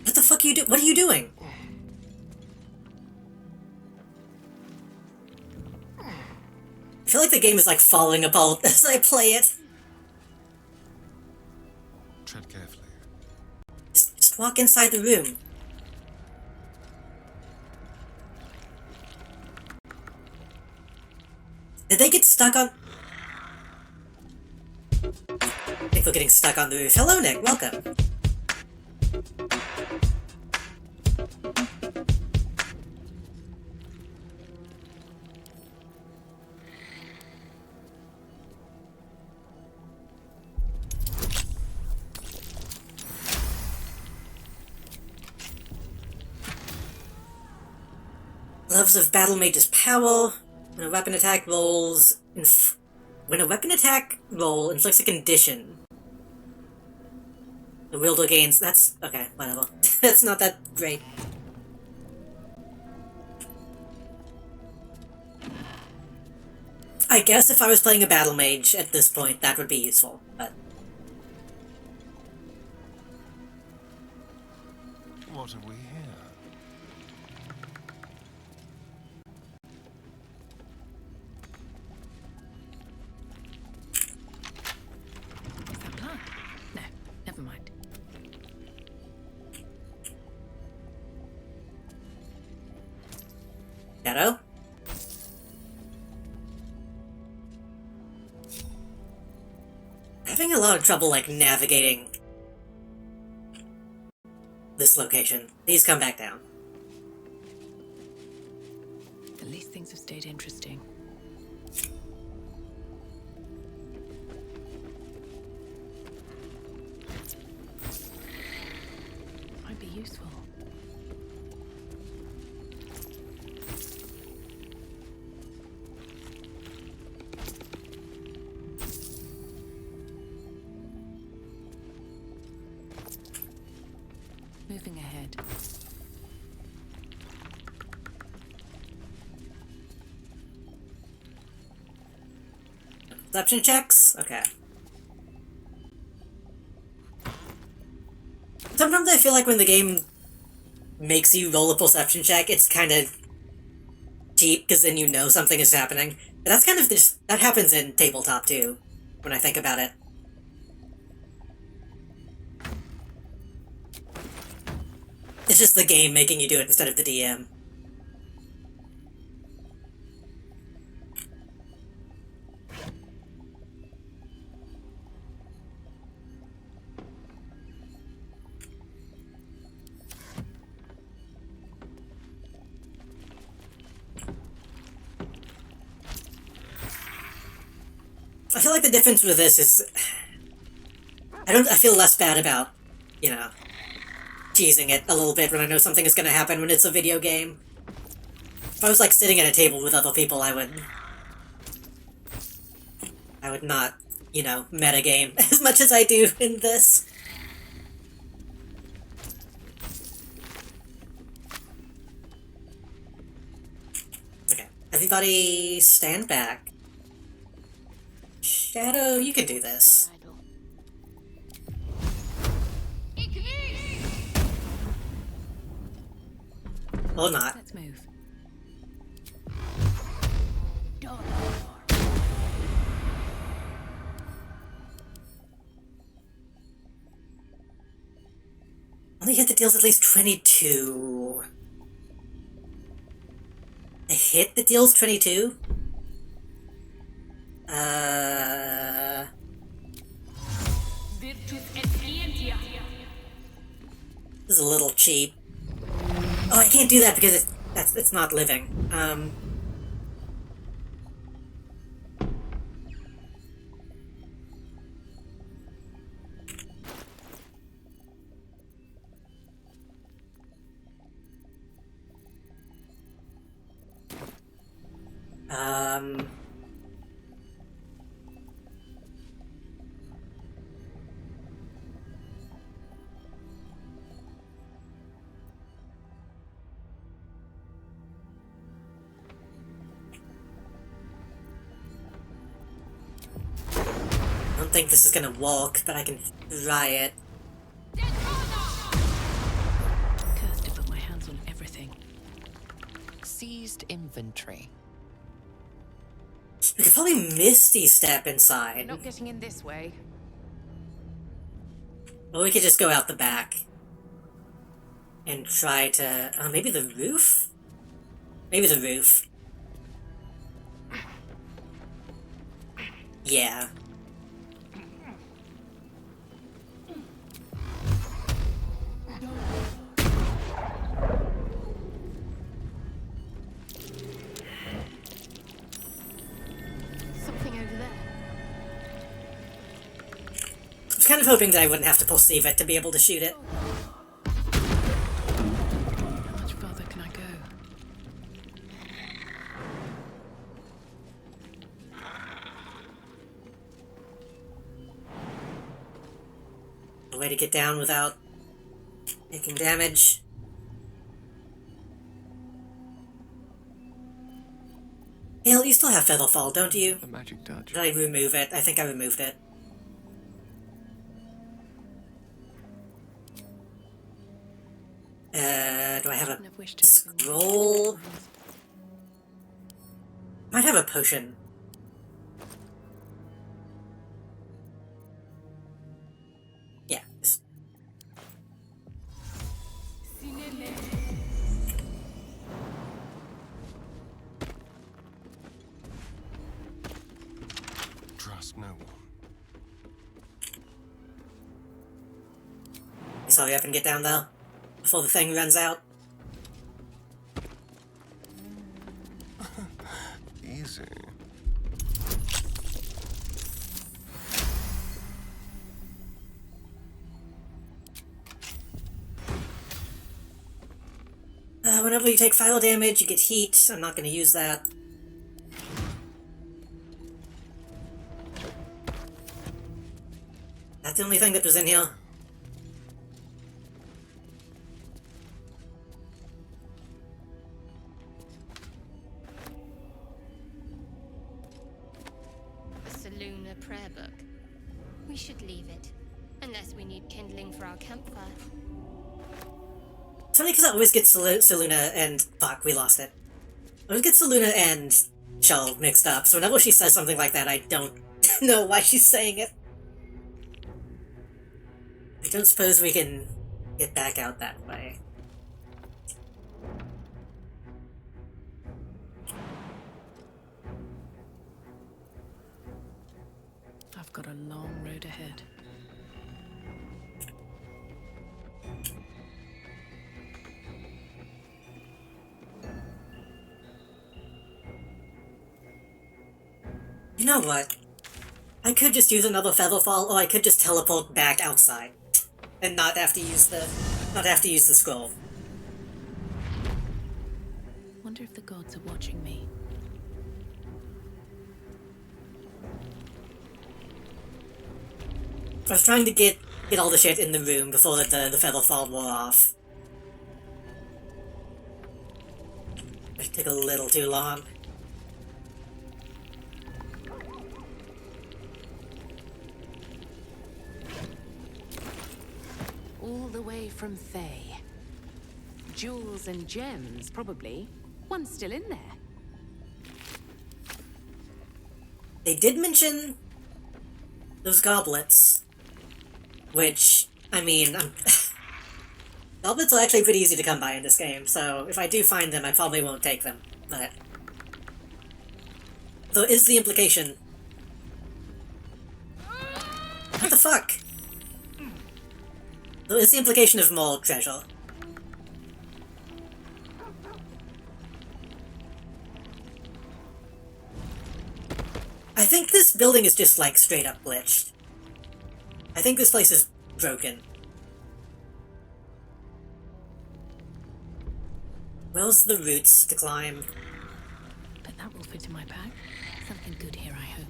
A: What the fuck are you doing? What are you doing? I feel like the game is, like, falling apart as I play it.
D: Tread carefully.
A: Just walk inside the room. Did they get stuck on... I think we're getting stuck on the roof. Hello, Nick. Welcome. Gloves of Battle Mage's power. When a weapon attack rolls... when a weapon attack roll inflicts a condition, the wielder gains... That's... okay, whatever. That's not that great. I guess if I was playing a Battle Mage at this point, that would be useful, but...
D: What have we here?
M: No, never mind.
A: Shadow? Having a lot of trouble, like, navigating this location. Please come back down.
M: At least things have stayed interesting. Might be useful. Moving ahead.
A: Perception checks? Okay. Sometimes I feel like when the game makes you roll a perception check, it's kind of cheap, because then you know something is happening. But that's kind of this... that happens in tabletop, too, when I think about it. It's just the game making you do it instead of the DM. I feel like the difference with this is I feel less bad about, you know, teasing it a little bit when I know something is gonna happen when it's a video game. If I was like sitting at a table with other people, I would not, you know, metagame as much as I do in this. Okay, everybody stand back. Shadow, you can do this. Or not.
M: Let's move.
A: Only hit that deals at least 22. A hit that deals 22? This is a little cheap. Oh, I can't do that because it's not living. I don't think this is gonna walk, but I can try it.
C: Cursed to put my hands on everything.
Q: Seized inventory.
A: We could probably Misty Step inside.
C: We're not getting in this way.
A: Or we could just go out the back. And try to... Oh, maybe the roof? Maybe the roof. Yeah.
O: Something over there.
A: I was kind of hoping that I wouldn't have to perceive it to be able to shoot it.
C: How much further can I go?
A: A way to get down without taking damage. Hale, you still have Featherfall, don't you?
B: A magic touch.
A: Did I remove it? I think I removed it. Do I have a scroll? Might have a potion. Yeah.
D: Trust no one.
A: Let's hurry up and get down though, before the thing runs out.
D: Easy.
A: Whenever you take fire damage, you get heat. I'm not going to use that. That's the only thing that was in here.
O: A Selûne prayer book. We should leave it. Unless we need kindling for our campfire.
A: It's funny because I always get Selûne and... Fuck, we lost it. I always get Selûne and Shell mixed up, so whenever she says something like that, I don't know why she's saying it. I don't suppose we can get back out that way.
C: I've got a long road ahead.
A: You know what? I could just use another Featherfall, or I could just teleport back outside. And not have to use the scroll.
M: Wonder if the gods are watching me.
A: I was trying to get all the shit in the room before the Featherfall wore off. It took a little too long.
M: All the way from Thay. Jewels and gems, probably. One's still in there.
A: They did mention those goblets, which, I mean, goblets are actually pretty easy to come by in this game, so if I do find them, I probably won't take them, but... There is the implication... What the fuck? There is the implication of more treasure. I think this building is just, like, straight up glitched. I think this place is broken. Where's the roots to climb?
M: But that will fit in my bag. Something good here, I hope.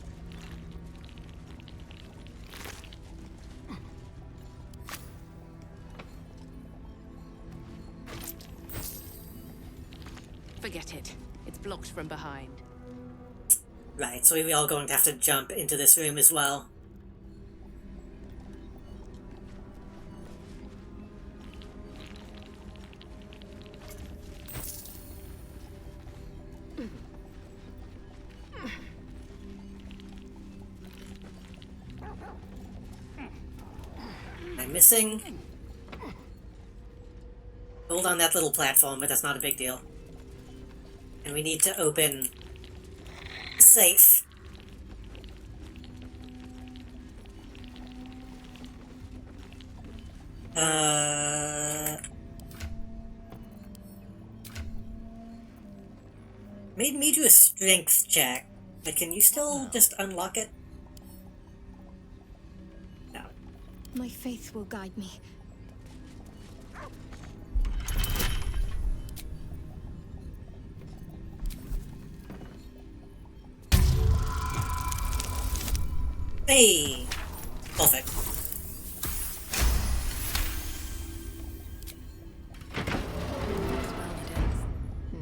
M: Forget it. It's blocked from behind.
A: Right, so we're all going to have to jump into this room as well. I'm missing. Hold on that little platform, but that's not a big deal. And we need to open safe. Made me do a strength check, but can you still just unlock it? No.
O: My faith will guide me.
A: Hey! Perfect.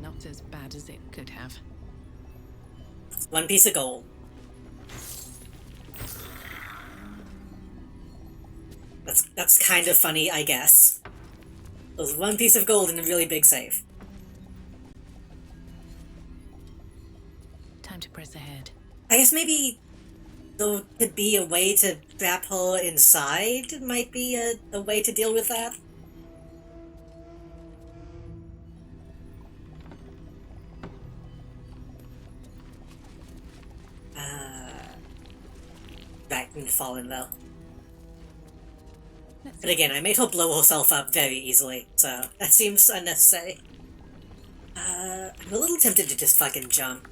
M: Not as bad as it could have.
A: One piece of gold. That's kind of funny, I guess. There's one piece of gold in a really big safe.
M: Time to press ahead.
A: I guess maybe there could be a way to trap her inside. Might be a way to deal with that. Right, need to fall in though. But again, I made her blow herself up very easily, so that seems unnecessary. I'm a little tempted to just fucking jump.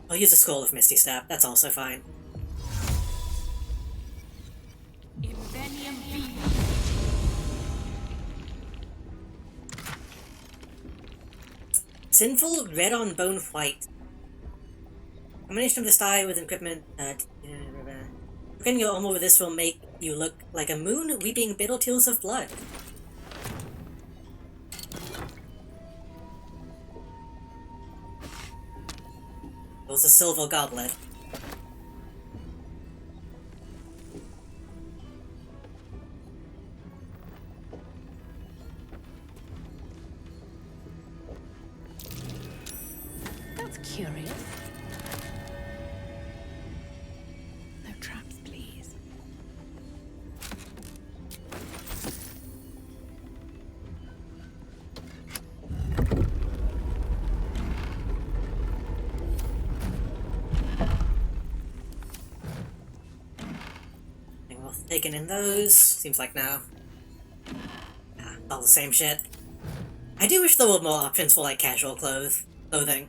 A: I'll use a Scroll of Misty Step, that's also fine. Sinful red on bone white. Combination of this dye with equipment. Cooking your armor with this will make you look like a moon weeping bitter tears of blood. There's a silver goblet.
M: That's curious. No traps, please.
A: Anything worth taking in those? Seems like no. All the same shit. I do wish there were more options for like casual clothes. clothing.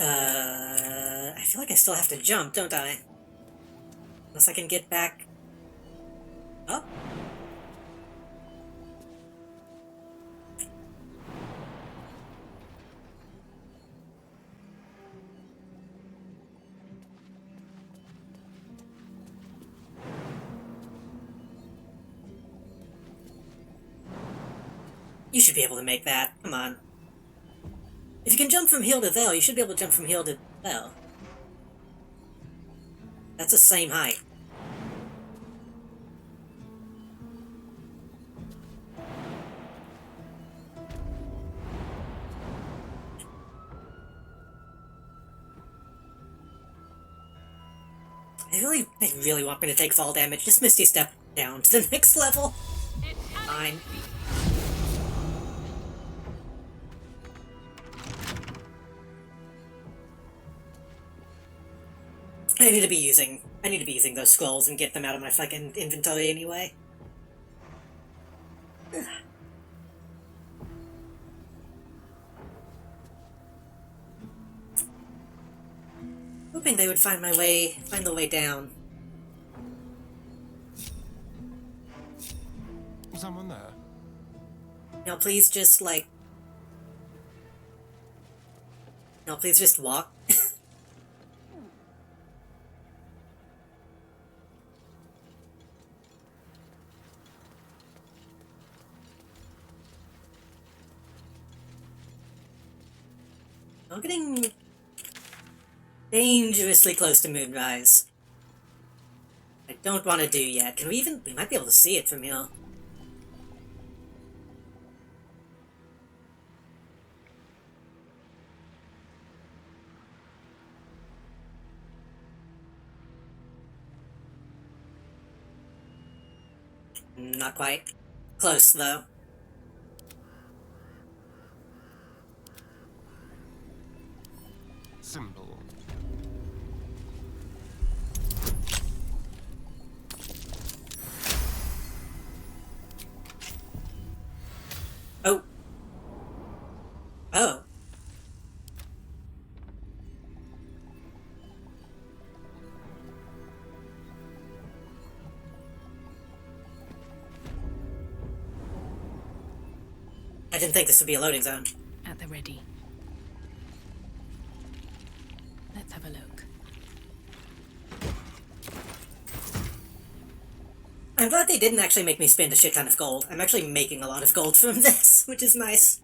A: I feel like I still have to jump, don't I? Unless I can get back up? You should be able to make that. Come on. If you can jump from hill to there, you should be able to jump from hill to there. That's the same height. They really want me to take fall damage. Just Misty Step down to the next level. Fine. I need to be using those scrolls and get them out of my fucking inventory anyway. Ugh. Hoping they would find the way down.
P: Is someone there?
A: Now please just like... No, please just walk. I'm getting dangerously close to moonrise. I don't want to do yet. Can we even... We might be able to see it from here. Not quite. Close, though.
P: Symbol.
A: Oh. Oh. I didn't think this would be a loading zone.
M: At the ready. Let's have a look.
A: I'm glad they didn't actually make me spend a shit ton of gold. I'm actually making a lot of gold from this, which is nice.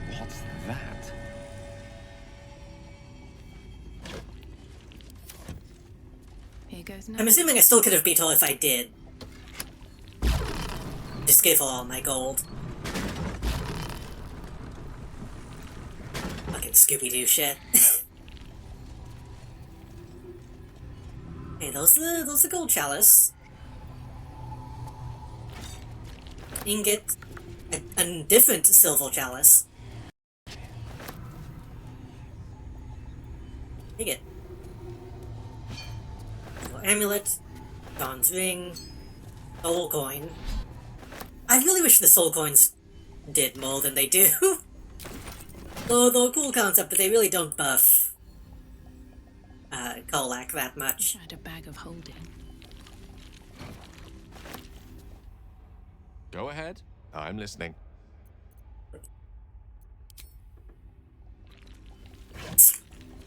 T: What's that?
M: Here goes
A: I'm assuming I still could have beat her if I did. Just give her all my gold. Fucking Scooby-Doo shit. Hey, those the gold chalice. Ingot. A different silver chalice. Take it. Amulet. Dawn's ring. Soul coin. I really wish the soul coins did more than they do. Though they're a cool concept, but they really don't buff Kolak that much.
M: I had a bag of holding.
T: Go ahead. I'm listening.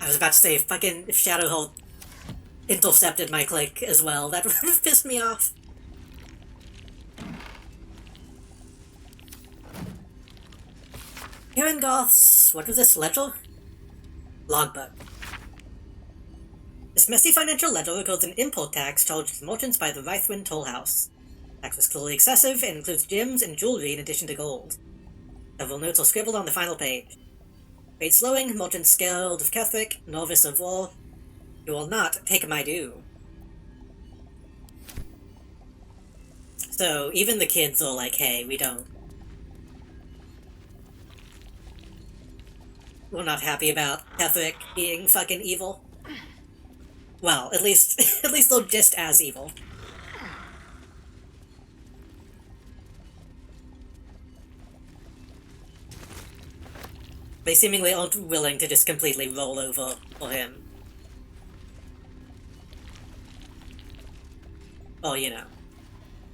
A: I was about to say, fucking if Shadowhold intercepted my click as well, that would have pissed me off. Goth's... what was this, ledger? Logbook. This messy financial ledger records an import tax charged to merchants by the Reithwin toll house. Tax was clearly excessive and includes gems and jewelry in addition to gold. Several notes are scribbled on the final page. Trade slowing, merchants scared of Kethric, nervous of war. You will not take my due. So even the kids are like, hey, we don't. we're not happy about Ketherick being fucking evil. Well, at least they're just as evil. They seemingly aren't willing to just completely roll over for him. Well, you know,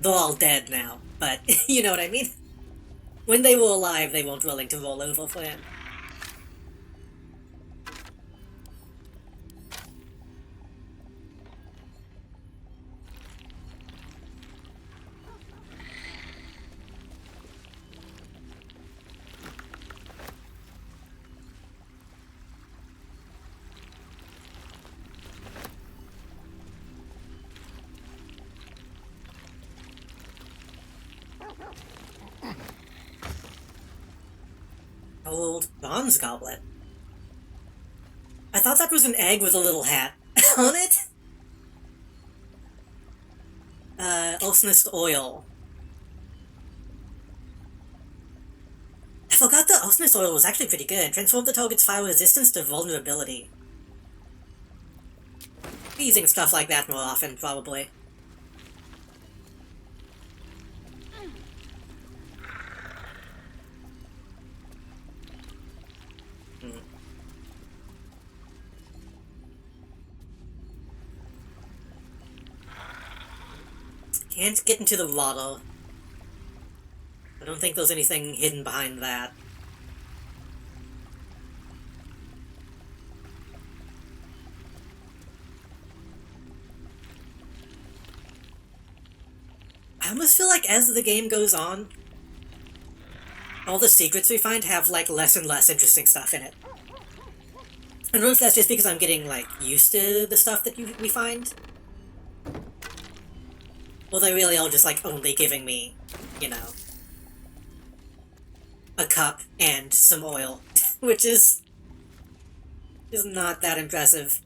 A: they're all dead now, but you know what I mean? When they were alive, they weren't willing to roll over for him. Old bronze goblet. I thought that was an egg with a little hat on it. Ulsnist oil. I forgot the Ulsnist oil was actually pretty good. Transformed the target's fire resistance to vulnerability. Be using stuff like that more often, probably. Can't get into the water. I don't think there's anything hidden behind that. I almost feel like as the game goes on, all the secrets we find have, like, less and less interesting stuff in it. I don't know if that's just because I'm getting, like, used to the stuff that we find. Well, they really are just, like, only giving me, you know, a cup and some oil, which is not that impressive.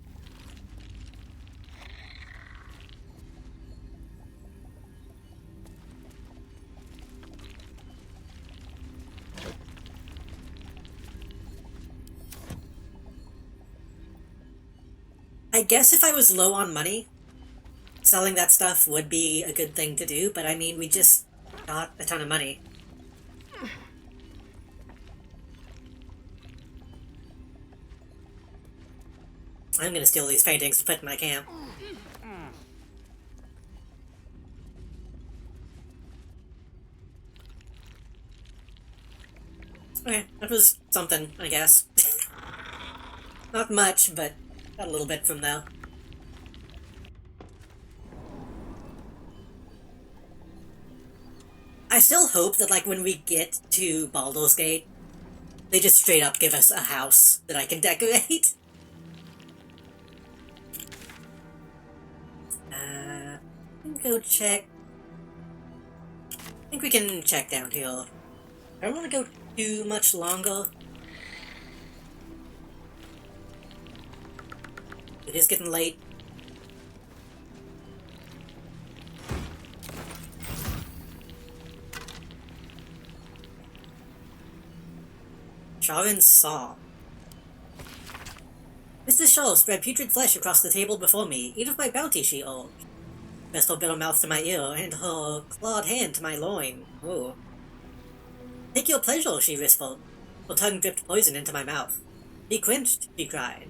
A: I guess if I was low on money, selling that stuff would be a good thing to do, but I mean, we just got a ton of money. I'm gonna steal these paintings to put in my camp. Okay, that was something, I guess. Not much, but got a little bit from there. I still hope that, like, when we get to Baldur's Gate, they just straight up give us a house that I can decorate. Go check. I think we can check down here. I don't want to go too much longer. It is getting late. Sharon's saw. Mrs. Shaw spread putrid flesh across the table before me. Eat of my bounty, she urged. Pressed her bitter mouth to my ear, and her clawed hand to my loin. Ooh. Take your pleasure, she whispered. Her tongue dripped poison into my mouth. Be quenched, she cried.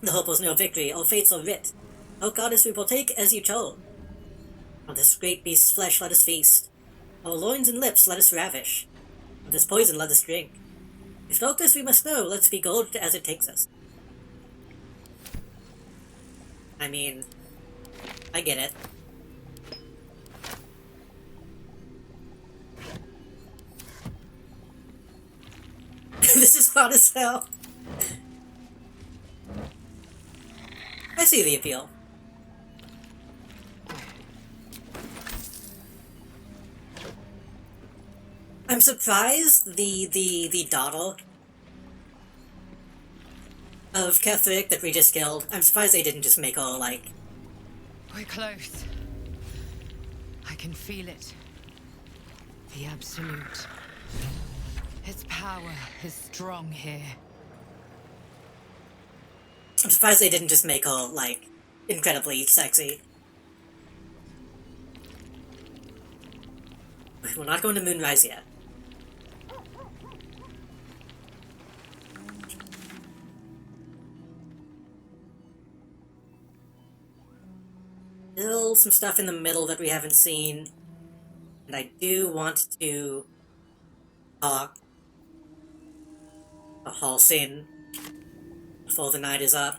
A: The hope was no victory, all fates are writ. O goddess, we will take as you chose. On this great beast's flesh let us feast. Our loins and lips let us ravish. Of this poison let us drink. If darkness we must know, let's be gorged as it takes us. I mean, I get it. This is hot as hell. I see the appeal. I'm surprised the daughter of Ketherick that we just killed, I'm surprised they didn't just make her, like...
N: We're close. I can feel it. The absolute. Its power is strong here.
A: I'm surprised they didn't just make her, like, incredibly sexy. We're not going to Moonrise yet. Still some stuff in the middle that we haven't seen. And I do want to talk a Halsin before the night is up.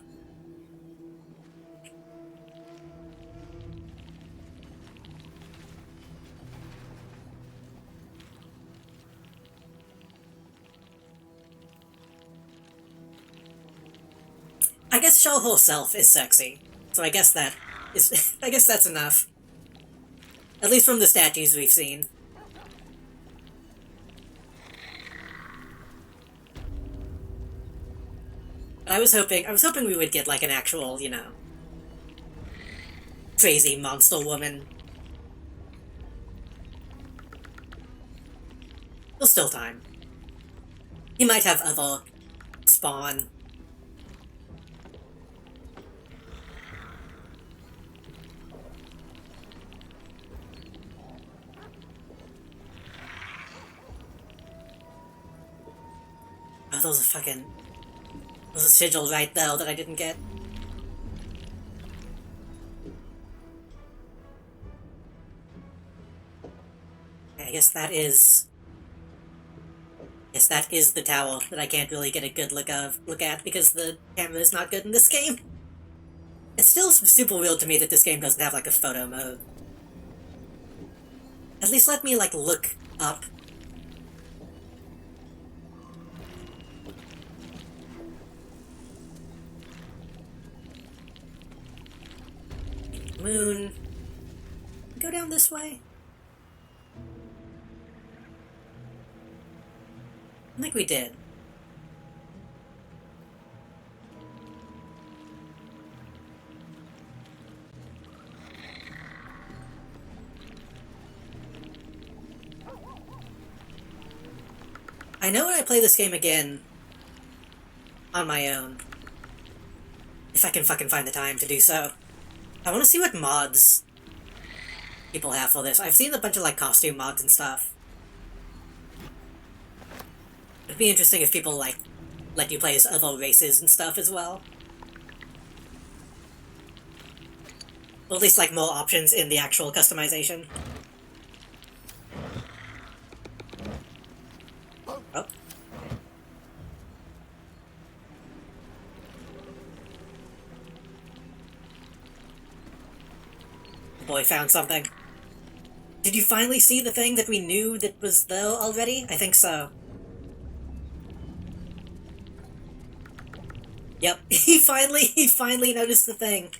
A: I guess Shell herself is sexy, so I guess that is I guess that's enough. At least from the statues we've seen. I was hoping we would get like an actual, you know, crazy monster woman. There's still time. He might have other spawn. Oh, those are fucking... There's a sigil right there that I didn't get. Okay, I guess that is the tower that I can't really get a good look at because the camera is not good in this game. It's still super weird to me that this game doesn't have like a photo mode. At least let me like look up. Moon. Go down this way. I think we did. I know when I play this game again on my own, if I can fucking find the time to do so, I want to see what mods people have for this. I've seen a bunch of like costume mods and stuff. It'd be interesting if people like let you play as other races and stuff as well. Or at least like more options in the actual customization. Oh. The boy found something. Did you finally see the thing that we knew that was there already? I think so. Yep, he finally noticed the thing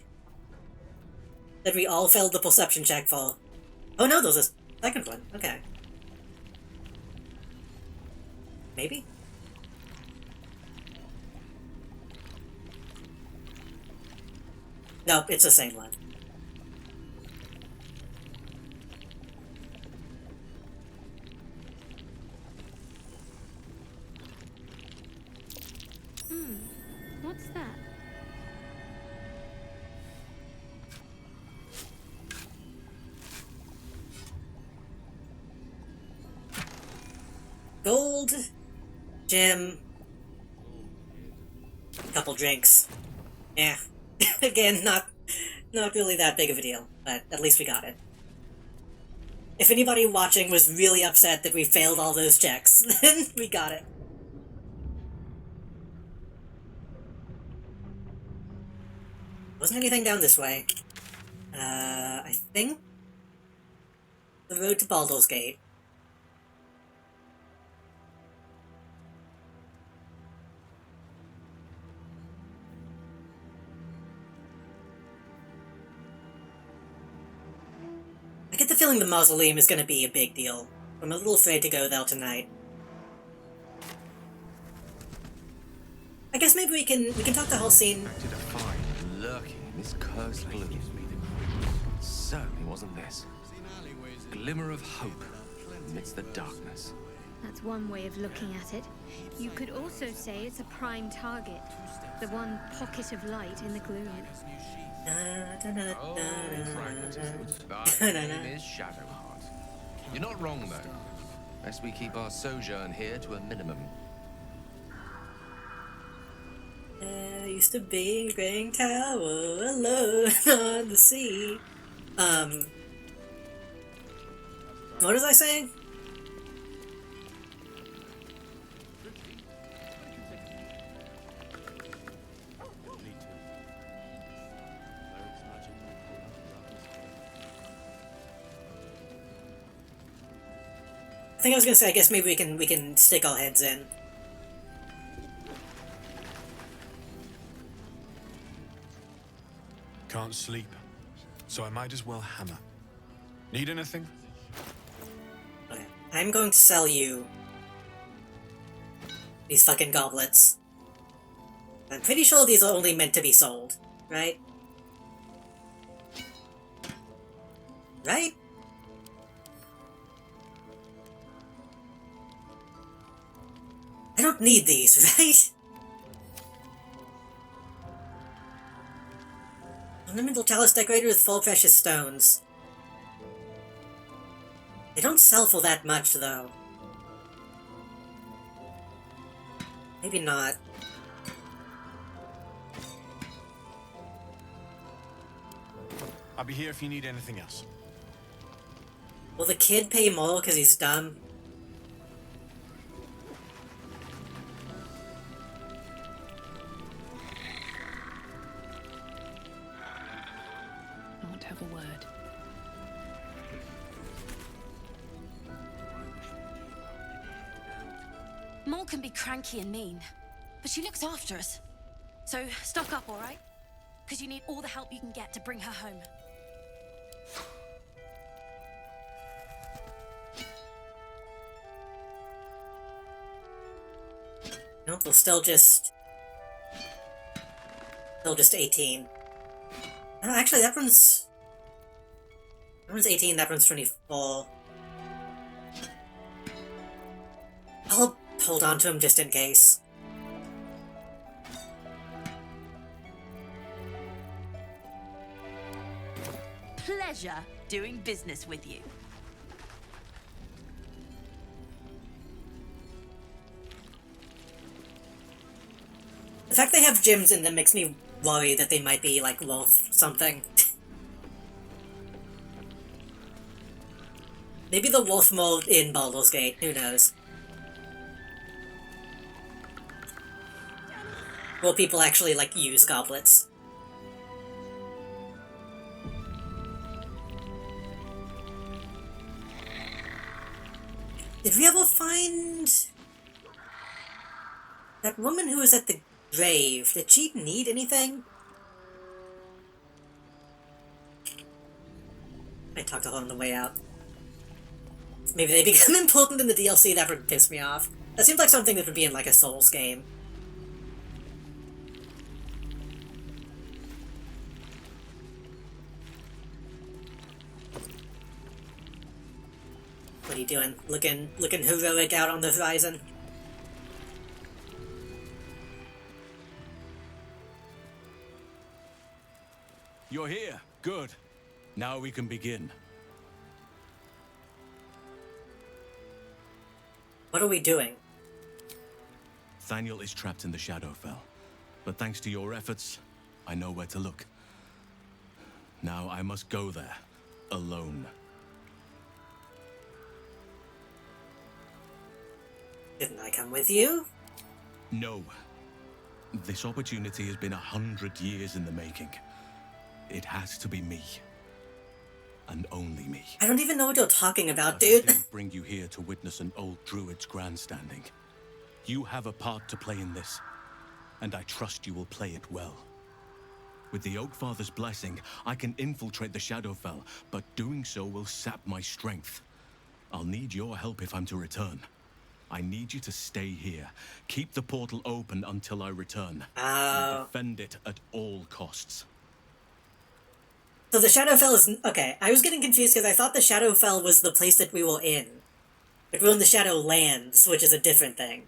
A: that we all failed the perception check for. Oh no, there's a second one. Okay. Maybe? Nope, it's the same one.
O: What's that?
A: Gold, gem, couple drinks. Yeah, again, not really that big of a deal, but at least we got it. If anybody watching was really upset that we failed all those checks, then we got it. Wasn't anything down this way. I think the road to Baldur's Gate. I get the feeling the mausoleum is going to be a big deal. I'm a little afraid to go there tonight. I guess maybe we can talk to Halsin.
T: Lurking in this cursed gloom. Certainly wasn't this. Glimmer of hope amidst the darkness.
O: That's one way of looking at it. You could also say it's a prime target. The one pocket of light in the gloom.
T: Oh, pragmatist. Thy name is Shadowheart. You're not wrong, though. Lest we keep our sojourn here to a minimum.
A: There used to be a graying tower alone on the sea. What was I saying? I think I was gonna say, I guess maybe we can stick our heads in.
I: Can't sleep, so I might as well hammer. Need anything?
A: Okay. I'm going to sell you these fucking goblets. I'm pretty sure these are only meant to be sold, right? Right? I don't need these, right? Ornamental chalice decorated with full precious stones. They don't sell for that much, though. Maybe not.
I: I'll be here if you need anything else.
A: Will the kid pay more because he's dumb?
C: I want to have a word.
J: Mole can be cranky and mean, but she looks after us. So stock up, all right? Because you need all the help you can get to bring her home.
A: Nope, we'll still just 18. Oh, actually, that one's 18, that one's 24. I'll hold on to him just in case.
J: Pleasure doing business with you.
A: The fact they have gyms in them makes me worry that they might be, like, wolf something. Maybe the wolf mode in Baldur's Gate, who knows? Will people actually, like, use goblets? Did we ever find that woman who was at the grave? Did she need anything? I talked to her on the way out. Maybe they become important in the DLC, that would piss me off. That seems like something that would be in, like, a Souls game. What are you doing? Looking heroic out on the horizon?
E: You're here. Good. Now we can begin.
A: What are we doing?
E: Thaniel is trapped in the Shadowfell, but thanks to your efforts, I know where to look. Now I must go there, alone.
A: Didn't I come with you?
E: No. This opportunity has been 100 years in the making. It has to be me. And only me.
A: I don't even know what you're talking about,
E: But
A: dude.
E: I didn't bring you here to witness an old druid's grandstanding. You have a part to play in this, and I trust you will play it well. With the Oakfather's blessing, I can infiltrate the Shadowfell, but doing so will sap my strength. I'll need your help if I'm to return. I need you to stay here. Keep the portal open until I return. And defend it at all costs.
A: So the Shadowfell is... Okay, I was getting confused because I thought the Shadowfell was the place that we were in. But when the shadow lands, which is a different thing.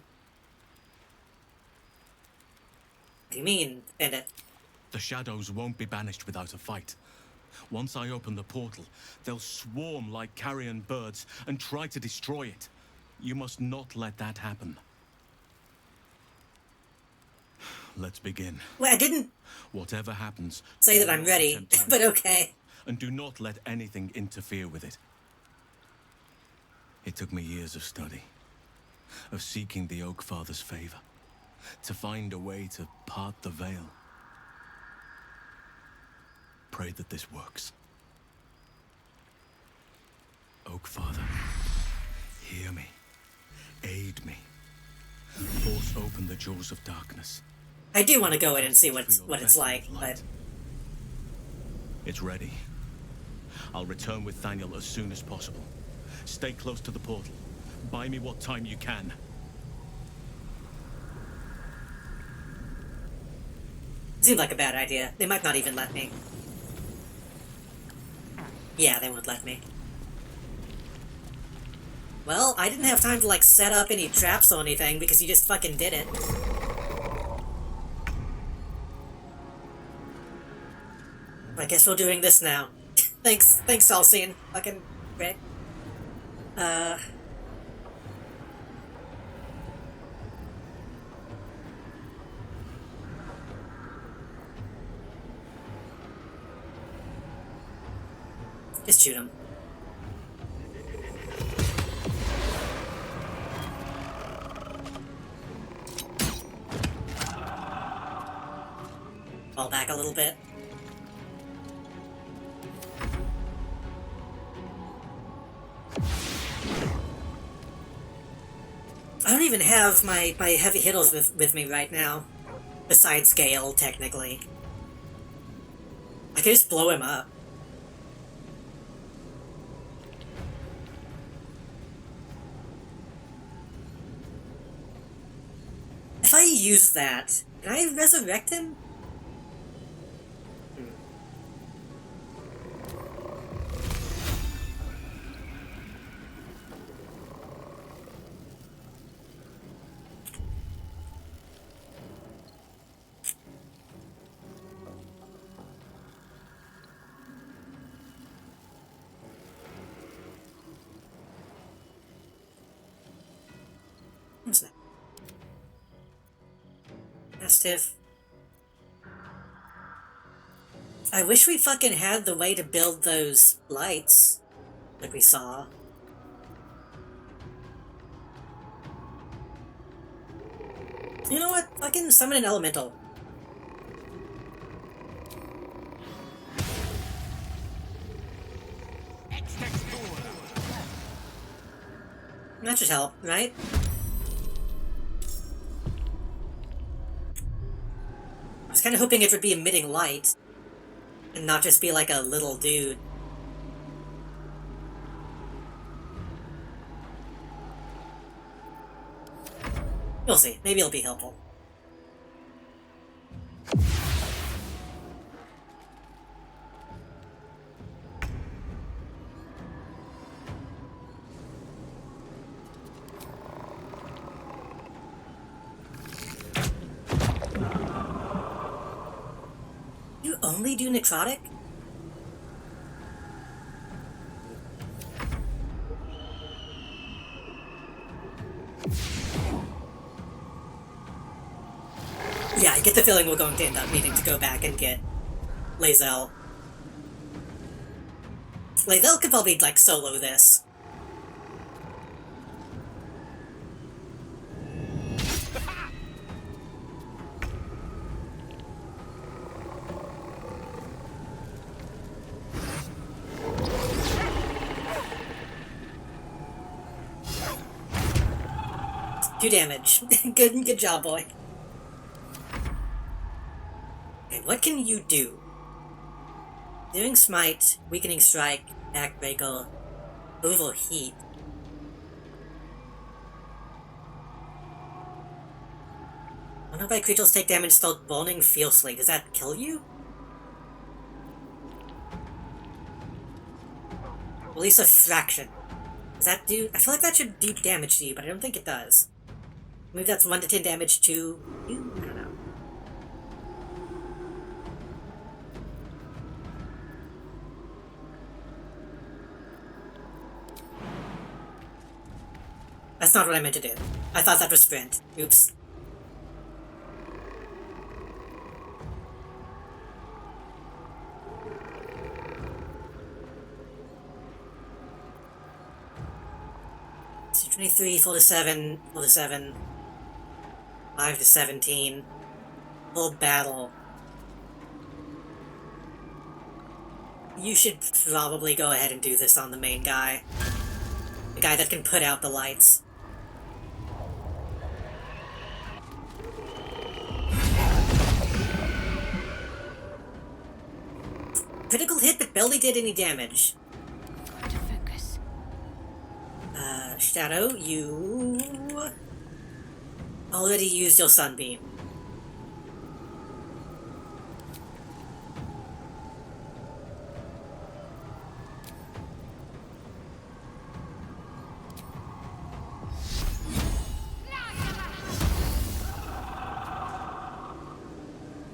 A: What do you mean, Bandit?
E: The shadows won't be banished without a fight. Once I open the portal, they'll swarm like carrion birds and try to destroy it. You must not let that happen. Let's begin.
A: Well, I didn't
E: Whatever happens,
A: say that I'm ready, but okay.
E: And do not let anything interfere with it. It took me years of study, of seeking the Oak Father's favor, to find a way to part the veil. Pray that this works. Oak Father, hear me. Aid me. Force open the jaws of darkness.
A: I do want to go in and see what it's like, but...
E: It's ready. I'll return with Thaniel as soon as possible. Stay close to the portal. Buy me what time you can.
A: Seems like a bad idea. They might not even let me. Yeah, they won't let me. Well, I didn't have time to, like, set up any traps or anything because you just fucking did it. I guess we're doing this now. Thanks, Salcine. Fucking Rick. Just shoot him. Fall back a little bit. I don't even have my heavy hitters with me right now. Besides Gale, technically. I could just blow him up. If I use that, can I resurrect him? What's that? Mastiff. I wish we fucking had the way to build those lights, like we saw. You know what? Fucking summon an elemental. That should help, right? I was kind of hoping it would be emitting light, and not just be like a little dude. We'll see. Maybe it'll be helpful. You only do necrotic? Yeah, I get the feeling we're going to end up needing to go back and get Lae'zel. Lae'zel could probably, like, solo this. Do damage. Good job, boy. Okay, what can you do? Doing smite, weakening strike, backbreaker, overheat. One of my creatures take damage start burning fiercely. Does that kill you? Release a fraction. Does that do... I feel like that should do damage to you, but I don't think it does. Maybe that's 1 to 10 damage to you? I don't know. That's not what I meant to do. I thought that was sprint. Oops. So 23, 4 to 7, 4 to 7, 5 to 17. Full battle. You should probably go ahead and do this on the main guy. The guy that can put out the lights. Critical hit, but barely did any damage. Shadow, you already used your sunbeam.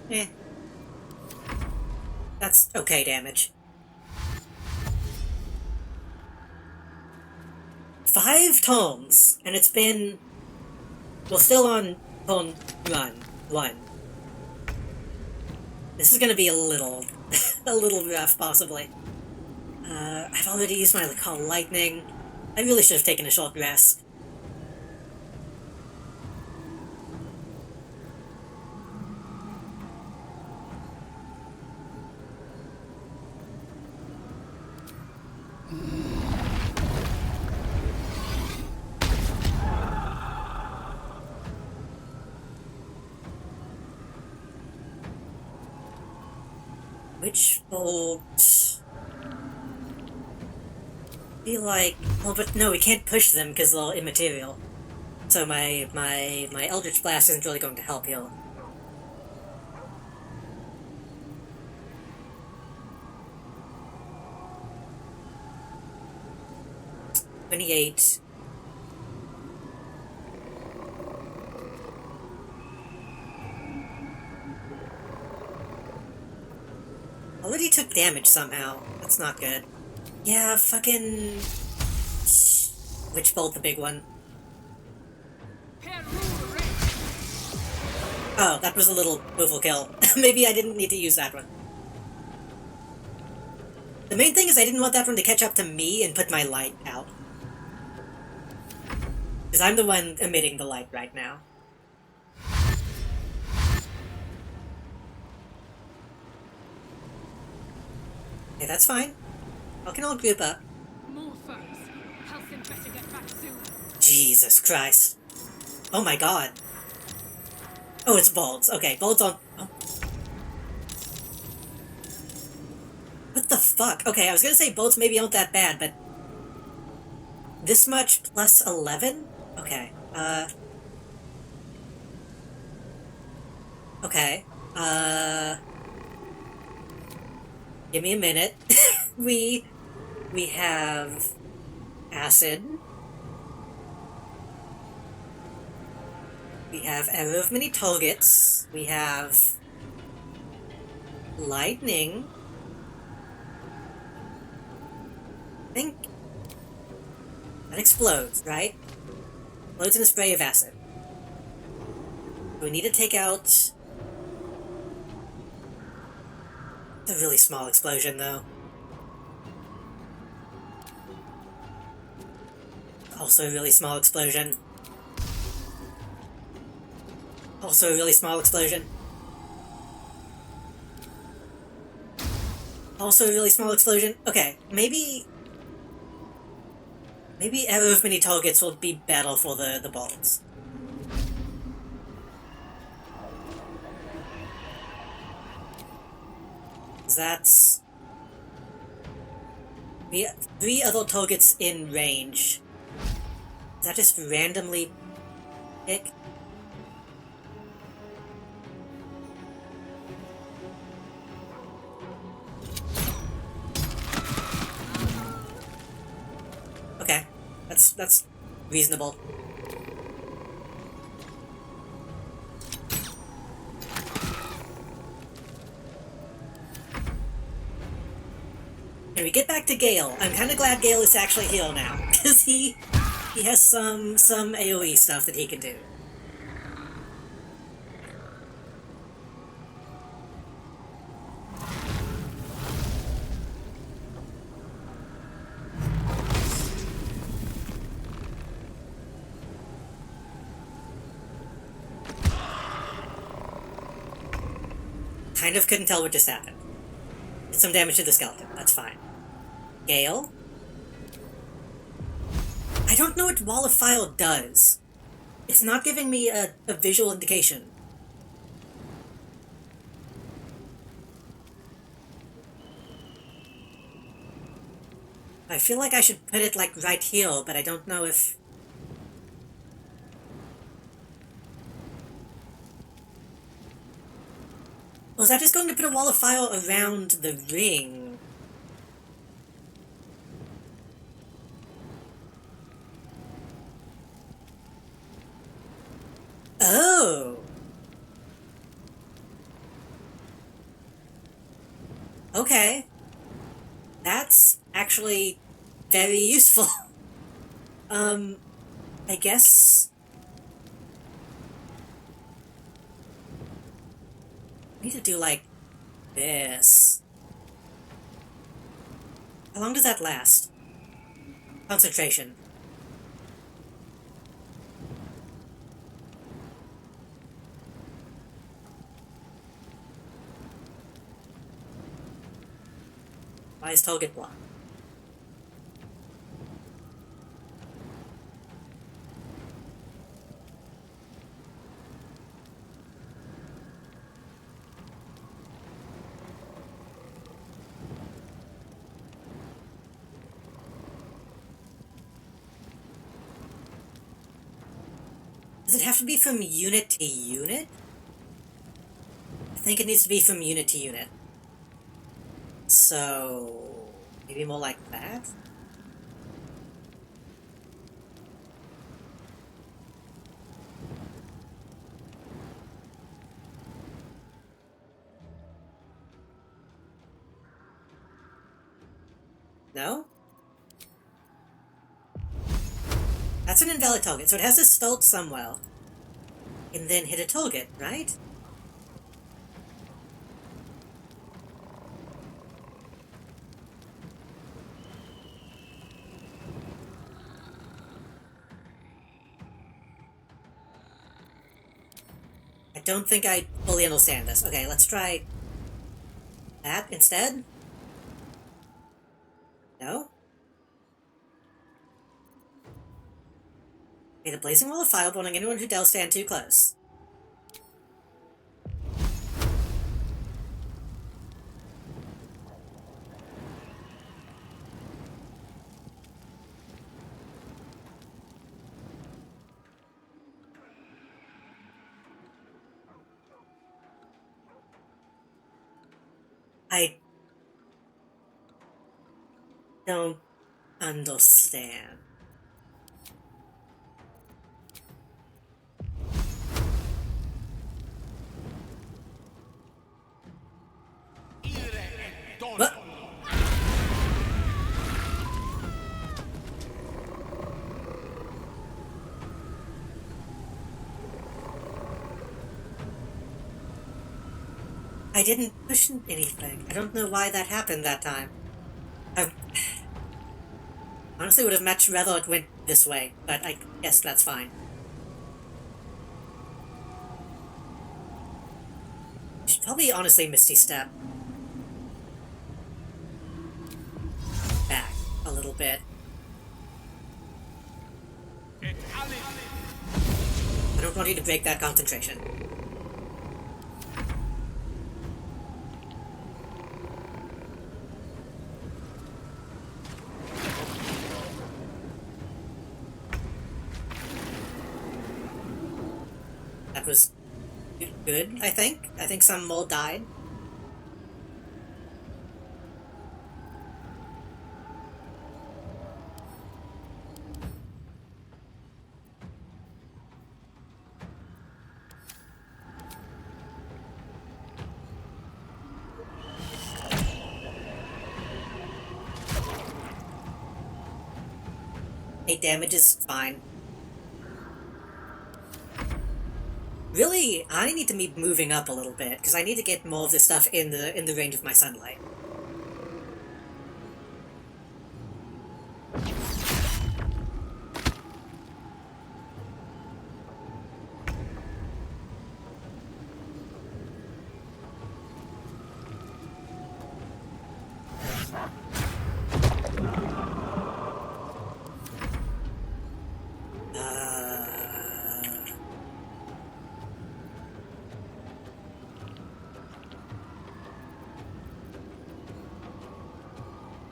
A: Eh. That's okay damage. 5 tomes, and it's been... We're still on tome 1. This is gonna be a little... a little rough, possibly. I've already used my Call Lightning. I really should have taken a short rest. Which bolt? Feel like... Well, but no, we can't push them because they're immaterial. So my Eldritch Blast isn't really going to help you. $28. Already took damage somehow. That's not good. Yeah, fucking... Witch Bolt, the big one. Oh, that was a little overkill. Maybe I didn't need to use that one. The main thing is I didn't want that one to catch up to me and put my light out. Because I'm the one emitting the light right now. Okay, that's fine. I can all group up.
O: More foes. Halcyon better get back soon.
A: Jesus Christ. Oh my god. Oh, it's bolts. Okay, bolts on... Oh. What the fuck? Okay, I was gonna say bolts maybe aren't that bad, but... This much plus 11? Okay, Okay, give me a minute. we have acid. We have arrow of many targets. We have lightning. I think that explodes, right? Explodes in a spray of acid. We need to take out... It's a really small explosion, though. Also a really small explosion. Also a really small explosion. Also a really small explosion. Okay, maybe arrow of many targets will be better for the bolts. That's... We have 3 other targets in range. Is that just randomly pick? Okay. That's reasonable. And we get back to Gale. I'm kind of glad Gale is actually healed now, because he has some AoE stuff that he can do. Kind of couldn't tell what just happened. Did some damage to the skeleton. That's fine. Gale? I don't know what Wall of Fire does. It's not giving me a visual indication. I feel like I should put it, like, right here, but I don't know if... Was I just going to put a wall of fire around the ring? Oh! Okay. That's actually very useful. I guess... I need to do, like, this. How long does that last? Concentration. Why is target blocked? Does it have to be from unit to unit? I think it needs to be from unit to unit. So... maybe more like that? No? That's an invalid target, so it has to start somewhere. And then hit a target, right? I don't think I fully understand this. Okay, let's try that instead. No? Okay, the blazing wall of fire burning anyone who dares stand too close. I don't understand. What? I didn't push anything. I don't know why that happened that time. I honestly would have much rather it went this way, but I guess that's fine. Should probably honestly Misty Step back a little bit. I don't want you to break that concentration. That was good, I think. I think some mole died. 8 damage is fine. Really, I need to be moving up a little bit, because I need to get more of this stuff in the range of my sunlight.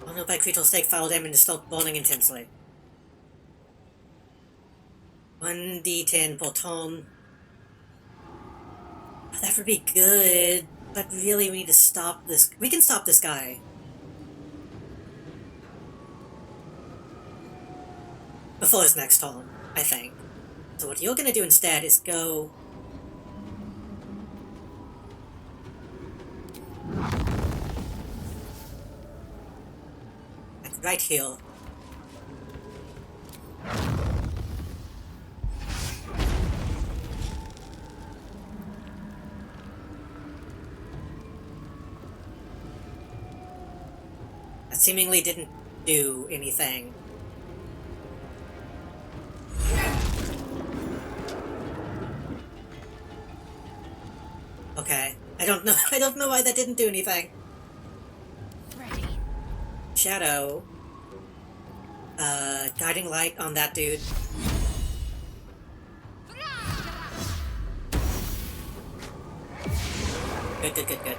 A: Vulnerable by critical stake file damage and still burning intensely. 1d10 per turn. That would be good, but really we need to stop this. We can stop this guy. Before his next turn, I think. So what you're gonna do instead is go... like right here. That seemingly didn't do anything. Okay. I don't know why that didn't do anything.
J: Ready.
A: Shadow. Guiding light on that dude. Good, good, good, good.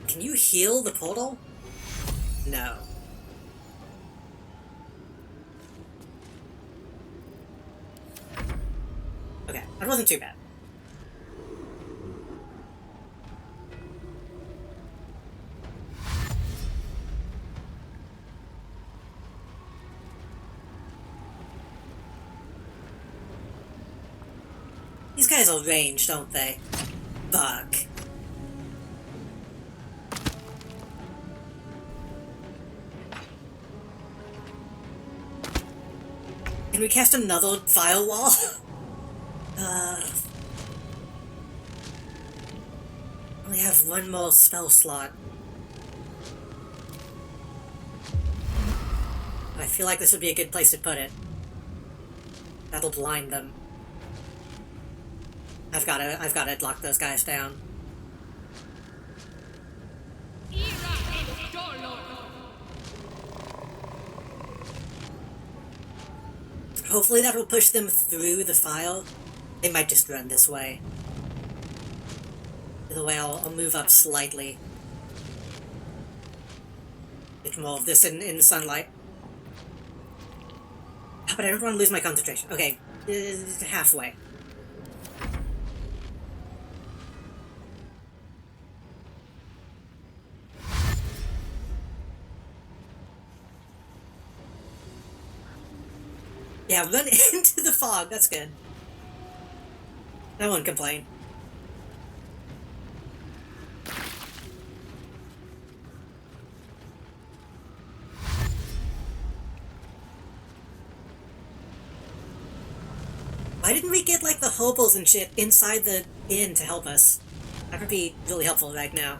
A: Can you heal the portal? No. Okay, that wasn't too bad. These guys are ranged, don't they? Fuck. Can we cast another firewall? Only have one more spell slot. I feel like this would be a good place to put it. That'll blind them. I've gotta lock those guys down. Hopefully that will push them through the file. They might just run this way. Either way, I'll move up slightly. Get more of this in sunlight. But I don't want to lose my concentration. Okay, halfway. Yeah, run into the fog, that's good. I won't complain. Why didn't we get, like, the hobos and shit inside the inn to help us? That would be really helpful right now.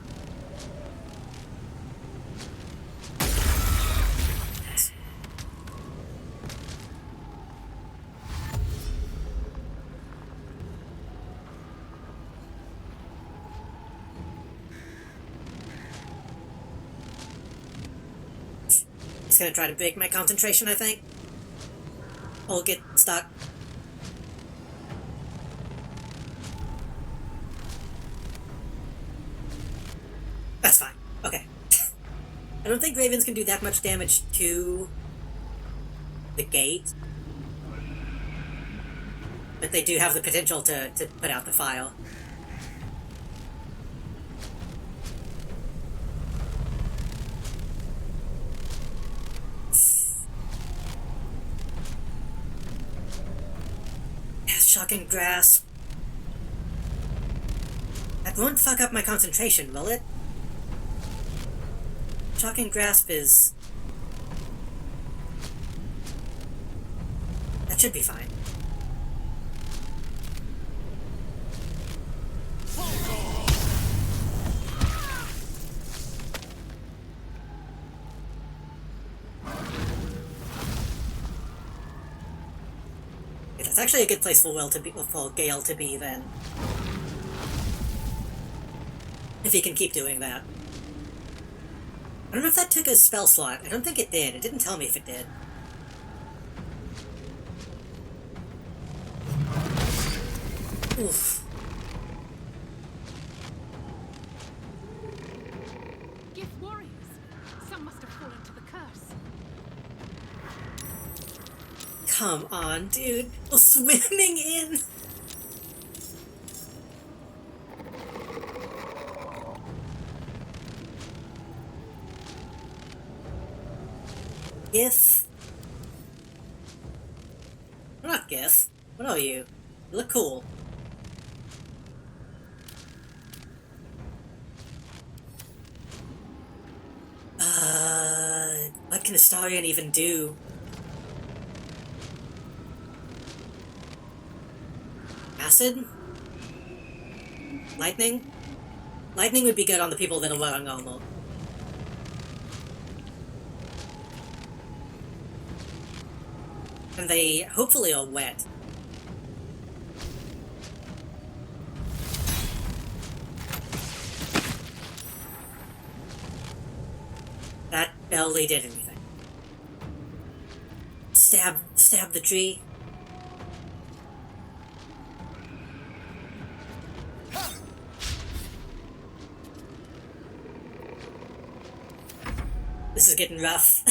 A: He's gonna try to break my concentration, I think. Or get stuck. That's fine. Okay. I don't think ravens can do that much damage to the gate. But they do have the potential to put out the file. Shocking grasp. That won't fuck up my concentration, will it? Shocking Grasp is... That should be fine. Yeah, that's actually a good place for Gale to be then. If he can keep doing that. I don't know if that took a spell slot. I don't think it did. It didn't tell me if it did. Oof.
C: Gift warriors. Some must have fallen to the curse.
A: Come on, dude. We're swimming in. Gith. We're not Gith. What are you? You look cool. What can Astarion even do? Acid? Lightning? Lightning would be good on the people that are wearing armor. And they hopefully are wet. That barely did anything. Stab the tree. This is getting rough.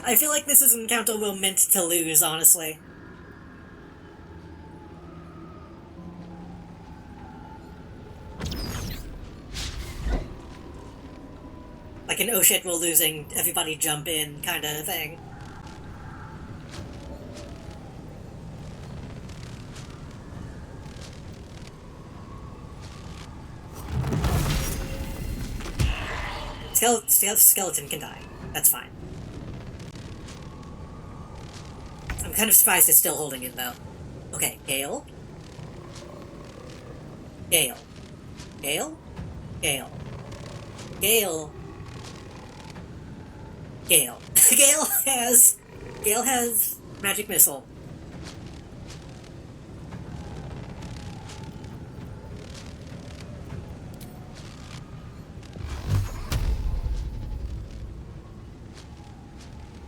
A: I feel like this is an encounter we're meant to lose, honestly. Like an oh shit, we're losing, everybody jump in kind of thing. Skeleton can die. That's fine. I'm kind of surprised it's still holding it, though. Okay, Gale. Gale. Gale? Gale. Gale. Gale. Gale has magic missile.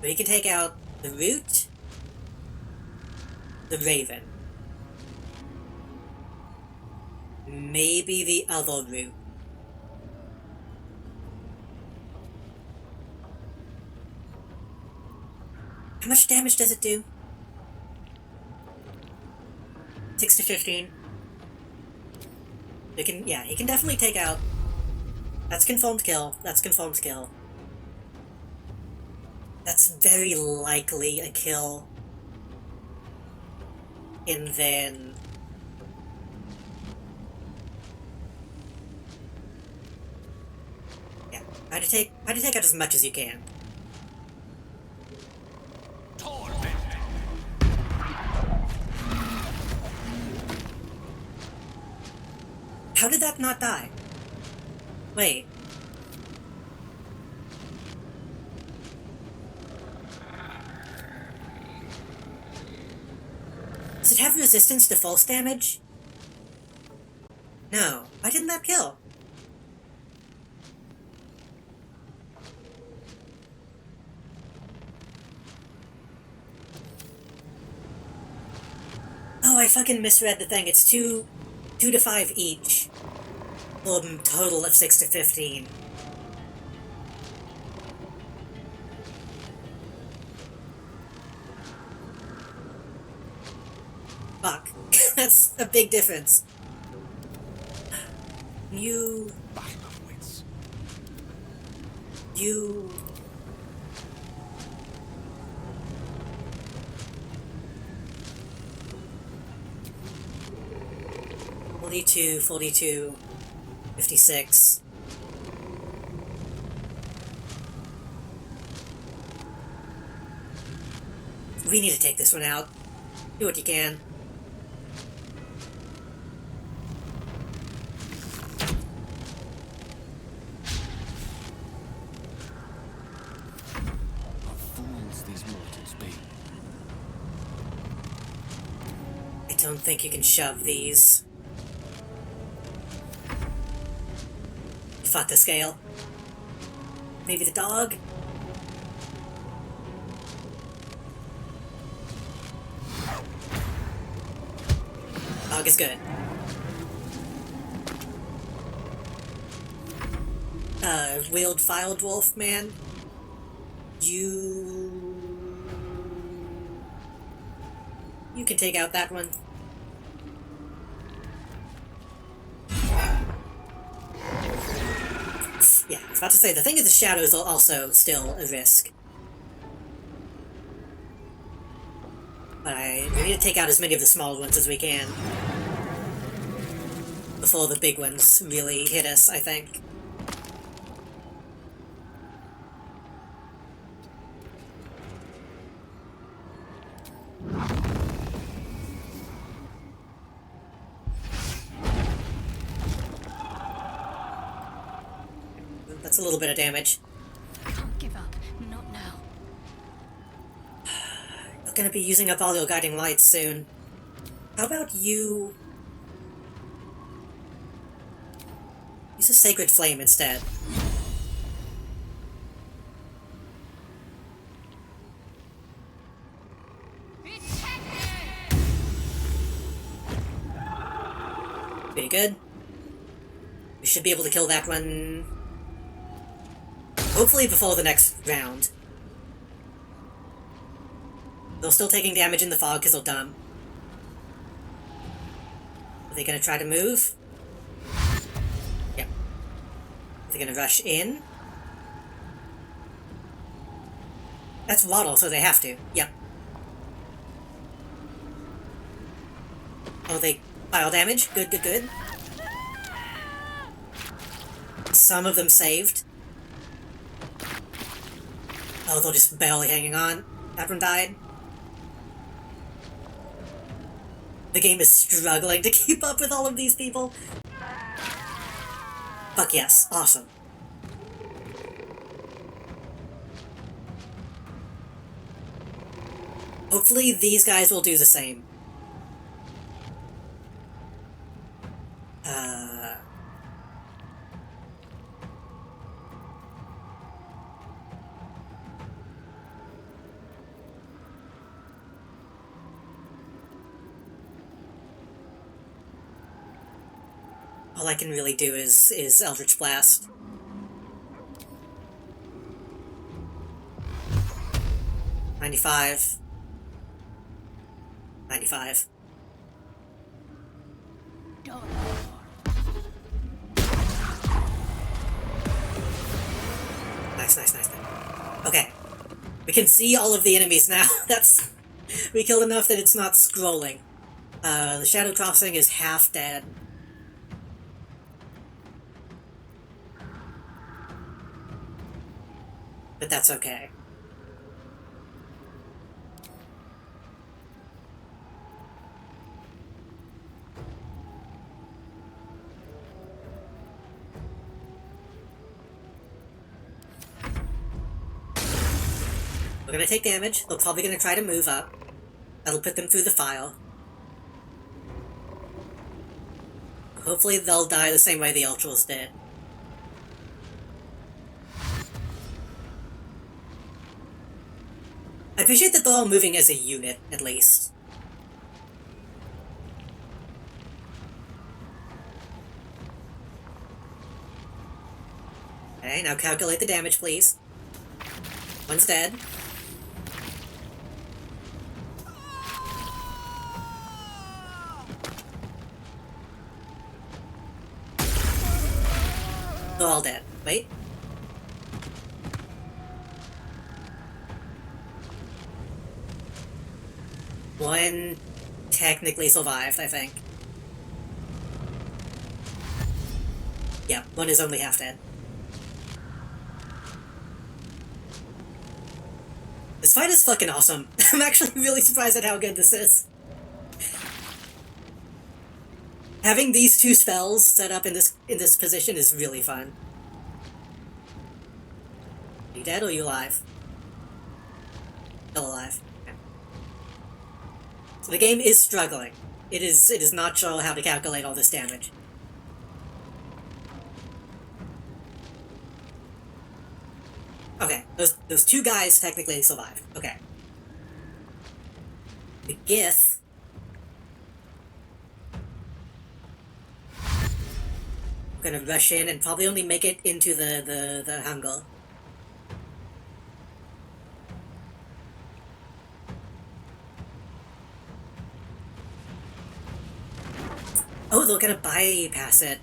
A: We can take out the root, the raven, maybe the other root. How much damage does it do? 6 to 15. He can definitely take out. That's confirmed kill. That's confirmed kill. That's very likely a kill. And then... yeah, try to take out as much as you can. How did that not die? Wait. Does it have resistance to false damage? No. Why didn't that kill? Oh, I fucking misread the thing. It's 2 to 5 each. For a total of 6 to 15. Fuck. That's a big difference. You... 42, 42, 56. We need to take this one out. Do what you can.
K: Fools these mortals be.
A: I don't think you can shove these. Fuck the scale. Maybe the dog? Dog is good. Wheeled file dwarf man. You can take out that one. Yeah, I was about to say, the thing is the shadows are also still a risk. But we need to take out as many of the small ones as we can. Before the big ones really hit us, I think. That's a little bit of damage.
J: Can't give up. Not now.
A: You're gonna be using up all your guiding lights soon. How about you... use a sacred flame instead. Pretty good. We should be able to kill that one... hopefully before the next round. They're still taking damage in the fog because they're dumb. Are they gonna try to move? Yeah. Are they gonna rush in? That's Waddle, so they have to. Yep. Oh, they pile damage? Good, good, good. Some of them saved. Oh, they're just barely hanging on. That one died. The game is struggling to keep up with all of these people. Fuck yes. Awesome. Hopefully these guys will do the same. All I can really do is Eldritch Blast. $95. $95. Nice, nice, nice. Okay. We can see all of the enemies now. That's... we killed enough that it's not scrolling. The Shadow Crossing is half dead. But that's okay. We're gonna take damage. They're probably gonna try to move up. That'll put them through the file. Hopefully they'll die the same way the Ultras did. I appreciate that they're all moving as a unit, at least. Okay, now calculate the damage, please. One's dead. They're all dead. Wait. One technically survived, I think. Yeah, one is only half dead. This fight is fucking awesome. I'm actually really surprised at how good this is. Having these two spells set up in this position is really fun. You dead or you alive? Still alive. Okay. So the game is struggling. It is not sure how to calculate all this damage. Okay, those two guys technically survived. Okay. The Gith. I'm gonna rush in and probably only make it into the hangar. Oh, they're gonna bypass it.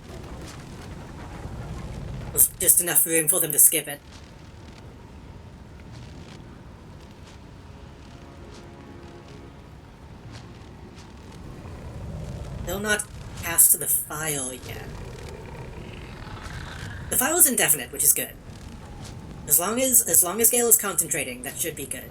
A: There's just enough room for them to skip it. They'll not pass to the file yet. The file is indefinite, which is good. As long as Gale is concentrating, that should be good.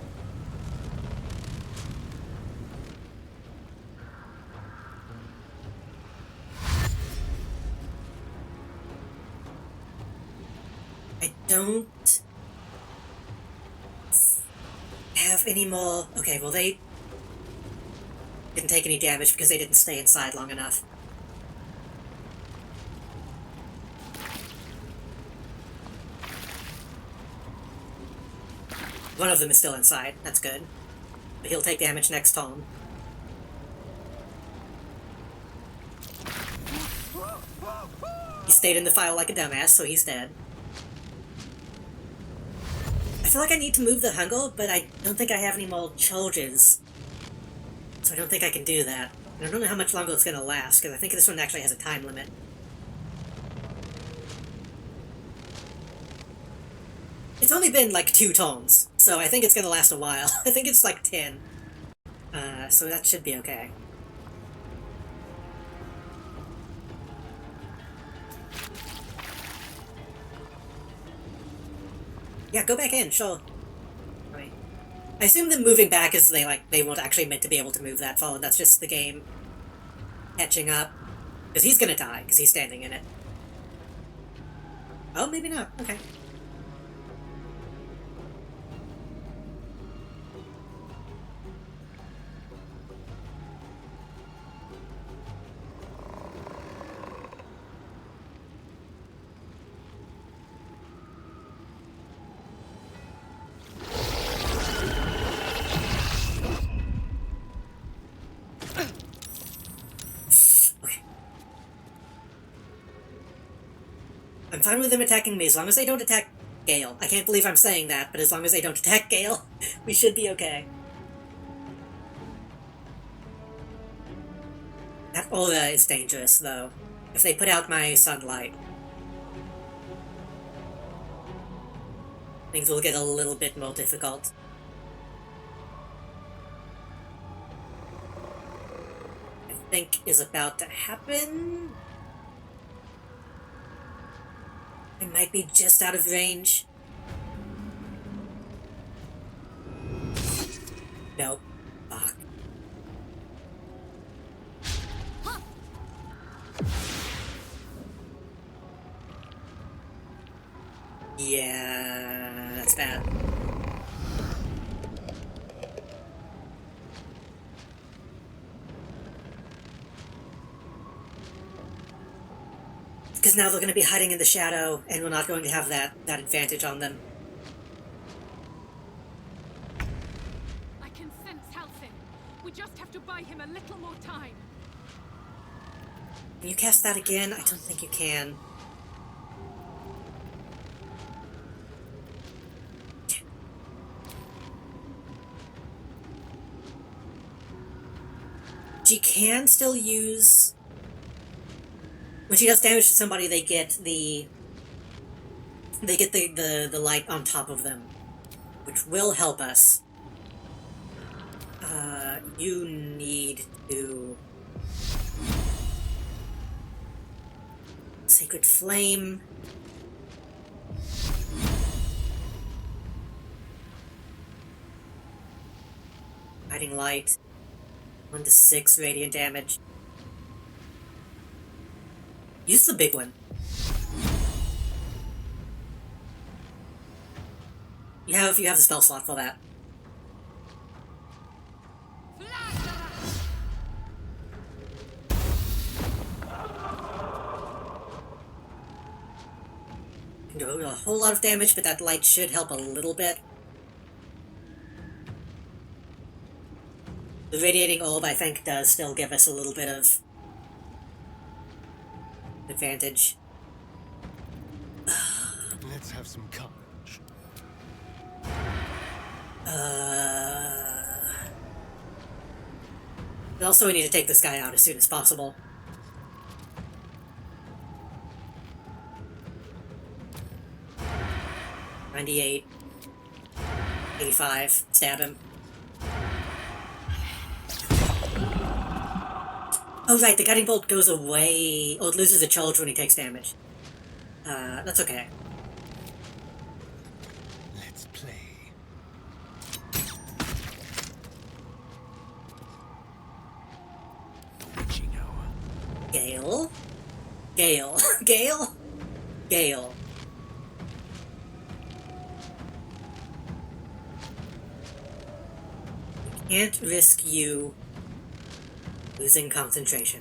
A: I don't have any more. Okay, well they didn't take any damage because they didn't stay inside long enough. One of them is still inside. That's good. But he'll take damage next turn. He stayed in the file like a dumbass, so he's dead. I feel like I need to move the Hungle, but I don't think I have any more charges. So I don't think I can do that. And I don't know how much longer it's gonna last, because I think this one actually has a time limit. It's only been like 2 turns, so I think it's gonna last a while. I think it's like 10. So that should be okay. Yeah, go back in, sure. Right. I assume them moving back is they weren't actually meant to be able to move that far, and that's just the game catching up. Because he's gonna die, because he's standing in it. Oh, maybe not. Okay. I'm fine with them attacking me as long as they don't attack Gale. I can't believe I'm saying that, but as long as they don't attack Gale, we should be okay. That aura is dangerous, though. If they put out my sunlight, things will get a little bit more difficult. I think is about to happen. I might be just out of range. Nope. Fuck. Yeah, that's bad. Because now they're going to be hiding in the shadow, and we're not going to have that advantage on them.
C: I can sense Halsin. We just have to buy him a little more time.
A: Can you cast that again? I don't think you can. She can still use... When she does damage to somebody, they get the light on top of them, which will help us. You need to... Sacred Flame. Guiding light. 1 to 6 radiant damage. Use the big one. You have the spell slot for that. Can do a whole lot of damage, but that light should help a little bit. The radiating orb, I think, does still give us a little bit of advantage.
P: Let's have some courage.
A: Also, we need to take this guy out as soon as possible. $98. 85. Stab him. Oh right, the guiding bolt goes away. Oh, it loses a charge when he takes damage. That's okay.
P: Let's play.
I: The witching hour.
A: Gale? Gale. Gale? Gale. Can't risk you losing concentration.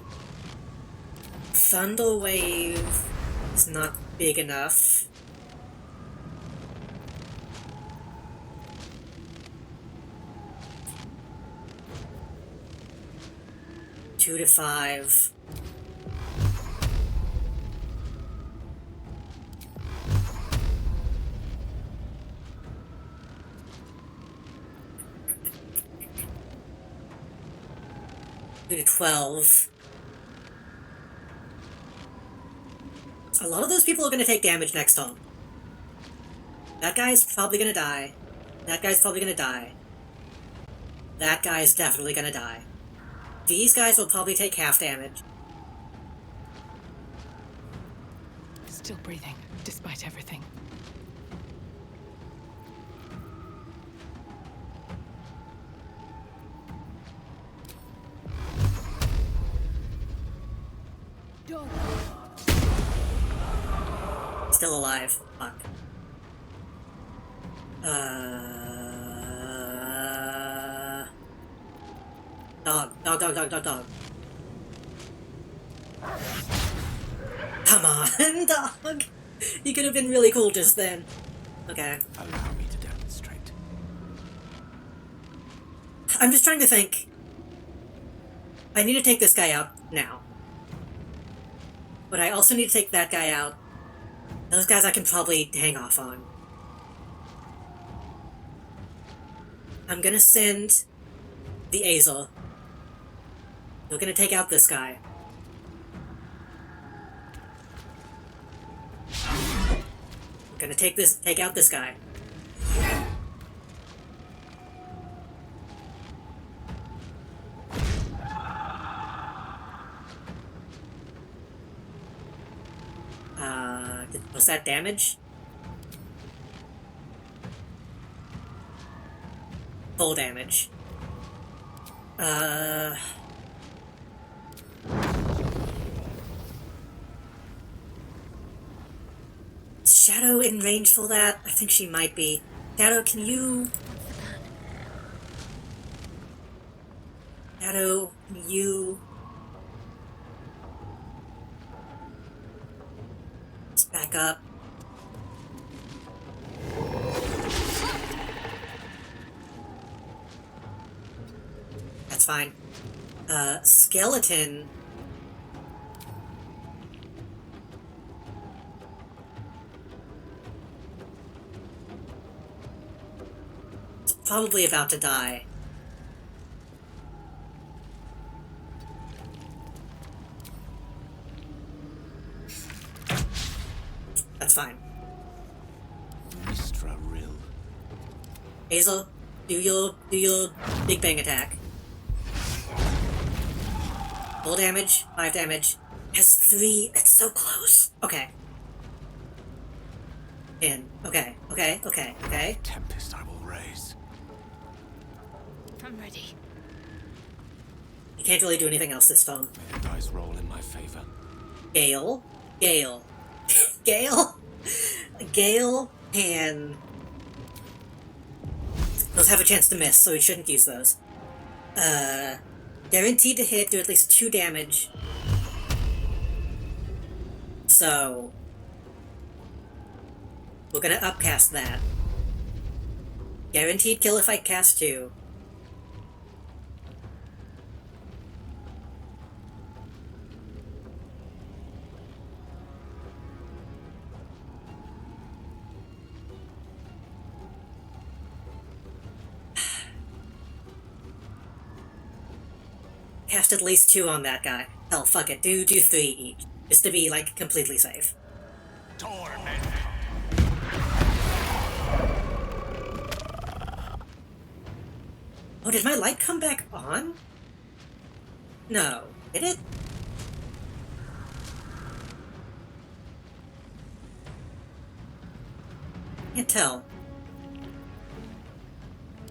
A: Thunder Wave is not big enough. Two to 5. To 12. A lot of those people are going to take damage next turn. That guy's probably going to die. That guy's probably going to die. That guy's definitely going to die. These guys will probably take half damage.
C: Still breathing, despite everything.
A: Still alive. Fuck. Dog. Come on, dog! You could have been really cool just then. Okay.
I: Allow me to demonstrate.
A: I'm just trying to think. I need to take this guy out now. But I also need to take that guy out. Those guys I can probably hang off on. I'm gonna send the Azel. They're gonna take out this guy. I'm gonna take out this guy. Was that damage? Full damage. Is Shadow in range for that? I think she might be. Shadow, can you... Shadow, can you... Let's back up. That's fine. Skeleton... It's probably about to die. That's fine.
I: Mistra Rill.
A: Hazel, do your Big Bang attack. Full damage, 5 damage. Has 3. It's so close. Okay. In. Okay.
I: Tempest I will raise.
J: I'm ready.
A: You can't really do anything else this phone.
G: May the dice roll in my favor.
A: Gale? Gale. Gale? Gale and... Those have a chance to miss, so we shouldn't use those. Guaranteed to hit, do at least 2 damage. So... we're gonna upcast that. Guaranteed kill if I cast 2. Cast at least 2 on that guy. Hell, fuck it. Do 3 each. Just to be, like, completely safe. Oh, did my light come back on? No. Did it? Can't tell.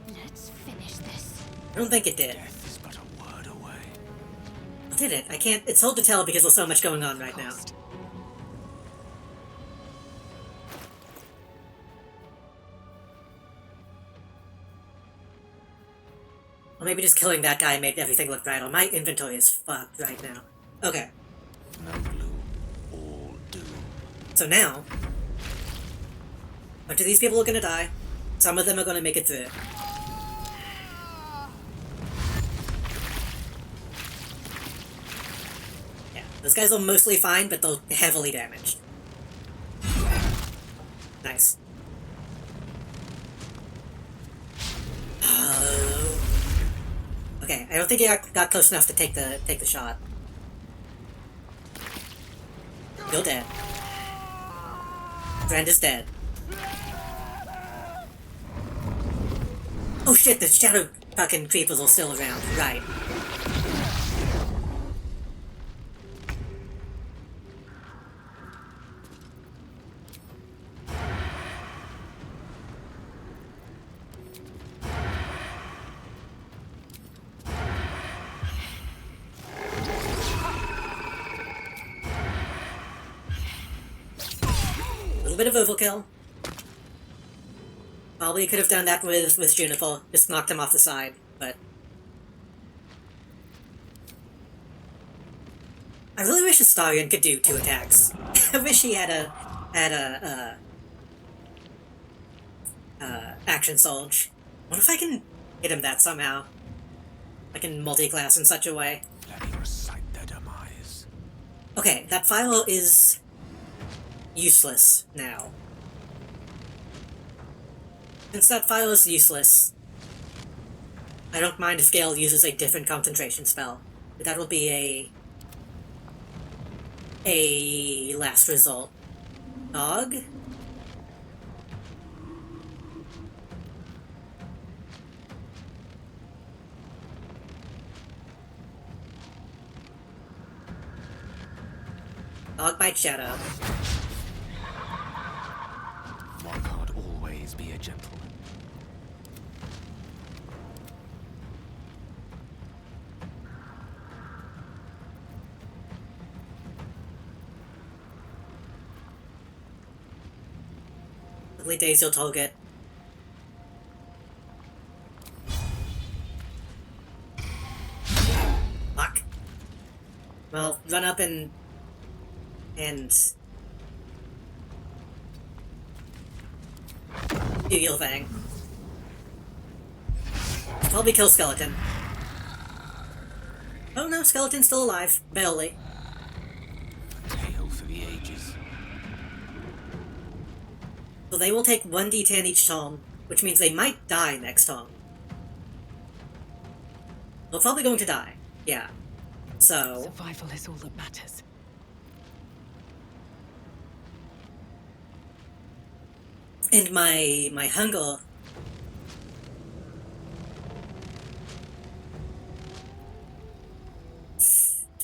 J: Let's finish this.
A: I don't think it did.
G: Death is but a word away.
A: Did it? I can't... It's hard to tell because there's so much going on right now. Or maybe just killing that guy made everything look right. My inventory is fucked right now. Okay.
G: No blue, all doom.
A: So now... a bunch of these people are gonna die. Some of them are gonna make it through. Yeah, those guys are mostly fine, but they're heavily damaged. Nice. Okay, I don't think he got close enough to take the shot. Still dead. Friend is dead. Oh shit, the shadow fucking creepers are still around. Right. A little bit of overkill. Probably could have done that with Juniper, just knocked him off the side, but... I really wish Astarion could do 2 attacks. I wish he had a action surge. What if I can hit him that somehow? I can multi-class in such a way.
G: Let me recite their demise.
A: Okay, that file is useless now. Since that file is useless, I don't mind if Gale uses a different concentration spell. But that will be a last result. Dog? Dog bite shadow.
G: One can't always be a gentleman.
A: Ugly days you'll target. Fuck. Well, run up and do your thing. Probably kill Skeleton. Oh no, Skeleton's still alive. Barely.
G: Tale for the ages.
A: So they will take 1d10 each turn, which means they might die next turn. They're probably going to die. Yeah. So...
C: survival is all that matters.
A: And my hunger...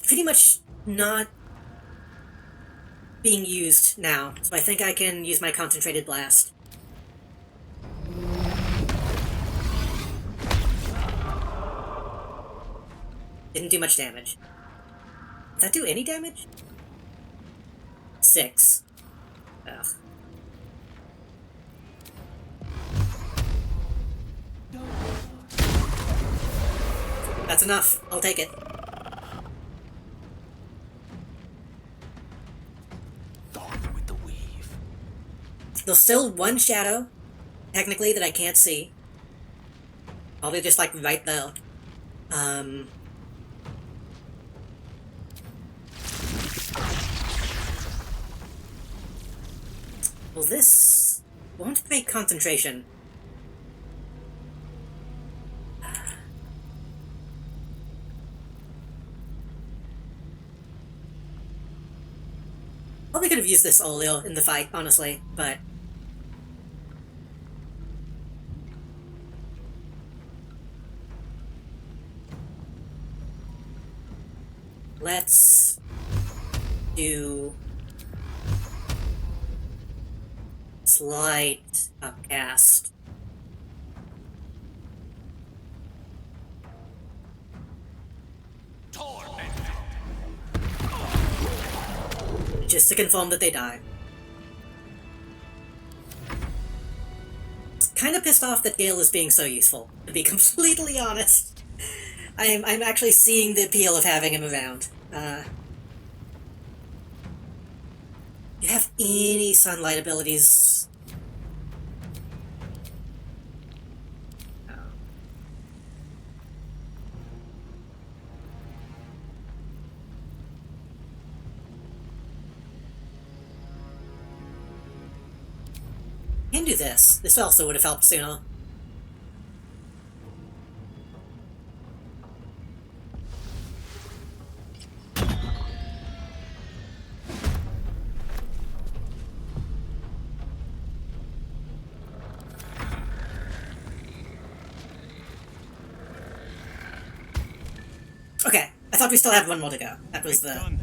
A: pretty much not being used now, so I think I can use my concentrated blast. Didn't do much damage. Did that do any damage? 6. Ugh. That's enough. I'll take it. There's still one shadow, technically, that I can't see. Probably just, like, right there. Well, this won't break concentration. Probably could have used this earlier in the fight, honestly, but... Let's do slight upcast. Just to confirm that they die. Kind of pissed off that Gale is being so useful, to be completely honest. I'm actually seeing the appeal of having him around. You have any sunlight abilities? Oh. Can do this. This also would have helped sooner. Okay, I thought we still had one more to go. That was the...
E: Done.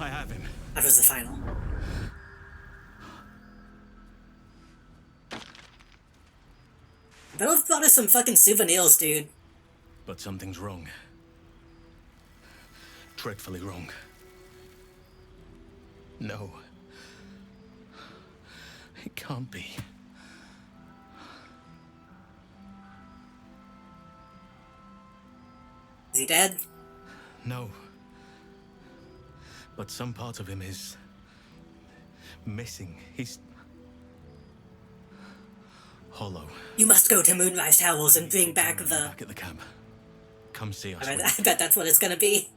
E: I have him.
A: That was the final. Better have brought us some fucking souvenirs, dude.
E: But something's wrong. Dreadfully wrong. No. It can't be.
A: Is he dead?
E: No. But some part of him is... missing. He's... hollow.
A: You must go to Moonrise Towers and bring back the...
E: Back at the camp. Come see us.
A: I bet that's what it's gonna be.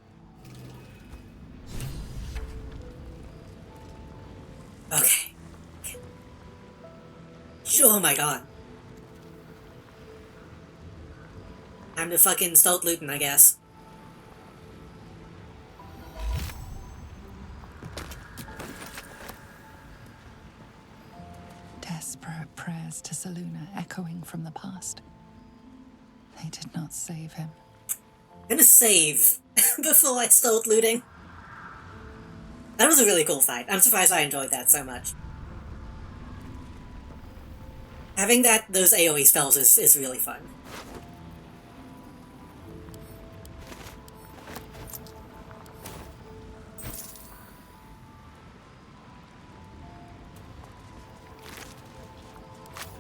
A: Okay. Oh my god. Time to fucking start looting, I guess.
Q: Desperate prayers to Selûne echoing from the past. They did not save him.
A: I'm gonna save before I start looting. That was a really cool fight. I'm surprised I enjoyed that so much. Having those AoE spells is really fun.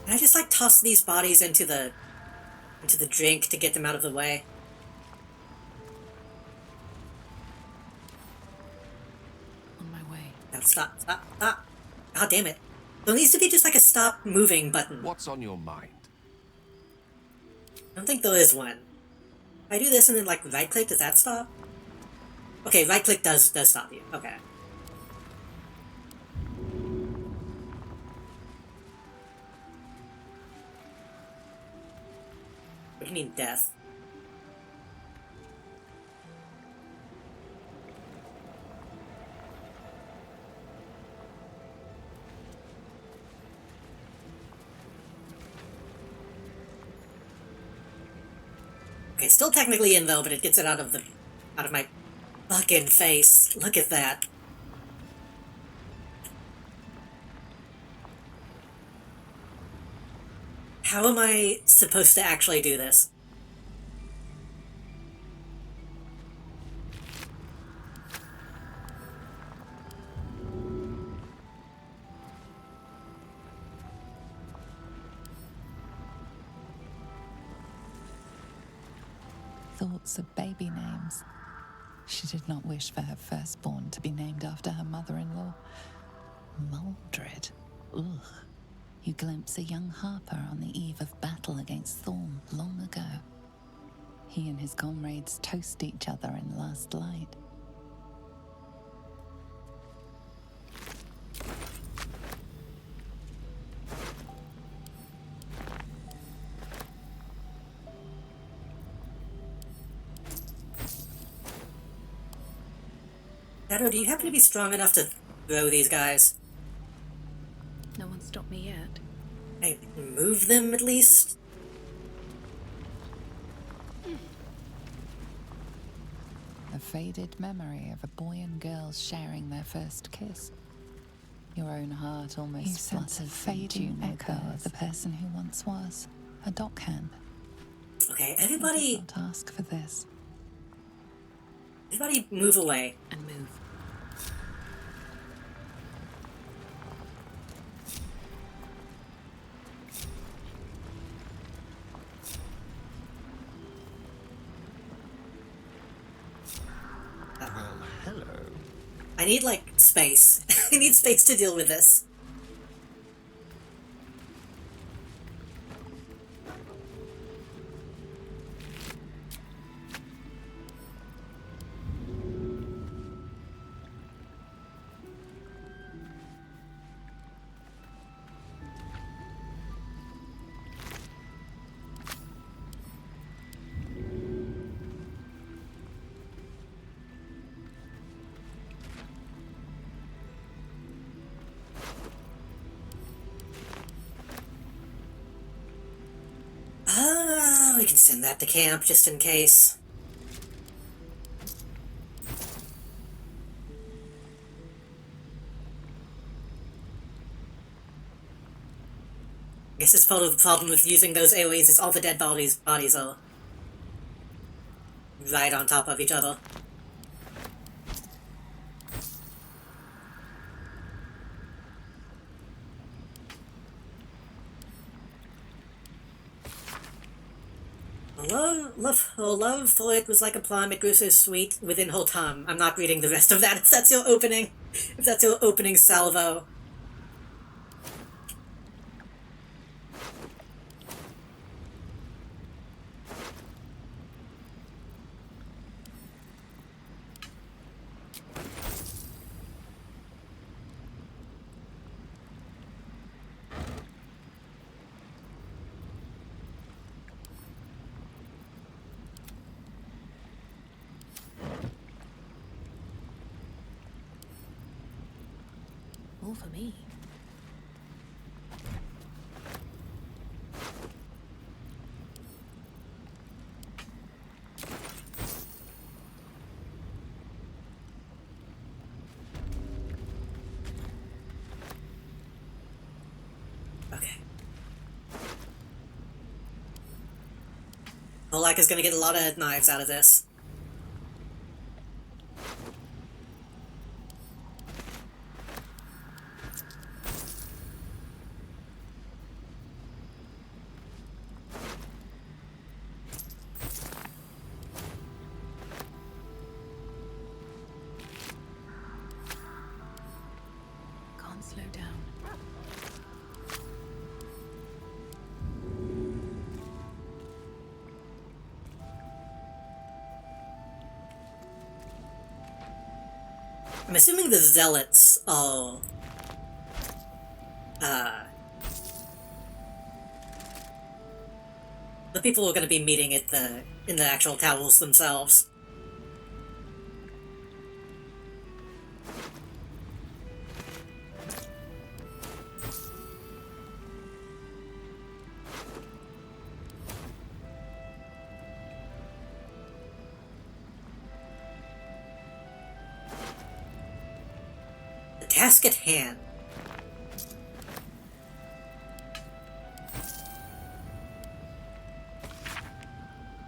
A: Can I just like toss these bodies into the drink to get them out of the way?
C: On my way.
A: No, stop. God damn it. There needs to be just like a stop moving button.
T: What's on your mind?
A: I don't think there is one. If I do this and then like right click, does that stop? Okay, right click does stop you. Okay. What do you mean death? Okay, still technically in though, but it gets it out of my fucking face. Look at that. How am I supposed to actually do this?
Q: thoughts of baby names. She did not wish for her firstborn to be named after her mother-in-law. Maldred. Ugh. You glimpse a young harper on the eve of battle against Thorm long ago. He and his comrades toast each other in last light.
A: Shadow, do you happen to be strong enough to throw these guys?
M: No one stopped me yet.
A: Hey, move them at least?
Q: A faded memory of a boy and girl sharing their first kiss. Your own heart almost sense a fading echo of the person who once was. A dockhand.
A: Okay, everybody...
Q: I did not ask for this.
A: Everybody move away.
M: And move.
P: Well, hello.
A: I need, like, space. I need space to deal with this. We can send that to camp just in case. I guess it's part of the problem with using those AoEs is all the dead bodies are right on top of each other. Love for it was like a plum, it grew so sweet within whole time. I'm not reading the rest of that if that's your opening. If that's your opening salvo.
M: All for me.
A: Okay. Olak is gonna get a lot of knives out of this.
M: Can't slow down.
A: I'm assuming the zealots are the people who are going to be meeting at in the actual towers themselves. The task at hand.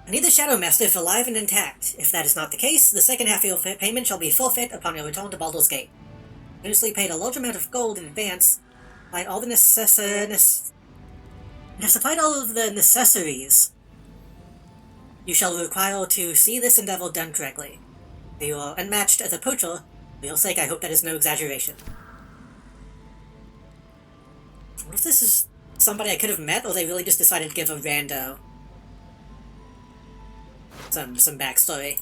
A: I need the Shadow Mastiff alive and intact. If that is not the case, the second half of your payment shall be forfeit upon your return to Baldur's Gate. Previously paid a large amount of gold in advance, supplied all the supplied all of the necessaries You shall require to see this endeavor done correctly. You are unmatched as a poacher. For your sake, I hope that is no exaggeration. What if this is somebody I could have met, or they really just decided to give a rando some backstory?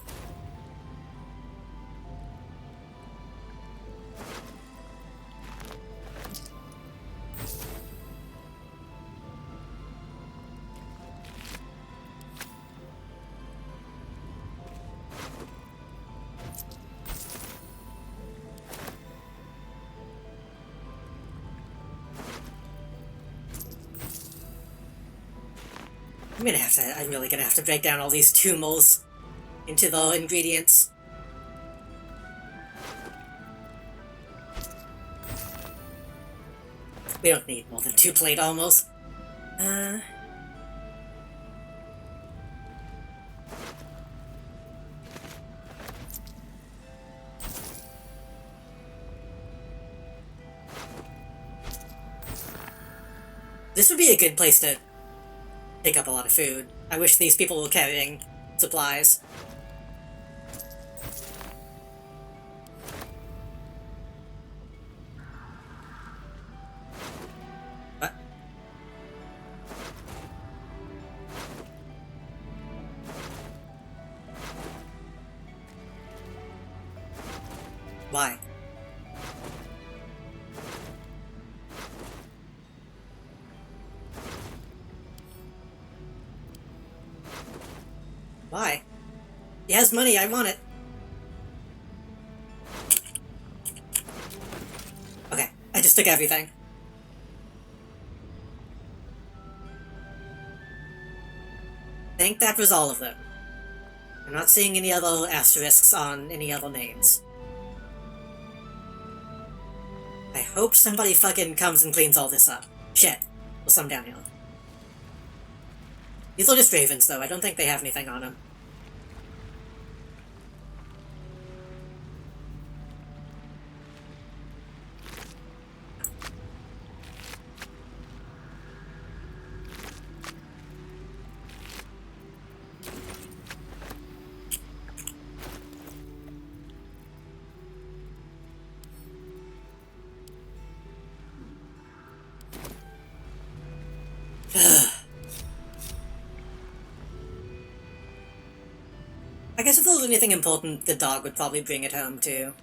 A: I'm really gonna have to break down all these tumals into the ingredients. We don't need more than 2 plate almost. This would be a good place to pick up a lot of food. I wish these people were carrying supplies. What? Why? Why? He has money, I want it. Okay, I just took everything. I think that was all of them. I'm not seeing any other asterisks on any other names. I hope somebody fucking comes and cleans all this up. Shit. There's some down here. These are just ravens, though. I don't think they have anything on them. I guess if there was anything important, the dog would probably bring it home, too.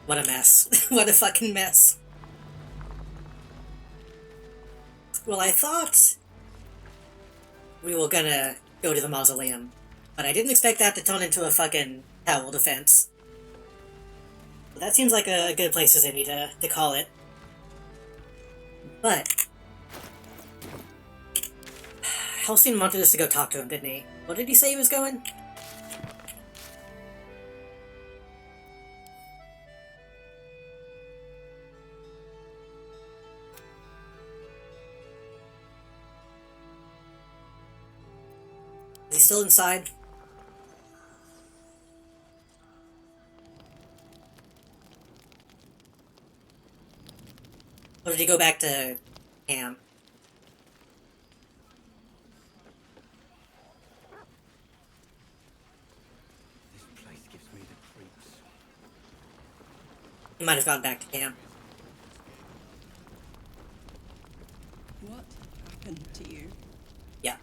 A: What a mess. What a fucking mess. Well, I thought we were gonna go to the mausoleum, but I didn't expect that to turn into a fucking tower defense. But that seems like a good place as any to call it. But Halcyon wanted us to go talk to him, didn't he? What did he say he was going? Is he still inside? Or did he go back to Cam? He might have gone back to Cam.
F: What happened to you?
A: Yeah.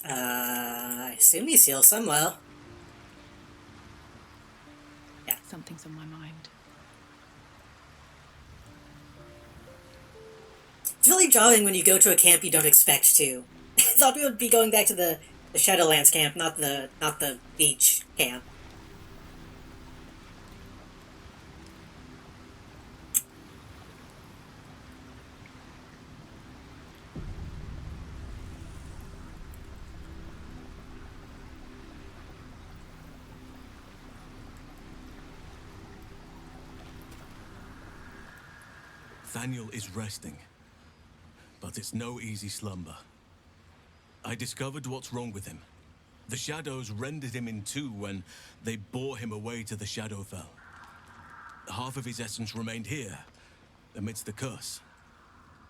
A: I assume he's here somewhere. Yeah.
M: Something's on my mind.
A: It's really jarring when you go to a camp you don't expect to. I thought we would be going back to the Shadowlands camp, not the beach camp.
E: Thaniel is resting, but it's no easy slumber. I discovered what's wrong with him. The shadows rendered him in two when they bore him away to the Shadowfell. Half of his essence remained here, amidst the curse.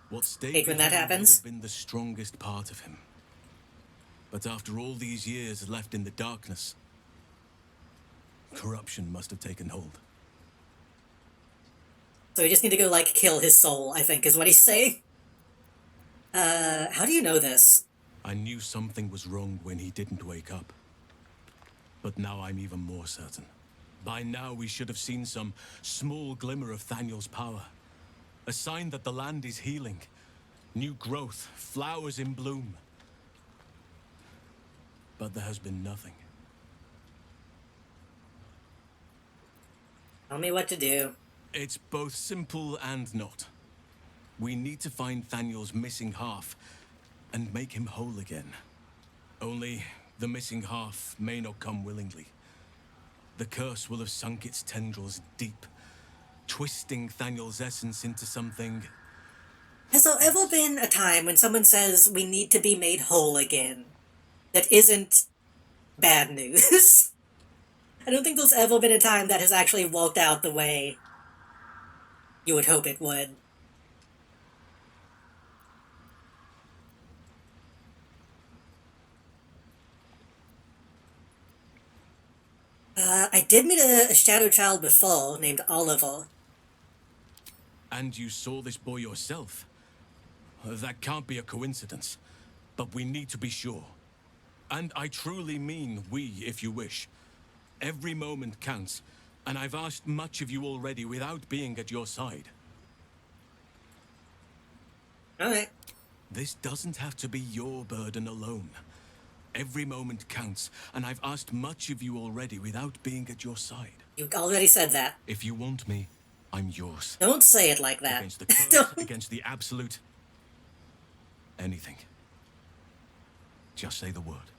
E: What stayed
A: Hate when that
E: behind would
A: happens.
E: have been the strongest part of him. But after all these years left in the darkness, corruption must have taken hold.
A: So we just need to go, like, kill his soul, I think, is what he's saying. How do you know this?
E: I knew something was wrong when he didn't wake up. But now I'm even more certain. By now we should have seen some small glimmer of Thaniel's power. A sign that the land is healing. New growth, flowers in bloom. But there has been nothing.
A: Tell me what to do.
E: It's both simple and not. We need to find Thaniel's missing half and make him whole again. Only the missing half may not come willingly. The curse will have sunk its tendrils deep, twisting Thaniel's essence into something.
A: Has there ever been a time when someone says we need to be made whole again that isn't bad news? I don't think there's ever been a time that has actually worked out the way you would hope it would. I did meet a shadow child before named Oliver.
E: And you saw this boy yourself? That can't be a coincidence, but we need to be sure. And I truly mean we, if you wish. Every moment counts, and I've asked much of you already without being at your side.
A: Alright.
E: This doesn't have to be your burden alone. Every moment counts, and I've asked much of you already without being at your side.
A: You already said that.
E: If you want me, I'm yours.
A: Don't say it like that.
E: Against the curse, against the absolute. Anything. Just say the word.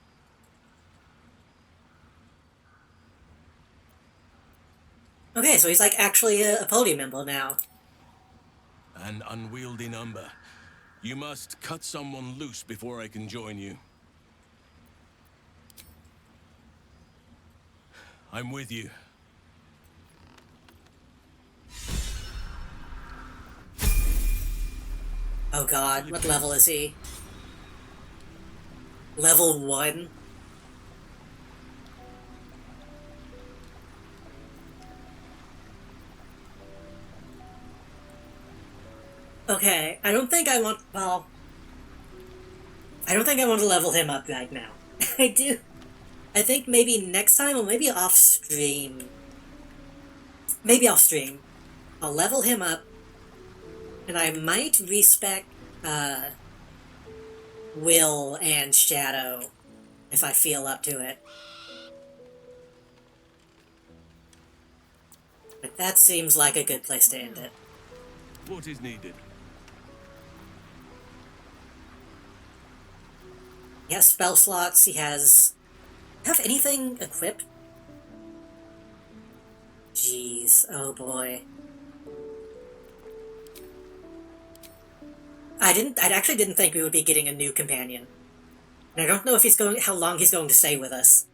A: Okay, so he's like actually a podium member now.
E: An unwieldy number. You must cut someone loose before I can join you. I'm with you.
A: Oh god, what level is he? Level 1? Okay, I don't think I want, well, I don't think I want to level him up right now. I do. I think maybe next time, or maybe off stream. Maybe off stream. I'll level him up, and I might respec, Will and Shadow, if I feel up to it. But that seems like a good place to end it.
E: What is needed?
A: He has spell slots, he has... Have anything equipped? Jeez, oh boy. I actually didn't think we would be getting a new companion. And I don't know if he's going, how long he's going to stay with us.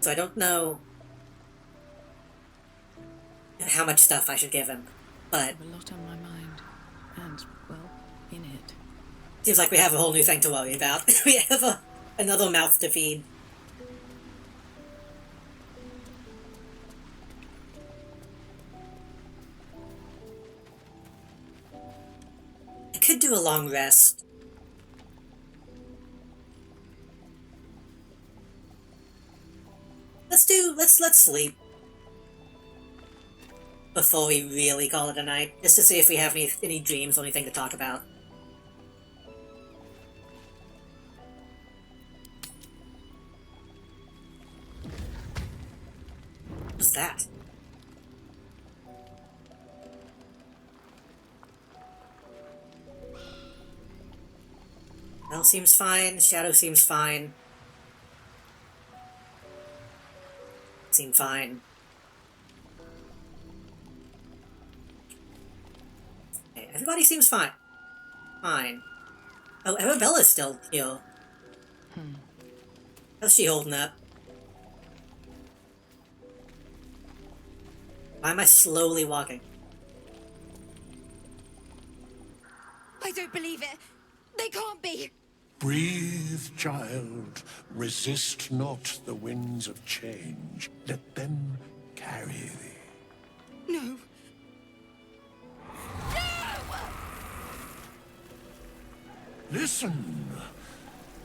A: So I don't know how much stuff I should give him, but...
M: I have a lot on my mind, and, well, in it.
A: Seems like we have a whole new thing to worry about. We have another mouth to feed. I could do a long rest. Let's sleep. Before we really call it a night, just to see if we have any dreams or anything to talk about. What's that? Bell seems fine, Shadow seems fine. Seem fine. Okay, everybody seems fine. Fine. Oh, Arabella's still here. How's she holding up? Why am I slowly walking?
J: I don't believe it. They can't be.
S: Breathe, child. Resist not the winds of change. Let them carry thee.
J: No.
S: Listen.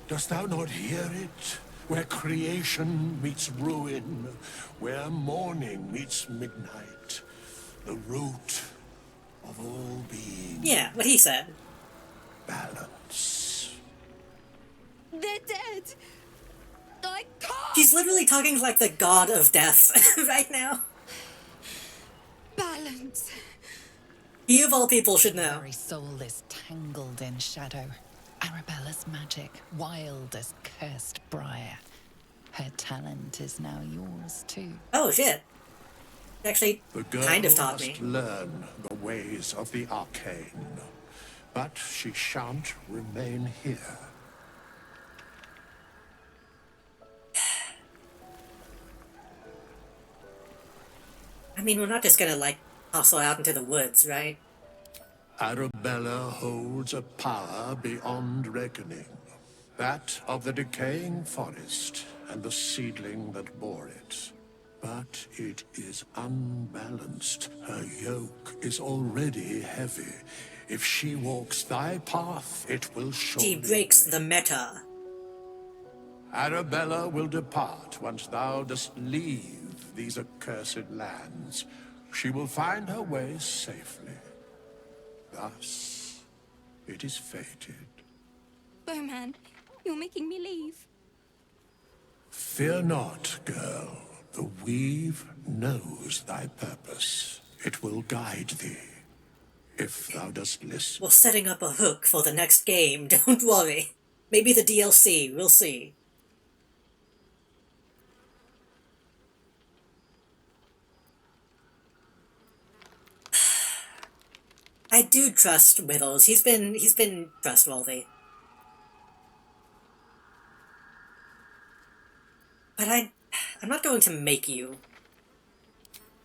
S: Dost thou not hear it? Where creation meets ruin, where morning meets midnight, the root of all being.
A: Yeah, what he said.
S: Balance.
J: They're dead. I can't.
A: She's literally talking like the god of death right now.
J: Balance.
A: He of all people should know.
Q: Her very soul is tangled in shadow. Arabella's magic, wild as cursed briar. Her talent is now yours too.
A: Oh shit. Actually,
S: The girl
A: kind of taught me.
S: must learn the ways of the arcane, but she shan't remain here.
A: I mean, we're not just gonna, like, toss her out into the woods, right?
S: Arabella holds a power beyond reckoning, that of the decaying forest and the seedling that bore it. But it is unbalanced. Her yoke is already heavy. If she walks thy path, it will surely...
A: She breaks the meta.
S: Arabella will depart once thou dost leave these accursed lands. She will find her way safely. Thus, it is fated.
J: Bowman, you're making me leave.
S: Fear not, girl. The weave knows thy purpose. It will guide thee, if thou dost listen.
A: We're setting up a hook for the next game, don't worry. Maybe the DLC, we'll see. I do trust Withers. He's been trustworthy. But I'm not going to make you.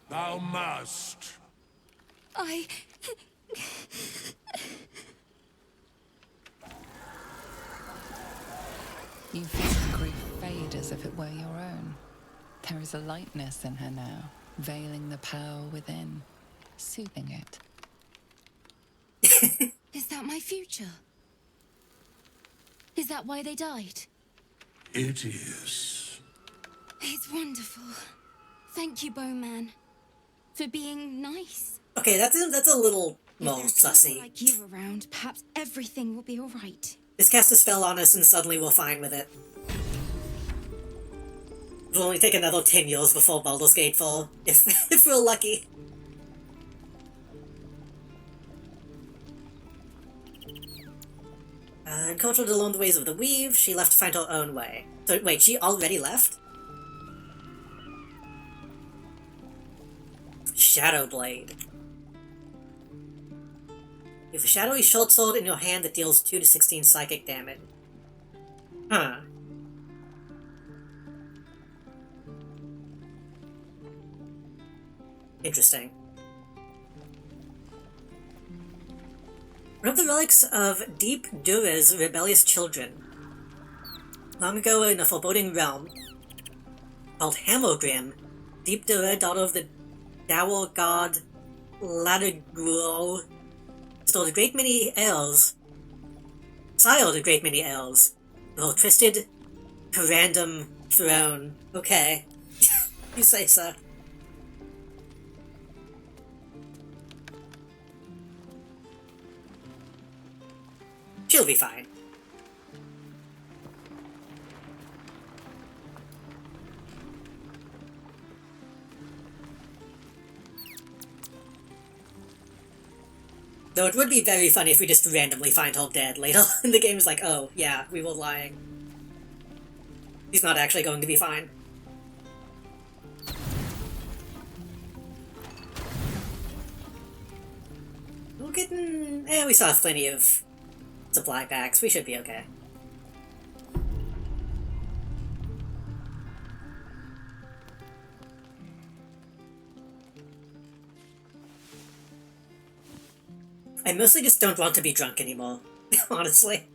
S: Thou must.
J: I...
Q: You feel grief fade as if it were your own. There is a lightness in her now, veiling the power within, soothing it.
J: Is that my future? Is that why they died?
S: It is.
J: It's wonderful. Thank you, Bowman, for being nice.
A: Okay, that's a little more
J: If there's
A: sussy.
J: people like you around, perhaps everything will be all right.
A: Just cast a spell on us and suddenly we're fine with it. It'll only take another 10 years before Baldur's Gate 4, if we're lucky. Encountered along the ways of the weave, she left to find her own way. So wait, she already left? Shadow Blade. You have a shadowy short sword in your hand that deals 2 to 16 psychic damage. Huh. Interesting. One of the relics of Deep Dura's rebellious children. Long ago in a foreboding realm called Hammergrim, Deep Dura, daughter of the dour god Ladagruel, sired a great many elves, with her twisted, random throne. Okay. You say so. She'll be fine. Though it would be very funny if we just randomly find her dead later, and the game's like, oh, yeah, we were lying. She's not actually going to be fine. Oh, we're getting... we still have plenty of supply packs. We should be okay. I mostly just don't want to be drunk anymore, honestly.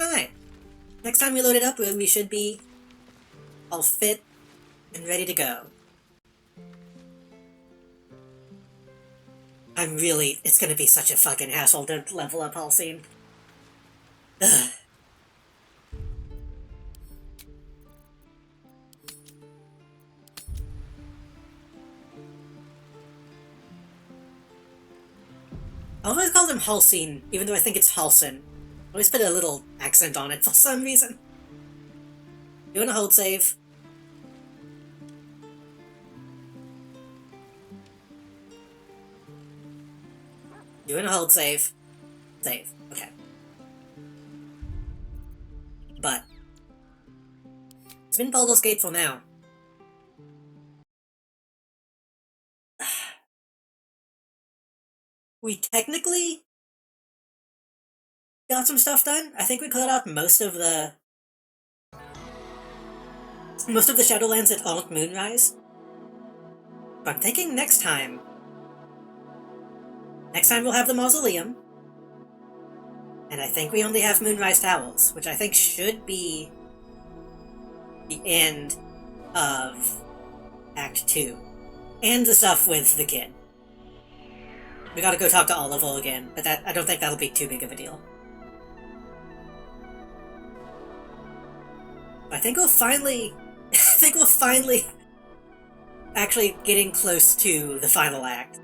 A: Alright. Next time we load it up, we should be all fit and ready to go. It's gonna be such a fucking hassle to level up Halcyon. Ugh. I always call him Halcyon, even though I think it's Halcyon. I always put a little accent on it for some reason. Doing a hold save. Doing a hold save. Save. Okay. But it's been Baldur's Gate for now. We technically got some stuff done. I think we cleared out most of the Shadowlands that aren't Moonrise. But I'm thinking next time we'll have the Mausoleum. And I think we only have Moonrise Towers, which I think should be the end of Act 2. And the stuff with the kid. We gotta go talk to Oliver again, but I don't think that'll be too big of a deal. I think we're finally actually getting close to the final act.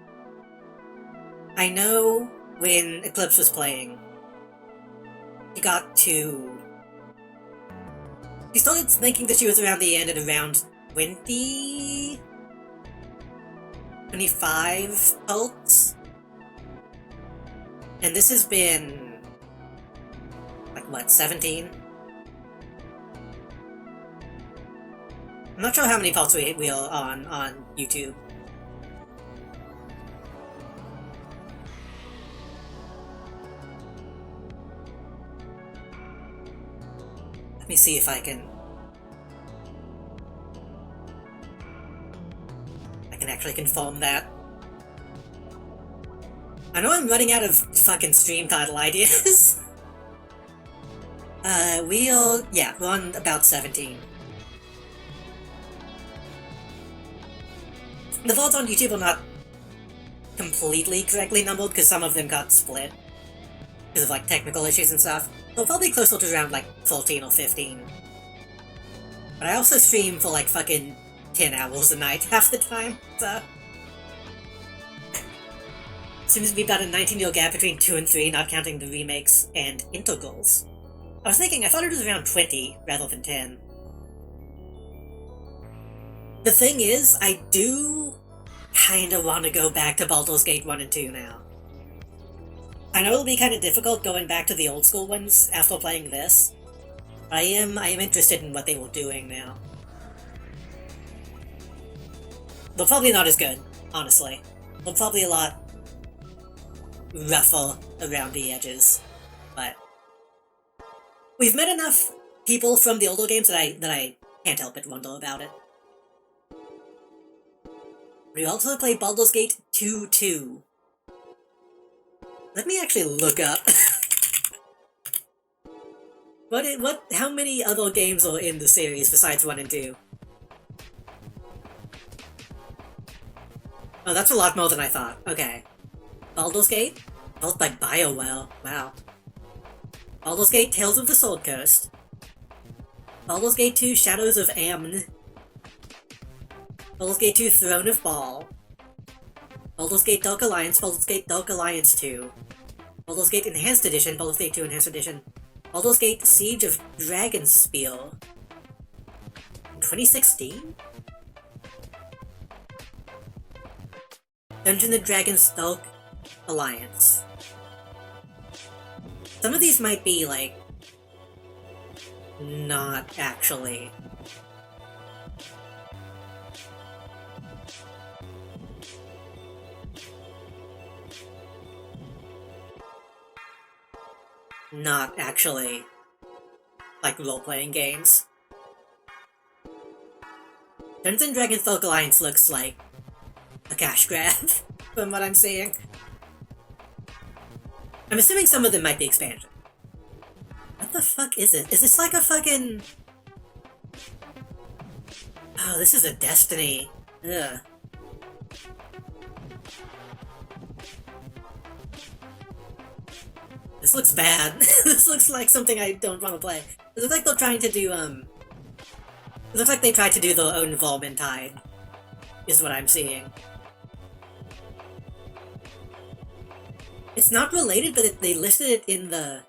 A: I know when Eclipse was playing, he started thinking that she was around the end at around 25 cults. And this has been, like, what, 17? I'm not sure how many parts we are on YouTube. Let me see if I can actually confirm that. I know I'm running out of fucking stream title ideas. We're on about 17. The votes on YouTube are not completely correctly numbered because some of them got split because of like technical issues and stuff. So probably closer to around like 14 or 15. But I also stream for like fucking 10 hours a night half the time, so... Seems to be about a 19-year gap between 2 and 3, not counting the remakes and integrals. I was thinking, I thought it was around 20 rather than 10. The thing is, I do kinda want to go back to Baldur's Gate 1 and 2 now. I know it'll be kinda difficult going back to the old school ones after playing this, but I am interested in what they were doing now. They're probably not as good, honestly. They're probably a lot rougher around the edges, but we've met enough people from the older games that I can't help but wonder about it. We also play Baldur's Gate 2-2. Let me actually look up how many other games are in the series besides 1 and 2? Oh, that's a lot more than I thought. Okay. Baldur's Gate? Built by BioWare. Wow. Baldur's Gate Tales of the Sword Coast. Baldur's Gate 2 Shadows of Amn. Baldur's Gate 2 Throne of Baal. Baldur's Gate Dark Alliance, Baldur's Gate Dark Alliance 2. Baldur's Gate Enhanced Edition, Baldur's Gate 2 Enhanced Edition. Baldur's Gate Siege of Dragonspear. 2016? Dungeons & Dragons Dark Alliance. Some of these might be, like, Not actually. Not actually. Like role-playing games. Dungeons & Dragons Folk Alliance looks like a cash grab, from what I'm seeing. I'm assuming some of them might be expansion. What the fuck is it? Is this like a fucking... Oh, this is a Destiny. Ugh. This looks bad. This looks like something I don't want to play. It looks like they're trying to do, It looks like they tried to do their own Volmentide, is what I'm seeing. It's not related, but they listed it in the...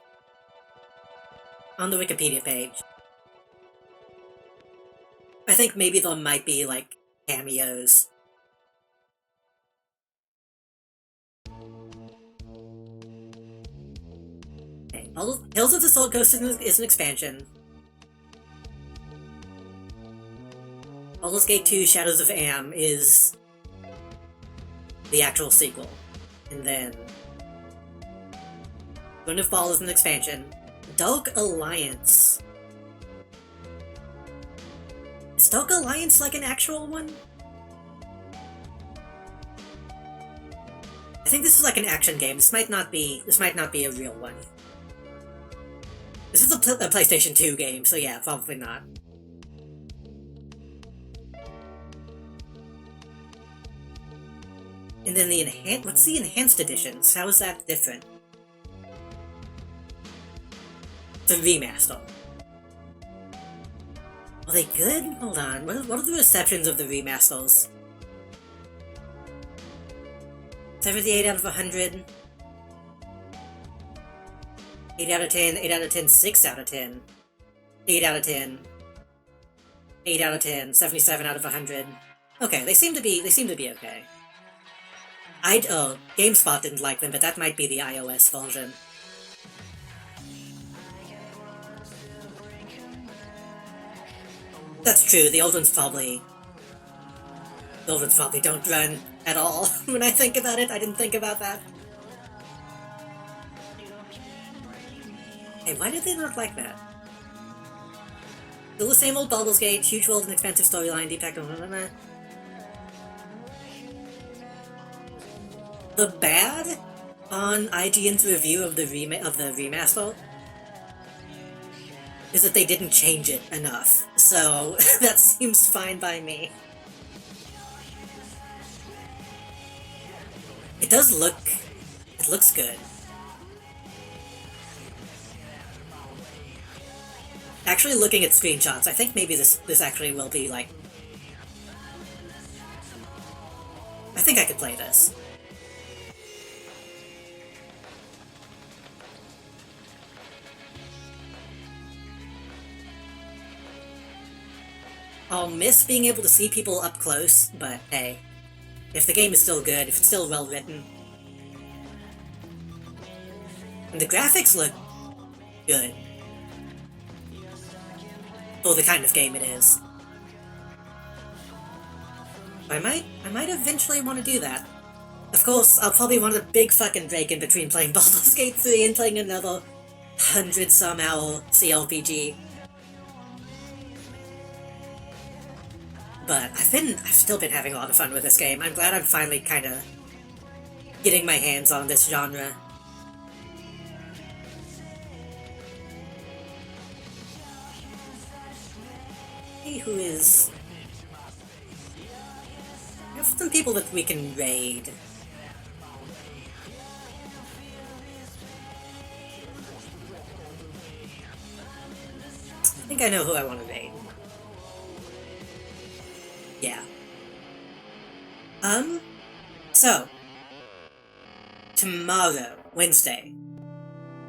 A: on the Wikipedia page. I think maybe there might be, like, cameos. Okay, Hills of the Soul Coast is an expansion. Baldur's Gate 2 Shadows of Am is the actual sequel. And then Rune of Ball is an expansion. Dark Alliance. Is Dark Alliance like an actual one? I think this is like an action game. This might not be a real one. This is a PlayStation 2 game, so yeah, probably not. And then the what's the enhanced editions? How is that different? It's a remaster. Are they good? Hold on. What are the receptions of the remasters? 78 out of 100. 8 out of 10, 8 out of 10, 6 out of 10. 8 out of 10. 8 out of 10, 77 out of 100. Okay, they seem to be okay. GameSpot didn't like them, but that might be the iOS version. That's true, the old ones probably don't run at all. When I think about it, I didn't think about that. Hey, why did they not like that? Still the same old Baldur's Gate, huge world and expensive storyline, deep tech, The bad on IGN's review of the remaster is that they didn't change it enough, so that seems fine by me. It looks good. Actually looking at screenshots, I think maybe this actually will be like... I think I could play this. I'll miss being able to see people up close, but hey, if the game is still good, if it's still well written, and the graphics look good for the kind of game it is, I might eventually want to do that. Of course, I'll probably want a big fucking break in between playing Baldur's Gate 3 and playing another 100-some-hour CLPG. But I've still been having a lot of fun with this game. I'm glad I'm finally kind of getting my hands on this genre. Hey, who is... I have some people that we can raid. I think I know who I want to raid. Yeah. So, tomorrow, Wednesday,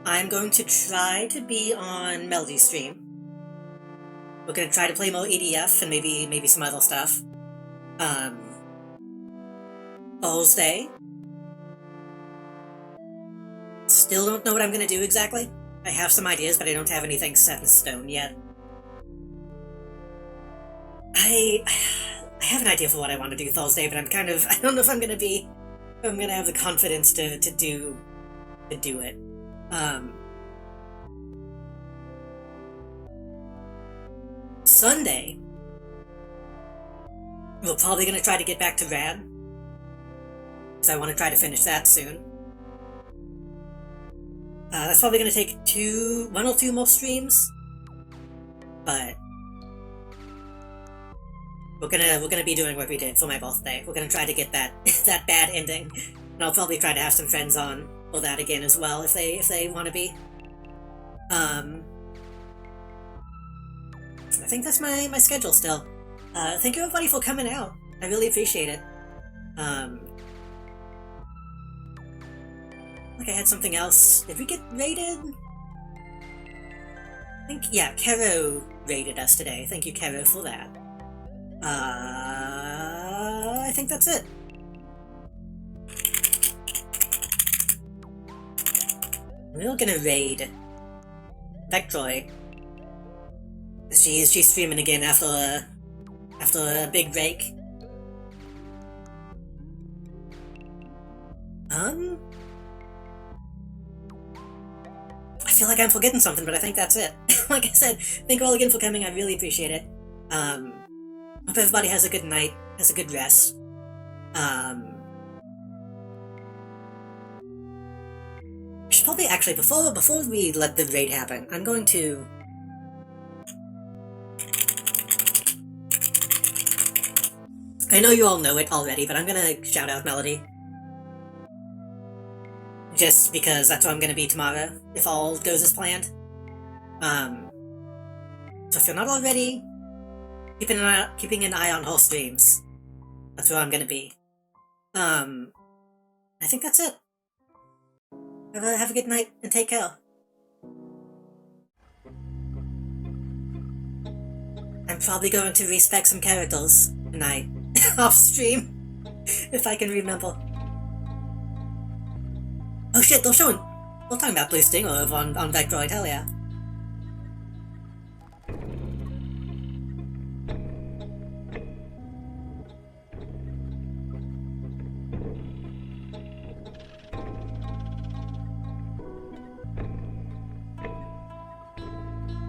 A: I'm going to try to be on Melody's stream. We're gonna try to play more EDF and maybe some other stuff. Thursday. Still don't know what I'm gonna do exactly. I have some ideas, but I don't have anything set in stone yet. I have an idea for what I want to do Thursday, but I don't know if I'm gonna have the confidence to do it. Sunday, we're probably gonna try to get back to Rad, because I want to try to finish that soon. That's probably gonna take 1 or 2 more streams, but we're gonna be doing what we did for my birthday. We're gonna try to get that that bad ending, and I'll probably try to have some friends on for that again as well if they want to be. I think that's my schedule still. Thank you everybody for coming out. I really appreciate it. Like I had something else. Did we get raided? I think, yeah, Kero raided us today. Thank you, Kero, for that. I think that's it. We're gonna raid Vectroy. She's streaming again after a big break. I feel like I'm forgetting something, but I think that's it. Like I said, thank you all again for coming. I really appreciate it. Hope everybody has a good night, has a good rest. Should probably actually before we let the raid happen, I'm going to. I know you all know it already, but I'm gonna shout out Melody. Just because that's what I'm gonna be tomorrow, if all goes as planned. So if you're not already, keeping an eye on her streams. That's where I'm gonna be. I think that's it. Have a good night and take care. I'm probably going to respec some characters tonight, off stream, if I can remember. Oh shit, they're talking about Blue Stinger over on Vectroid, hell yeah.